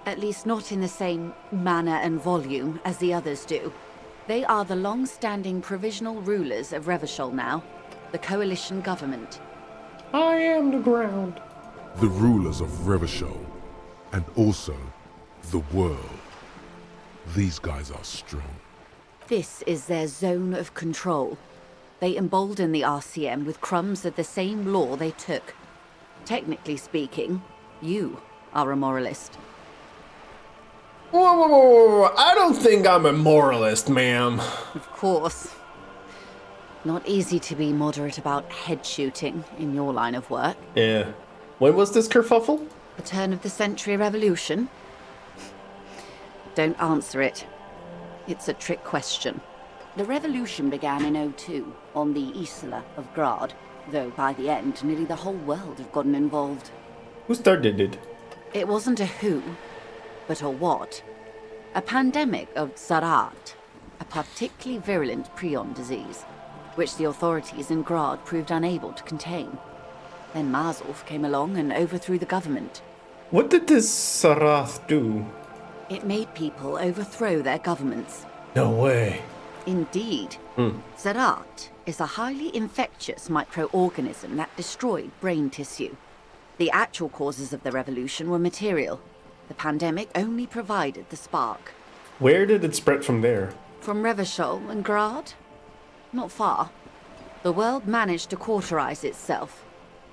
At least not in the same manner and volume as the others do. They are the long-standing provisional rulers of Revachol now, the coalition government. I am the ground. The rulers of Revachol, and also the world. These guys are strong. This is their zone of control. They embolden the RCM with crumbs of the same law they took. Technically speaking, you are a moralist. Whoa. I don't think I'm a moralist, ma'am. Of course. Not easy to be moderate about head shooting in your line of work. Yeah. When was this kerfuffle? The turn of the century revolution? Don't answer it. It's a trick question. The revolution began in 02 on the Isla of Grad, though by the end, nearly the whole world had gotten involved. Who started it? It wasn't a who, but a what. A pandemic of Zarat, a particularly virulent prion disease, which the authorities in Grad proved unable to contain. Then Mazov came along and overthrew the government. What did this Sarath do? It made people overthrow their governments. No way. Indeed. Zarat is a highly infectious microorganism that destroyed brain tissue. The actual causes of the revolution were material. The pandemic only provided the spark. Where did it spread from there? From Revachol and Grad? Not far. The world managed to cauterize itself.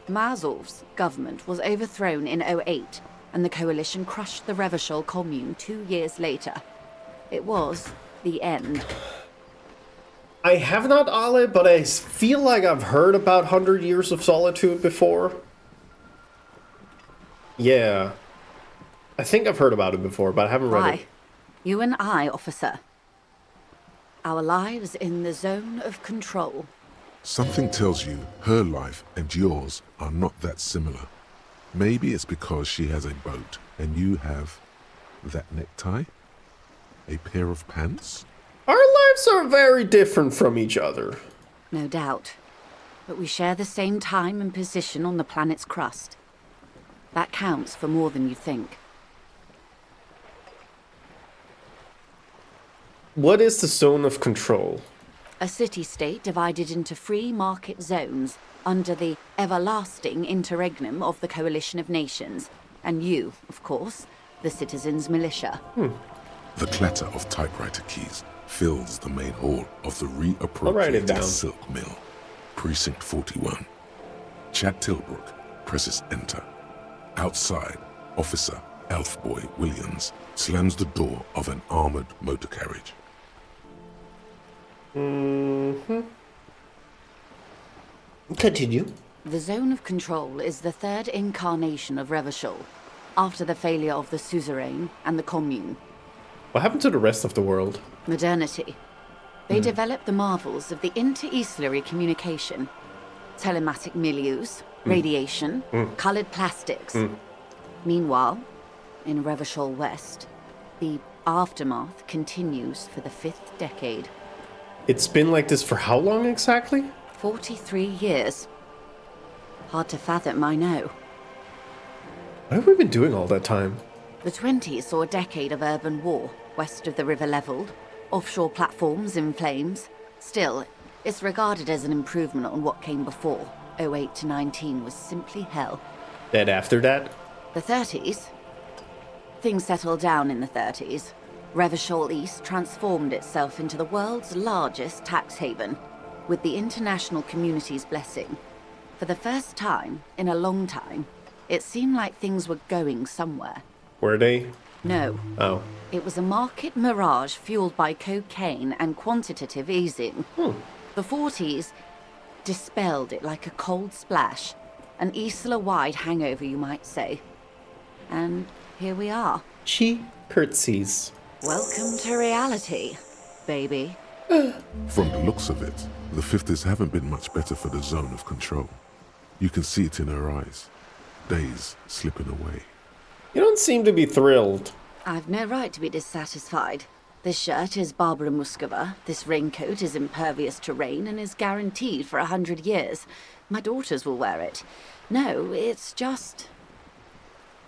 Mazov's government was overthrown in 08, and the coalition crushed the Revachol commune 2 years later. It was the end. I have not, Ale, but I feel like I've heard about 100 Years of Solitude before. Yeah. I think I've heard about it before, but I haven't read it. You and I, officer. Our lives in the zone of control. Something tells you her life and yours are not that similar. Maybe it's because she has a boat and you have that necktie? A pair of pants? Our lives are very different from each other. No doubt. But we share the same time and position on the planet's crust. That counts for more than you think. What is the zone of control? A city-state divided into free market zones under the everlasting interregnum of the Coalition of Nations. And you, of course, the citizens' militia. The clatter of typewriter keys fills the main hall of the reappropriated silk mill. Precinct 41. Chad Tilbrook presses enter. Outside, Officer Elfboy Williams slams the door of an armored motor carriage. Continue. The zone of control is the third incarnation of Revachol, after the failure of the suzerain and the commune. What happened to the rest of the world? Modernity. They developed the marvels of the inter-eslary communication, telematic milieus, radiation, colored plastics. Meanwhile, in Revachol West, the aftermath continues for the 5th decade. It's been like this for how long exactly? 43 years. Hard to fathom, I know. What have we been doing all that time? The 20s saw a decade of urban war, west of the river leveled, offshore platforms in flames. Still, it's regarded as an improvement on what came before. 08 to 19 was simply hell. And after that? The 30s? Things settled down in the 30s. Revachol East transformed itself into the world's largest tax haven, with the international community's blessing. For the first time in a long time, it seemed like things were going somewhere. Were they? No. Oh. It was a market mirage fueled by cocaine and quantitative easing. The 40s dispelled it like a cold splash. An Isla-wide hangover, you might say. And here we are. She curtsies. Welcome to reality, baby. From the looks of it, the 50s haven't been much better for the zone of control. You can see it in her eyes. Days slipping away. You don't seem to be thrilled. I've no right to be dissatisfied. This shirt is Barbara Muscova. This raincoat is impervious to rain and is guaranteed for 100 years. My daughters will wear it. No, it's just...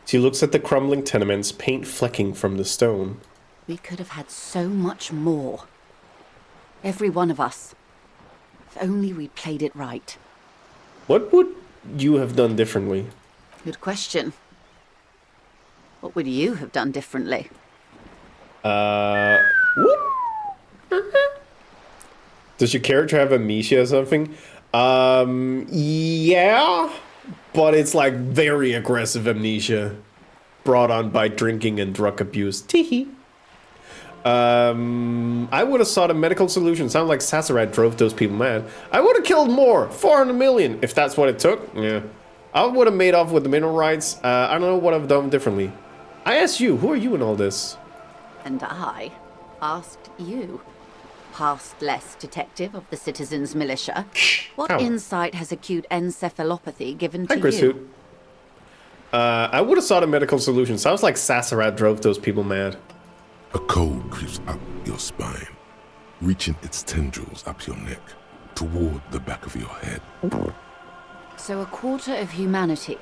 She looks at the crumbling tenements, paint flecking from the stone. We could have had so much more. Every one of us. If only we'd played it right. What would you have done differently? Good question. What would you have done differently? What? Does your character have amnesia or something? Yeah, but it's like very aggressive amnesia brought on by drinking and drug abuse. Teehee. I would have sought a medical solution. Sounds like Sassarat drove those people mad. I would have killed more. 400 million, if that's what it took. Yeah. I would have made off with the mineral rights. I don't know what I've done differently. I asked you, who are you in all this? And I asked you, past-less detective of the Citizens Militia, what insight has acute encephalopathy given to you? I would have sought a medical solution. Sounds like Sassarat drove those people mad. A cold creeps up your spine, reaching its tendrils up your neck, toward the back of your head. So a quarter of humanity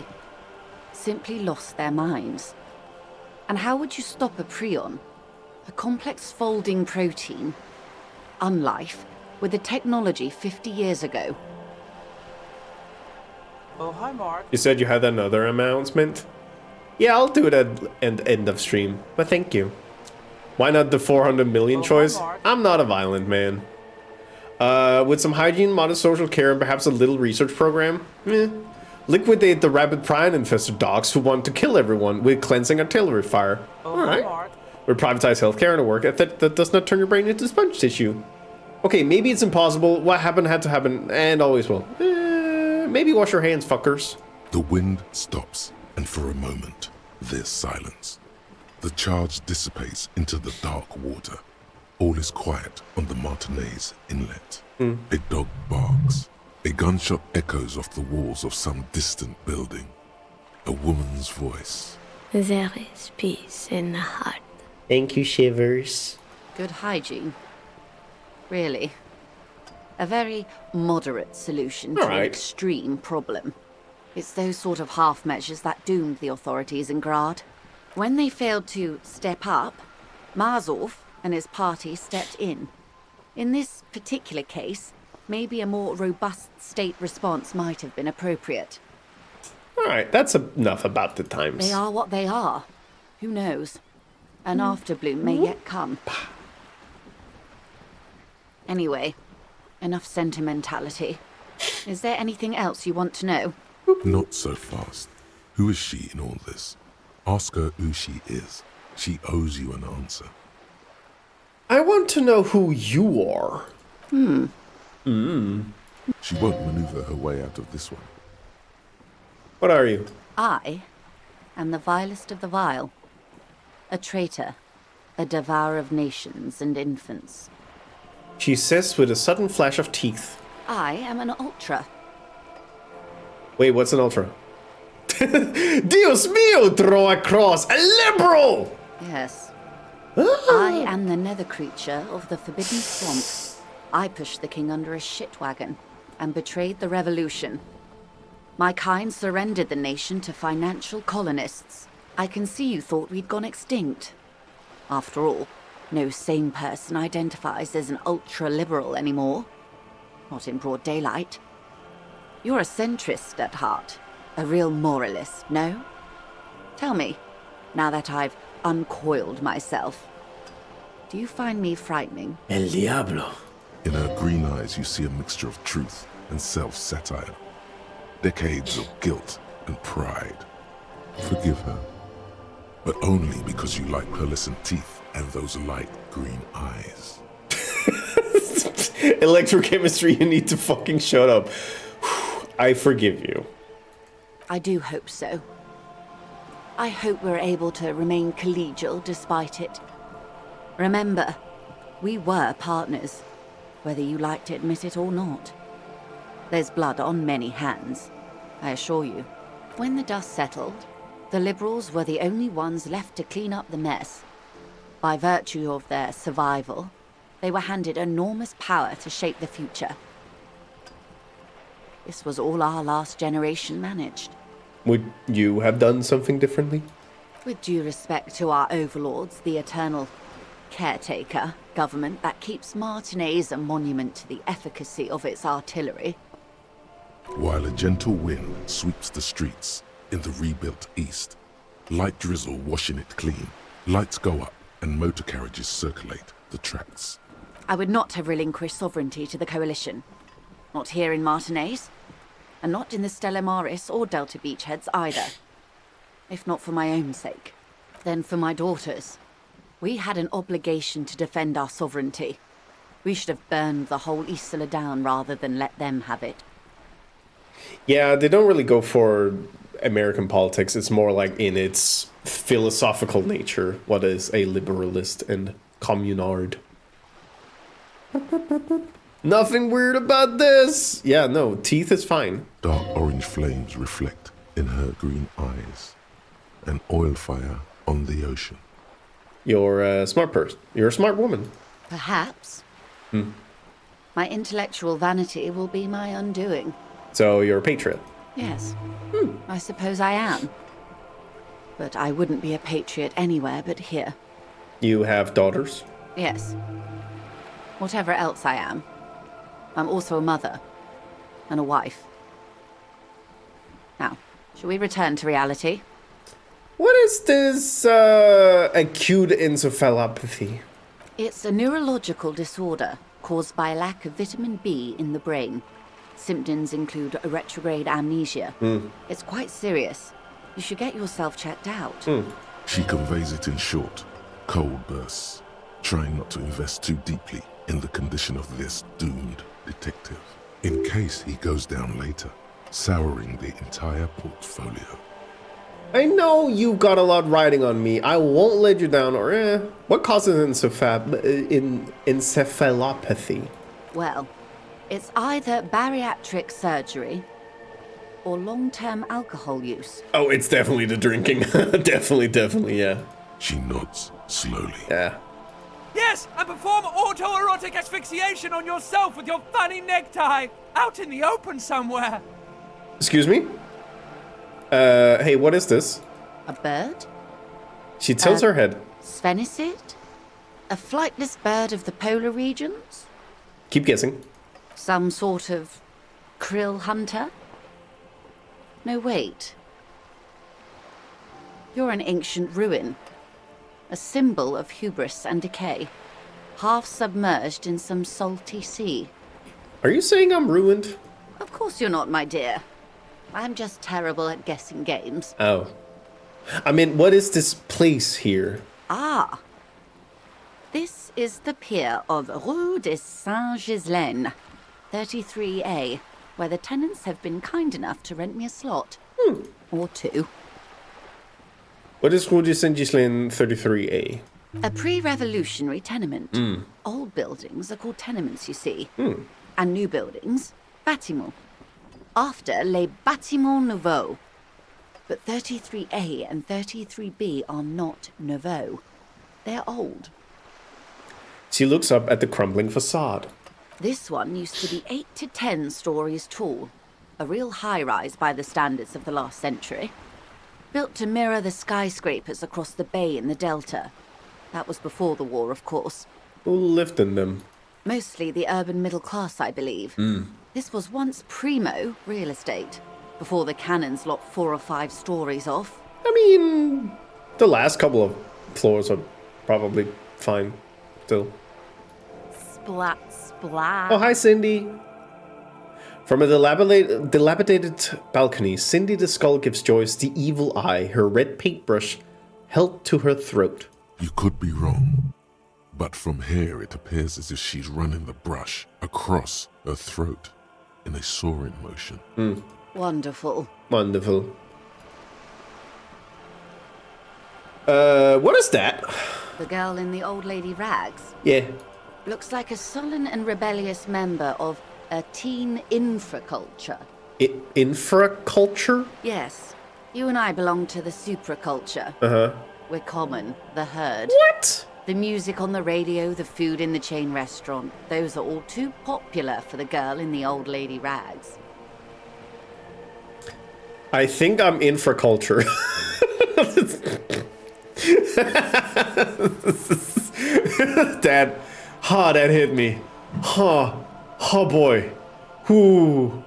simply lost their minds. And how would you stop a prion, a complex folding protein, unlife, with a technology 50 years ago? Oh, hi, Mark. You said you had another announcement? Yeah, I'll do it at end of stream, but thank you. Why not the 400 million choice? I'm not a violent man. With some hygiene, modest social care, and perhaps a little research program? Liquidate the rabid prion-infested dogs who want to kill everyone with cleansing artillery fire. Alright. Or privatize healthcare and a work ethic that does not turn your brain into sponge tissue. Okay, maybe it's impossible. What happened had to happen, and always will. Maybe wash your hands, fuckers. The wind stops, and for a moment, there's silence. The charge dissipates into the dark water. All is quiet on the Martinez inlet. A dog barks. A gunshot echoes off the walls of some distant building. A woman's voice. There is peace in the heart. Thank you, Shivers. Good hygiene. Really. A very moderate solution to an extreme problem. It's those sort of half measures that doomed the authorities in Grad. When they failed to step up, Marzov and his party stepped in. In this particular case, maybe a more robust state response might have been appropriate. Alright, that's enough about the times. They are what they are. Who knows? An afterbloom may yet come. Anyway, enough sentimentality. Is there anything else you want to know? Not so fast. Who is she in all this? Ask her who she is. She owes you an answer. I want to know who you are. She won't maneuver her way out of this one. What are you? I am the vilest of the vile. A traitor. A devourer of nations and infants. She says with a sudden flash of teeth. I am an ultra. Wait, what's an ultra? Dios mío, throw across! A liberal! Yes. I am the nether creature of the Forbidden Swamp. I pushed the king under a shit wagon and betrayed the revolution. My kind surrendered the nation to financial colonists. I can see you thought we'd gone extinct. After all, no sane person identifies as an ultra-liberal anymore. Not in broad daylight. You're a centrist at heart. A real moralist, no? Tell me, now that I've uncoiled myself, do you find me frightening? El Diablo. In her green eyes, you see a mixture of truth and self-satire. Decades of guilt and pride. Forgive her. But only because you like pearlescent teeth And those light green eyes. Electrochemistry, you need to fucking shut up. I forgive you. I do hope so. I hope we're able to remain collegial despite it. Remember, we were partners, whether you like to admit it or not. There's blood on many hands, I assure you. When the dust settled, the Liberals were the only ones left to clean up the mess. By virtue of their survival, they were handed enormous power to shape the future. This was all our last generation managed. Would you have done something differently? With due respect to our overlords, the eternal caretaker government that keeps Martinez a monument to the efficacy of its artillery. While a gentle wind sweeps the streets in the rebuilt east, light drizzle washing it clean, lights go up and motor carriages circulate the tracks. I would not have relinquished sovereignty to the Coalition. Not here in Martinez, and not in the Stella Maris or Delta Beachheads either. If not for my own sake, then for my daughters. We had an obligation to defend our sovereignty. We should have burned the whole Isla down rather than let them have it. Yeah, they don't really go for American politics. It's more like in its philosophical nature, what is a liberalist and communard. Nothing weird about this. Yeah, no, teeth is fine. Dark orange flames reflect in her green eyes. An oil fire on the ocean. You're a smart person. You're a smart woman. Perhaps. My intellectual vanity will be my undoing. So you're a patriot? Yes. I suppose I am. But I wouldn't be a patriot anywhere but here. You have daughters? Yes. Whatever else I am, I'm also a mother and a wife. Now, shall we return to reality? What is this acute encephalopathy? It's a neurological disorder caused by a lack of vitamin B in the brain. Symptoms include a retrograde amnesia. It's quite serious. You should get yourself checked out. She conveys it in short, cold bursts, trying not to invest too deeply in the condition of this doomed detective, in case he goes down later, souring the entire portfolio. I know you've got a lot riding on me. I won't let you down, or what causes encephalopathy? Well, it's either bariatric surgery or long-term alcohol use. Oh, it's definitely the drinking. definitely, yeah. She nods slowly. Yeah. Yes, and perform autoerotic asphyxiation on yourself with your funny necktie, out in the open somewhere. Excuse me? Hey, what is this? A bird? She tilts her head. Sphenicid? A flightless bird of the polar regions? Keep guessing. Some sort of krill hunter? No, wait. You're an ancient ruin. A symbol of hubris and decay. Half submerged in some salty sea. Are you saying I'm ruined? Of course you're not, my dear. I'm just terrible at guessing games. Oh. I mean, what is this place here? Ah. This is the pier of Rue de Saint-Ghislain, 33A, where the tenants have been kind enough to rent me a slot. Or two. What is Rue de Saint-Ghislain 33A? A pre-revolutionary tenement. Old buildings are called tenements, you see. And new buildings, bâtiments. After les bâtiments nouveaux. But 33A and 33B are not nouveaux. They're old. She looks up at the crumbling facade. This one used to be 8 to 10 stories tall. A real high-rise by the standards of the last century. Built to mirror the skyscrapers across the bay in the Delta. That was before the war, of course. Who lived in them? Mostly the urban middle class, I believe. This was once primo real estate, before the cannons lopped 4 or 5 stories off. I mean, the last couple of floors are probably fine, still. Splat, splat. Oh, hi, Cindy. From a dilapidated balcony, Cindy the Skull gives Joyce the evil eye, her red paintbrush held to her throat. You could be wrong, but from here it appears as if she's running the brush across her throat in a soaring motion. Wonderful. Wonderful. What is that? The girl in the old lady rags? Yeah. Looks like a sullen and rebellious member of a teen infraculture. Infraculture? Yes. You and I belong to the supraculture. Uh-huh. We're common, the herd. What? The music on the radio, the food in the chain restaurant, those are all too popular for the girl in the old lady rags. I think I'm infraculture. That hit me. Oh boy. Who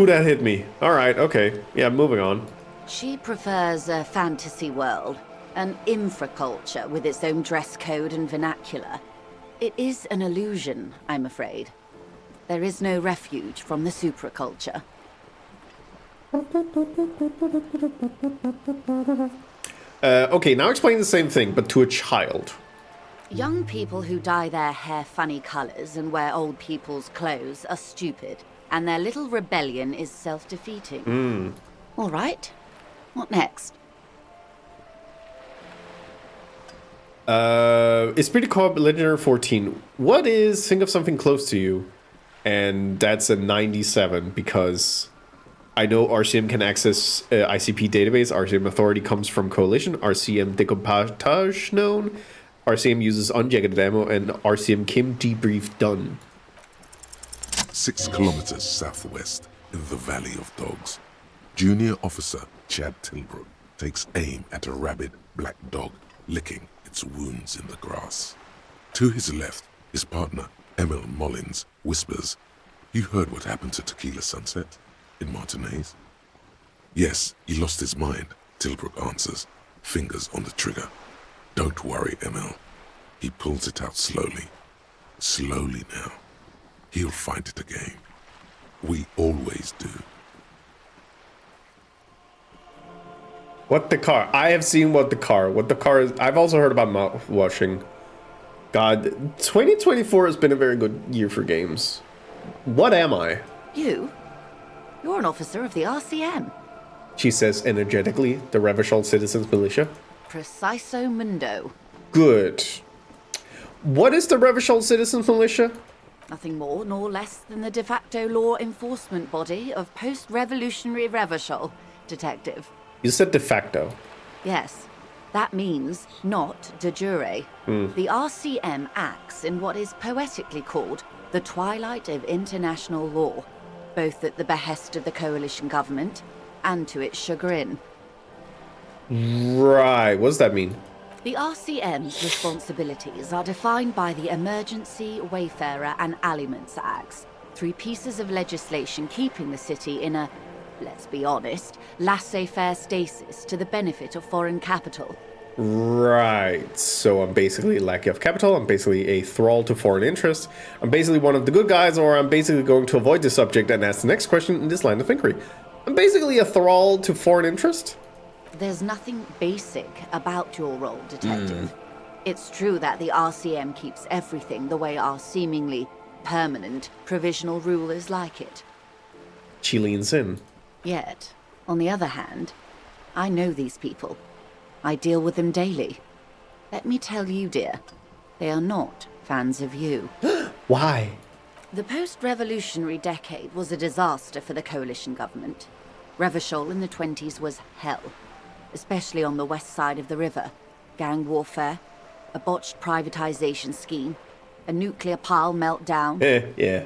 that hit me. Alright, okay. Yeah, moving on. She prefers a fantasy world, an infraculture with its own dress code and vernacular. It is an illusion, I'm afraid. There is no refuge from the supraculture. Okay, now explain the same thing, but to a child. Young people who dye their hair funny colors and wear old people's clothes are stupid, and their little rebellion is self-defeating. All right. What next? It's pretty cool, Legendary 14. What is Think of Something Close to You? And that's a 97 because I know RCM can access ICP database. RCM authority comes from Coalition. RCM decoupage known. RCM uses unjacketed ammo, and RCM Kim debrief done. 6 kilometers southwest in the Valley of Dogs, Junior Officer Chad Tilbrook takes aim at a rabid black dog licking its wounds in the grass. To his left, his partner, Emil Mullins, whispers, "You heard what happened to Tequila Sunset in Martinez?" "Yes, he lost his mind," Tilbrook answers, fingers on the trigger. "Don't worry, Emil." He pulls it out slowly. Slowly now. He'll find it again. We always do. What the car? I have seen what the car is. I've also heard about mouthwashing. God, 2024 has been a very good year for games. What am I? You? You're an officer of the RCM. She says energetically, the Revachol Citizens Militia. Preciso mundo. Good. What is the Revachol Citizens Militia? Nothing more nor less than the de facto law enforcement body of post-revolutionary Revachol, Detective. You said de facto. Yes, that means not de jure. The RCM acts in what is poetically called the twilight of international law, both at the behest of the coalition government and to its chagrin. Right, what does that mean? The RCM's responsibilities are defined by the Emergency, Wayfarer and Aliments Acts, 3 pieces of legislation keeping the city in a, let's be honest, laissez-faire stasis to the benefit of foreign capital. Right, so I'm basically lackey of capital, I'm basically a thrall to foreign interests, I'm basically one of the good guys, or I'm basically going to avoid this subject and ask the next question in this line of inquiry. I'm basically a thrall to foreign interest? There's nothing basic about your role, Detective. It's true that the RCM keeps everything the way our seemingly permanent provisional rulers like it. She leans in. Yet, on the other hand, I know these people. I deal with them daily. Let me tell you, dear, they are not fans of you. Why? The post-revolutionary decade was a disaster for the coalition government. Revachol in the 20s was hell, especially on the west side of the river. Gang warfare, a botched privatization scheme, a nuclear pile meltdown. Yeah.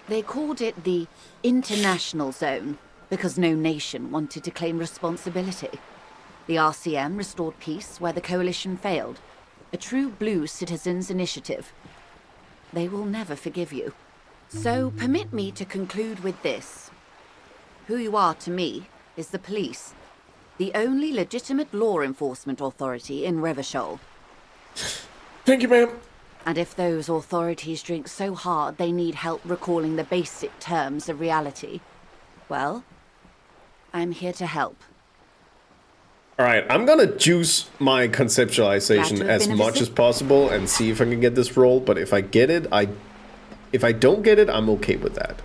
They called it the international zone because no nation wanted to claim responsibility. The RCM restored peace where the coalition failed. A true blue citizens' initiative. They will never forgive you. So permit me to conclude with this. Who you are to me is the police, the only legitimate law enforcement authority in Revachol. Thank you, ma'am. And if those authorities drink so hard they need help recalling the basic terms of reality, well, I'm here to help. Alright, I'm gonna juice my conceptualization as much as possible and see if I can get this roll, but if I get it, if I don't get it, I'm okay with that.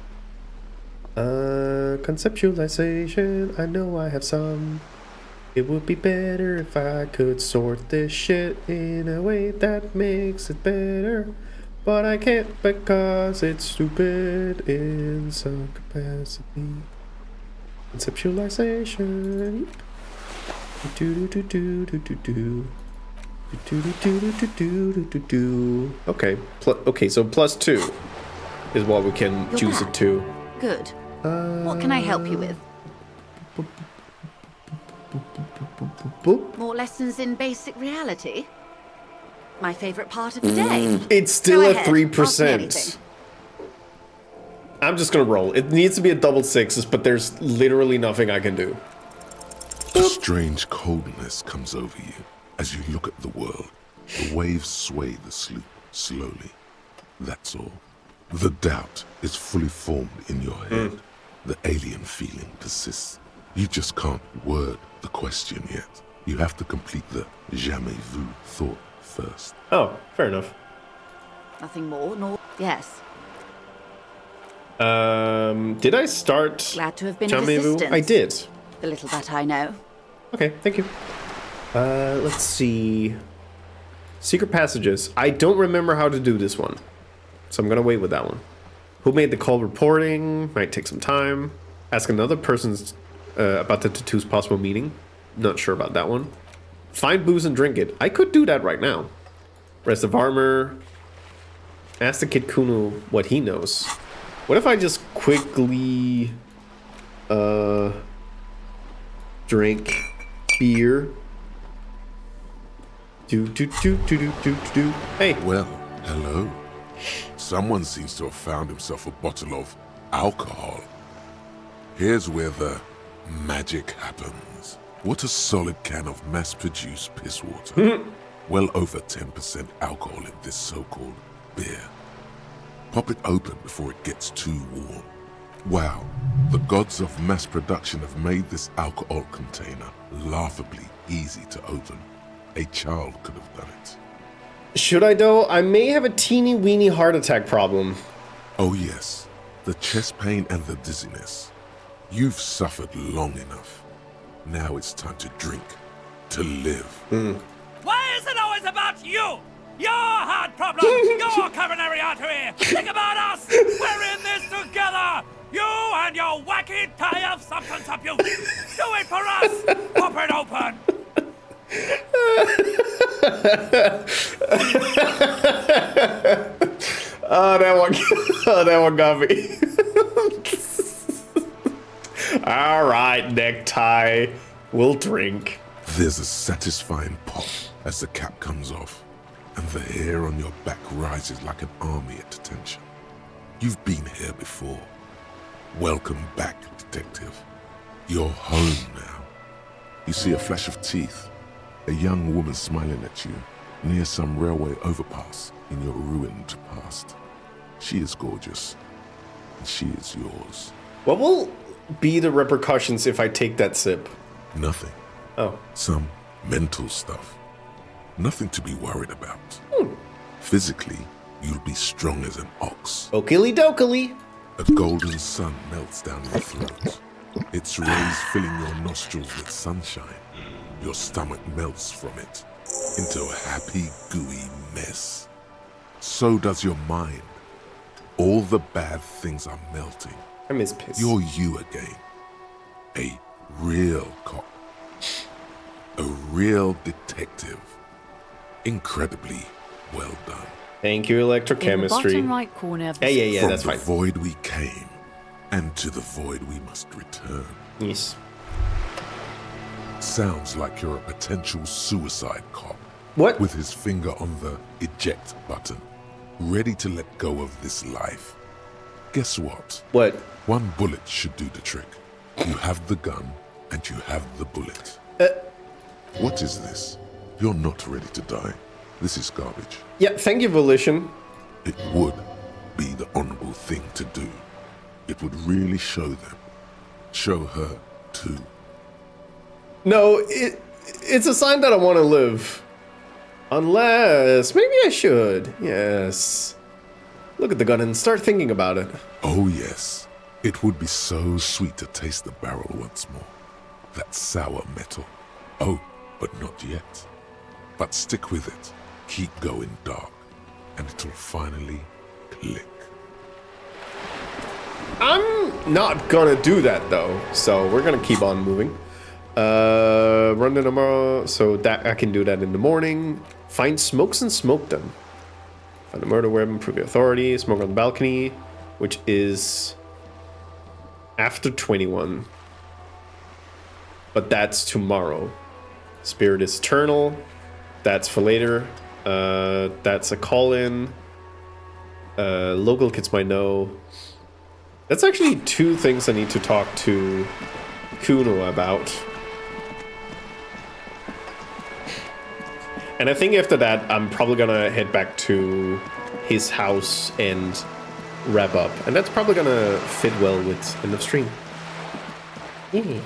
Conceptualization, I know I have some. It would be better if I could sort this shit in a way that makes it better. But I can't because it's stupid in some capacity. Conceptualization. Okay, okay, so +2 is what we can choose it to. Good. What can I help you with? More lessons in basic reality? My favorite part of the day. It's still Go at ahead, 3%. ask me anything. I'm just gonna roll. It needs to be a double sixes, but there's literally nothing I can do. A strange coldness comes over you as you look at the world. The waves sway the sloop slowly. That's all. The doubt is fully formed in your head. The alien feeling persists. You just can't word the question yet. You have to complete the jamais vu thought first. Oh, fair enough. Nothing more, nor... Yes. Did I start? Glad to have been jamais of vu? assistance. I did. The little that I know. Okay, thank you. Let's see. Secret passages. I don't remember how to do this one, so I'm gonna wait with that one. Who made the call reporting? Might take some time. Ask another person's about the tattoo's possible meaning. Not sure about that one. Find booze and drink it. I could do that right now. Rest of armor. Ask the kid Kuno what he knows. What if I just quickly drink beer? Hey. Well, hello. Someone seems to have found himself a bottle of alcohol. Here's where the magic happens. What a solid can of mass-produced piss water. Well over 10% alcohol in this so-called beer. Pop it open before it gets too warm. Wow, the gods of mass production have made this alcohol container laughably easy to open. A child could have done it. Should I though? I may have a teeny weeny heart attack problem. Oh yes, the chest pain and the dizziness. You've suffered long enough. Now it's time to drink, to live. Why is it always about you? Your heart problem, your coronary artery. Think about us. We're in this together. You and your wacky tie of substance abuse. Do it for us. Pop it open. Oh, that one got me. All right, necktie. We'll drink. There's a satisfying pop as the cap comes off, and the hair on your back rises like an army at attention. You've been here before. Welcome back, detective. You're home now. You see a flash of teeth, a young woman smiling at you near some railway overpass in your ruined past. She is gorgeous, and she is yours. What will be the repercussions if I take that sip? Nothing. Oh. Some mental stuff. Nothing to be worried about. Physically, you'll be strong as an ox. Okily dokily. A golden sun melts down your throat. Its rays filling your nostrils with sunshine. Your stomach melts from it into a happy, gooey mess. So does your mind. All the bad things are melting. I miss piss. You're you again. A real cop. A real detective. Incredibly well done. Thank you, electrochemistry. In the bottom right corner of the yeah, that's fine. From the void we came, and to the void we must return. Yes. Sounds like you're a potential suicide cop. What? With his finger on the eject button, ready to let go of this life. Guess what? What? One bullet should do the trick. You have the gun, and you have the bullet. What is this? You're not ready to die. This is garbage. Yeah, thank you, Volition. It would be the honorable thing to do. It would really show them. Show her, too. No, It's a sign that I want to live. Unless, maybe I should. Yes. Look at the gun and start thinking about it. Oh yes, it would be so sweet to taste the barrel once more. That sour metal. Oh, but not yet. But stick with it. Keep going dark, and it'll finally click. I'm not gonna do that though, so we're gonna keep on moving. Run to tomorrow, so that I can do that in the morning. Find smokes and smoke them. Find a murder weapon, prove your authority. Smoke on the balcony, which is after 21. But that's tomorrow. Spirit is eternal. That's for later. That's a call-in. Local kids might know. That's actually 2 things I need to talk to Kuno about. And I think after that, I'm probably gonna head back to his house and wrap up. And that's probably gonna fit well with end of stream. Yeah.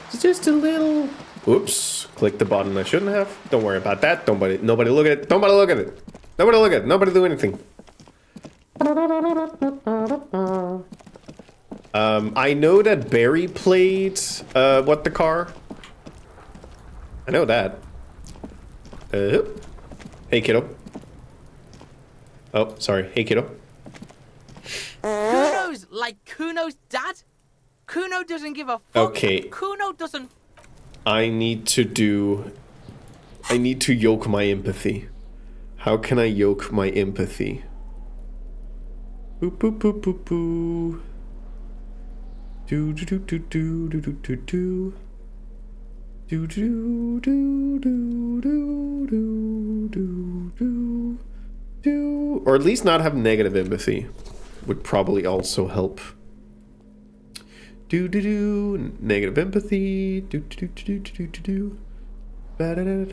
It's just a little... Oops. Click the button I shouldn't have. Don't worry about that. Nobody look at it. Nobody look at it. Nobody look at it. Nobody do anything. I know that Barry played, What the Car? I know that. Hey, kiddo. Oh, sorry. Hey, kiddo. Kuno's like Kuno's dad? Kuno doesn't give a fuck. Okay. Kuno doesn't... I need to yoke my empathy. How can I yoke my empathy? Boop, boop, boop, boop, boo. Do, do, do, do, do, do, do, do. Do, do, do, do, do, do, do, do, do. Or at least not have negative empathy would probably also help. Do do do, negative empathy. Do do do do do do do. Don't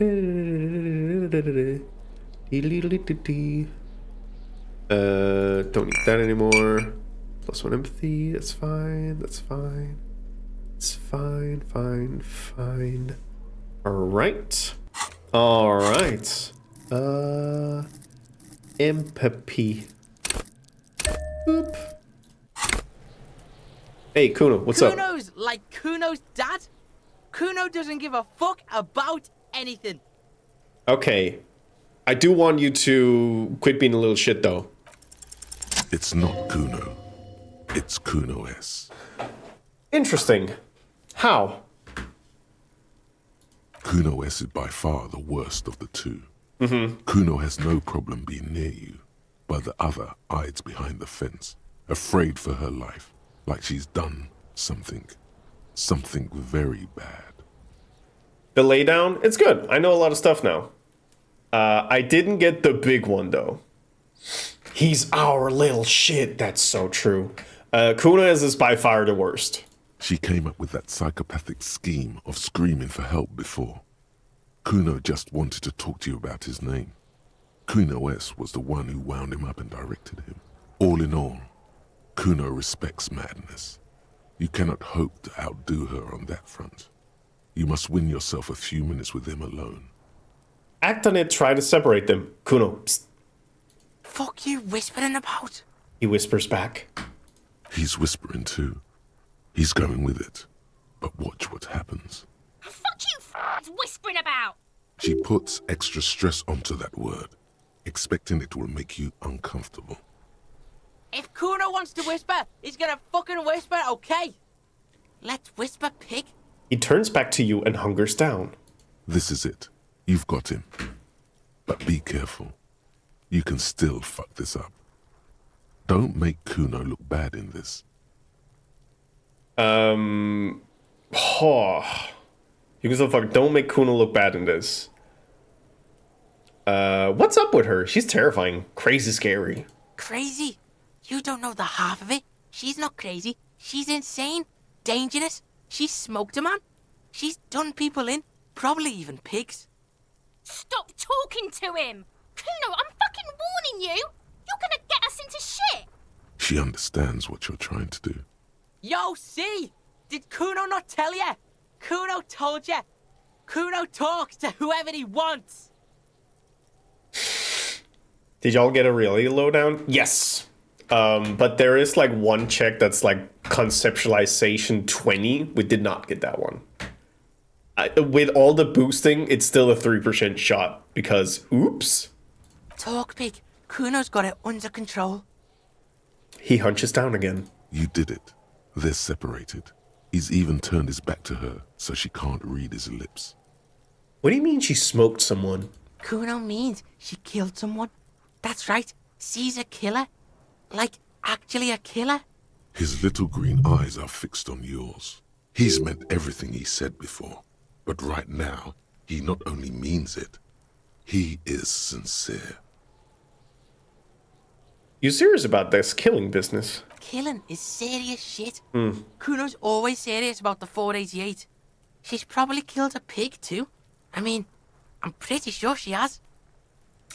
need that anymore. +1 empathy. That's fine. That's fine. It's fine. Fine. Fine. All right. All right. Empathy. Boop. Hey, Kuno, what's up? Kuno's like Kuno's dad? Kuno doesn't give a fuck about anything. Okay. I do want you to quit being a little shit, though. It's not Kuno. It's Kuno S. Interesting. How? Kuno S is by far the worst of the two. Mm-hmm. Kuno has no problem being near you, but the other hides behind the fence, afraid for her life, like she's done something very bad. The laydown, it's good. I know a lot of stuff now. I didn't get the big one, though. He's our little shit. That's so true. Kuno is by far the worst. She came up with that psychopathic scheme of screaming for help before. Kuno just wanted to talk to you about his name. Kuno S was the one who wound him up and directed him. All in all, Kuno respects madness. You cannot hope to outdo her on that front. You must win yourself a few minutes with him alone. Act on it, try to separate them. Kuno, psst. Fuck you whispering about? He whispers back. He's whispering too. He's going with it. But watch what happens. Fuck you, whispering about. She puts extra stress onto that word, expecting it will make you uncomfortable. If Kuno wants to whisper, he's gonna fucking whisper, okay? Let's whisper, pig. He turns back to you and hunkers down. This is it. You've got him. But be careful. You can still fuck this up. Don't make Kuno look bad in this. You can still fuck. Don't make Kuno look bad in this. What's up with her? She's terrifying. Crazy scary. Crazy? You don't know the half of it. She's not crazy. She's insane. Dangerous. She's smoked a man. She's done people in. Probably even pigs. Stop talking to him! Kuno, I'm fucking warning you! You're gonna get us into shit! She understands what you're trying to do. Yo, see? Did Kuno not tell ya? Kuno told ya. Kuno talks to whoever he wants. Did y'all get a really lowdown? Yes. But there is like one check that's like conceptualization 20. We did not get that one. With all the boosting, it's still a 3% shot because, oops. Talk big. Kuno's got it under control. He hunches down again. You did it. They're separated. He's even turned his back to her, so she can't read his lips. What do you mean she smoked someone? Kuno means she killed someone. That's right. She's a killer. Like, actually a killer. His little green eyes are fixed on yours. He's meant everything he said before. But right now, he not only means it, he is sincere. You serious about this killing business? Killing is serious shit. Hmm. Kuno's always serious about the 488. She's probably killed a pig too. I mean, I'm pretty sure she has.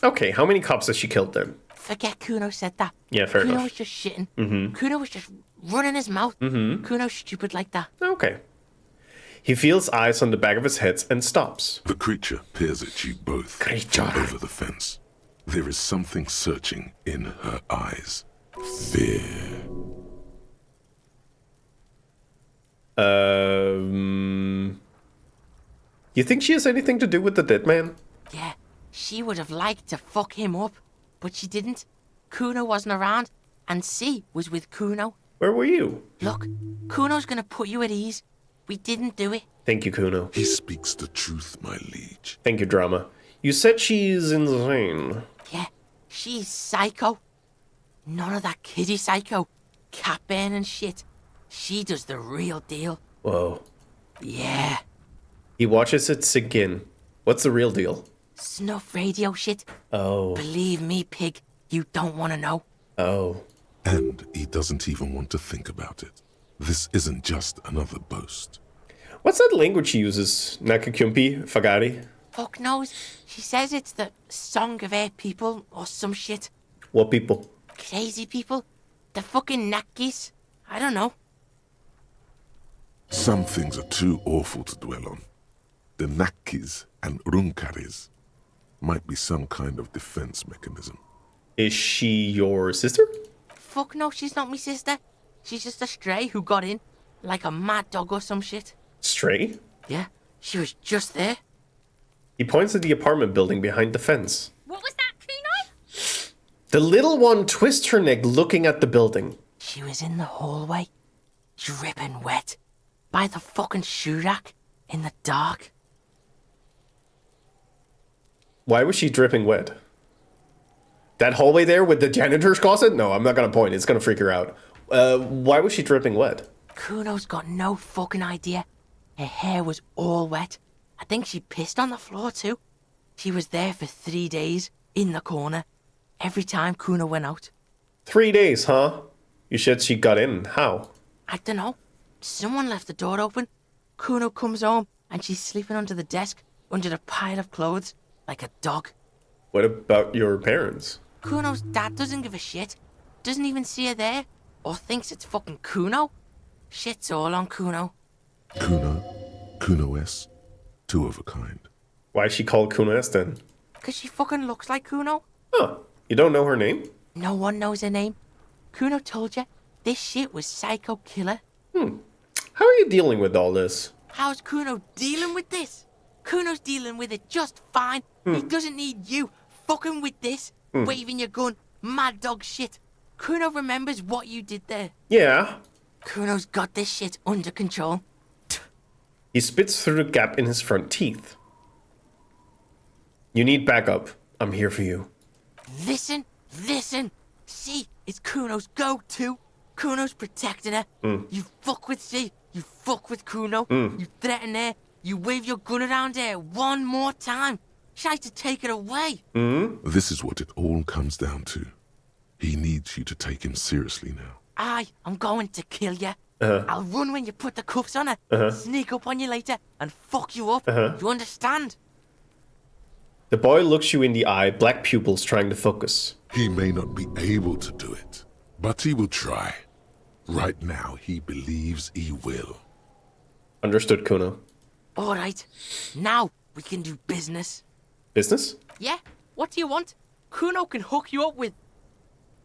Okay, how many cops has she killed then? Forget Kuno said that. Yeah, fair Kuno enough. was just shitting. Mm-hmm. Kuno was just running his mouth. Mm-hmm. Kuno's stupid like that. Okay. He feels eyes on the back of his head and stops. The creature peers at you both over the fence. There is something searching in her eyes. Fear. You think she has anything to do with the dead man? Yeah, she would have liked to fuck him up, but she didn't. Kuno wasn't around, and she was with Kuno. Where were you? Look, Kuno's gonna put you at ease. We didn't do it. Thank you, Kuno. He speaks the truth, my liege. Thank you, Drama. You said she's insane. Yeah, she's psycho. None of that kiddie psycho. Cat burning shit. She does the real deal. Whoa. Yeah. He watches it sink in. What's the real deal? Snuff radio shit. Oh. Believe me, pig, you don't want to know. Oh. And he doesn't even want to think about it. This isn't just another boast. What's that language she uses? Nakakumpi? Fagari? Fuck knows. She says it's the song of her people or some shit. What people? Crazy people. The fucking Nakis. I don't know. Some things are too awful to dwell on. The Nakis and Runkaris might be some kind of defense mechanism. Is she your sister? Fuck no, she's not my sister. She's just a stray who got in. Like a mad dog or some shit. Stray? Yeah, she was just there. He points at the apartment building behind the fence. What was that, Kuno? The little one twists her neck looking at the building. She was in the hallway, dripping wet, by the fucking shoe rack, in the dark. Why was she dripping wet? That hallway there with the janitor's closet? No, I'm not gonna point. It's gonna freak her out. Why was she dripping wet? Kuno's got no fucking idea. Her hair was all wet. I think she pissed on the floor too. She was there for 3 days, in the corner, every time Kuno went out. 3 days, huh? You said she got in. How? I don't know. Someone left the door open. Kuno comes home and she's sleeping under the desk, under the pile of clothes, like a dog. What about your parents? Kuno's dad doesn't give a shit. Doesn't even see her there. Or thinks it's fucking Kuno. Shit's all on Kuno. Kuno S, two of a kind. Why is she called Kuno S then? Because she fucking looks like Kuno. Huh. You don't know her name? No one knows her name. Kuno told you this shit was Psycho Killer. How are you dealing with all this? How's Kuno dealing with this? Kuno's dealing with it just fine. He doesn't need you fucking with this, waving your gun, mad dog shit. Kuno remembers what you did there. Yeah. Kuno's got this shit under control. He spits through the gap in his front teeth. You need backup. I'm here for you. Listen. See, it's Kuno's go-to. Kuno's protecting her. You fuck with C, you fuck with Kuno. You threaten her. You wave your gun around her one more time. Try to take it away. This is what it all comes down to. He needs you to take him seriously now. I'm going to kill you. I'll run when you put the cuffs on her. Sneak up on you later and fuck you up. You understand? The boy looks you in the eye, black pupils trying to focus. He may not be able to do it, but he will try. Right now, he believes he will. Understood, Kuno. All right, now we can do business. Business? Yeah, what do you want? Kuno can hook you up with...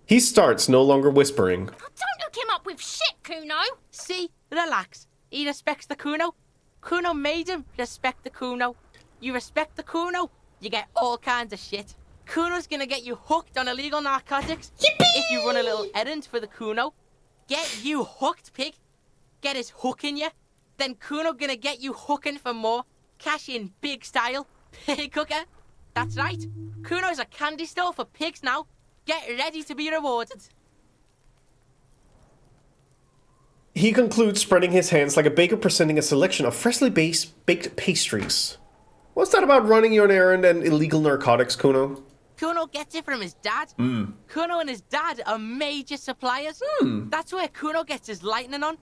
He starts, no longer whispering. Don't hook him up with shit, Kuno. See, relax. He respects the Kuno. Kuno made him respect the Kuno. You respect the Kuno, you get all kinds of shit. Kuno's gonna get you hooked on illegal narcotics. Yippee! If you run a little errand for the Kuno. Get you hooked, pig. Get his hook in you. Then Kuno gonna get you hooking for more. Cash in big style. Pig hooker. That's right. Kuno's a candy store for pigs now. Get ready to be rewarded. He concludes, spreading his hands like a baker presenting a selection of freshly baked pastries. What's that about running your errand and illegal narcotics, Kuno? Kuno gets it from his dad. Kuno and his dad are major suppliers. That's where Kuno gets his lightning on.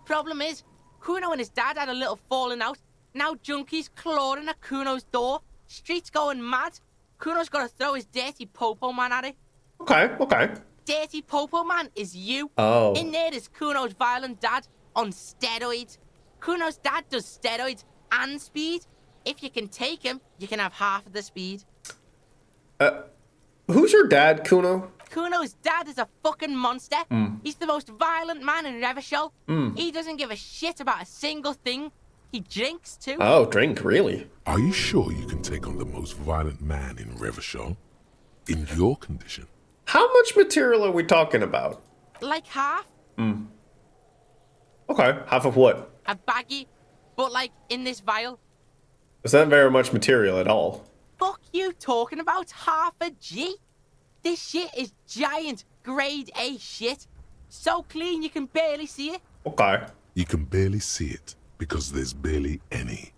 Problem is, Kuno and his dad had a little falling out. Now junkies clawing at Kuno's door. Streets going mad. Kuno's got to throw his dirty popo man at it. Okay. Dirty popo man is you. Oh. In there is Kuno's violent dad on steroids. Kuno's dad does steroids and speed. If you can take him, you can have half of the speed. Who's your dad, Kuno? Kuno's dad is a fucking monster. He's the most violent man in Revachol. He doesn't give a shit about a single thing. He drinks too. Oh, drink, really? Are you sure you can take on the most violent man in Revachol? In your condition? How much material are we talking about? Like half. Okay, half of what? A baggie, but like in this vial. Is that very much material at all? Fuck you talking about half a G? This shit is giant, grade A shit. So clean you can barely see it. Okay. You can barely see it because there's barely any.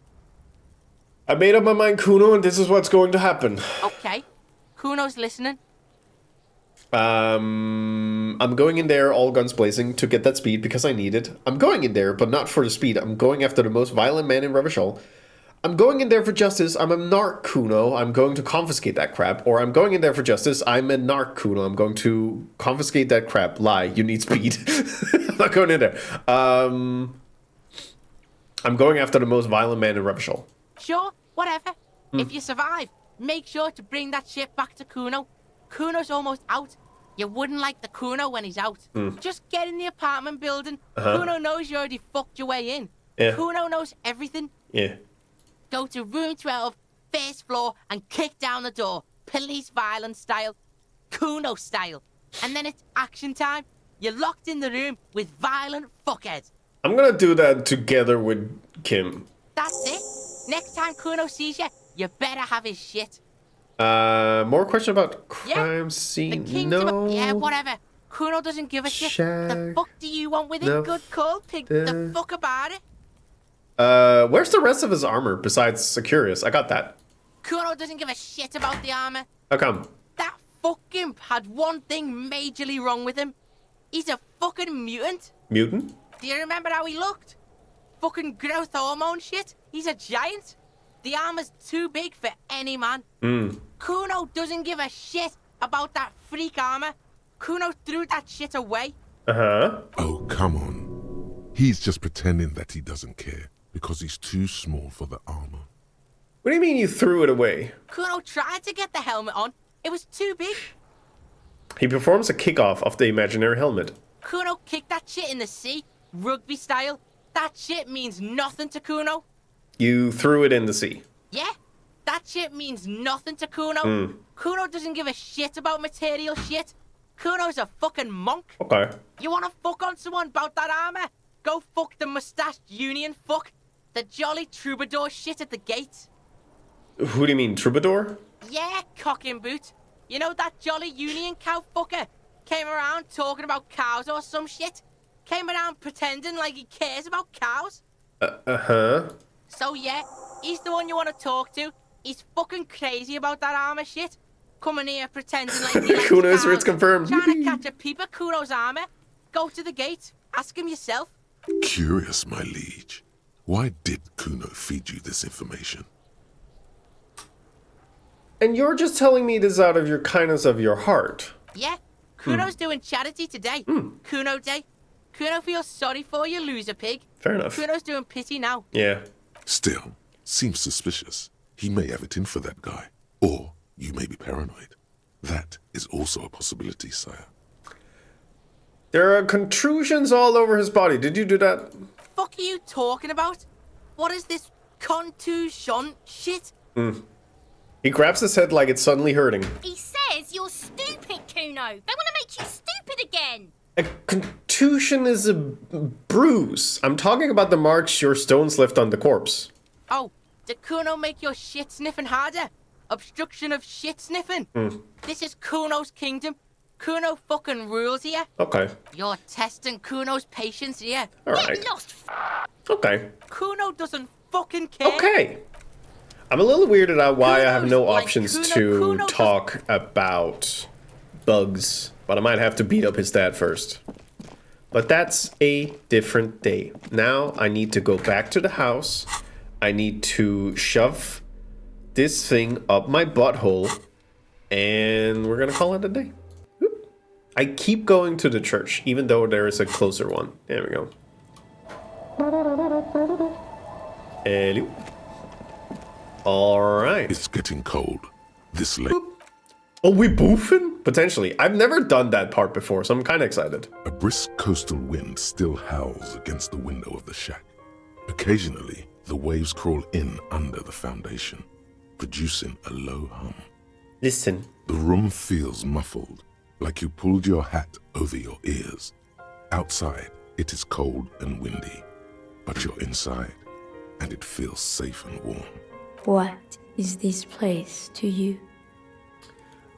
I made up my mind, Kuno, and this is what's going to happen. Okay. Kuno's listening. I'm going in there all guns blazing to get that speed because I need it. I'm going in there, but not for the speed. I'm going after the most violent man in Revachol. I'm going in there for justice. I'm a narc Kuno. I'm going to confiscate that crap. Or I'm going in there for justice. I'm a narc Kuno. I'm going to confiscate that crap. Lie. You need speed. I'm not going in there. I'm going after the most violent man in Revachol. Sure, whatever. If you survive, make sure to bring that shit back to Kuno. Kuno's almost out. You wouldn't like the Kuno when he's out. Just get in the apartment building. Kuno knows you already fucked your way in. Yeah. Kuno knows everything. Yeah. Go to room 12, first floor, and kick down the door. Police violence style. Kuno style. And then it's action time. You're locked in the room with violent fuckheads. I'm gonna do that together with Kim. That's it. Next time Kuno sees you, you better have his shit. More question about crime scene? No. Yeah, whatever. Kuno doesn't give a shit. The fuck do you want with it? Good call, pig. The fuck about it. Where's the rest of his armor besides Securius? I got that. Kuno doesn't give a shit about the armor. How come? That fucking had one thing majorly wrong with him. He's a fucking mutant. Mutant? Do you remember how he looked? Fucking growth hormone shit. He's a giant. The armor's too big for any man. Kuno doesn't give a shit about that freak armor. Kuno threw that shit away. Oh, come on. He's just pretending that he doesn't care because he's too small for the armor. What do you mean you threw it away? Kuno tried to get the helmet on. It was too big. He performs a kickoff of the imaginary helmet. Kuno kicked that shit in the sea, rugby style. That shit means nothing to Kuno. You threw it in the sea. Yeah, that shit means nothing to Kuno. Kuno doesn't give a shit about material shit. Kuno's a fucking monk. Okay. You wanna fuck on someone about that armor? Go fuck the mustached union fuck. The jolly troubadour shit at the gate. Who do you mean, troubadour? Yeah, cock in boot. You know that jolly union cow fucker? Came around talking about cows or some shit. Came around pretending like he cares about cows. So yeah, he's the one you want to talk to. He's fucking crazy about that armor shit. Coming here pretending like he likes Kuno's cows. it's confirmed. Trying to catch a peep at Kuno's armor. Go to the gate. Ask him yourself. Curious, my liege. Why did Kuno feed you this information? And you're just telling me this out of your kindness of your heart. Yeah, Kuno's doing charity today. Kuno Day. Kuno feels sorry for you, loser pig. Fair enough. Kuno's doing pity now. Yeah. Still, seems suspicious. He may have it in for that guy. Or you may be paranoid. That is also a possibility, sire. There are contusions all over his body. Did you do that? Fuck are you talking about? What is this contusion shit? He grabs his head like it's suddenly hurting. He says you're stupid, Kuno. They want to make you stupid again. A contusion is a bruise. I'm talking about the marks your stones left on the corpse. Oh, did Kuno make your shit sniffing harder? Obstruction of shit sniffing? This is Kuno's kingdom. Kuno fucking rules here. Okay. You're testing Kuno's patience here. Alright. Get lost. Okay. Kuno doesn't fucking care. Okay. I'm a little weirded out why I have no Kuno's like options Kuno to talk about bugs, but I might have to beat up his dad first. But that's a different day. Now I need to go back to the house. I need to shove this thing up my butthole, and we're gonna call it a day. Oop. I keep going to the church, even though there is a closer one. There we go. Hello. Alright. It's getting cold. This late. Oh, we boofing? Potentially. I've never done that part before, so I'm kind of excited. A brisk coastal wind still howls against the window of the shack. Occasionally, the waves crawl in under the foundation, producing a low hum. Listen. The room feels muffled, like you pulled your hat over your ears. Outside, it is cold and windy, but you're inside, and it feels safe and warm. What is this place to you?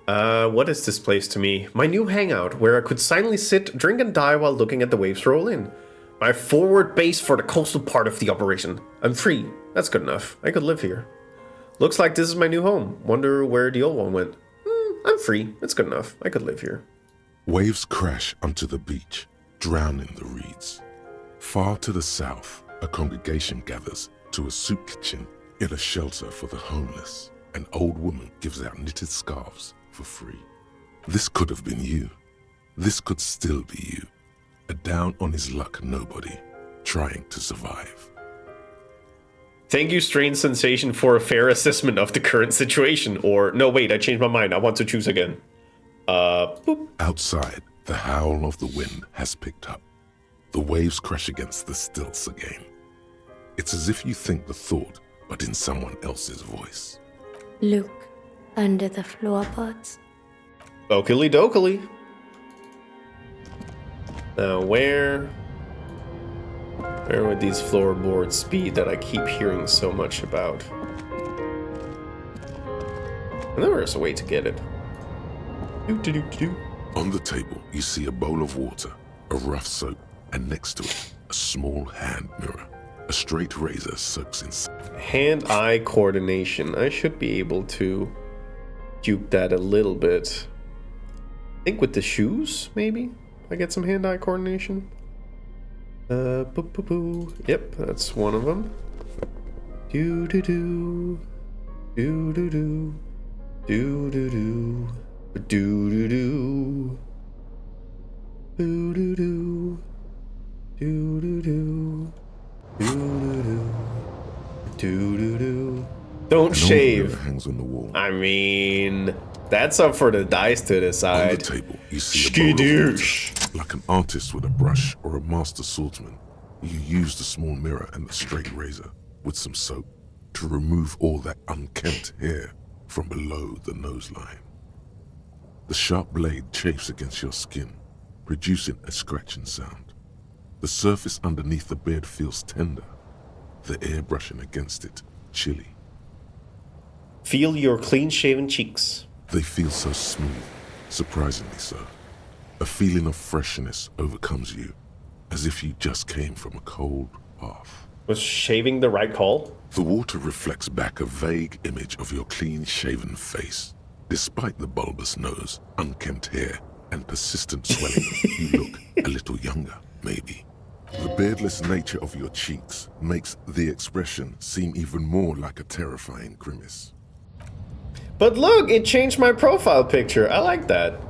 What is this place to me? My new hangout, where I could silently sit, drink and die while looking at the waves roll in. My forward base for the coastal part of the operation. I'm free. That's good enough. I could live here. Looks like this is my new home. Wonder where the old one went. I'm free. It's good enough. I could live here. Waves crash onto the beach, drowning the reeds. Far to the south, a congregation gathers to a soup kitchen in a shelter for the homeless. An old woman gives out knitted scarves for free. This could have been you. This could still be you. A down-on-his-luck nobody, trying to survive. Thank you, Strange Sensation, for a fair assessment of the current situation. Or, no, wait, I changed my mind. I want to choose again. Boop. Outside, the howl of the wind has picked up. The waves crash against the stilts again. It's as if you think the thought, but in someone else's voice. Look under the floorboards. Oakley dokley. Now, where would these floorboards be that I keep hearing so much about? And there is a way to get it. On the table, you see a bowl of water, a rough soap, and next to it, a small hand mirror. A straight razor soaks in. Hand-eye coordination. I should be able to dupe that a little bit. I think with the shoes, maybe? I get some hand-eye coordination. Yep, that's one of them. Do-do-do. Do-do-do. Do-do-do. Do-do-do. Do-do-do. Do-do-do. Do-do-do. Don't shave. Hangs on the wall. I mean, that's up for the dice to decide. On the table, you see a bowl of water. Like an artist with a brush or a master swordsman, you use the small mirror and the straight razor with some soap to remove all that unkempt hair from below the nose line. The sharp blade chafes against your skin, producing a scratching sound. The surface underneath the beard feels tender, the air brushing against it chilly. Feel your clean-shaven cheeks. They feel so smooth, surprisingly so. A feeling of freshness overcomes you, as if you just came from a cold bath. Was shaving the right call? The water reflects back a vague image of your clean-shaven face. Despite the bulbous nose, unkempt hair, and persistent swelling, you look a little younger, maybe. The beardless nature of your cheeks makes the expression seem even more like a terrifying grimace. But look, it changed my profile picture. I like that.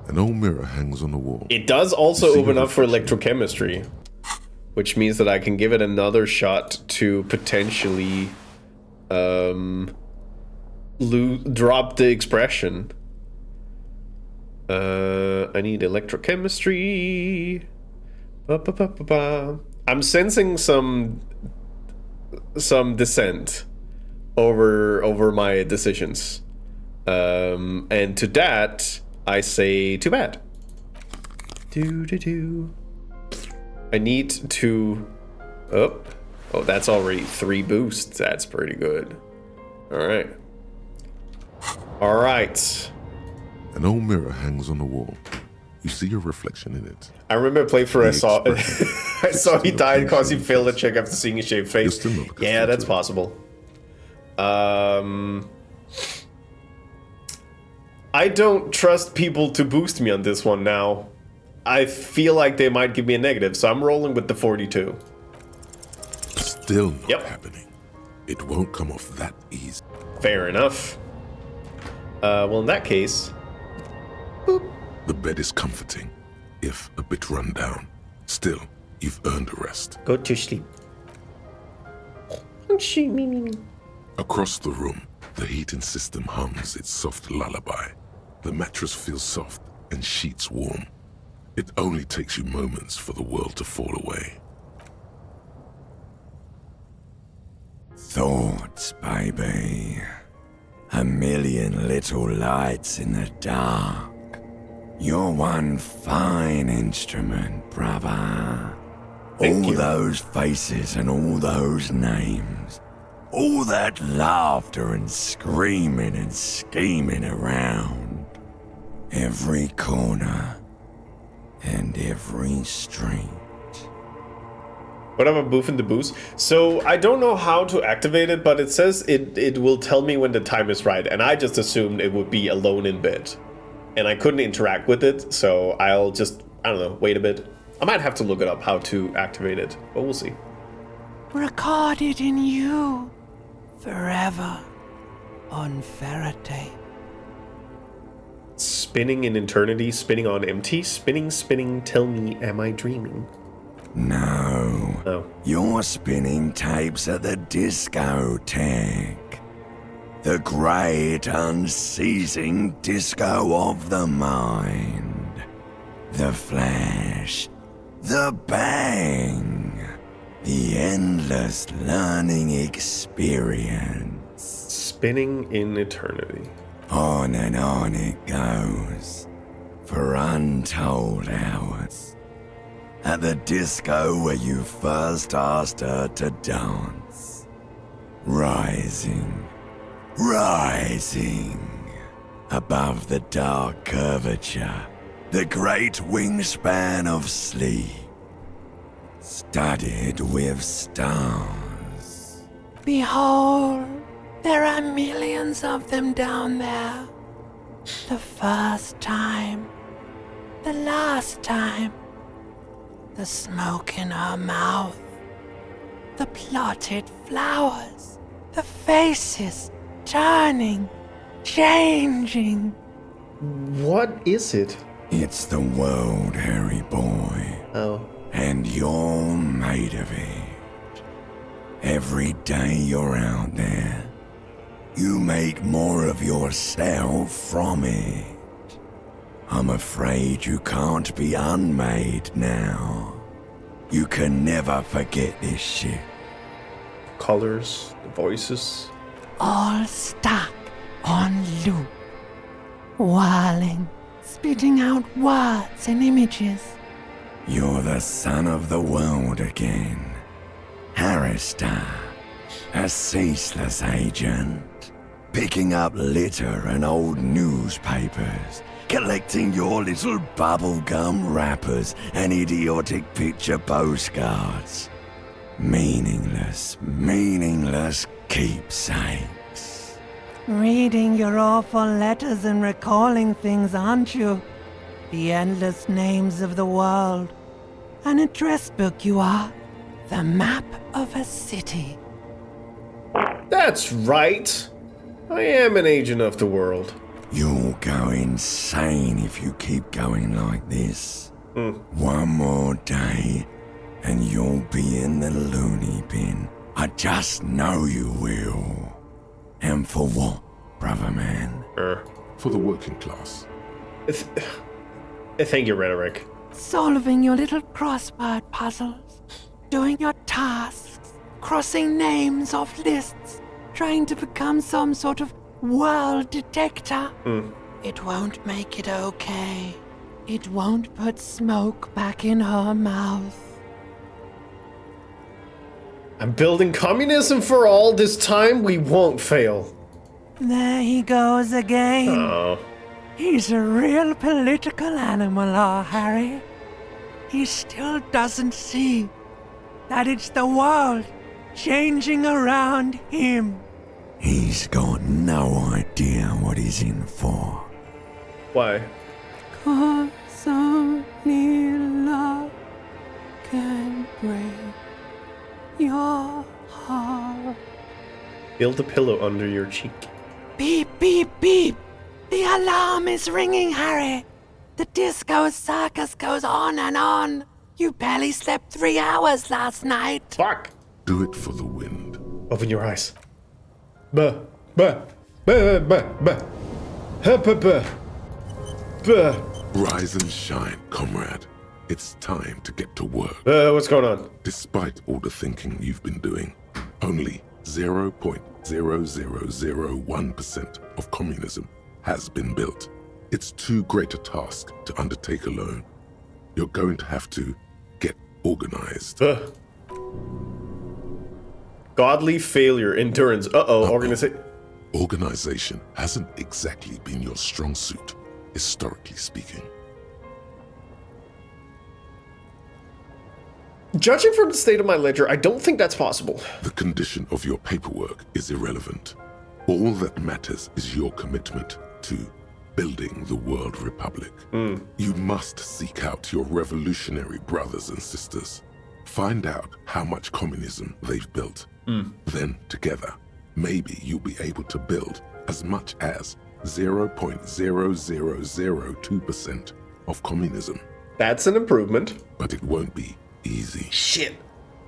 An old mirror hangs on the wall. It does also open up for electrochemistry. which means that I can give it another shot to potentially drop the expression. I need electrochemistry. I'm sensing some dissent over my decisions. And to that, I say too bad. I need to... Oh, that's already 3 boosts. That's pretty good. Alright. Alright. An old mirror hangs on the wall. You see your reflection in it. I remember a playthrough I saw he died because he failed a check after seeing his shaved face. Yeah, that's possible. I don't trust people to boost me on this one now. I feel like they might give me a negative, so I'm rolling with the 42. Still not happening. It won't come off that easy. Fair enough. Well, in that case... Boop. The bed is comforting, if a bit run down. Still, you've earned a rest. Go to sleep. Across the room, the heating system hums its soft lullaby. The mattress feels soft and sheets warm. It only takes you moments for the world to fall away. Thoughts, baby. A million little lights in the dark. You're one fine instrument, brother. All those faces and all those names. All that laughter and screaming and scheming around. Every corner and every street. What about boofing the boost? So I don't know how to activate it, but it says it will tell me when the time is right, and I just assumed it would be alone in bed. And I couldn't interact with it, so I'll just, I don't know, wait a bit. I might have to look it up how to activate it, but we'll see. Recorded in you forever on Faraday. Spinning in eternity, spinning on empty, spinning, tell me, am I dreaming? No. Oh. You're spinning tapes at the discotheque. The great unceasing disco of the mind. The flash. The bang. The endless learning experience. Spinning in eternity. On and on it goes. For untold hours. At the disco where you first asked her to dance. Rising. Above the dark curvature, the great wingspan of sleep, studded with stars. Behold, there are millions of them down there. The first time, the last time, the smoke in her mouth, the plotted flowers, the faces turning, changing. What is it? It's the world, Harry boy. Oh. And you're made of it. Every day you're out there, you make more of yourself from it. I'm afraid you can't be unmade now. You can never forget this shit. Colors, the voices. All stuck on loop. Whirling, spitting out words and images. You're the son of the world again. Harrister, a ceaseless agent, picking up litter and old newspapers, collecting your little bubblegum wrappers and idiotic picture postcards. Meaningless keepsakes. Reading your awful letters and recalling things, aren't you? The endless names of the world. An address book you are. The map of a city. That's right. I am an agent of the world. You'll go insane if you keep going like this. One more day, and you'll be in the loony bin. I just know you will. And for what, brother man? For the working class. Thank you, Rhetoric. Solving your little crossword puzzles, doing your tasks, crossing names off lists, trying to become some sort of world detector. It won't make it okay. It won't put smoke back in her mouth. I'm building communism for all. This time we won't fail. There he goes again. Oh. He's a real political animal, our Harry. He still doesn't see that it's the world changing around him. He's got no idea what he's in for. Why? 'Cause only love can break your heart. Build a pillow under your cheek. Beep, beep, beep. The alarm is ringing, Harry. The disco circus goes on and on. You barely slept 3 hours last night. Fuck. Do it for the wind. Open your eyes. Buh, buh, buh, buh, buh. Buh, buh, buh. Buh. Rise and shine, comrade. It's time to get to work. What's going on? Despite all the thinking you've been doing, only 0.0001% of communism has been built. It's too great a task to undertake alone. You're going to have to get organized. Godly failure, endurance. Organization. Organization hasn't exactly been your strong suit, historically speaking. Judging from the state of my ledger, I don't think that's possible. The condition of your paperwork is irrelevant. All that matters is your commitment to building the World Republic. You must seek out your revolutionary brothers and sisters. Find out how much communism they've built. Then, together, maybe you'll be able to build as much as 0.0002% of communism. That's an improvement. But it won't be easy. Shit.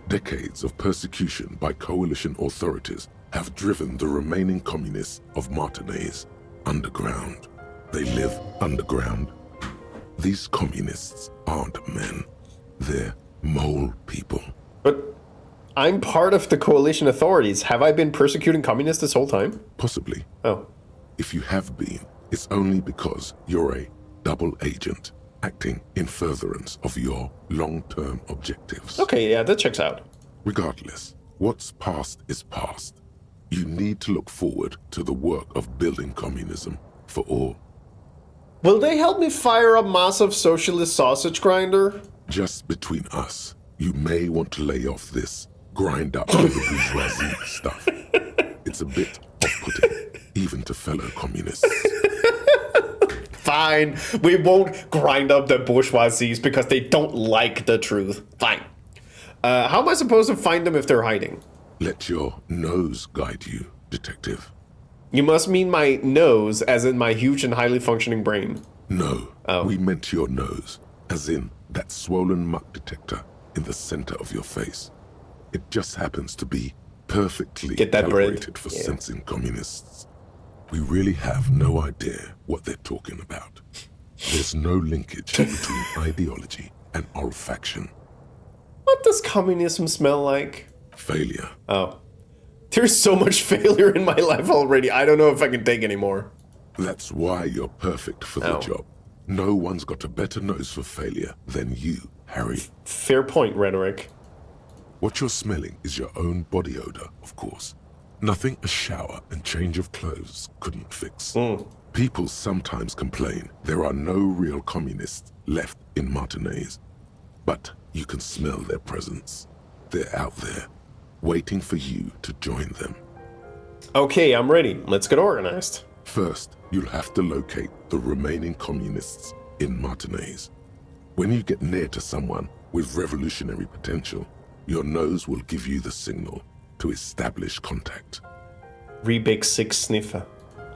Decades of persecution by coalition authorities have driven the remaining communists of Martinaise underground. They live underground. These communists aren't men. They're mole people. But I'm part of the coalition authorities. Have I been persecuting communists this whole time? Possibly. Oh. If you have been, it's only because you're a double agent acting in furtherance of your long-term objectives. Okay, yeah, that checks out. Regardless, what's past is past. You need to look forward to the work of building communism for all. Will they help me fire a massive socialist sausage grinder? Just between us, you may want to lay off this grind up the bourgeoisie stuff. It's a bit off-putting, even to fellow communists. Fine, we won't grind up the bourgeoisies because they don't like the truth. Fine. How am I supposed to find them if they're hiding? Let your nose guide you, detective. You must mean my nose, as in my huge and highly functioning brain. No, we meant your nose, as in that swollen muck detector in the center of your face. It just happens to be perfectly calibrated for sensing communists. We really have no idea what they're talking about. There's no linkage between ideology and olfaction. What does communism smell like? Failure. Oh. There's so much failure in my life already. I don't know if I can take any more. That's why you're perfect for the job. No one's got a better nose for failure than you, Harry. Fair point, Rhetoric. What you're smelling is your own body odor, of course. Nothing a shower and change of clothes couldn't fix. People sometimes complain there are no real communists left in Martinaise. But you can smell their presence. They're out there, waiting for you to join them. Okay, I'm ready. Let's get organized. First, you'll have to locate the remaining communists in Martinaise. When you get near to someone with revolutionary potential, your nose will give you the signal to establish contact. Rebig 6 sniffer.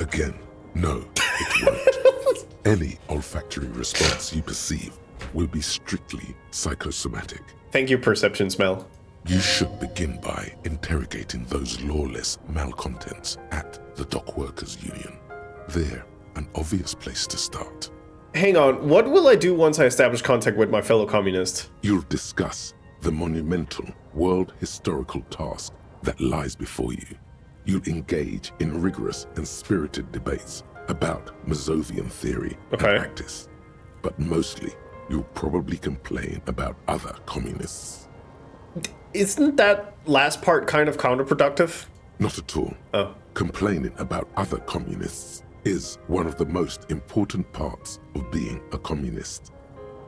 Again, no, it won't. Any olfactory response you perceive will be strictly psychosomatic. Thank you, Perception Smell. You should begin by interrogating those lawless malcontents at the Dock Workers Union. They're an obvious place to start. Hang on, what will I do once I establish contact with my fellow communists? You'll discuss the monumental world historical task that lies before you. You'll engage in rigorous and spirited debates about Mazovian theory and practice. But mostly, you'll probably complain about other communists. Isn't that last part kind of counterproductive? Not at all. Oh. Complaining about other communists is one of the most important parts of being a communist.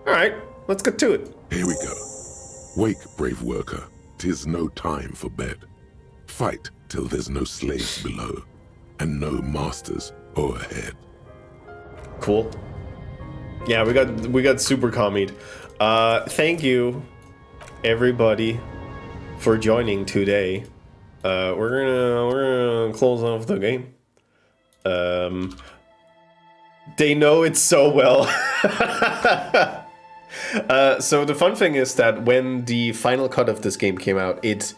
Alright, let's get to it. Here we go. Wake, brave worker, 'tis no time for bed. Fight till there's no slaves below, and no masters o'erhead. Cool. Yeah, we got super commied. Thank you, everybody, for joining today. We're gonna close off the game. They know it so well. So the fun thing is that when the final cut of this game came out, it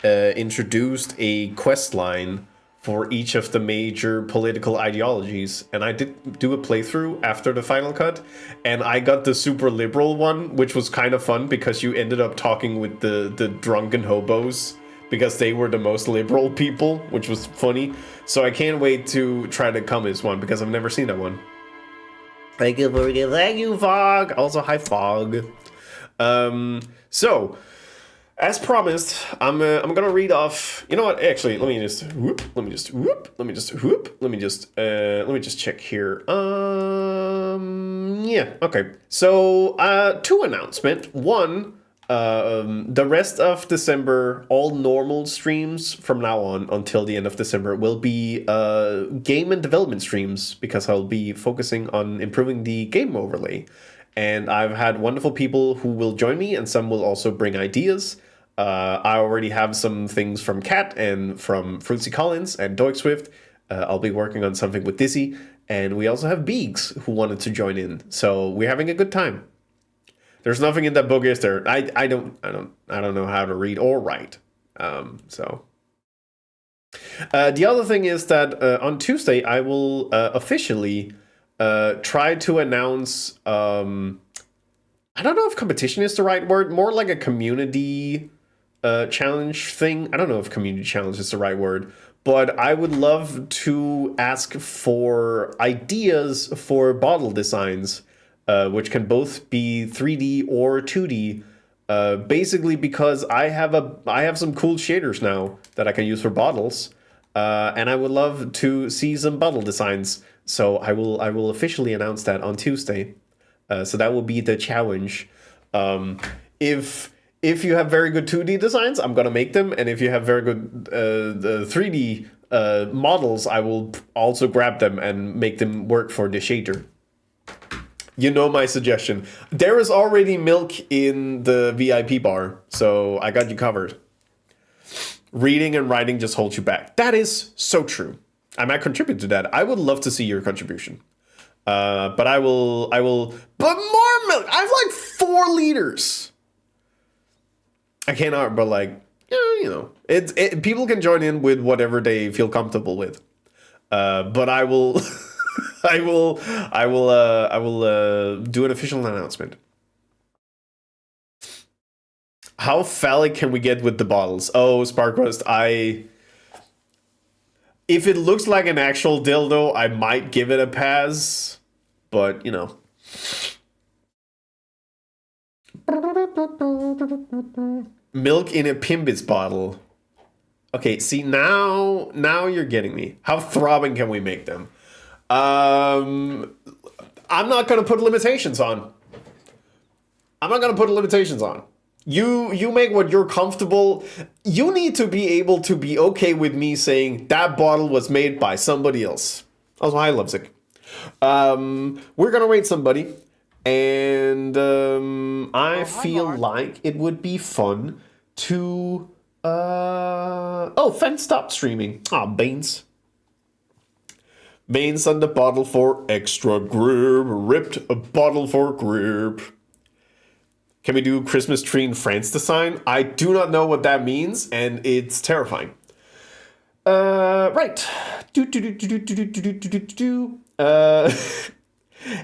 introduced a quest line for each of the major political ideologies, and I did do a playthrough after the final cut, and I got the super liberal one, which was kind of fun because you ended up talking with the drunken hobos because they were the most liberal people, which was funny. So I can't wait to try the communist one because I've never seen that one. Thank you, Fog. Also, hi, Fog. So, as promised, I'm gonna read off. You know what? Actually, let me just check here. Yeah. Okay. So, two announcements. One, the rest of December, all normal streams from now on until the end of December will be game and development streams because I'll be focusing on improving the game overlay. And I've had wonderful people who will join me, and some will also bring ideas. I already have some things from Kat and from Fruitsy Collins and Doig Swift. I'll be working on something with Dizzy, and we also have Beegs who wanted to join in. So we're having a good time. There's nothing in that book, is there? I don't know how to read or write. The other thing is that on Tuesday I will officially try to announce. I don't know if competition is the right word. More like a community challenge thing. I don't know if community challenge is the right word, but I would love to ask for ideas for bottle designs. Which can both be 3D or 2D, basically because I have some cool shaders now that I can use for bottles, and I would love to see some bottle designs. So I will officially announce that on Tuesday. So that will be the challenge. If you have very good 2D designs, I'm gonna make them, and if you have very good 3D models, I will also grab them and make them work for the shader. You know my suggestion. There is already milk in the VIP bar, so I got you covered. Reading and writing just holds you back. That is so true. I might contribute to that. I would love to see your contribution. But I will. But more milk. I have like 4 liters. I cannot, but like, you know, people can join in with whatever they feel comfortable with. But I will. I will do an official announcement. How phallic can we get with the bottles? Oh, Sparkrust, if it looks like an actual dildo, I might give it a pass, but you know. Milk in a Pimbits bottle. Okay, see, now you're getting me. How throbbing can we make them? I'm not going to put limitations on. You make what you're comfortable. You need to be able to be okay with me saying that bottle was made by somebody else. Also, hi, Lovesick. We're going to rate somebody. And I feel like it would be fun to... Fen stopped streaming. Beans. Mains on the bottle for extra grip. Ripped a bottle for grip. Can we do Christmas tree in France design? I do not know what that means, and it's terrifying. Right.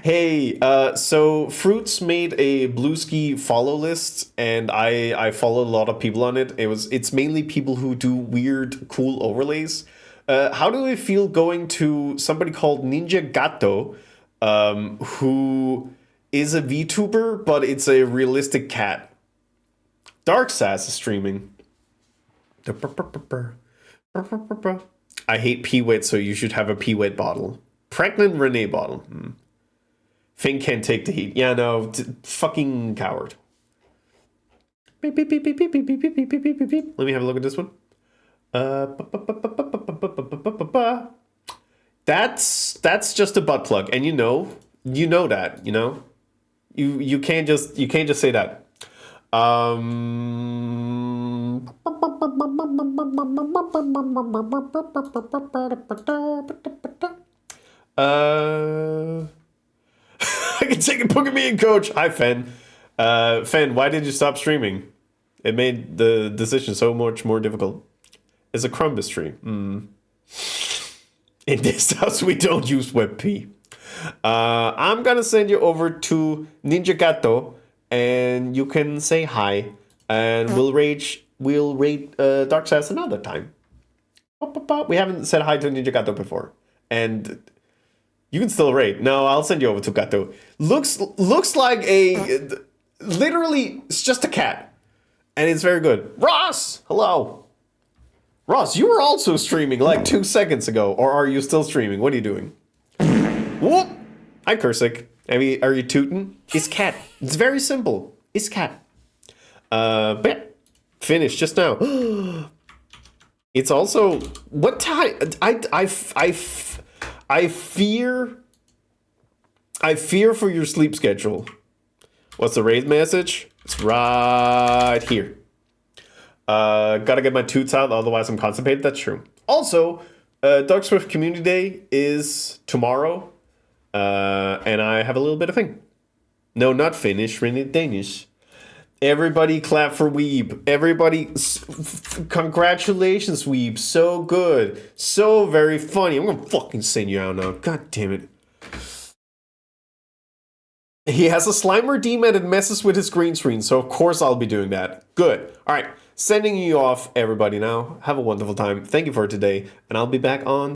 Hey, so Fruits made a Bluesky follow list, and I follow a lot of people on it. It's mainly people who do weird, cool overlays. How do I feel going to somebody called Ninja Gato, who is a VTuber, but it's a realistic cat? Dark Sass is streaming. I hate P-Wit, so you should have a P-Wit bottle. Pregnant Renee bottle. Finn can't take the heat. Yeah, no, fucking coward. Beep, beep, beep, beep, beep, beep, beep, beep, beep, beep, beep, beep. Let me have a look at this one. That's just a butt plug, and you know that, you know. You can't just say that. I can take a book at me and coach. Hi, Fen. Fen, why did you stop streaming? It made the decision so much more difficult. It's a Crumbus tree. In this house, we don't use WebP. I'm gonna send you over to Ninja Gato, and you can say hi, and we'll rate Dark Sass another time. We haven't said hi to Ninja Gato before, and you can still rate. No, I'll send you over to Gato. Looks like literally, it's just a cat, and it's very good. Ross, hello. Ross, you were also streaming like 2 seconds ago, or are you still streaming? What are you doing? Whoop! Hi, Kursic. Are you tooting? It's cat. It's very simple. It's cat. But yeah, finished just now. It's also what time? I fear for your sleep schedule. What's the raid message? It's right here. Gotta get my toots out, otherwise I'm constipated. That's true. Also, Dark Swift Community Day is tomorrow. And I have a little bit of thing. No, not Finnish, Danish. Everybody clap for Weeb. Everybody, congratulations, Weeb. So good. So very funny. I'm gonna fucking send you out now. God damn it. He has a Slimer demon and it messes with his green screen, so of course I'll be doing that. Good. Alright, sending you off, everybody now. Have a wonderful time. Thank you for today, and I'll be back on